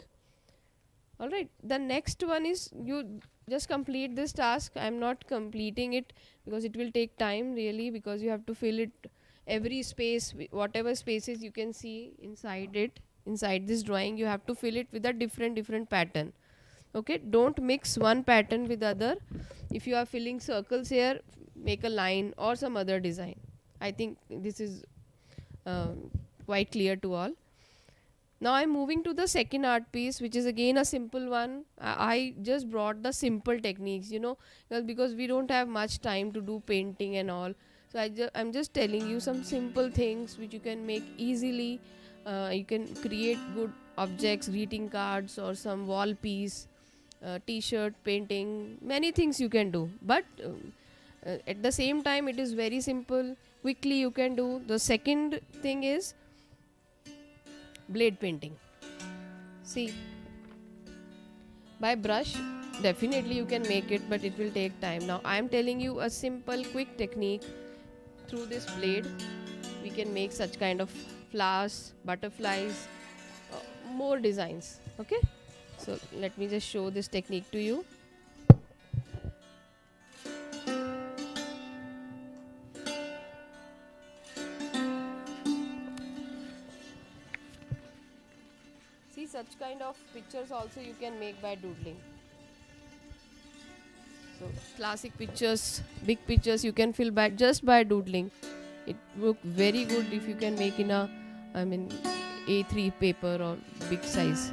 All right, the next one is, you just complete this task. I am not completing it because it will take time really, because you have to fill it every space, whatever spaces you can see inside it, inside this drawing, you have to fill it with a different pattern. Okay, don't mix one pattern with other. If you are filling circles here, make a line or some other design. I think this is quite clear to all. Now I'm moving to the second art piece, which is again a simple one. I just brought the simple techniques, you know, because we don't have much time to do painting and all. So I'm just telling you some simple things which you can make easily. You can create good objects, greeting cards or some wall piece, t-shirt, painting, many things you can do. But at the same time it is very simple, quickly you can do. The second thing is blade painting. See, by brush definitely you can make it, but it will take time. Now I am telling you a simple quick technique. Through this blade we can make such kind of flowers, butterflies, more designs. Okay, so let me just show this technique to you. See, such kind of pictures also you can make by doodling. So classic pictures, big pictures you can fill by just by doodling. It look very good if you can make in a, I mean, A3 paper or big size.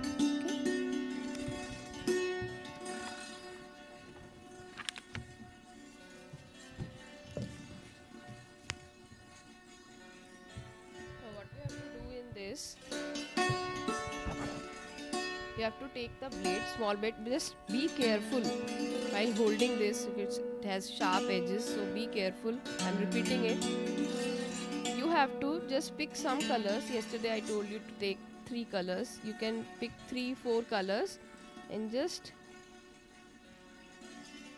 So what you have to do in this, you have to take the blade, small blade, just be careful while holding this. It has sharp edges, so be careful. I'm repeating it. You have to just pick some colors. Yesterday I told you to take 3 colors. You can pick 3-4 colors and just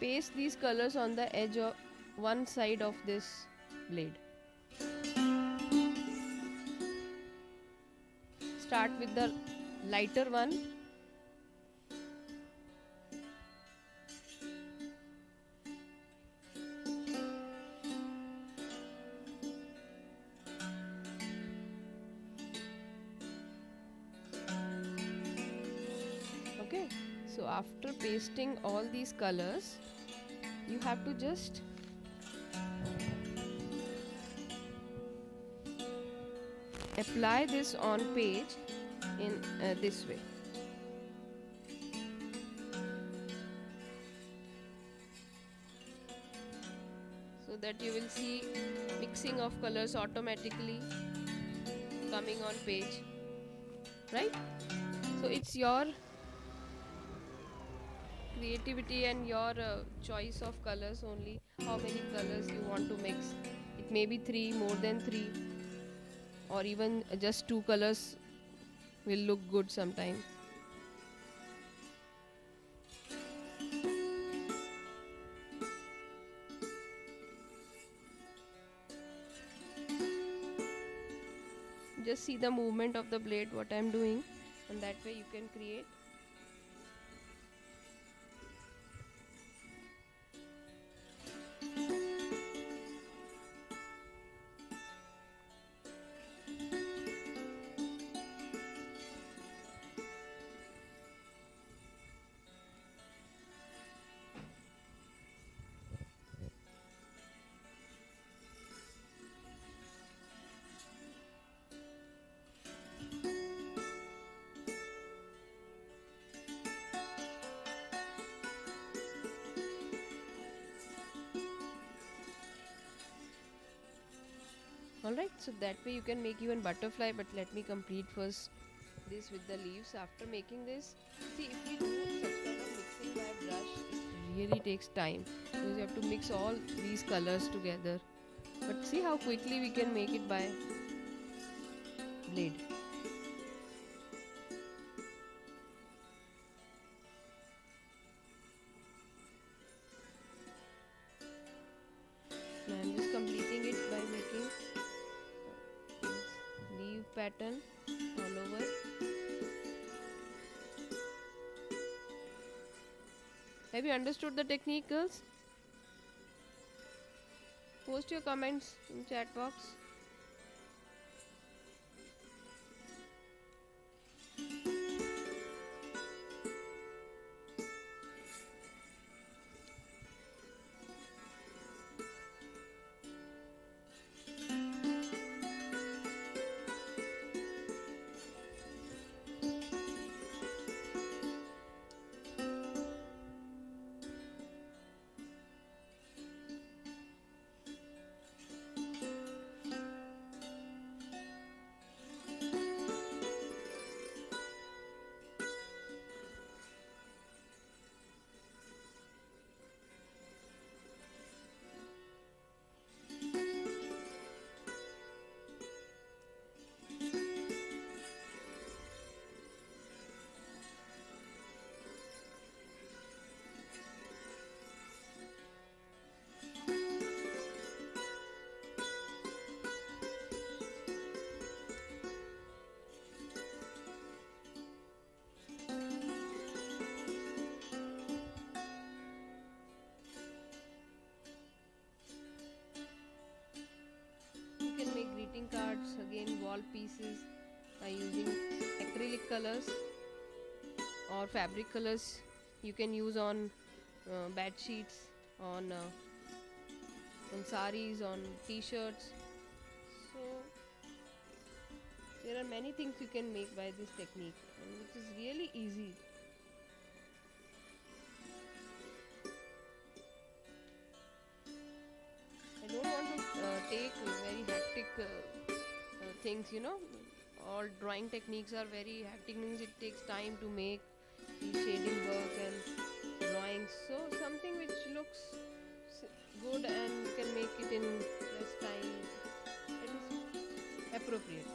paste these colors on the edge of one side of this blade. Start with the lighter one. Okay, so after pasting all these colors, you have to just apply this on page in this way. So that you will see mixing of colors automatically coming on page, right? So it's your creativity and your choice of colors only, how many colors you want to mix. It may be 3, more than 3, or even just 2 colors will look good sometime. Just see the movement of the blade, what I'm doing, and that way you can create. Alright, so that way you can make even butterfly, but let me complete first this with the leaves. After making this, see, if we do such kind of mixing by brush, it really takes time because you have to mix all these colors together. But see how quickly we can make it by blade. Now I'm just completing it by making leaf pattern all over. Have you understood the technique, girls? Post your comments in chat box. You can make greeting cards, again wall pieces by using acrylic colors or fabric colors. You can use on bed sheets, on saris, on t-shirts. there are many things you can make by this technique, and which is really easy. I don't want to take very hectic things, you know. All drawing techniques are very hectic, means it takes time to make the shading work and drawings. So something which looks good and you can make it in less time, it is appropriate.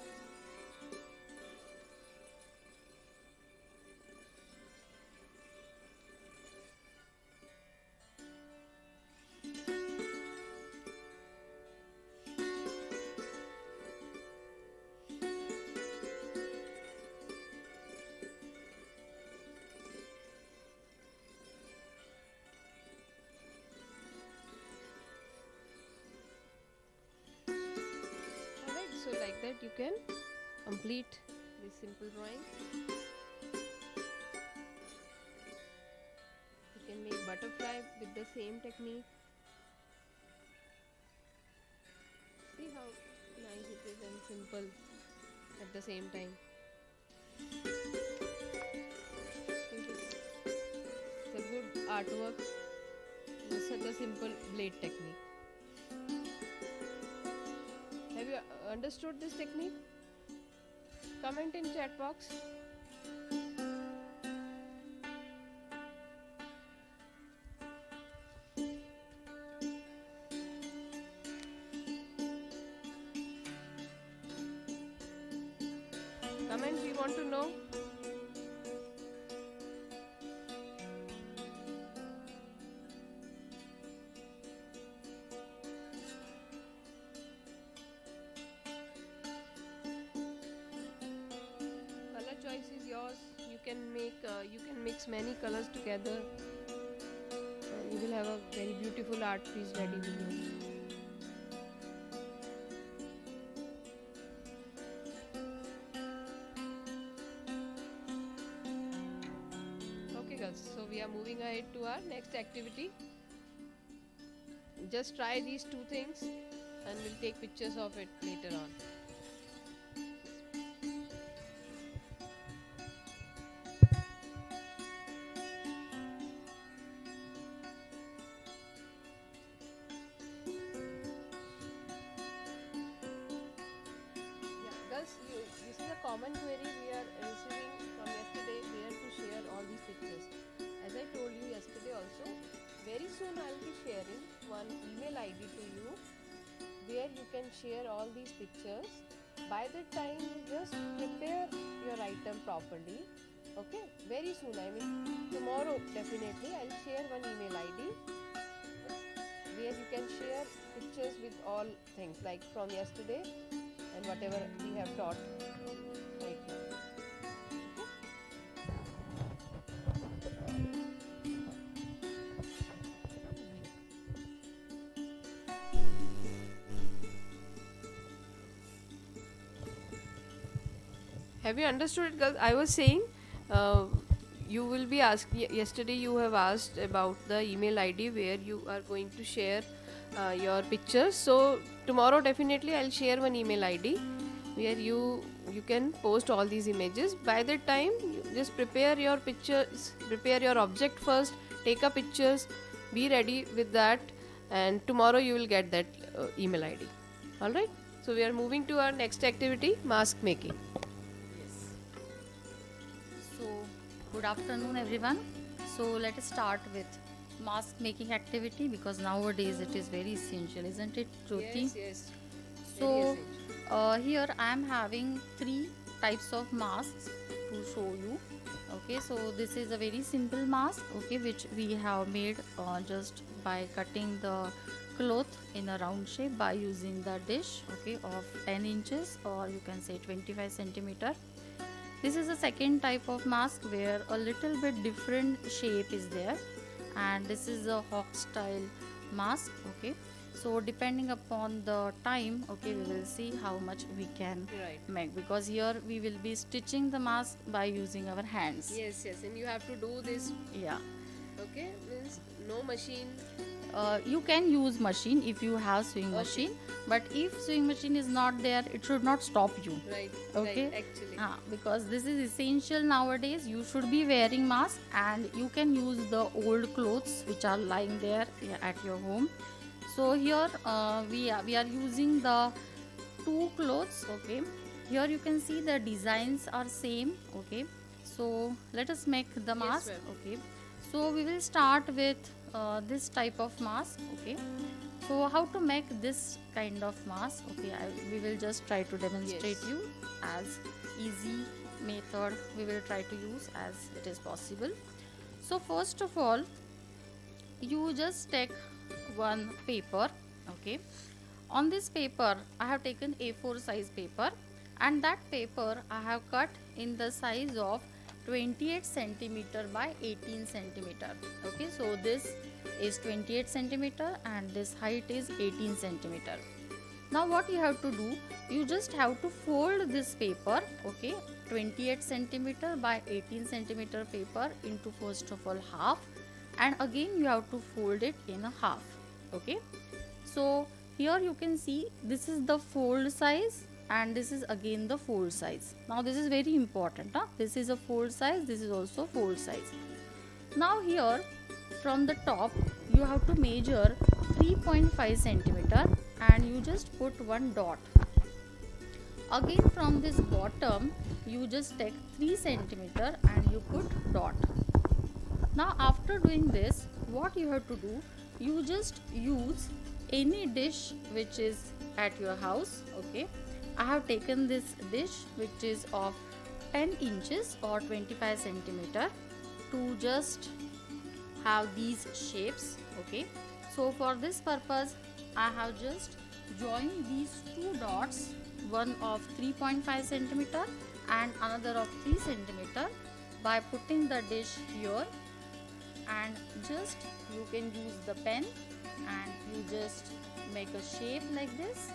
Alright, so like that you can complete this simple drawing. You can make butterfly with the same technique. See how nice it is and simple at the same time. Think it's a good artwork with such a simple blade technique. Have you understood this technique? Comment in chat box. Comment, we want to know. Color choice is yours. You can mix many colors together, and you will have a very beautiful art piece ready with you. Okay girls, so we are moving ahead to our next activity. Just try these two things and we'll take pictures of it later on. Yeah, girls, this is a common query we are receiving from yesterday, where to share all these pictures. As I told you yesterday also, very soon I will be sharing one email ID to you where you can share all these pictures. By the time you just prepare your item properly. Okay, very soon, I mean tomorrow definitely I'll share one email ID where you can share pictures with all things like from yesterday and whatever we have taught right now. Have you understood it, girls? I was saying you will be asked. Yesterday you have asked about the email ID where you are going to share your pictures. So tomorrow definitely I'll share one email ID where you can post all these images. By that time, you just prepare your pictures, prepare your object first, take up pictures, be ready with that, and tomorrow you will get that email ID. All right. So we are moving to our next activity, mask making. So, good afternoon everyone. So, let us start with mask making activity because nowadays it is very essential, isn't it, Jyoti? Yes, yes. So, here I am having 3 types of masks to show you. Okay, so this is a very simple mask, okay, which we have made just by cutting the cloth in a round shape by using the dish, okay, of 10 inches or you can say 25 centimeter. This is a second type of mask where a little bit different shape is there, and this is a hawk style mask, okay. So depending upon the time, okay, we will see how much we can make, because here we will be stitching the mask by using our hands. Yes, yes, and you have to do this. Yeah. Okay, means no machine. you can use machine if you have sewing machine, but if sewing machine is not there, it should not stop you. Right. Okay. Right, actually. Because this is essential nowadays. You should be wearing mask, and you can use the old clothes which are lying there at your home. So here we are using the two clothes. Okay, here you can see the designs are same. Okay, so let us make the mask. ma'am. Okay, so we will start with this type of mask. Okay, so how to make this kind of mask? Okay, we will just try to demonstrate Yes. you as easy method we will try to use as it is possible. So first of all, you just take one paper. Okay, on this paper I have taken A4 size paper, and that paper I have cut in the size of 28 centimeter by 18 centimeter. Okay, so this is 28 centimeter and this height is 18 centimeter. Now what you have to do, you just have to fold this paper, okay, 28 centimeter by 18 centimeter paper into first of all half, and again you have to fold it in a half. Okay, so here you can see this is the fold size and this is again the fold size. Now this is very important, huh? This is a fold size, this is also fold size. Now here from the top you have to measure 3.5 centimeter and you just put one dot. Again from this bottom you just take 3 centimeter and you put dot. Now after doing this, what you have to do, you just use any dish which is at your house. Okay, I have taken this dish which is of 10 inches or 25 centimeter to just have these shapes. Okay, so for this purpose I have just joined these two dots, one of 3.5 centimeter and another of 3 centimeter, by putting the dish here, and just you can use the pen and you just make a shape like this.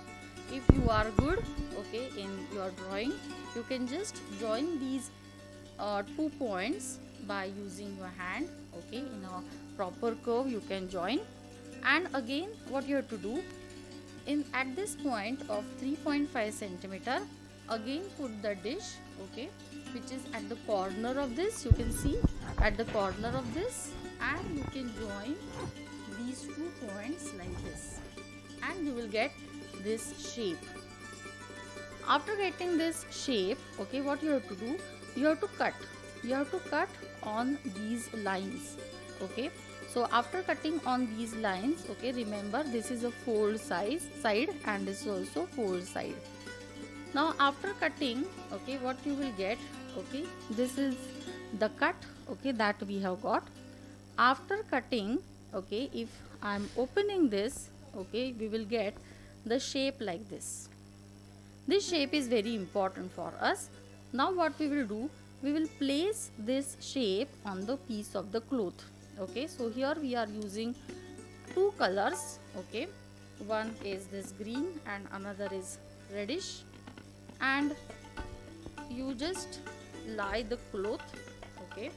If you are good, okay, in your drawing, you can just join these 2 points by using your hand. Okay, in a proper curve you can join, and again what you have to do, in at this point of 3.5 centimeter, again put the dish, okay, which is at the corner of this. You can see at the corner of this, and you can join these 2 points like this, and you will get this shape. After getting this shape, okay, what you have to do, you have to cut on these lines. Okay, so after cutting on these lines, okay, remember this is a fold side and this is also fold side. Now after cutting, okay, what you will get, okay, this is the cut, okay, that we have got. After cutting, okay, if I am opening this, okay, we will get the shape like this. This shape is very important for us. Now what we will do, we will place this shape on the piece of the cloth. Okay, so here we are using 2 colors. Okay, one is this green and another is reddish, and you just lie the cloth. Okay,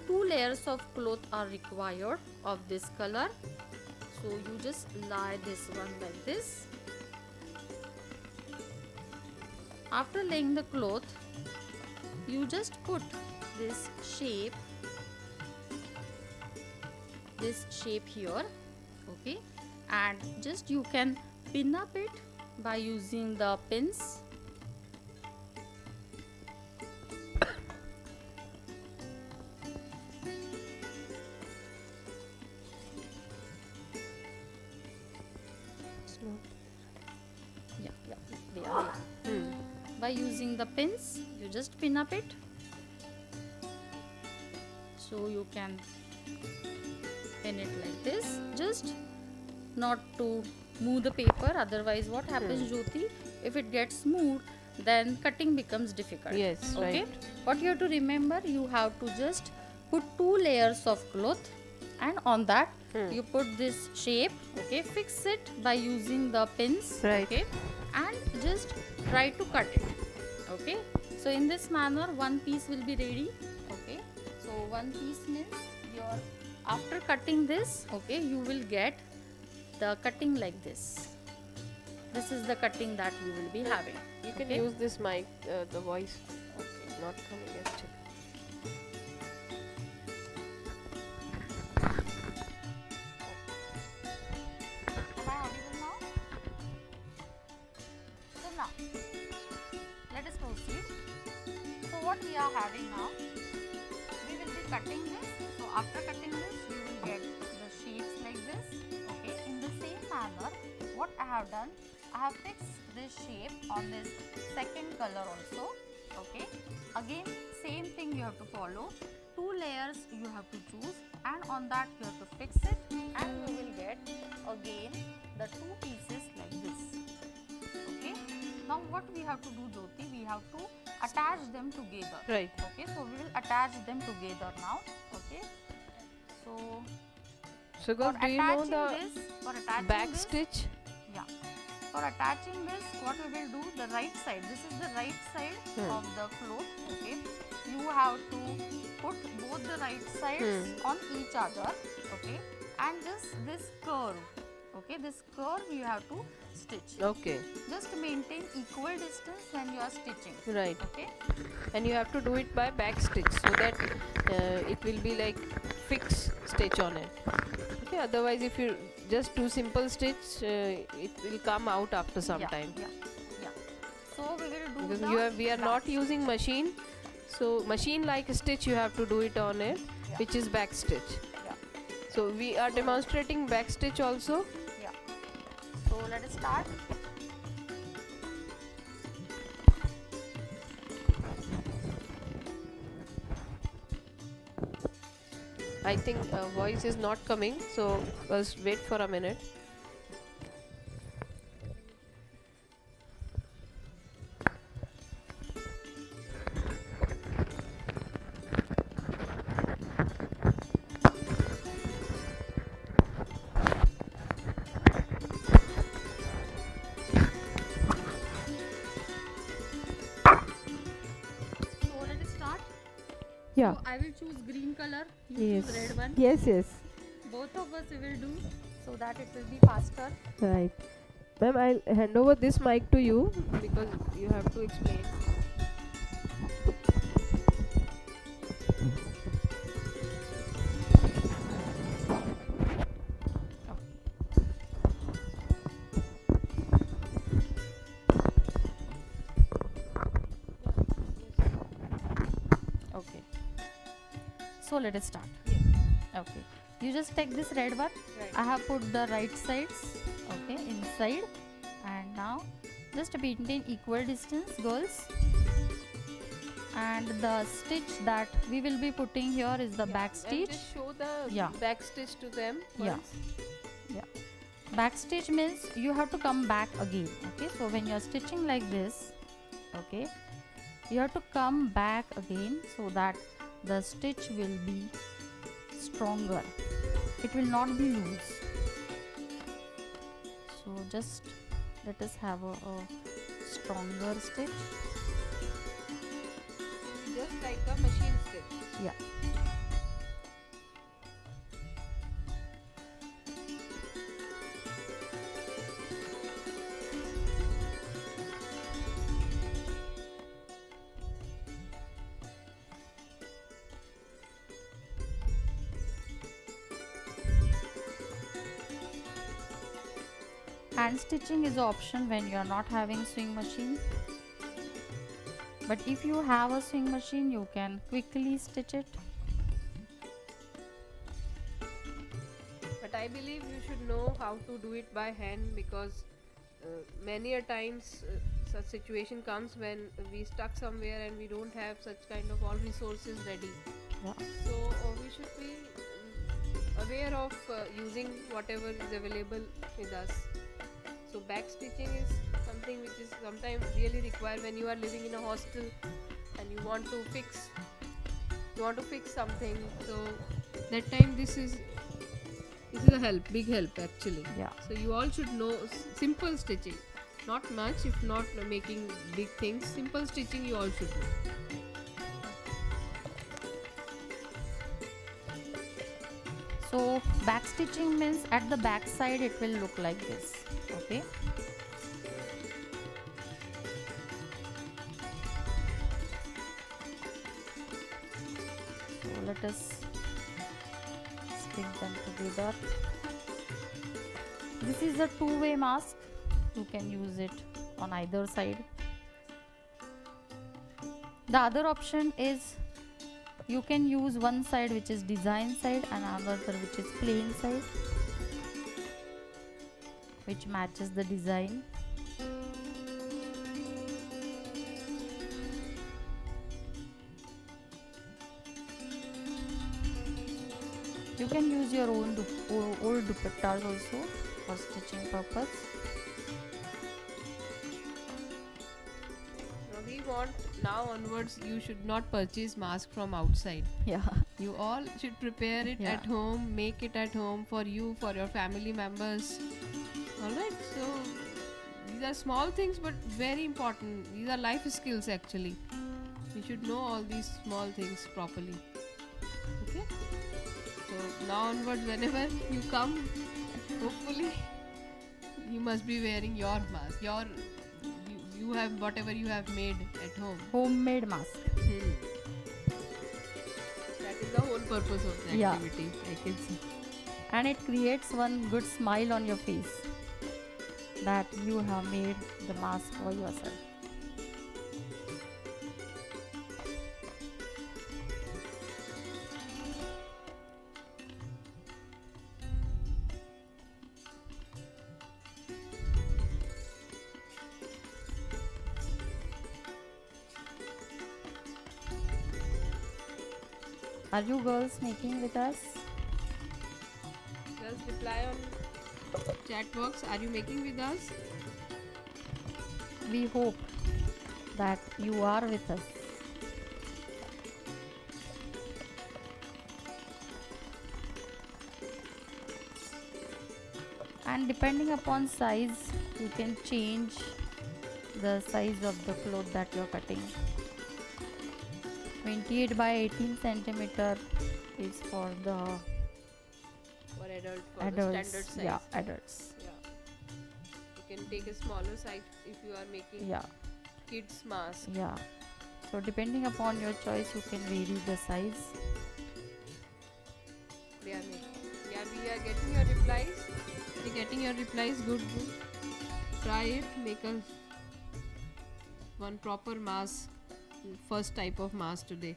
2 layers of cloth are required of this color, so you just lie this one like this. After laying the cloth, you just put this shape here, okay, and just you can pin up it by using the pins. They are there. By using the pins, you just pin up it, so you can pin it like this, just not to move the paper, otherwise what happens, Jyoti, if it gets smooth, then cutting becomes difficult. Yes, okay, right. what you have to remember, you have to just put 2 layers of cloth, and on that you put this shape, okay, fix it by using the pins, Right. okay, and just try to cut it. Okay, so in this manner one piece will be ready. Okay, so one piece means your, after cutting this, okay, you will get the cutting like this. This is the cutting that you will be having. You can okay? use this mic, the voice is not coming actually. Am I audible now? So now, let us proceed. So what we are having now, we will be cutting this. So after cutting this, you will get the shapes like this. Okay. In the same manner, what I have done, I have fixed this shape on this second color also. Okay. Again, same thing you have to follow. 2 layers you have to choose, and on that you have to fix it, and you will get again the 2 pieces like this. Okay. Now what we have to do, Jyoti, we have to attach them together. Right. Okay. So we will attach them together now. Okay. So girls, do you know the back this, stitch? yeah. For attaching this, what we will do, the right side, this is the right side of the cloth. Okay. You have to put both the right sides on each other. Okay. And just this curve. Okay. This curve you have to stitch. Okay. Just maintain equal distance when you are stitching. Right. Okay. And you have to do it by back stitch so that it will be like fixed stitch on it. Okay. Otherwise, if you just do simple stitch, it will come out after some time. Yeah. So we will do Because we are not using machine, so machine like stitch you have to do it on it, which is back stitch. Yeah. So we are demonstrating back stitch also. Yeah. So let us start. I think voice is not coming, so let's wait for a minute. So let us start. Yeah. So I will choose green color. You Yes. choose red one. Yes. Both of us we will do so that it will be faster. Right. Ma'am, I'll hand over this mic to you because you have to explain. Okay. So let us start. Okay. You just take this red one. Right. I have put the right sides. Okay, inside. And now just maintain equal distance, girls. And the stitch that we will be putting here is the back And stitch. just show the back stitch to them once. Back stitch means you have to come back again. Okay, so when you are stitching like this, okay, you have to come back again so that the stitch will be stronger. It will not be loose. So just let us have a stronger stitch. Just like a machine stitch. Yeah. Hand stitching is an option when you are not having sewing machine. But if you have a sewing machine, you can quickly stitch it. But I believe you should know how to do it by hand because many a times such situation comes when we stuck somewhere and we don't have such kind of all resources ready. Yeah. So we should be aware of using whatever is available with us. So back stitching is something which is sometimes really required when you are living in a hostel and you want to fix something. So that time this is a help, big help actually. Yeah. So you all should know simple stitching, not much, if not making big things. Simple stitching you all should know. So back stitching means at the back side it will look like this. Okay. So let us stick them together. This is a two-way mask. You can use it on either side. The other option is you can use one side which is design side and another which is plain side, which matches the design. You can use your own old dupattas also for stitching purpose. We want now onwards you should not purchase mask from outside. Yeah. You all should prepare it at home, make it at home for you, for your family members. Alright, so these are small things but very important. These are life skills actually. You should know all these small things properly. Okay? So now onwards whenever you come, hopefully you must be wearing your mask. You have whatever you have made at home. Homemade mask. That is the whole purpose of the activity, I can see. And it creates one good smile on your face that you have made the mask for yourself. Are you girls making with us? Girls, reply on chat box. Are you making with us? We hope that you are with us. And depending upon size, you can change the size of the cloth that you are cutting. 28 by 18 centimeter is for the adults, adults, standard size. yeah, adults. Yeah. You can take a smaller size if you are making kids mask. Yeah. So depending upon your choice, you can vary the size. They are making. Yeah, we are getting your replies. We are getting your replies. Good. Try it. Make a one proper mask. First type of mask today.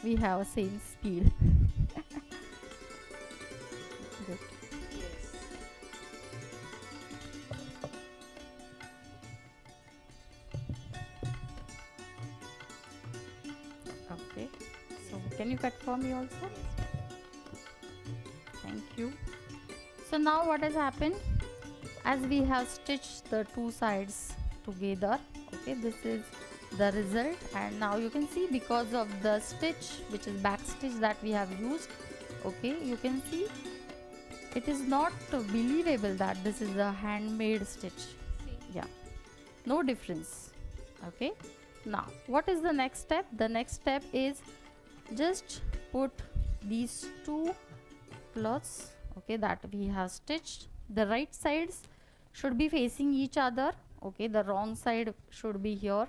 We have same speed. Good. Okay. So can you cut for me also? Thank you. So now what has happened? As we have stitched the two sides together, okay, this is the result, and now you can see because of the stitch which is back stitch that we have used, okay, you can see it is not believable that this is a handmade stitch. Yeah, no difference. Okay, now what is the next step? The next step is just put these two cloths, okay, that we have stitched. The right sides should be facing each other, okay, the wrong side should be here.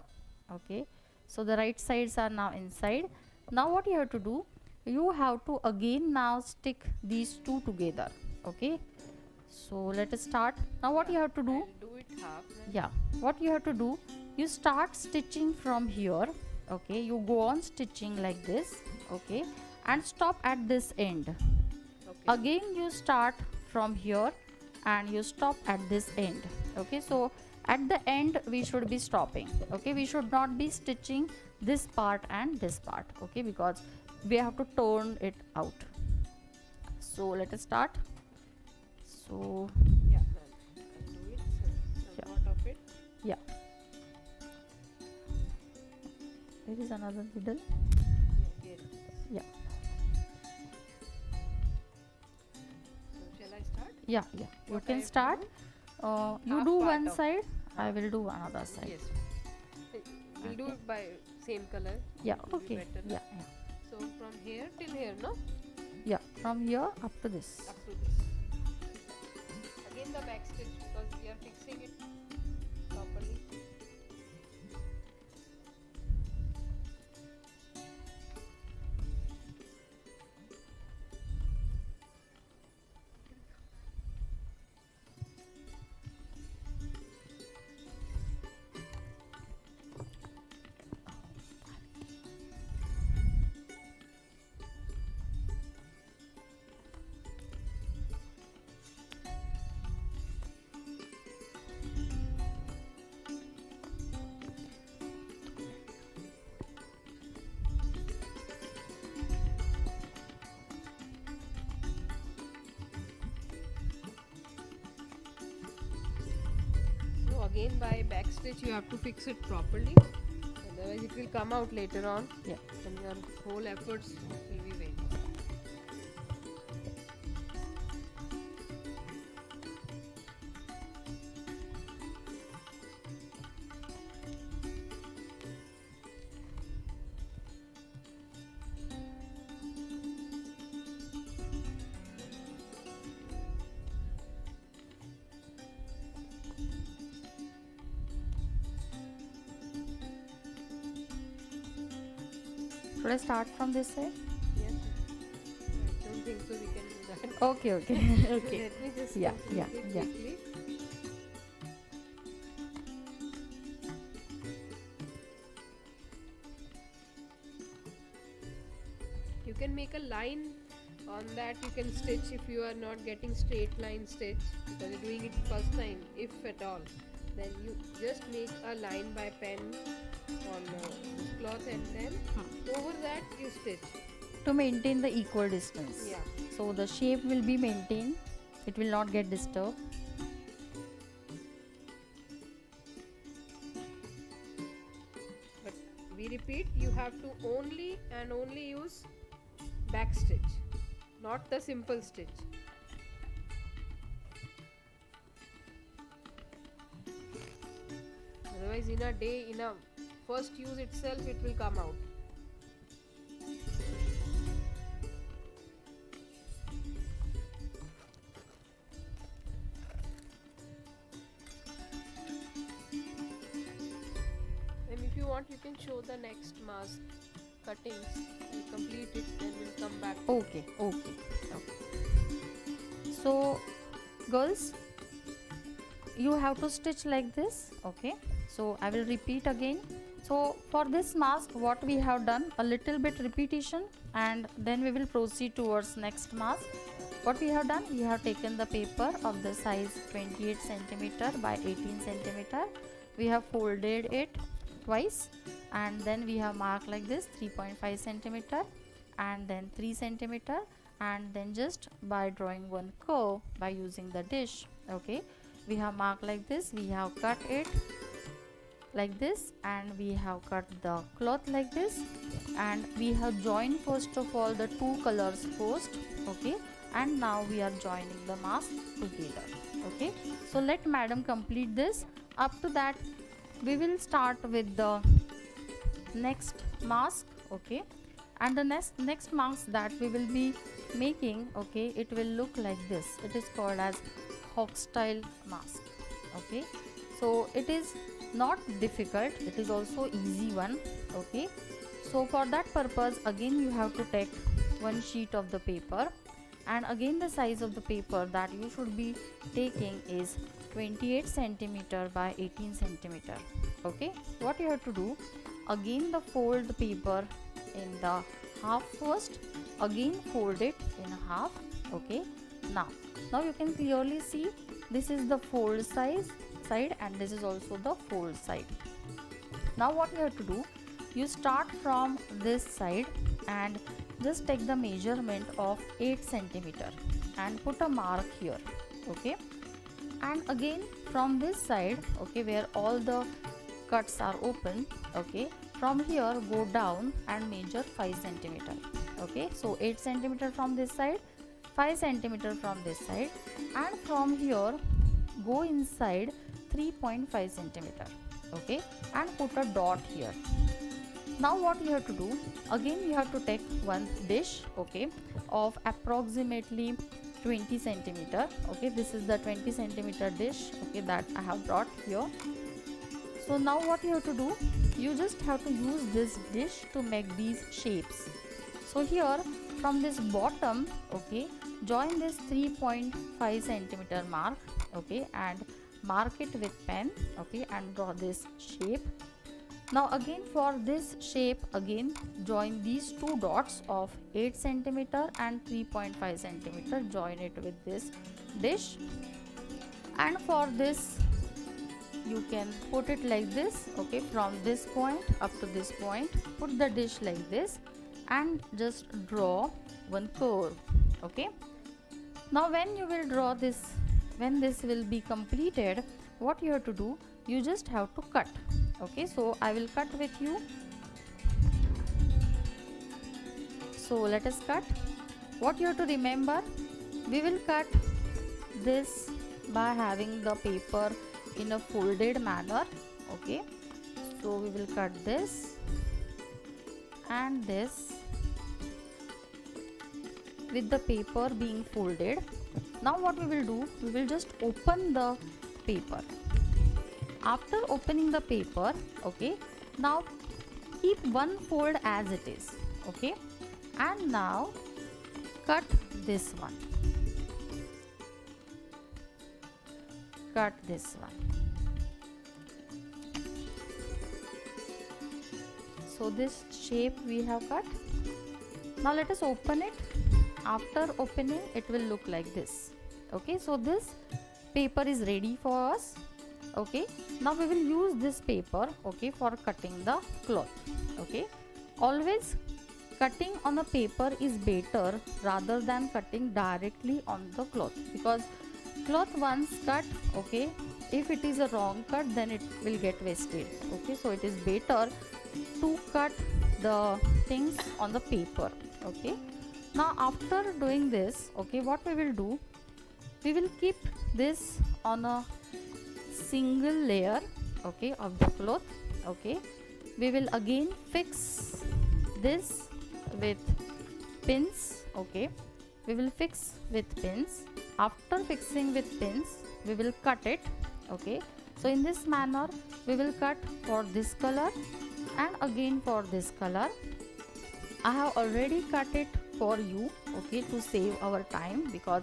Okay, so the right sides are now inside. Now what you have to do, you have to again now stick these two together. Okay, so let us start. Now what you have to do, do it half. yeah, what you have to do, you start stitching from here. Okay, you go on stitching like this, okay, and stop at this end. Okay. Again you start from here and you stop at this end. Okay, so at the end we should be stopping. Okay, we should not be stitching this part and this part, okay, because we have to turn it out. So let us start. So yeah, I'll do it. Somewhat of it. Yeah. There is another needle. Yeah. So shall I start? Yeah, yeah. You What I can have to start. do? You Half do part one of- side. I will do another side. Yes. We'll do Okay. it by same color. Yeah, It will be okay. better, no? Yeah, yeah. So from here till here, no? Yeah, from here up to this. Up to this. Again the back stitch because we are fixing it properly. So again by back stitch you have to fix it properly, otherwise it will come out later on. Yeah. And your whole efforts will be vain. Should I start from this side? Yes. I don't think so we can do that. Okay, okay. Okay. Let me just Yeah, complete yeah, it yeah. quickly. You can make a line on that. You can stitch if you are not getting straight line stitch because you're doing it first time, if at all. Then you just make a line by pen on this cloth and then over that you stitch. To maintain the equal distance. Yeah. So the shape will be maintained. It will not get disturbed. But we repeat, you have to only and only use back stitch, not the simple stitch. Otherwise in a day, in a first use itself, it will come out. And if you want, you can show the next mask cuttings. We complete it, then we'll come back. Okay, okay, okay. So, girls, you have to stitch like this. Okay. So I will repeat again. So for this mask, what we have done, a little bit repetition, and then we will proceed towards next mask. What we have done, we have taken the paper of the size 28 centimeter by 18 centimeter. We have folded it twice, and then we have marked like this 3.5 centimeter and then 3 centimeter, and then just by drawing one curve by using the dish. Okay, we have marked like this. We have cut it like this, and we have cut the cloth like this, and we have joined first of all the two colors first. Okay, and now we are joining the mask together. Okay, so let madam complete this. Up to that we will start with the next mask. Okay, and the next mask that we will be making, okay, it will look like this. It is called as hawk style mask. Okay, so it is not difficult, it is also easy one. Okay, so for that purpose, again you have to take one sheet of the paper, and again the size of the paper that you should be taking is 28 centimeter by 18 centimeter. Okay, what you have to do, again the fold the paper in the half first, again fold it in half. Okay, now you can clearly see this is the fold side, and this is also the fold side. Now what you have to do, you start from this side and just take the measurement of 8 centimeter and put a mark here. Okay, and again from this side, okay, where all the cuts are open, okay, from here go down and measure 5 centimeter. Okay, so 8 centimeter from this side, 5 centimeter from this side, and from here go inside 3.5 centimeter. Okay, and put a dot here. Now what you have to do, again you have to take one dish, okay, of approximately 20 centimeter. Okay, this is the 20 centimeter dish, okay, that I have brought here. So now what you have to do, you just have to use this dish to make these shapes. So here from this bottom, okay, join this 3.5 centimeter mark, okay, and mark it with pen, okay, and draw this shape. Now again for this shape, again join these two dots of 8 centimeter and 3.5 centimeter, join it with this dish, and for this you can put it like this, okay, from this point up to this point, put the dish like this and just draw one curve. Okay, now when you will draw this, when this will be completed, what you have to do, you just have to cut. Okay, so I will cut with you. So let us cut. What you have to remember, we will cut this by having the paper in a folded manner. Okay, so we will cut this and this with the paper being folded. Now what we will do, we will just open the paper. After opening the paper, okay, now keep one fold as it is, okay, and now cut this one, cut this one. So this shape we have cut. Now let us open it. After opening, it will look like this. Okay, so this paper is ready for us. Okay, now we will use this paper, okay, for cutting the cloth. Okay, always cutting on a paper is better rather than cutting directly on the cloth, because cloth once cut, okay, if it is a wrong cut, then it will get wasted. Okay, so it is better to cut the things on the paper. Okay, now after doing this, okay, what we will do, we will keep this on a single layer, okay, of the cloth. Okay, we will again fix this with pins. Okay, we will fix with pins. After fixing with pins, we will cut it. Okay, so in this manner we will cut for this color and again for this color. I have already cut it for you, okay, to save our time, because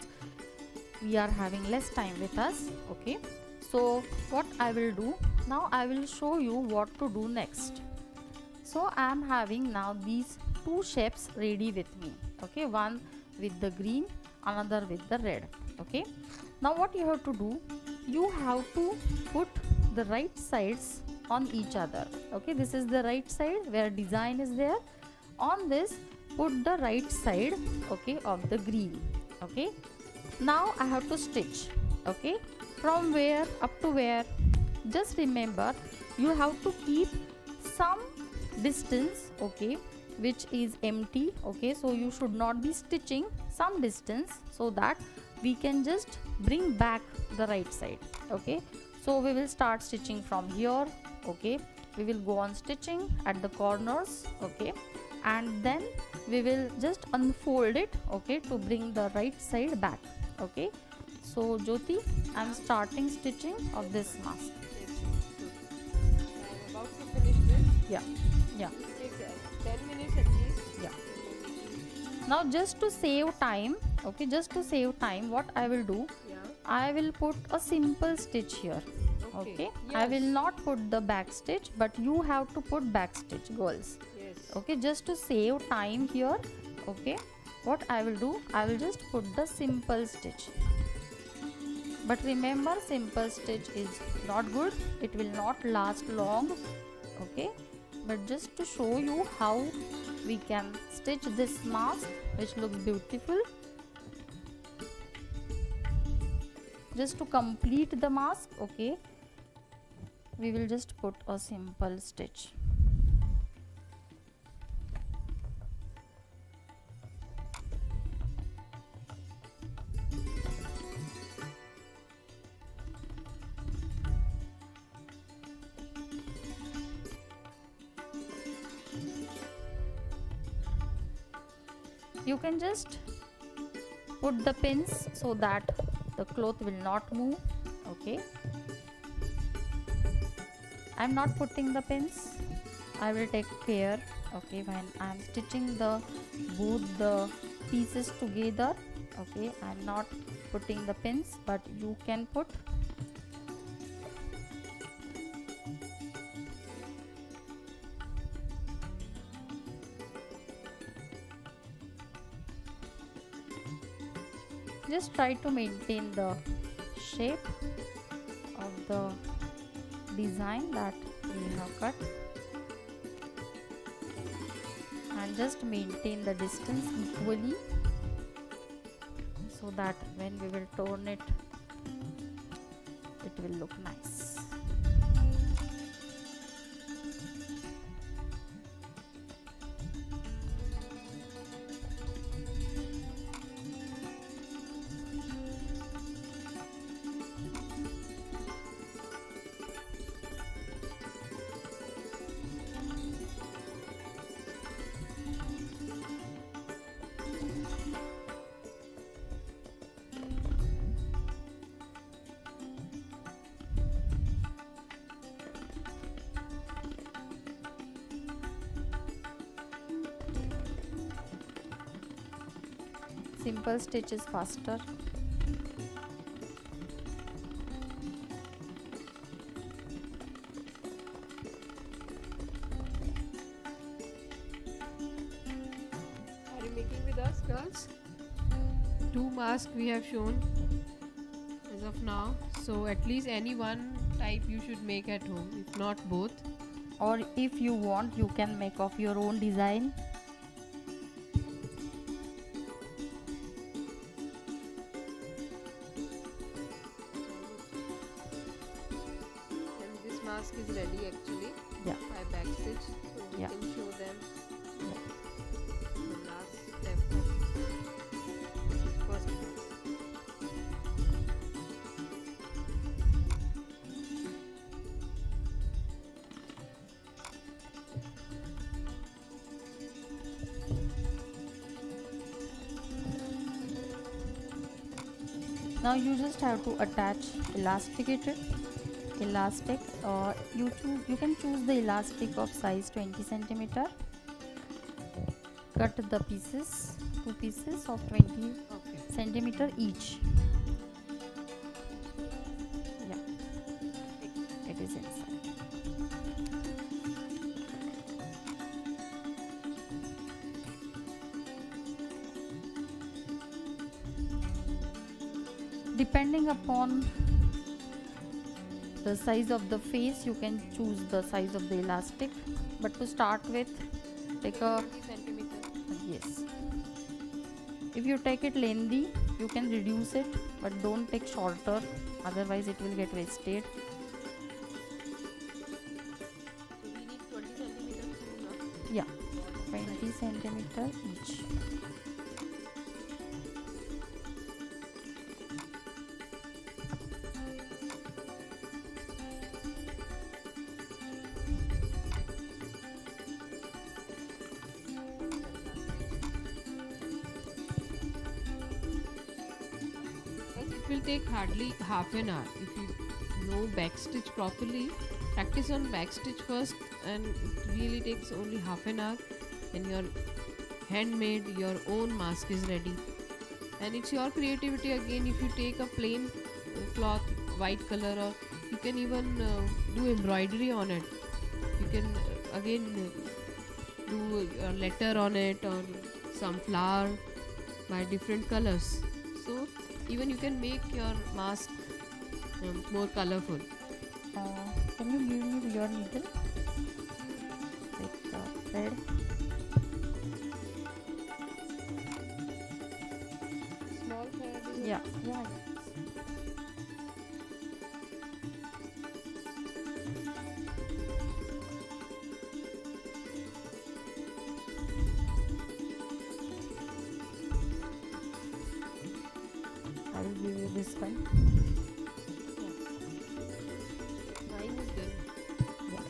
we are having less time with us. Okay, so what I will do now, I will show you what to do next. So I am having now these two shapes ready with me. Okay, one with the green, another with the red. Okay, now what you have to do, you have to put the right sides on each other. Okay, this is the right side where design is there. On this, put the right side, okay, of the green. Okay, now I have to stitch. Okay, from where up to where, just remember you have to keep some distance, okay, which is empty. Okay, so you should not be stitching some distance, so that we can just bring back the right side. Okay, so we will start stitching from here. Okay, we will go on stitching at the corners. Okay, and then we will just unfold it, okay, to bring the right side back. Okay, so Jyoti, I am starting stitching of this mask. I'm about to finish this. Yeah, yeah. It takes 10 minutes at least. Yeah. Now just to save time, okay, just to save time, what I will do, Yeah. I will put a simple stitch here. Okay, I will not put the back stitch, but you have to put back stitch, girls. Yes. Okay, just to save time here. Okay, what I will do, I will just put the simple stitch. But remember, simple stitch is not good, it will not last long. Okay, but just to show you how we can stitch this mask, which looks beautiful. just to complete the mask, okay, we will just put a simple stitch. You can just put the pins so that the cloth will not move. Okay, I'm not putting the pins. I will take care, okay, when I'm stitching the both the pieces together. Okay, I'm not putting the pins, but you can put. Just try to maintain the shape of the design that we have cut, and just maintain the distance equally so that when we will turn it, it will look nice. Simple stitch is faster. Are you making with us, girls? 2 masks we have shown as of now. So at least any one type you should make at home, if not both. Or if you want, you can make of your own design. And this mask is ready actually. Yeah. By backstitch. So we Yeah. can show them the last step of first mask. Now you just have to attach elastic. You can choose the elastic of size 20 centimeter. Cut the pieces, 2 pieces of 20 centimeter each. Yeah, it is inside. Depending upon the size of the face, you can choose the size of the elastic, but to start with, take a 20 centimeter. yes. If you take it lengthy, you can reduce it, but don't take shorter, otherwise it will get wasted. So we need 20 centimeters. Yeah, 20 centimeter each. It will take hardly half an hour if you know backstitch properly. Practice on backstitch first, and it really takes only half an hour, and your handmade, your own mask is ready. And it's your creativity again. If you take a plain cloth, white color, or you can even do embroidery on it. You can again do a letter on it, or some flower by different colors. So even you can make your mask more colorful. Can you give me your needle with the thread? Small thread. Yeah. this one. Mine is done. Yeah.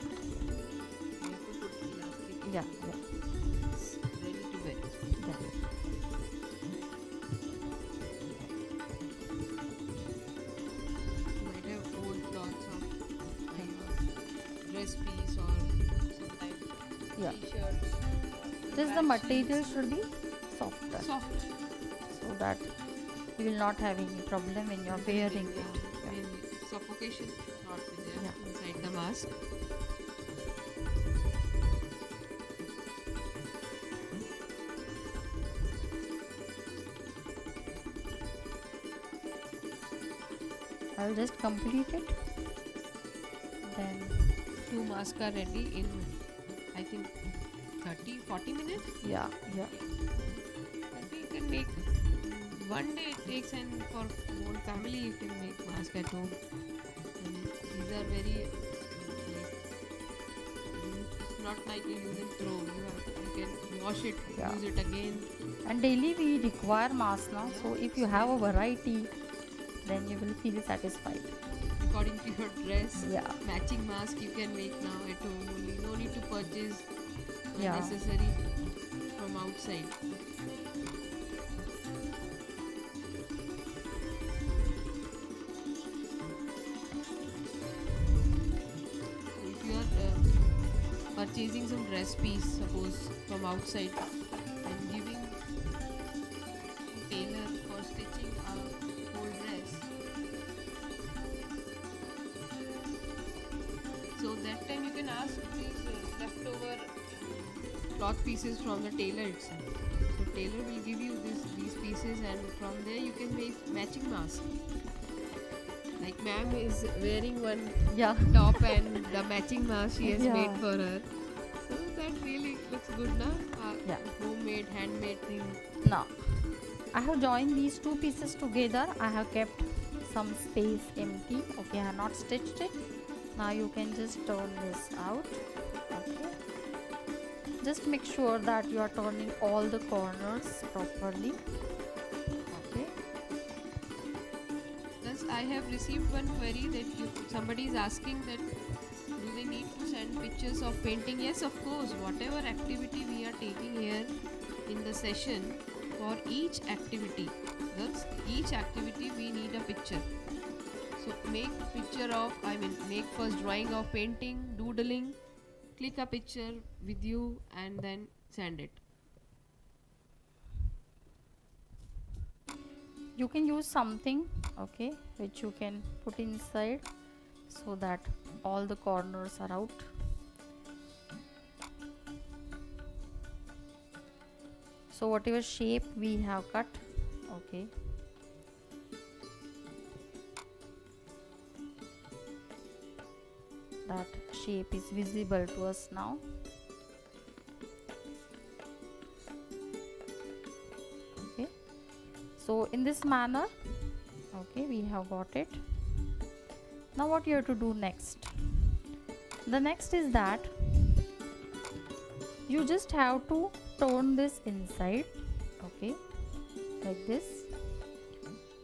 I have to put elastic. Yeah, yeah. It's ready to wear. Yeah. Might have old cloths of dress piece or sometimes Yeah. t-shirts. Just the material should be softer. Soft. So that you will not have any problem when you're wearing it. I mean, suffocation not be there Yeah. inside the mask. I'll just complete it. Then 2 masks are ready in, I think, 30-40 minutes. yeah, yeah. Maybe you can make one day it takes, and for whole family you can make mask at home. And these are very it's not like you use and throw. You can wash it, Yeah. use it again. And daily we require mask now. So if you have a variety, then you will feel satisfied. According to your dress, Yeah. matching mask you can make now at home only. No need to purchase Yeah. necessary from outside. If you are purchasing some dress piece, suppose from outside, and giving tailor for stitching a whole dress, so that time you can ask these leftover cloth pieces from the tailor itself. So tailor will give you these pieces, and from there you can make matching mask. Like ma'am is wearing one top and the matching mask she has Yeah. made for her. So that really looks good, na? Yeah. Homemade, handmade thing. Now, I have joined these two pieces together. I have kept some space empty. Okay, I have not stitched it. Now you can just turn this out. Okay. Just make sure that you are turning all the corners properly. Okay. Thus, I have received one query that somebody is asking that do they need to send pictures of painting? Yes, of course. Whatever activity we are taking here in the session, for each activity, that's each activity we need a picture. So make picture of, make first drawing of painting, doodling, click a picture with you and then send it. You can use something, okay, which you can put inside so that all the corners are out. So whatever shape we have cut, okay, that shape is visible to us now. Okay, so in this manner, okay, we have got it. Now what you have to do next? The next is that you just have to turn this inside, okay, like this.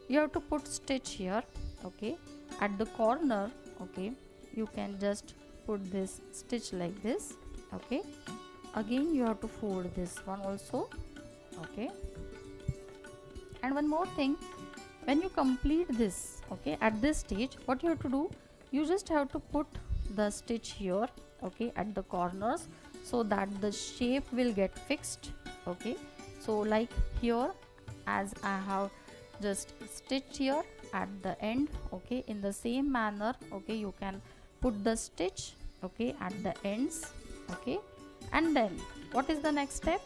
You have to put stitch here, okay, at the corner, okay. You can just put this stitch like this, okay. Again you have to fold this one also, okay. And one more thing, when you complete this, okay, at this stage what you have to do, you just have to put the stitch here, okay, at the corners, so that the shape will get fixed, okay. So like here, as I have just stitched here at the end, okay, in the same manner, okay, you can put the stitch, okay, at the ends, okay. And then what is the next step?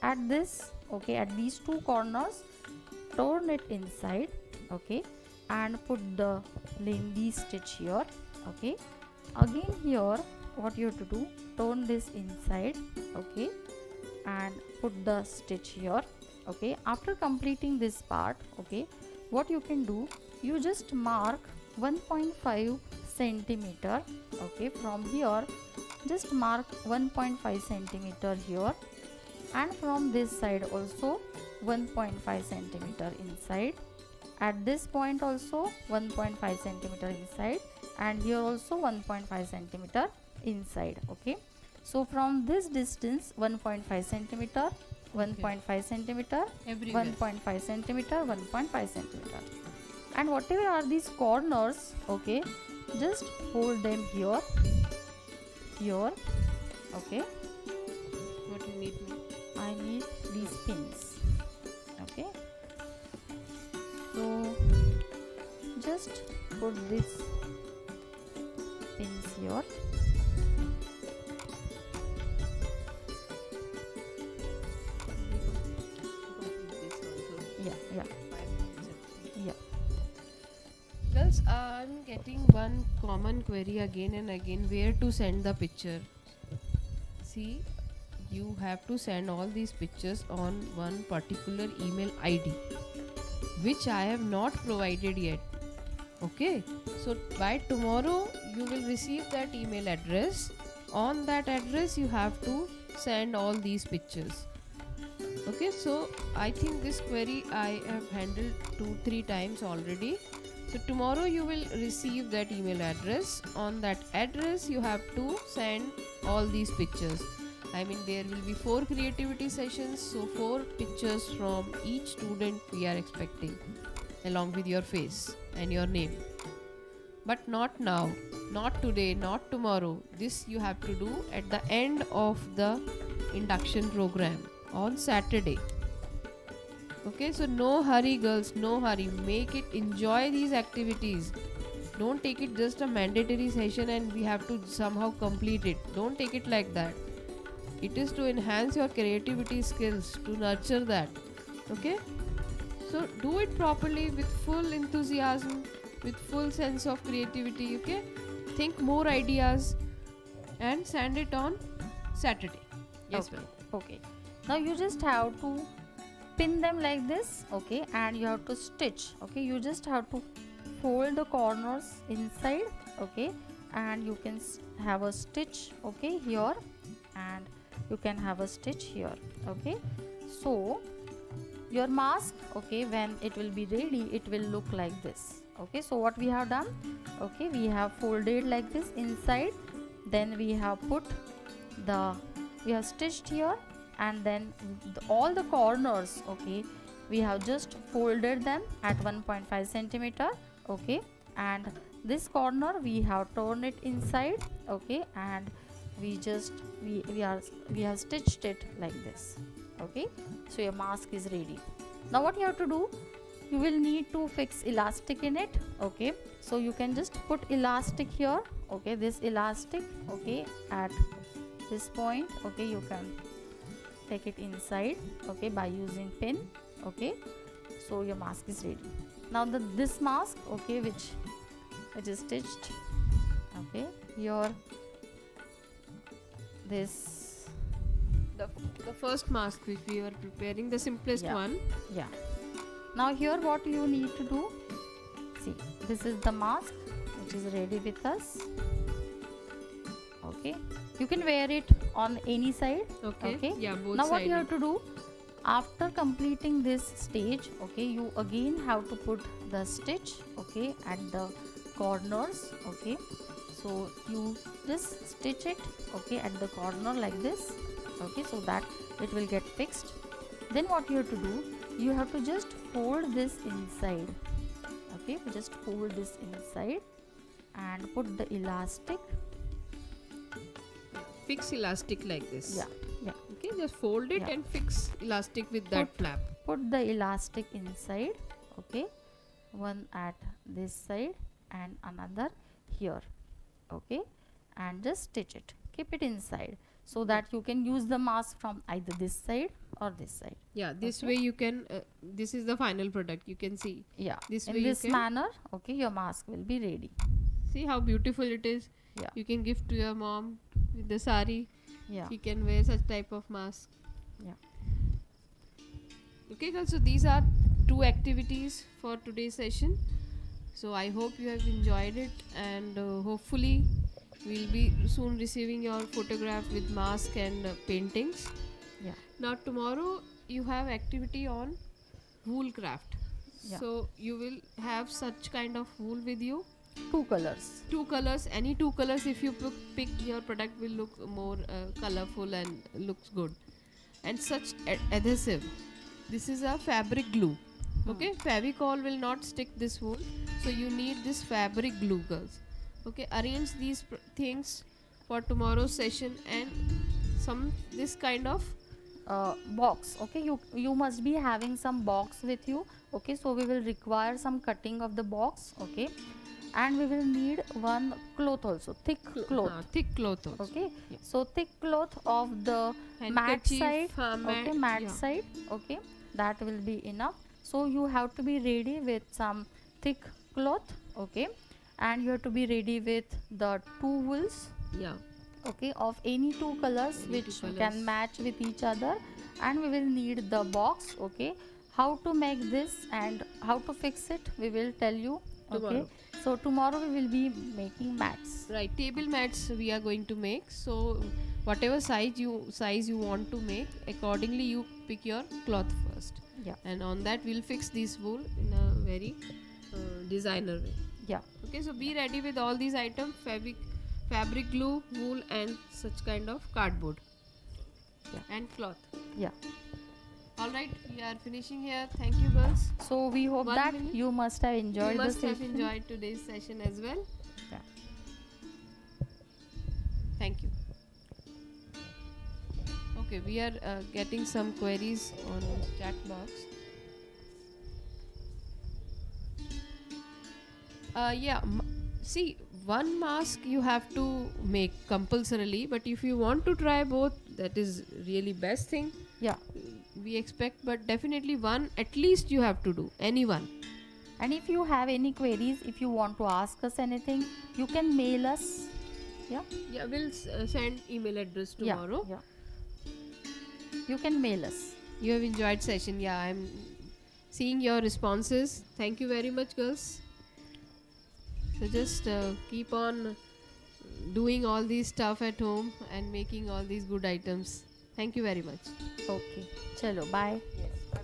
At this, okay, at these two corners, turn it inside, okay, and put the lindy stitch here, okay. Again here what you have to do, turn this inside, okay, and put the stitch here, okay. After completing this part, okay, what you can do, you just mark 1.5 centimeter, okay, from here just mark 1.5 centimeter here, and from this side also 1.5 centimeter inside, at this point also 1.5 centimeter inside, and here also 1.5 centimeter inside. Okay, so from this distance 1.5 centimeter, 1.5 centimeter, Everywhere. 1.5 centimeter, 1.5 centimeter, and whatever are these corners, okay, just hold them here, here. Okay, What you need me? I need these pins. Okay, so just put these pins here. Yeah, yeah, yeah. Girls, I'm getting one common query again and again, where to send the picture. See, you have to send all these pictures on one particular email ID, which I have not provided yet. Okay, so by tomorrow you will receive that email address. On that address you have to send all these pictures. Okay, so I think this query I have handled 2-3 times already. So tomorrow you will receive that email address. On that address you have to send all these pictures. I mean, there will be 4 creativity sessions, so 4 pictures from each student we are expecting, along with your face and your name. But not now, not today, not tomorrow. This you have to do at the end of the induction program on Saturday. Okay, so no hurry, girls, no hurry. Make it, enjoy these activities. Don't take it just a mandatory session and we have to somehow complete it. Don't take it like that. It is to enhance your creativity skills, to nurture that. Okay, so do it properly with full enthusiasm, with full sense of creativity. Okay, think more ideas and send it on Saturday. Yes, Okay, ma'am. okay. Now you just have to pin them like this. Okay, and you have to stitch. Okay, you just have to fold the corners inside. Okay, and you can have a stitch. Okay, here, and you can have a stitch here. Okay, so your mask, okay, when it will be ready, it will look like this. Okay, so what we have done, okay, we have folded like this inside, then we have put we have stitched here, and then all the corners, okay, we have just folded them at 1.5 centimeter. Okay, and this corner we have turned it inside. Okay, and we have stitched it like this. Okay, so your mask is ready. Now what you have to do, you will need to fix elastic in it. Okay, so you can just put elastic here. Okay, this elastic, okay, at this point. Okay, you can take it inside, okay, by using pin. Okay, so your mask is ready. Now this mask, okay, which it is stitched, okay, here this The first mask which we were preparing, the simplest Yeah. one. Yeah. Now here what you need to do, see, this is the mask which is ready with us. Okay, you can wear it on any side. Okay. Yeah, both Now what you sided. have to do, after completing this stage, okay, you again have to put the stitch, okay, at the corners. Okay, so you just stitch it, okay, at the corner like this. Okay, so that it will get fixed. Then what you have to do, you have to just fold this inside. Okay, just fold this inside and put the elastic. Fix elastic like this. Yeah, yeah. Okay, just fold it Yeah. and fix elastic with that flap. Put the elastic inside. Okay, one at this side and another here. Okay, and just stitch it, keep it inside, so that you can use the mask from either this side or this side. Yeah, this Okay? way you can. This is the final product. You can see. Yeah, This in way this you can manner, okay, your mask will be ready. see how beautiful it is. Yeah. You can give to your mom with the sari. Yeah. You can wear such type of mask. Yeah. Okay, girls. So these are 2 activities for today's session. So I hope you have enjoyed it, and hopefully we'll be soon receiving your photograph with mask and paintings. Yeah. Now tomorrow you have activity on wool craft. Yeah. So you will have such kind of wool with you. 2 colors. Two colors, any two colors. If you pick, your product will look more colorful and looks good. And such adhesive. This is a fabric glue. Okay, Fevicol will not stick this wool, so you need this fabric glue, girls. Okay, arrange these things for tomorrow's session, and some this kind of Box. Okay, you must be having some box with you. Okay, so we will require some cutting of the box. Okay, and we will need one cloth also, thick cloth. Thick cloth also. Okay, so thick cloth of the matte Handkerchief, side. Okay, matte yeah. side. Okay, that will be enough. So you have to be ready with some thick cloth. Okay, and you have to be ready with the 2 wools. Yeah. Okay, of any 2 colors which can match with each other, and we will need the box. Okay, how to make this and how to fix it we will tell you. Okay, Tomorrow. so tomorrow we will be making mats. Right, table mats we are going to make. So whatever size you want to make, accordingly you pick your cloth first. Yeah. And on that we'll fix this wool in a very designer way. Yeah. Okay, so be ready with all these items: fabric glue, wool, and such kind of cardboard. Yeah. And cloth. Yeah. All right, we are finishing here. Thank you, girls. So we hope 1 that minute. you must have enjoyed You the must have session. enjoyed today's session as well. Yeah. Thank you. Okay, we are getting some queries on chat box. See, one mask you have to make compulsorily, but if you want to try both, that is really best thing. Yeah. We expect, but definitely one at least you have to do, any one. And if you have any queries, if you want to ask us anything, you can mail us. Yeah. Yeah, we'll send email address tomorrow. Yeah. You can mail us. You have enjoyed session. Yeah, I'm seeing your responses. Thank you very much, girls. So just keep on doing all these stuff at home and making all these good items. Thank you very much. Okay. Chalo, bye. Yes, bye.